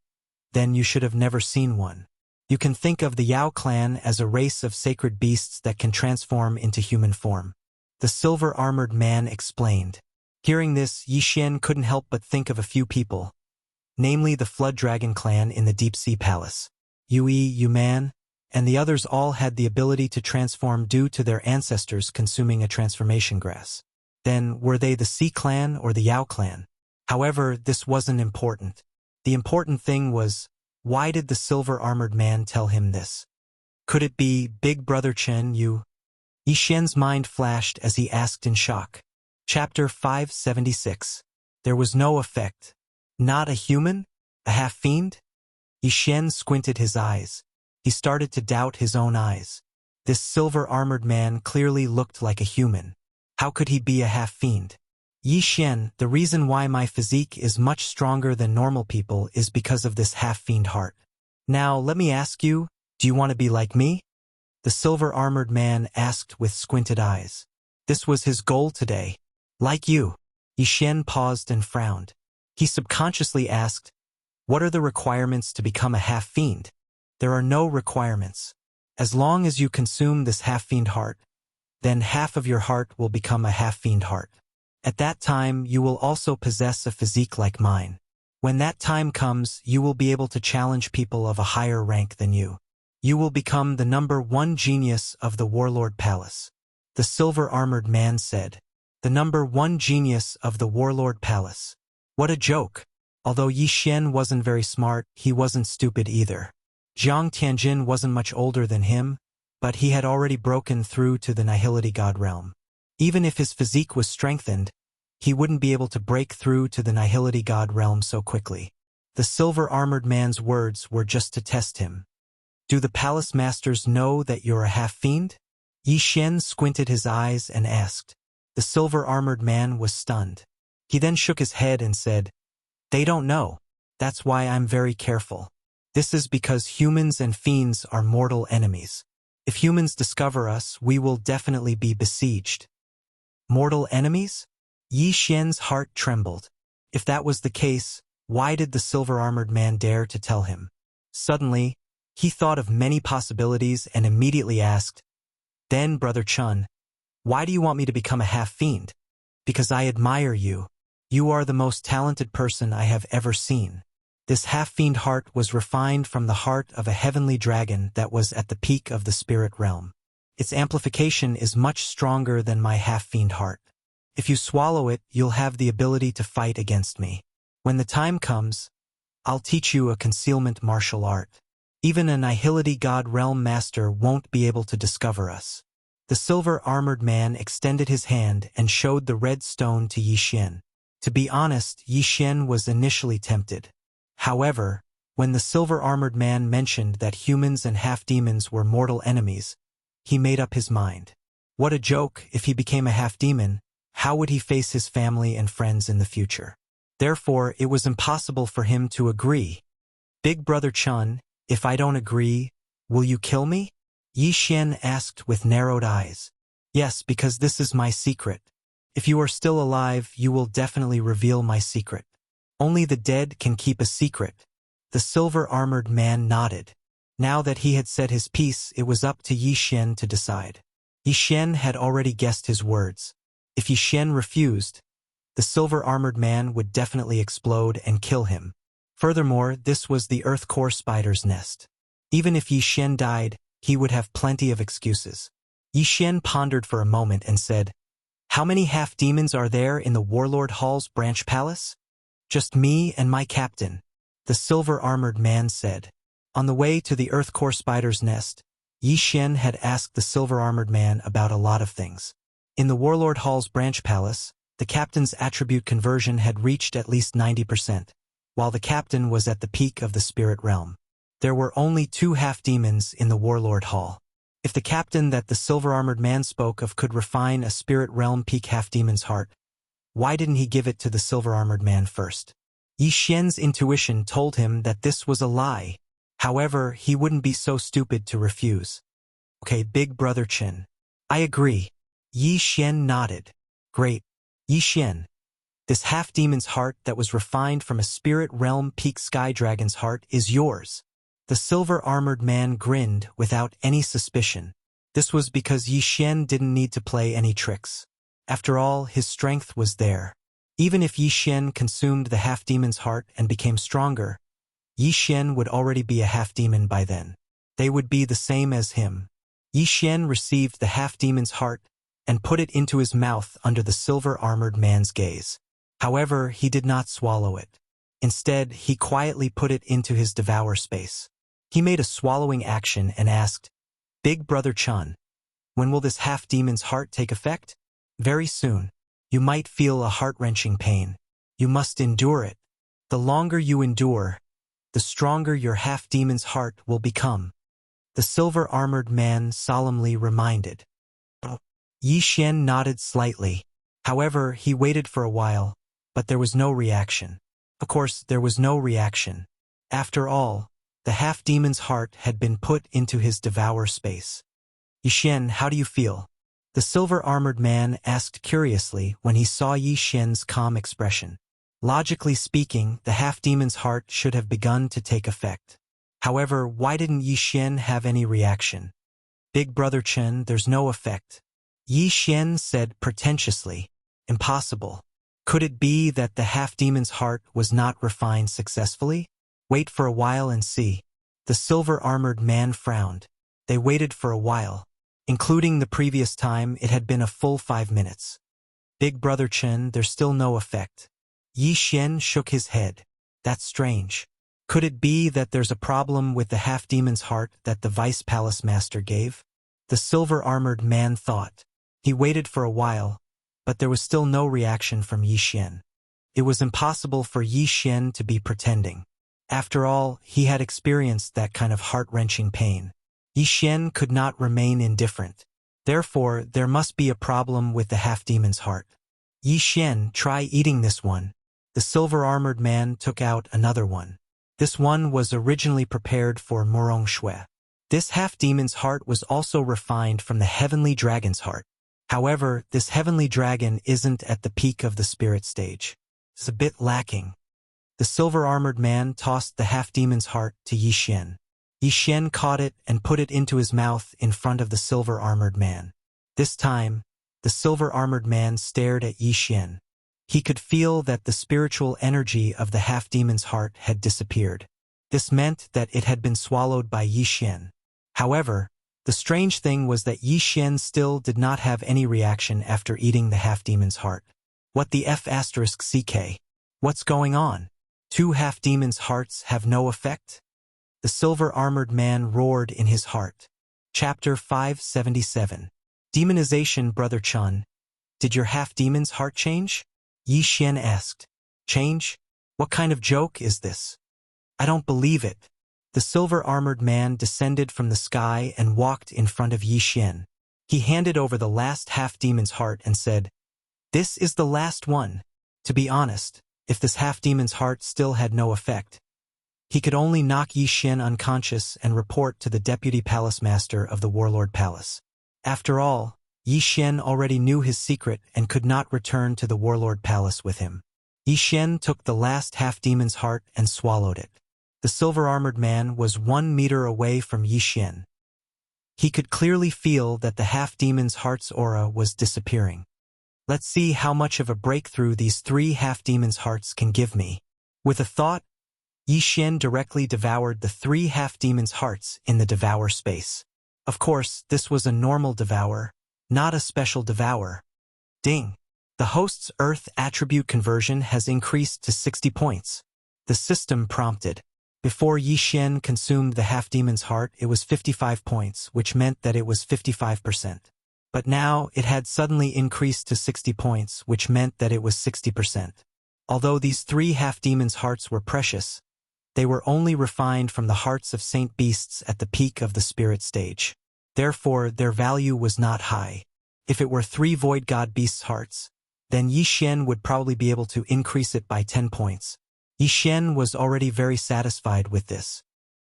then you should have never seen one. You can think of the Yao clan as a race of sacred beasts that can transform into human form. The silver-armored man explained. Hearing this, Yi Xian couldn't help but think of a few people, namely the Flood Dragon clan in the Deep Sea Palace. Yui, Yuman, and the others all had the ability to transform due to their ancestors consuming a transformation grass. Then, were they the Sea clan or the Yao clan? However, this wasn't important. The important thing was, why did the silver-armored man tell him this? Could it be Big Brother Chen Yu? Yi Xian's mind flashed as he asked in shock. Chapter 576. There was no effect. Not a human? A half-fiend? Yi Xian squinted his eyes. He started to doubt his own eyes. This silver-armored man clearly looked like a human. How could he be a half-fiend? Yi Xian, the reason why my physique is much stronger than normal people is because of this half-fiend heart. Now, let me ask you, do you want to be like me? The silver-armored man asked with squinted eyes. This was his goal today. Like you. Yi Xian paused and frowned. He subconsciously asked, what are the requirements to become a half-fiend? There are no requirements. As long as you consume this half-fiend heart, then half of your heart will become a half-fiend heart. At that time, you will also possess a physique like mine. When that time comes, you will be able to challenge people of a higher rank than you. You will become the #1 genius of the Warlord Palace. The silver-armored man said. The #1 genius of the Warlord Palace. What a joke. Although Yi Xian wasn't very smart, he wasn't stupid either. Jiang Tianjin wasn't much older than him, but he had already broken through to the Nihility God realm. Even if his physique was strengthened, he wouldn't be able to break through to the Nihility God realm so quickly. The silver-armored man's words were just to test him. Do the palace masters know that you're a half-fiend? Yi Xian squinted his eyes and asked. The silver-armored man was stunned. He then shook his head and said, They don't know. That's why I'm very careful. This is because humans and fiends are mortal enemies. If humans discover us, we will definitely be besieged. Mortal enemies? Yi Xian's heart trembled. If that was the case, why did the silver-armored man dare to tell him? Suddenly, he thought of many possibilities and immediately asked, Then, Brother Chun, why do you want me to become a half-fiend? Because I admire you. You are the most talented person I have ever seen. This half-fiend heart was refined from the heart of a heavenly dragon that was at the peak of the spirit realm. Its amplification is much stronger than my half-fiend heart. If you swallow it, you'll have the ability to fight against me. When the time comes, I'll teach you a concealment martial art. Even a Nihility God realm master won't be able to discover us. The silver-armored man extended his hand and showed the red stone to Yi Xian. To be honest, Yi Xian was initially tempted. However, when the silver-armored man mentioned that humans and half-demons were mortal enemies, he made up his mind. What a joke, if he became a half-demon, how would he face his family and friends in the future? Therefore, it was impossible for him to agree. Big Brother Chun, if I don't agree, Will you kill me? Yi Xian asked with narrowed eyes. Yes, because this is my secret. If you are still alive, you will definitely reveal my secret. Only the dead can keep a secret. The silver-armored man nodded. Now that he had said his piece, it was up to Yi Xian to decide. Yi Xian had already guessed his words. If Yi Xian refused, the silver-armored man would definitely explode and kill him. Furthermore, this was the Earth Core Spider's nest. Even if Yi Xian died, he would have plenty of excuses. Yi Xian pondered for a moment and said, "How many half-demons are there in the Warlord Hall's branch palace?" "Just me and my captain," the silver-armored man said. On the way to the Earth Core Spider's nest, Yi Xian had asked the silver-armored man about a lot of things. In the Warlord Hall's branch palace, the captain's attribute conversion had reached at least 90%, while the captain was at the peak of the spirit realm. There were only 2 half-demons in the Warlord Hall. If the captain that the silver-armored man spoke of could refine a spirit realm peak half-demon's heart, why didn't he give it to the silver-armored man first? Yi Xian's intuition told him that this was a lie. However, he wouldn't be so stupid to refuse. "Okay, Big Brother Chen. I agree." Yi Xian nodded. "Great. Yi Xian, this half-demon's heart that was refined from a spirit realm peak sky dragon's heart is yours." The silver-armored man grinned without any suspicion. This was because Yi Xian didn't need to play any tricks. After all, his strength was there. Even if Yi Xian consumed the half-demon's heart and became stronger, Yi Xian would already be a half-demon by then. They would be the same as him. Yi Xian received the half-demon's heart and put it into his mouth under the silver-armored man's gaze. However, he did not swallow it. Instead, he quietly put it into his devour space. He made a swallowing action and asked, "Big Brother Chun, when will this half-demon's heart take effect?" "Very soon. You might feel a heart-wrenching pain. You must endure it. The longer you endure, the stronger your half-demon's heart will become," the silver-armored man solemnly reminded. Yi Xian nodded slightly. However, he waited for a while, but there was no reaction. Of course, there was no reaction. After all, the half-demon's heart had been put into his devour space. "Yi Xian, how do you feel?" the silver-armored man asked curiously when he saw Yi Xian's calm expression. Logically speaking, the half-demon's heart should have begun to take effect. However, why didn't Yi Xian have any reaction? "Big Brother Chen, there's no effect," Yi Xian said pretentiously. "Impossible. Could it be that the half-demon's heart was not refined successfully? Wait for a while and see." The silver-armored man frowned. They waited for a while. Including the previous time, it had been a full 5 minutes. "Big Brother Chen, there's still no effect." Yi Xian shook his head. "That's strange. Could it be that there's a problem with the half-demon's heart that the Vice Palace Master gave?" The silver-armored man thought. He waited for a while, but there was still no reaction from Yi Xian. It was impossible for Yi Xian to be pretending. After all, he had experienced that kind of heart-wrenching pain. Yi Xian could not remain indifferent. Therefore, there must be a problem with the half-demon's heart. "Yi Xian, try eating this one." The silver-armored man took out another one. This one was originally prepared for Murong Shui. This half-demon's heart was also refined from the heavenly dragon's heart. However, this heavenly dragon isn't at the peak of the spirit stage. It's a bit lacking. The silver-armored man tossed the half-demon's heart to Yi Xian. Yi Xian caught it and put it into his mouth in front of the silver-armored man. This time, the silver-armored man stared at Yi Xian. He could feel that the spiritual energy of the half-demon's heart had disappeared. This meant that it had been swallowed by Yi Xian. However, the strange thing was that Yi Xian still did not have any reaction after eating the half-demon's heart. "What the F***CK? What's going on? 2 half-demons' hearts have no effect?" The silver-armored man roared in his heart. Chapter 577. Demonization. "Brother Chun, did your half-demon's heart change?" Yi Xian asked. "Change? What kind of joke is this? I don't believe it." The silver-armored man descended from the sky and walked in front of Yi Xian. He handed over the last half-demon's heart and said, "This is the last one. To be honest, if this half-demon's heart still had no effect, He could only knock Yi Xian unconscious and report to the deputy palace master of the warlord palace. After all, Yi Xian already knew his secret and could not return to the warlord palace with him. Yi Xian took the last half-demon's heart and swallowed it. The silver-armored man was 1 meter away from Yi Xian. He could clearly feel that the half-demon's heart's aura was disappearing. Let's see how much of a breakthrough these 3 half-demon's hearts can give me. With a thought, Yi Xian directly devoured the 3 half-demon's hearts in the devour space. Of course, this was a normal devour, not a special devour. Ding! The host's Earth attribute conversion has increased to 60 points. The system prompted. Before Yi Xian consumed the half-demon's heart, it was 55 points, which meant that it was 55%. But now, it had suddenly increased to 60 points, which meant that it was 60%. Although these 3 half-demon's hearts were precious, they were only refined from the hearts of saint beasts at the peak of the spirit stage. Therefore, their value was not high. If it were 3 void god beasts' hearts, then Yi Xian would probably be able to increase it by 10 points. Yi Xian was already very satisfied with this.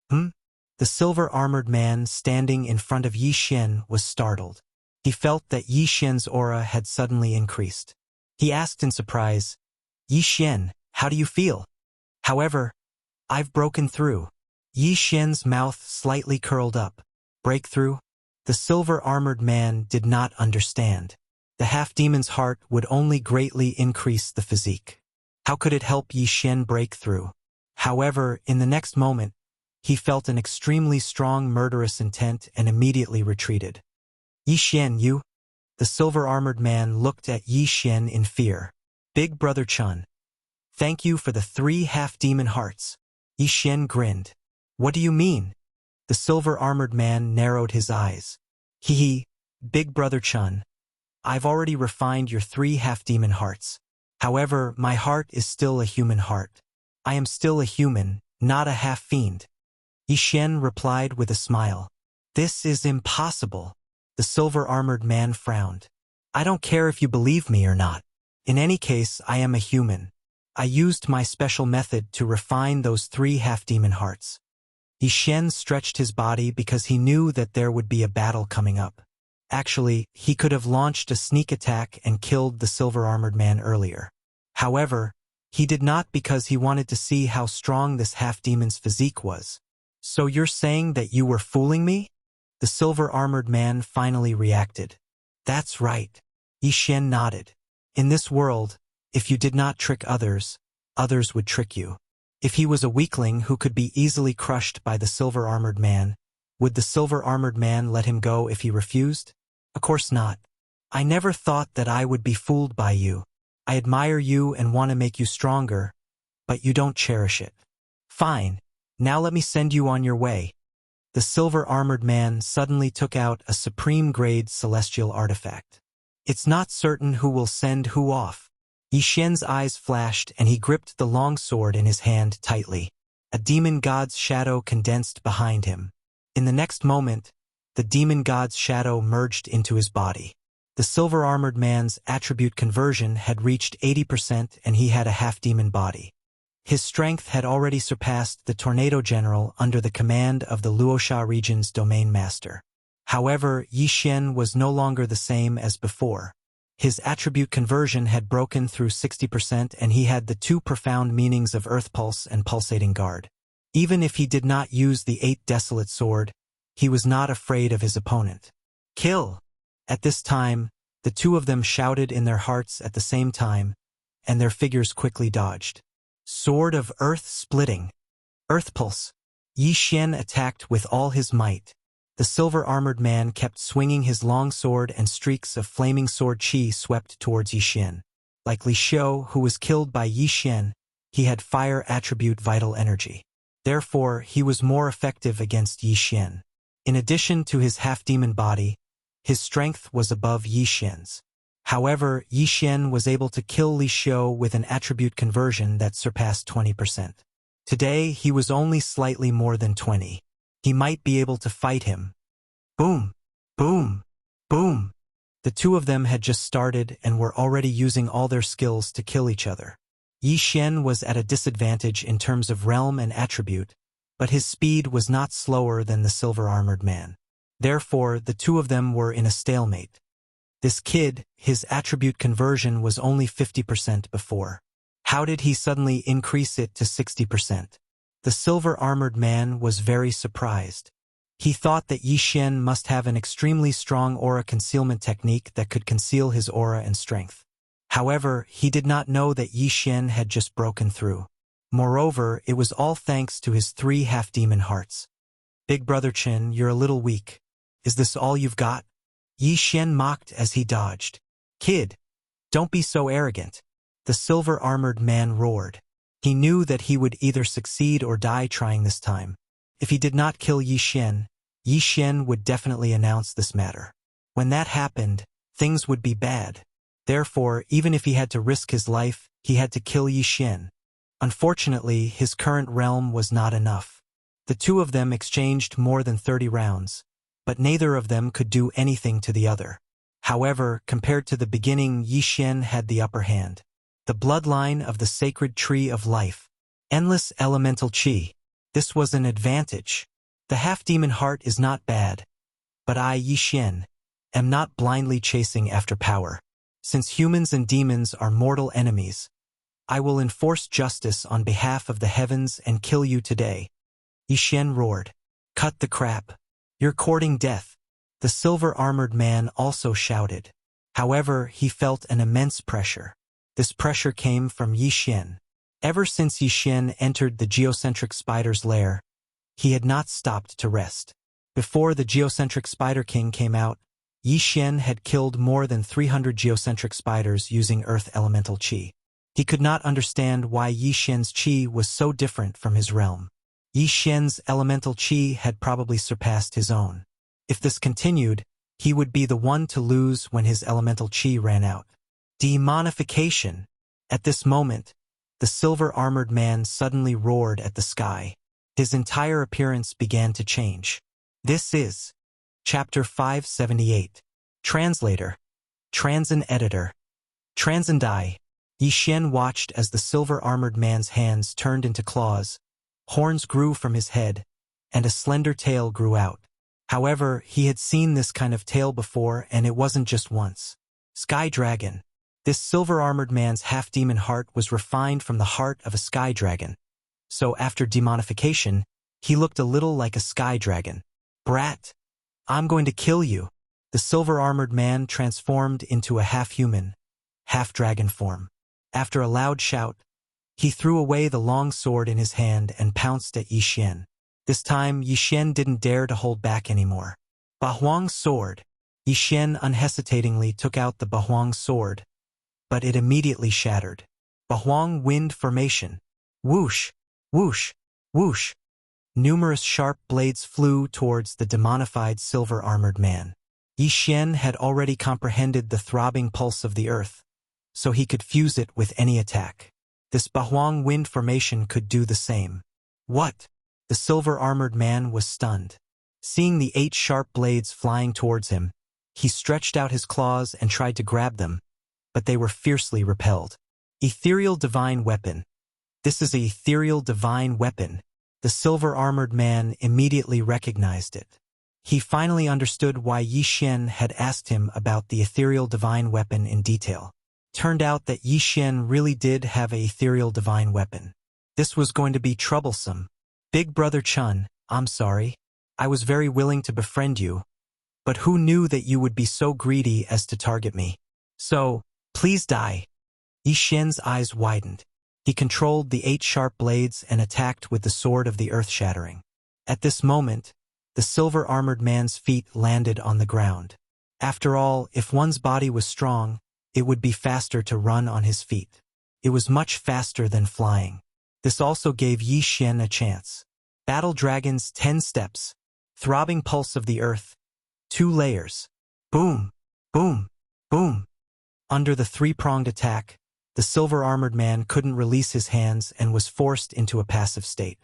The silver-armored man standing in front of Yi Xian was startled. He felt that Yi Xian's aura had suddenly increased. He asked in surprise, "Yi Xian, how do you feel?" However, "I've broken through." Yi Xian's mouth slightly curled up. Breakthrough? The silver-armored man did not understand. The half-demon's heart would only greatly increase the physique. How could it help Yi Xian break through? However, in the next moment, he felt an extremely strong murderous intent and immediately retreated. "Yi Xian, you?" The silver-armored man looked at Yi Xian in fear. "Big Brother Chun, thank you for the 3 half-demon hearts." Yi Xian grinned. "What do you mean?" The silver-armored man narrowed his eyes. "Hee, Big Brother Chun, I've already refined your 3 half-demon hearts. However, my heart is still a human heart. I am still a human, not a half-fiend." Yi Xian replied with a smile. "This is impossible." The silver-armored man frowned. "I don't care if you believe me or not. In any case, I am a human. I used my special method to refine those 3 half-demon hearts." Yi Xian stretched his body because he knew that there would be a battle coming up. Actually, he could have launched a sneak attack and killed the silver-armored man earlier. However, he did not because he wanted to see how strong this half-demon's physique was. "So you're saying that you were fooling me?" The silver-armored man finally reacted. "That's right." Yi Xian nodded. "In this world, if you did not trick others, others would trick you." If he was a weakling who could be easily crushed by the silver-armored man, would the silver-armored man let him go if he refused? Of course not. "I never thought that I would be fooled by you. I admire you and want to make you stronger, but you don't cherish it. Fine, now let me send you on your way." The silver-armored man suddenly took out a supreme-grade celestial artifact. "It's not certain who will send who off." Yi Xian's eyes flashed and he gripped the long sword in his hand tightly. A demon god's shadow condensed behind him. In the next moment, the demon god's shadow merged into his body. The silver-armored man's attribute conversion had reached 80% and he had a half-demon body. His strength had already surpassed the Tornado General under the command of the Luosha region's domain master. However, Yi Xian was no longer the same as before. His attribute conversion had broken through 60% and he had the 2 profound meanings of Earth Pulse and Pulsating Guard. Even if he did not use the 8 Desolate Sword, he was not afraid of his opponent. "Kill!" At this time, the 2 of them shouted in their hearts at the same time, and their figures quickly dodged. Sword of Earth Splitting. Earth Pulse. Yi Xian attacked with all his might. The silver-armored man kept swinging his long sword and streaks of flaming sword chi swept towards Yi Xian. Like Li Xiu, who was killed by Yi Xian, he had fire attribute vital energy. Therefore, he was more effective against Yi Xian. In addition to his half-demon body, his strength was above Yi Xian's. However, Yi Xian was able to kill Li Xiu with an attribute conversion that surpassed 20%. Today, he was only slightly more than 20. He might be able to fight him. Boom! Boom! Boom! The 2 of them had just started and were already using all their skills to kill each other. Yi Xian was at a disadvantage in terms of realm and attribute, but his speed was not slower than the silver-armored man. Therefore, the two of them were in a stalemate. This kid, his attribute conversion was only 50% before. How did he suddenly increase it to 60%? The silver-armored man was very surprised. He thought that Yi Xian must have an extremely strong aura concealment technique that could conceal his aura and strength. However, he did not know that Yi Xian had just broken through. Moreover, it was all thanks to his 3 half-demon hearts. Big Brother Qin, you're a little weak. Is this all you've got? Yi Xian mocked as he dodged. Kid, don't be so arrogant. The silver-armored man roared. He knew that he would either succeed or die trying this time. If he did not kill Yi Xian would definitely announce this matter. When that happened, things would be bad. Therefore, even if he had to risk his life, he had to kill Yi Xian. Unfortunately, his current realm was not enough. The two of them exchanged more than 30 rounds, but neither of them could do anything to the other. However, compared to the beginning, Yi Xian had the upper hand. The bloodline of the sacred tree of life. Endless elemental qi. This was an advantage. The half-demon heart is not bad. But I, Yi Xian, am not blindly chasing after power. Since humans and demons are mortal enemies, I will enforce justice on behalf of the heavens and kill you today. Yi Xian roared. Cut the crap. You're courting death. The silver-armored man also shouted. However, he felt an immense pressure. This pressure came from Yi Xian. Ever since Yi Xian entered the geocentric spider's lair, he had not stopped to rest. Before the geocentric spider king came out, Yi Xian had killed more than 300 geocentric spiders using earth elemental qi. He could not understand why Yi Xian's qi was so different from his realm. Yi Xian's elemental qi had probably surpassed his own. If this continued, he would be the one to lose when his elemental qi ran out. Demonification. At this moment, the silver-armored man suddenly roared at the sky. His entire appearance began to change. This is Chapter 578. Translator. Transin Editor. Transcendai. Yi Xian watched as the silver-armored man's hands turned into claws, horns grew from his head, and a slender tail grew out. However, he had seen this kind of tail before, and it wasn't just once. Sky Dragon. This silver-armored man's half-demon heart was refined from the heart of a sky dragon. So after demonification, he looked a little like a sky dragon. Brat! I'm going to kill you. The silver-armored man transformed into a half-human, half-dragon form. After a loud shout, he threw away the long sword in his hand and pounced at Yi Xian. This time, Yi Xian didn't dare to hold back anymore. Bahuang's sword. Yi Xian unhesitatingly took out the Bahuang sword, but it immediately shattered. Bahuang wind formation. Whoosh, whoosh, whoosh. Numerous sharp blades flew towards the demonified silver-armored man. Yi Xian had already comprehended the throbbing pulse of the earth, so he could fuse it with any attack. This Bahuang wind formation could do the same. What? The silver-armored man was stunned. Seeing the 8 sharp blades flying towards him, he stretched out his claws and tried to grab them, but they were fiercely repelled. Ethereal Divine Weapon. This is an ethereal divine weapon. The silver-armored man immediately recognized it. He finally understood why Yi Xian had asked him about the ethereal divine weapon in detail. Turned out that Yi Xian really did have an ethereal divine weapon. This was going to be troublesome. Big Brother Chun, I'm sorry. I was very willing to befriend you, but who knew that you would be so greedy as to target me? So, please die. Yi Xian's eyes widened. He controlled the 8 sharp blades and attacked with the sword of the earth-shattering. At this moment, the silver-armored man's feet landed on the ground. After all, if one's body was strong, it would be faster to run on his feet. It was much faster than flying. This also gave Yi Xian a chance. Battle Dragon's 10 steps. Throbbing pulse of the earth. 2 layers. Boom, boom, boom. Under the 3-pronged attack, the silver-armored man couldn't release his hands and was forced into a passive state.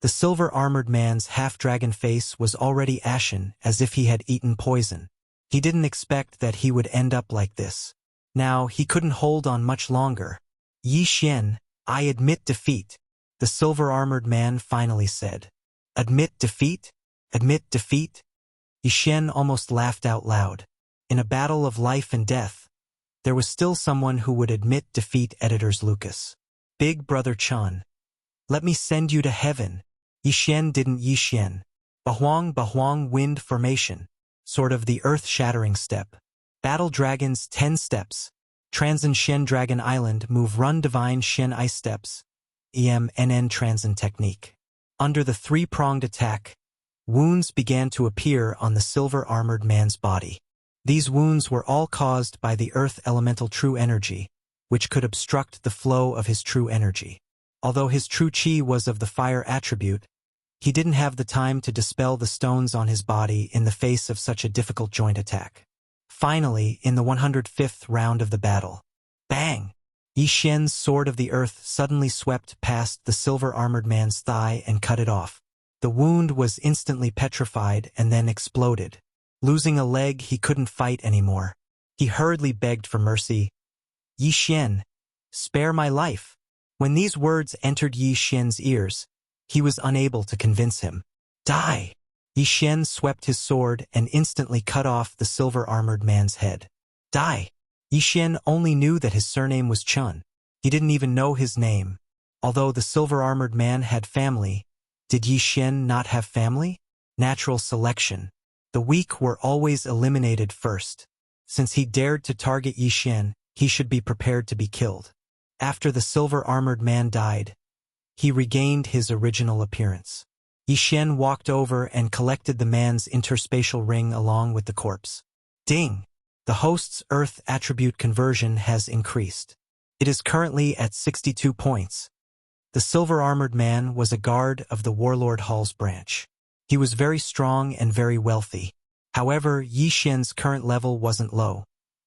The silver-armored man's half-dragon face was already ashen, as if he had eaten poison. He didn't expect that he would end up like this. Now, he couldn't hold on much longer. Yi Xian, I admit defeat, the silver-armored man finally said. Admit defeat? Admit defeat? Yishen almost laughed out loud. In a battle of life and death, there was still someone who would admit defeat. Editors Lucas. Big Brother Chun. Let me send you to heaven. Yishen didn't Yishen. Bahuang wind formation. Sort of the earth-shattering step. Battle dragons 10 steps. Transin Shen Dragon Island move run divine Shen ice steps. EMNN Transin technique. Under the three-pronged attack, wounds began to appear on the silver-armored man's body. These wounds were all caused by the earth elemental true energy, which could obstruct the flow of his true energy. Although his true chi was of the fire attribute, he didn't have the time to dispel the stones on his body in the face of such a difficult joint attack. Finally, in the 105th round of the battle, bang! Yishen's sword of the earth suddenly swept past the silver-armored man's thigh and cut it off. The wound was instantly petrified and then exploded. Losing a leg, he couldn't fight anymore. He hurriedly begged for mercy. Yishen, spare my life. When these words entered Yishen's ears, he was unable to convince him. Die! Yishen swept his sword and instantly cut off the silver-armored man's head. Die! Yishen only knew that his surname was Chun. He didn't even know his name. Although the silver-armored man had family, did Yishen not have family? Natural selection. The weak were always eliminated first. Since he dared to target Yishen, he should be prepared to be killed. After the silver-armored man died, he regained his original appearance. Yishen walked over and collected the man's interspatial ring along with the corpse. Ding! The host's earth attribute conversion has increased. It is currently at 62 points. The silver-armored man was a guard of the Warlord Hall's branch. He was very strong and very wealthy. However, Yishen's current level wasn't low,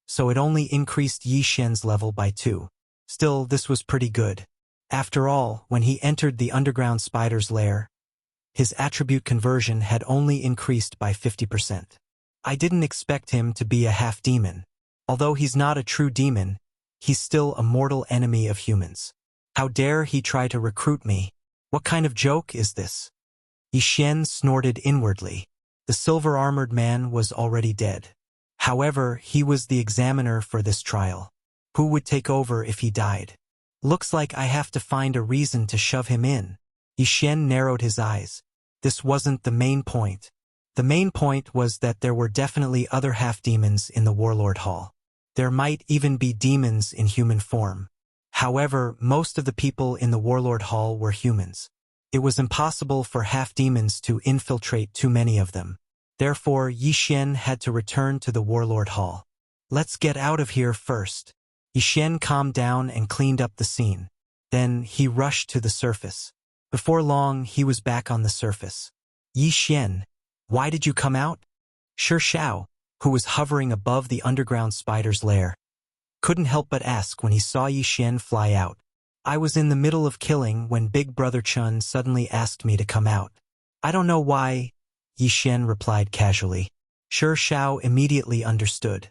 so it only increased Yishen's level by 2. Still, this was pretty good. After all, when he entered the underground spider's lair, his attribute conversion had only increased by 50%. I didn't expect him to be a half-demon. Although he's not a true demon, he's still a mortal enemy of humans. How dare he try to recruit me? What kind of joke is this? Yishen snorted inwardly. The silver-armored man was already dead. However, he was the examiner for this trial. Who would take over if he died? Looks like I have to find a reason to shove him in. Yishen narrowed his eyes. This wasn't the main point. The main point was that there were definitely other half-demons in the Warlord Hall. There might even be demons in human form. However, most of the people in the Warlord Hall were humans. It was impossible for half-demons to infiltrate too many of them. Therefore, Yishen had to return to the Warlord Hall. Let's get out of here first. Yishen calmed down and cleaned up the scene. Then he rushed to the surface. Before long, he was back on the surface. Yishen, why did you come out? Shi Shao, who was hovering above the underground spider's lair, couldn't help but ask when he saw Yishen fly out. I was in the middle of killing when Big Brother Chun suddenly asked me to come out. I don't know why, Yishen replied casually. Shi Shao immediately understood.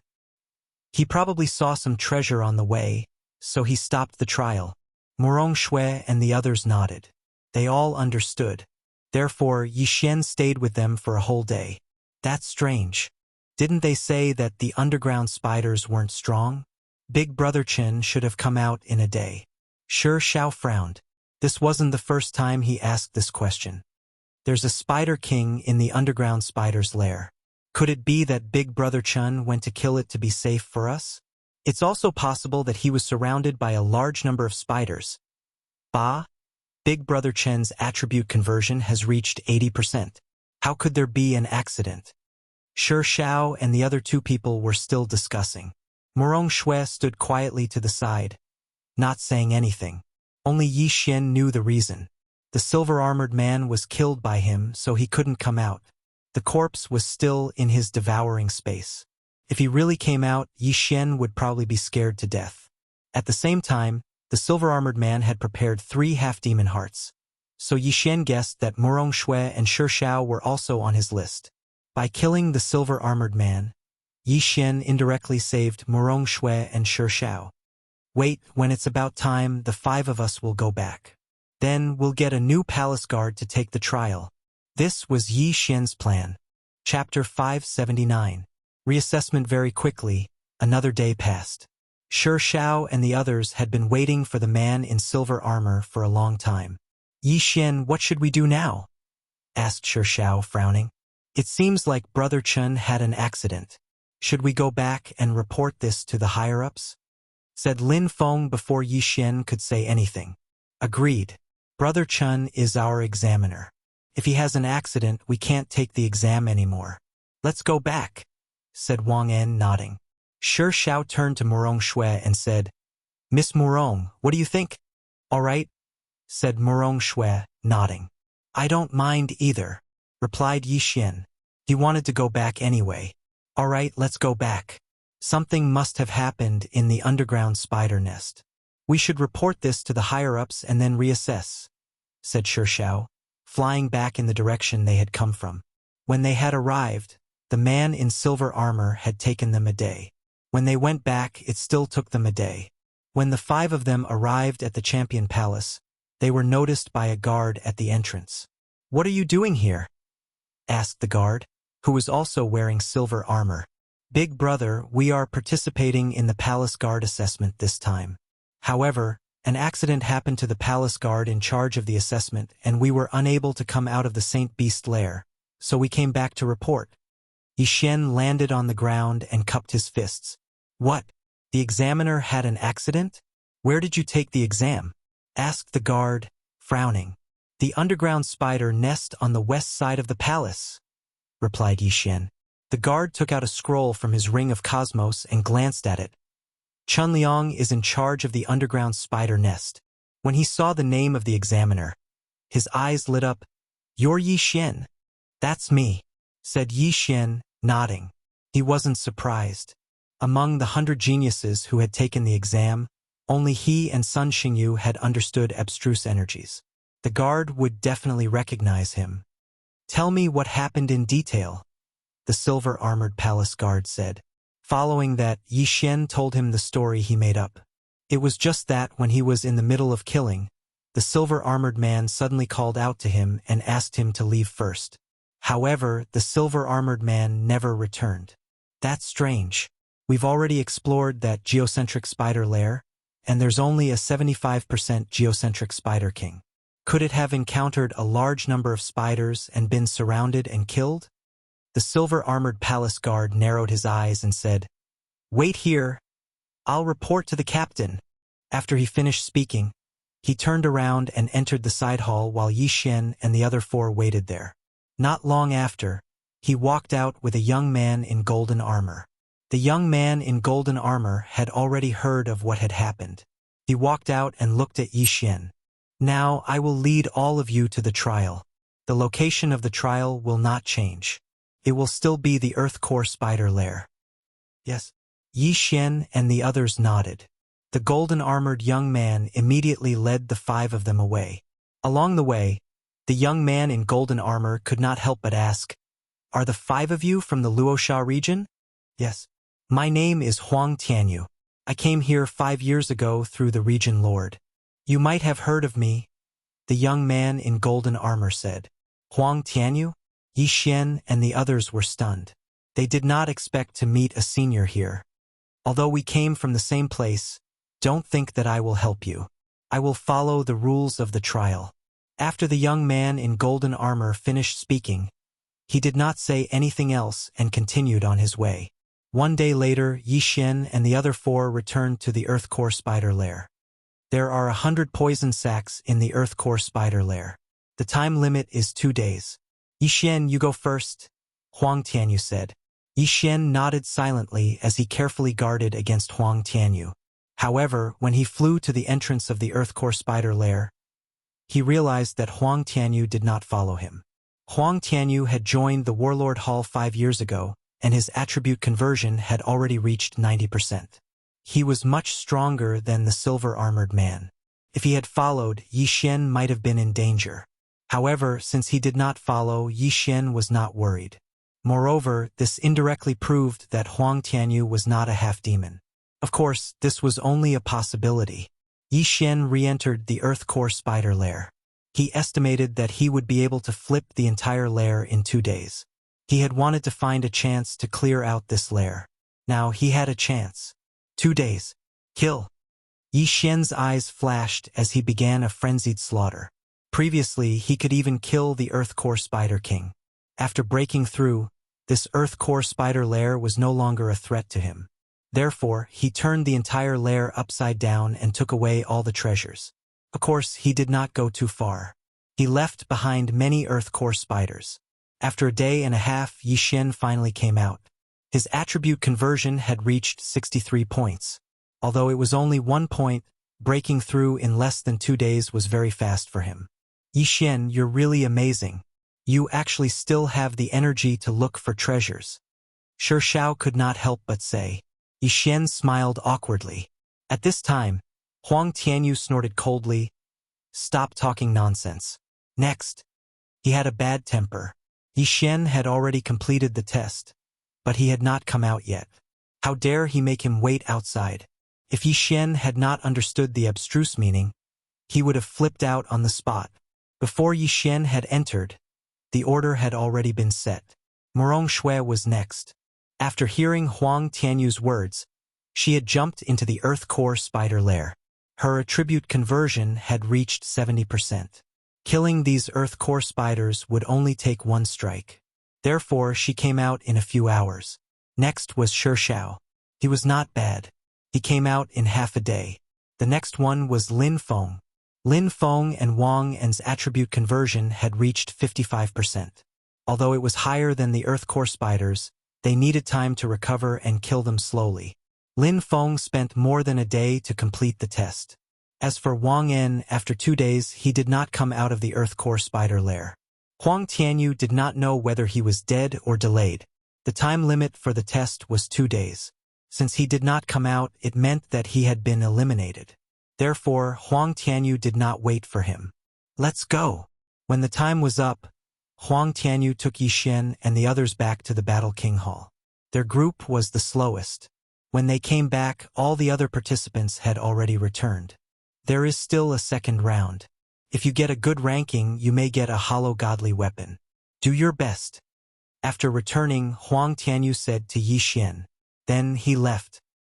He probably saw some treasure on the way, so he stopped the trial. Morong Shui and the others nodded. They all understood. Therefore, Yishen stayed with them for a whole day. That's strange. Didn't they say that the underground spiders weren't strong? Big Brother Chen should have come out in a day. Shi Shao frowned. This wasn't the first time he asked this question. There's a Spider King in the underground spider's lair. Could it be that Big Brother Chun went to kill it to be safe for us? It's also possible that he was surrounded by a large number of spiders. Bah! Big Brother Chen's attribute conversion has reached 80%. How could there be an accident? Shi Shao and the other two people were still discussing. Morong Shui stood quietly to the side, not saying anything. Only Yishen knew the reason. The silver-armored man was killed by him, so he couldn't come out. The corpse was still in his devouring space. If he really came out, Yishen would probably be scared to death. At the same time, the silver-armored man had prepared 3 half-demon hearts. So Yishen guessed that Morong Shui and Shi Shao were also on his list. By killing the silver-armored man, Yishen indirectly saved Morong Shui and Shi Shao. Wait, when it's about time, the 5 of us will go back. Then we'll get a new palace guard to take the trial. This was Yi Xian's plan. Chapter 579. Reassessment. Very quickly, another day passed. Shi Xiao and the others had been waiting for the man in silver armor for a long time. Yi Xian, what should we do now? Asked Shi Xiao, frowning. It seems like Brother Chen had an accident. Should we go back and report this to the higher-ups? Said Lin Feng before Yi Xian could say anything. Agreed. Brother Chen is our examiner. If he has an accident, we can't take the exam anymore. Let's go back, said Wang En, nodding. Shi Xiao turned to Murong Shui and said, Miss Murong, what do you think? All right, said Murong Shui, nodding. I don't mind either, replied Yi Xian. He wanted to go back anyway. All right, let's go back. Something must have happened in the underground spider nest. We should report this to the higher-ups and then reassess, said Shi Xiao, flying back in the direction they had come from. When they had arrived, the man in silver armor had taken them a day. When they went back, it still took them a day. When the 5 of them arrived at the Champion Palace, they were noticed by a guard at the entrance. What are you doing here? Asked the guard, who was also wearing silver armor. Big brother, we are participating in the palace guard assessment this time. However, an accident happened to the palace guard in charge of the assessment, and we were unable to come out of the Saint Beast lair, so we came back to report. Yi Xian landed on the ground and cupped his fists. What? The examiner had an accident? Where did you take the exam? Asked the guard, frowning. The underground spider nest on the west side of the palace, replied Yi Xian. The guard took out a scroll from his ring of cosmos and glanced at it. Chun Liang is in charge of the underground spider nest. When he saw the name of the examiner, his eyes lit up. You're Yi Xian. That's me, said Yi Xian, nodding. He wasn't surprised. Among the 100 geniuses who had taken the exam, only he and Sun Xingyu had understood abstruse energies. The guard would definitely recognize him. Tell me what happened in detail, the silver-armored palace guard said. Following that, Yi Xian told him the story he made up. It was just that when he was in the middle of killing, the silver-armored man suddenly called out to him and asked him to leave first. However, the silver-armored man never returned. That's strange. We've already explored that geocentric spider lair, and there's only a 75% geocentric spider king. Could it have encountered a large number of spiders and been surrounded and killed? The silver-armored palace guard narrowed his eyes and said, Wait here. I'll report to the captain. After he finished speaking, he turned around and entered the side hall while Yi Xian and the other 4 waited there. Not long after, he walked out with a young man in golden armor. The young man in golden armor had already heard of what had happened. He walked out and looked at Yi Xian. Now I will lead all of you to the trial. The location of the trial will not change. It will still be the Earth Core Spider Lair. Yes. Yi Xian and the others nodded. The golden-armored young man immediately led the 5 of them away. Along the way, the young man in golden armor could not help but ask, Are the 5 of you from the Luosha region? Yes. My name is Huang Tianyu. I came here 5 years ago through the region lord. You might have heard of me, the young man in golden armor said. Huang Tianyu? Yi Xian and the others were stunned. They did not expect to meet a senior here. Although we came from the same place, don't think that I will help you. I will follow the rules of the trial. After the young man in golden armor finished speaking, he did not say anything else and continued on his way. One day later, Yi Xian and the other 4 returned to the Earth Core Spider Lair. There are 100 poison sacs in the Earth Core Spider Lair. The time limit is 2 days. Yi Xian, you go first, Huang Tianyu said. Yi Xian nodded silently as he carefully guarded against Huang Tianyu. However, when he flew to the entrance of the Earth Core Spider Lair, he realized that Huang Tianyu did not follow him. Huang Tianyu had joined the Warlord Hall 5 years ago, and his attribute conversion had already reached 90%. He was much stronger than the silver-armored man. If he had followed, Yi Xian might have been in danger. However, since he did not follow, Yi Xian was not worried. Moreover, this indirectly proved that Huang Tianyu was not a half-demon. Of course, this was only a possibility. Yi Xian re-entered the Earth Core spider lair. He estimated that he would be able to flip the entire lair in 2 days. He had wanted to find a chance to clear out this lair. Now he had a chance. 2 days. Kill. Yi Xian's eyes flashed as he began a frenzied slaughter. Previously, he could even kill the Earth Core Spider King. After breaking through, this Earth Core spider lair was no longer a threat to him. Therefore, he turned the entire lair upside down and took away all the treasures. Of course, he did not go too far. He left behind many Earth Core spiders. After a day and a half, Yi Xian finally came out. His attribute conversion had reached 63 points. Although it was only 1 point, breaking through in less than 2 days was very fast for him. Yi Xian, you're really amazing. You actually still have the energy to look for treasures. Shi Xiao could not help but say. Yi Xian smiled awkwardly. At this time, Huang Tianyu snorted coldly. Stop talking nonsense. Next. He had a bad temper. Yi Xian had already completed the test, but he had not come out yet. How dare he make him wait outside? If Yi Xian had not understood the abstruse meaning, he would have flipped out on the spot. Before Yi Xian had entered, the order had already been set. Murong Shui was next. After hearing Huang Tianyu's words, she had jumped into the Earth Core spider lair. Her attribute conversion had reached 70%. Killing these Earth Core spiders would only take 1 strike. Therefore, she came out in a few hours. Next was Shi Xiao. He was not bad. He came out in half a day. The next one was Lin Feng. Lin Feng and Wang En's attribute conversion had reached 55%. Although it was higher than the Earth Core spiders, they needed time to recover and kill them slowly. Lin Feng spent more than a day to complete the test. As for Wang En, after 2 days, he did not come out of the Earth Core spider lair. Huang Tianyu did not know whether he was dead or delayed. The time limit for the test was 2 days. Since he did not come out, it meant that he had been eliminated. Therefore, Huang Tianyu did not wait for him. Let's go. When the time was up, Huang Tianyu took Yi Xian and the others back to the Battle King Hall. Their group was the slowest. When they came back, all the other participants had already returned. There is still a second round. If you get a good ranking, you may get a hollow godly weapon. Do your best. After returning, Huang Tianyu said to Yi Xian. Then he left.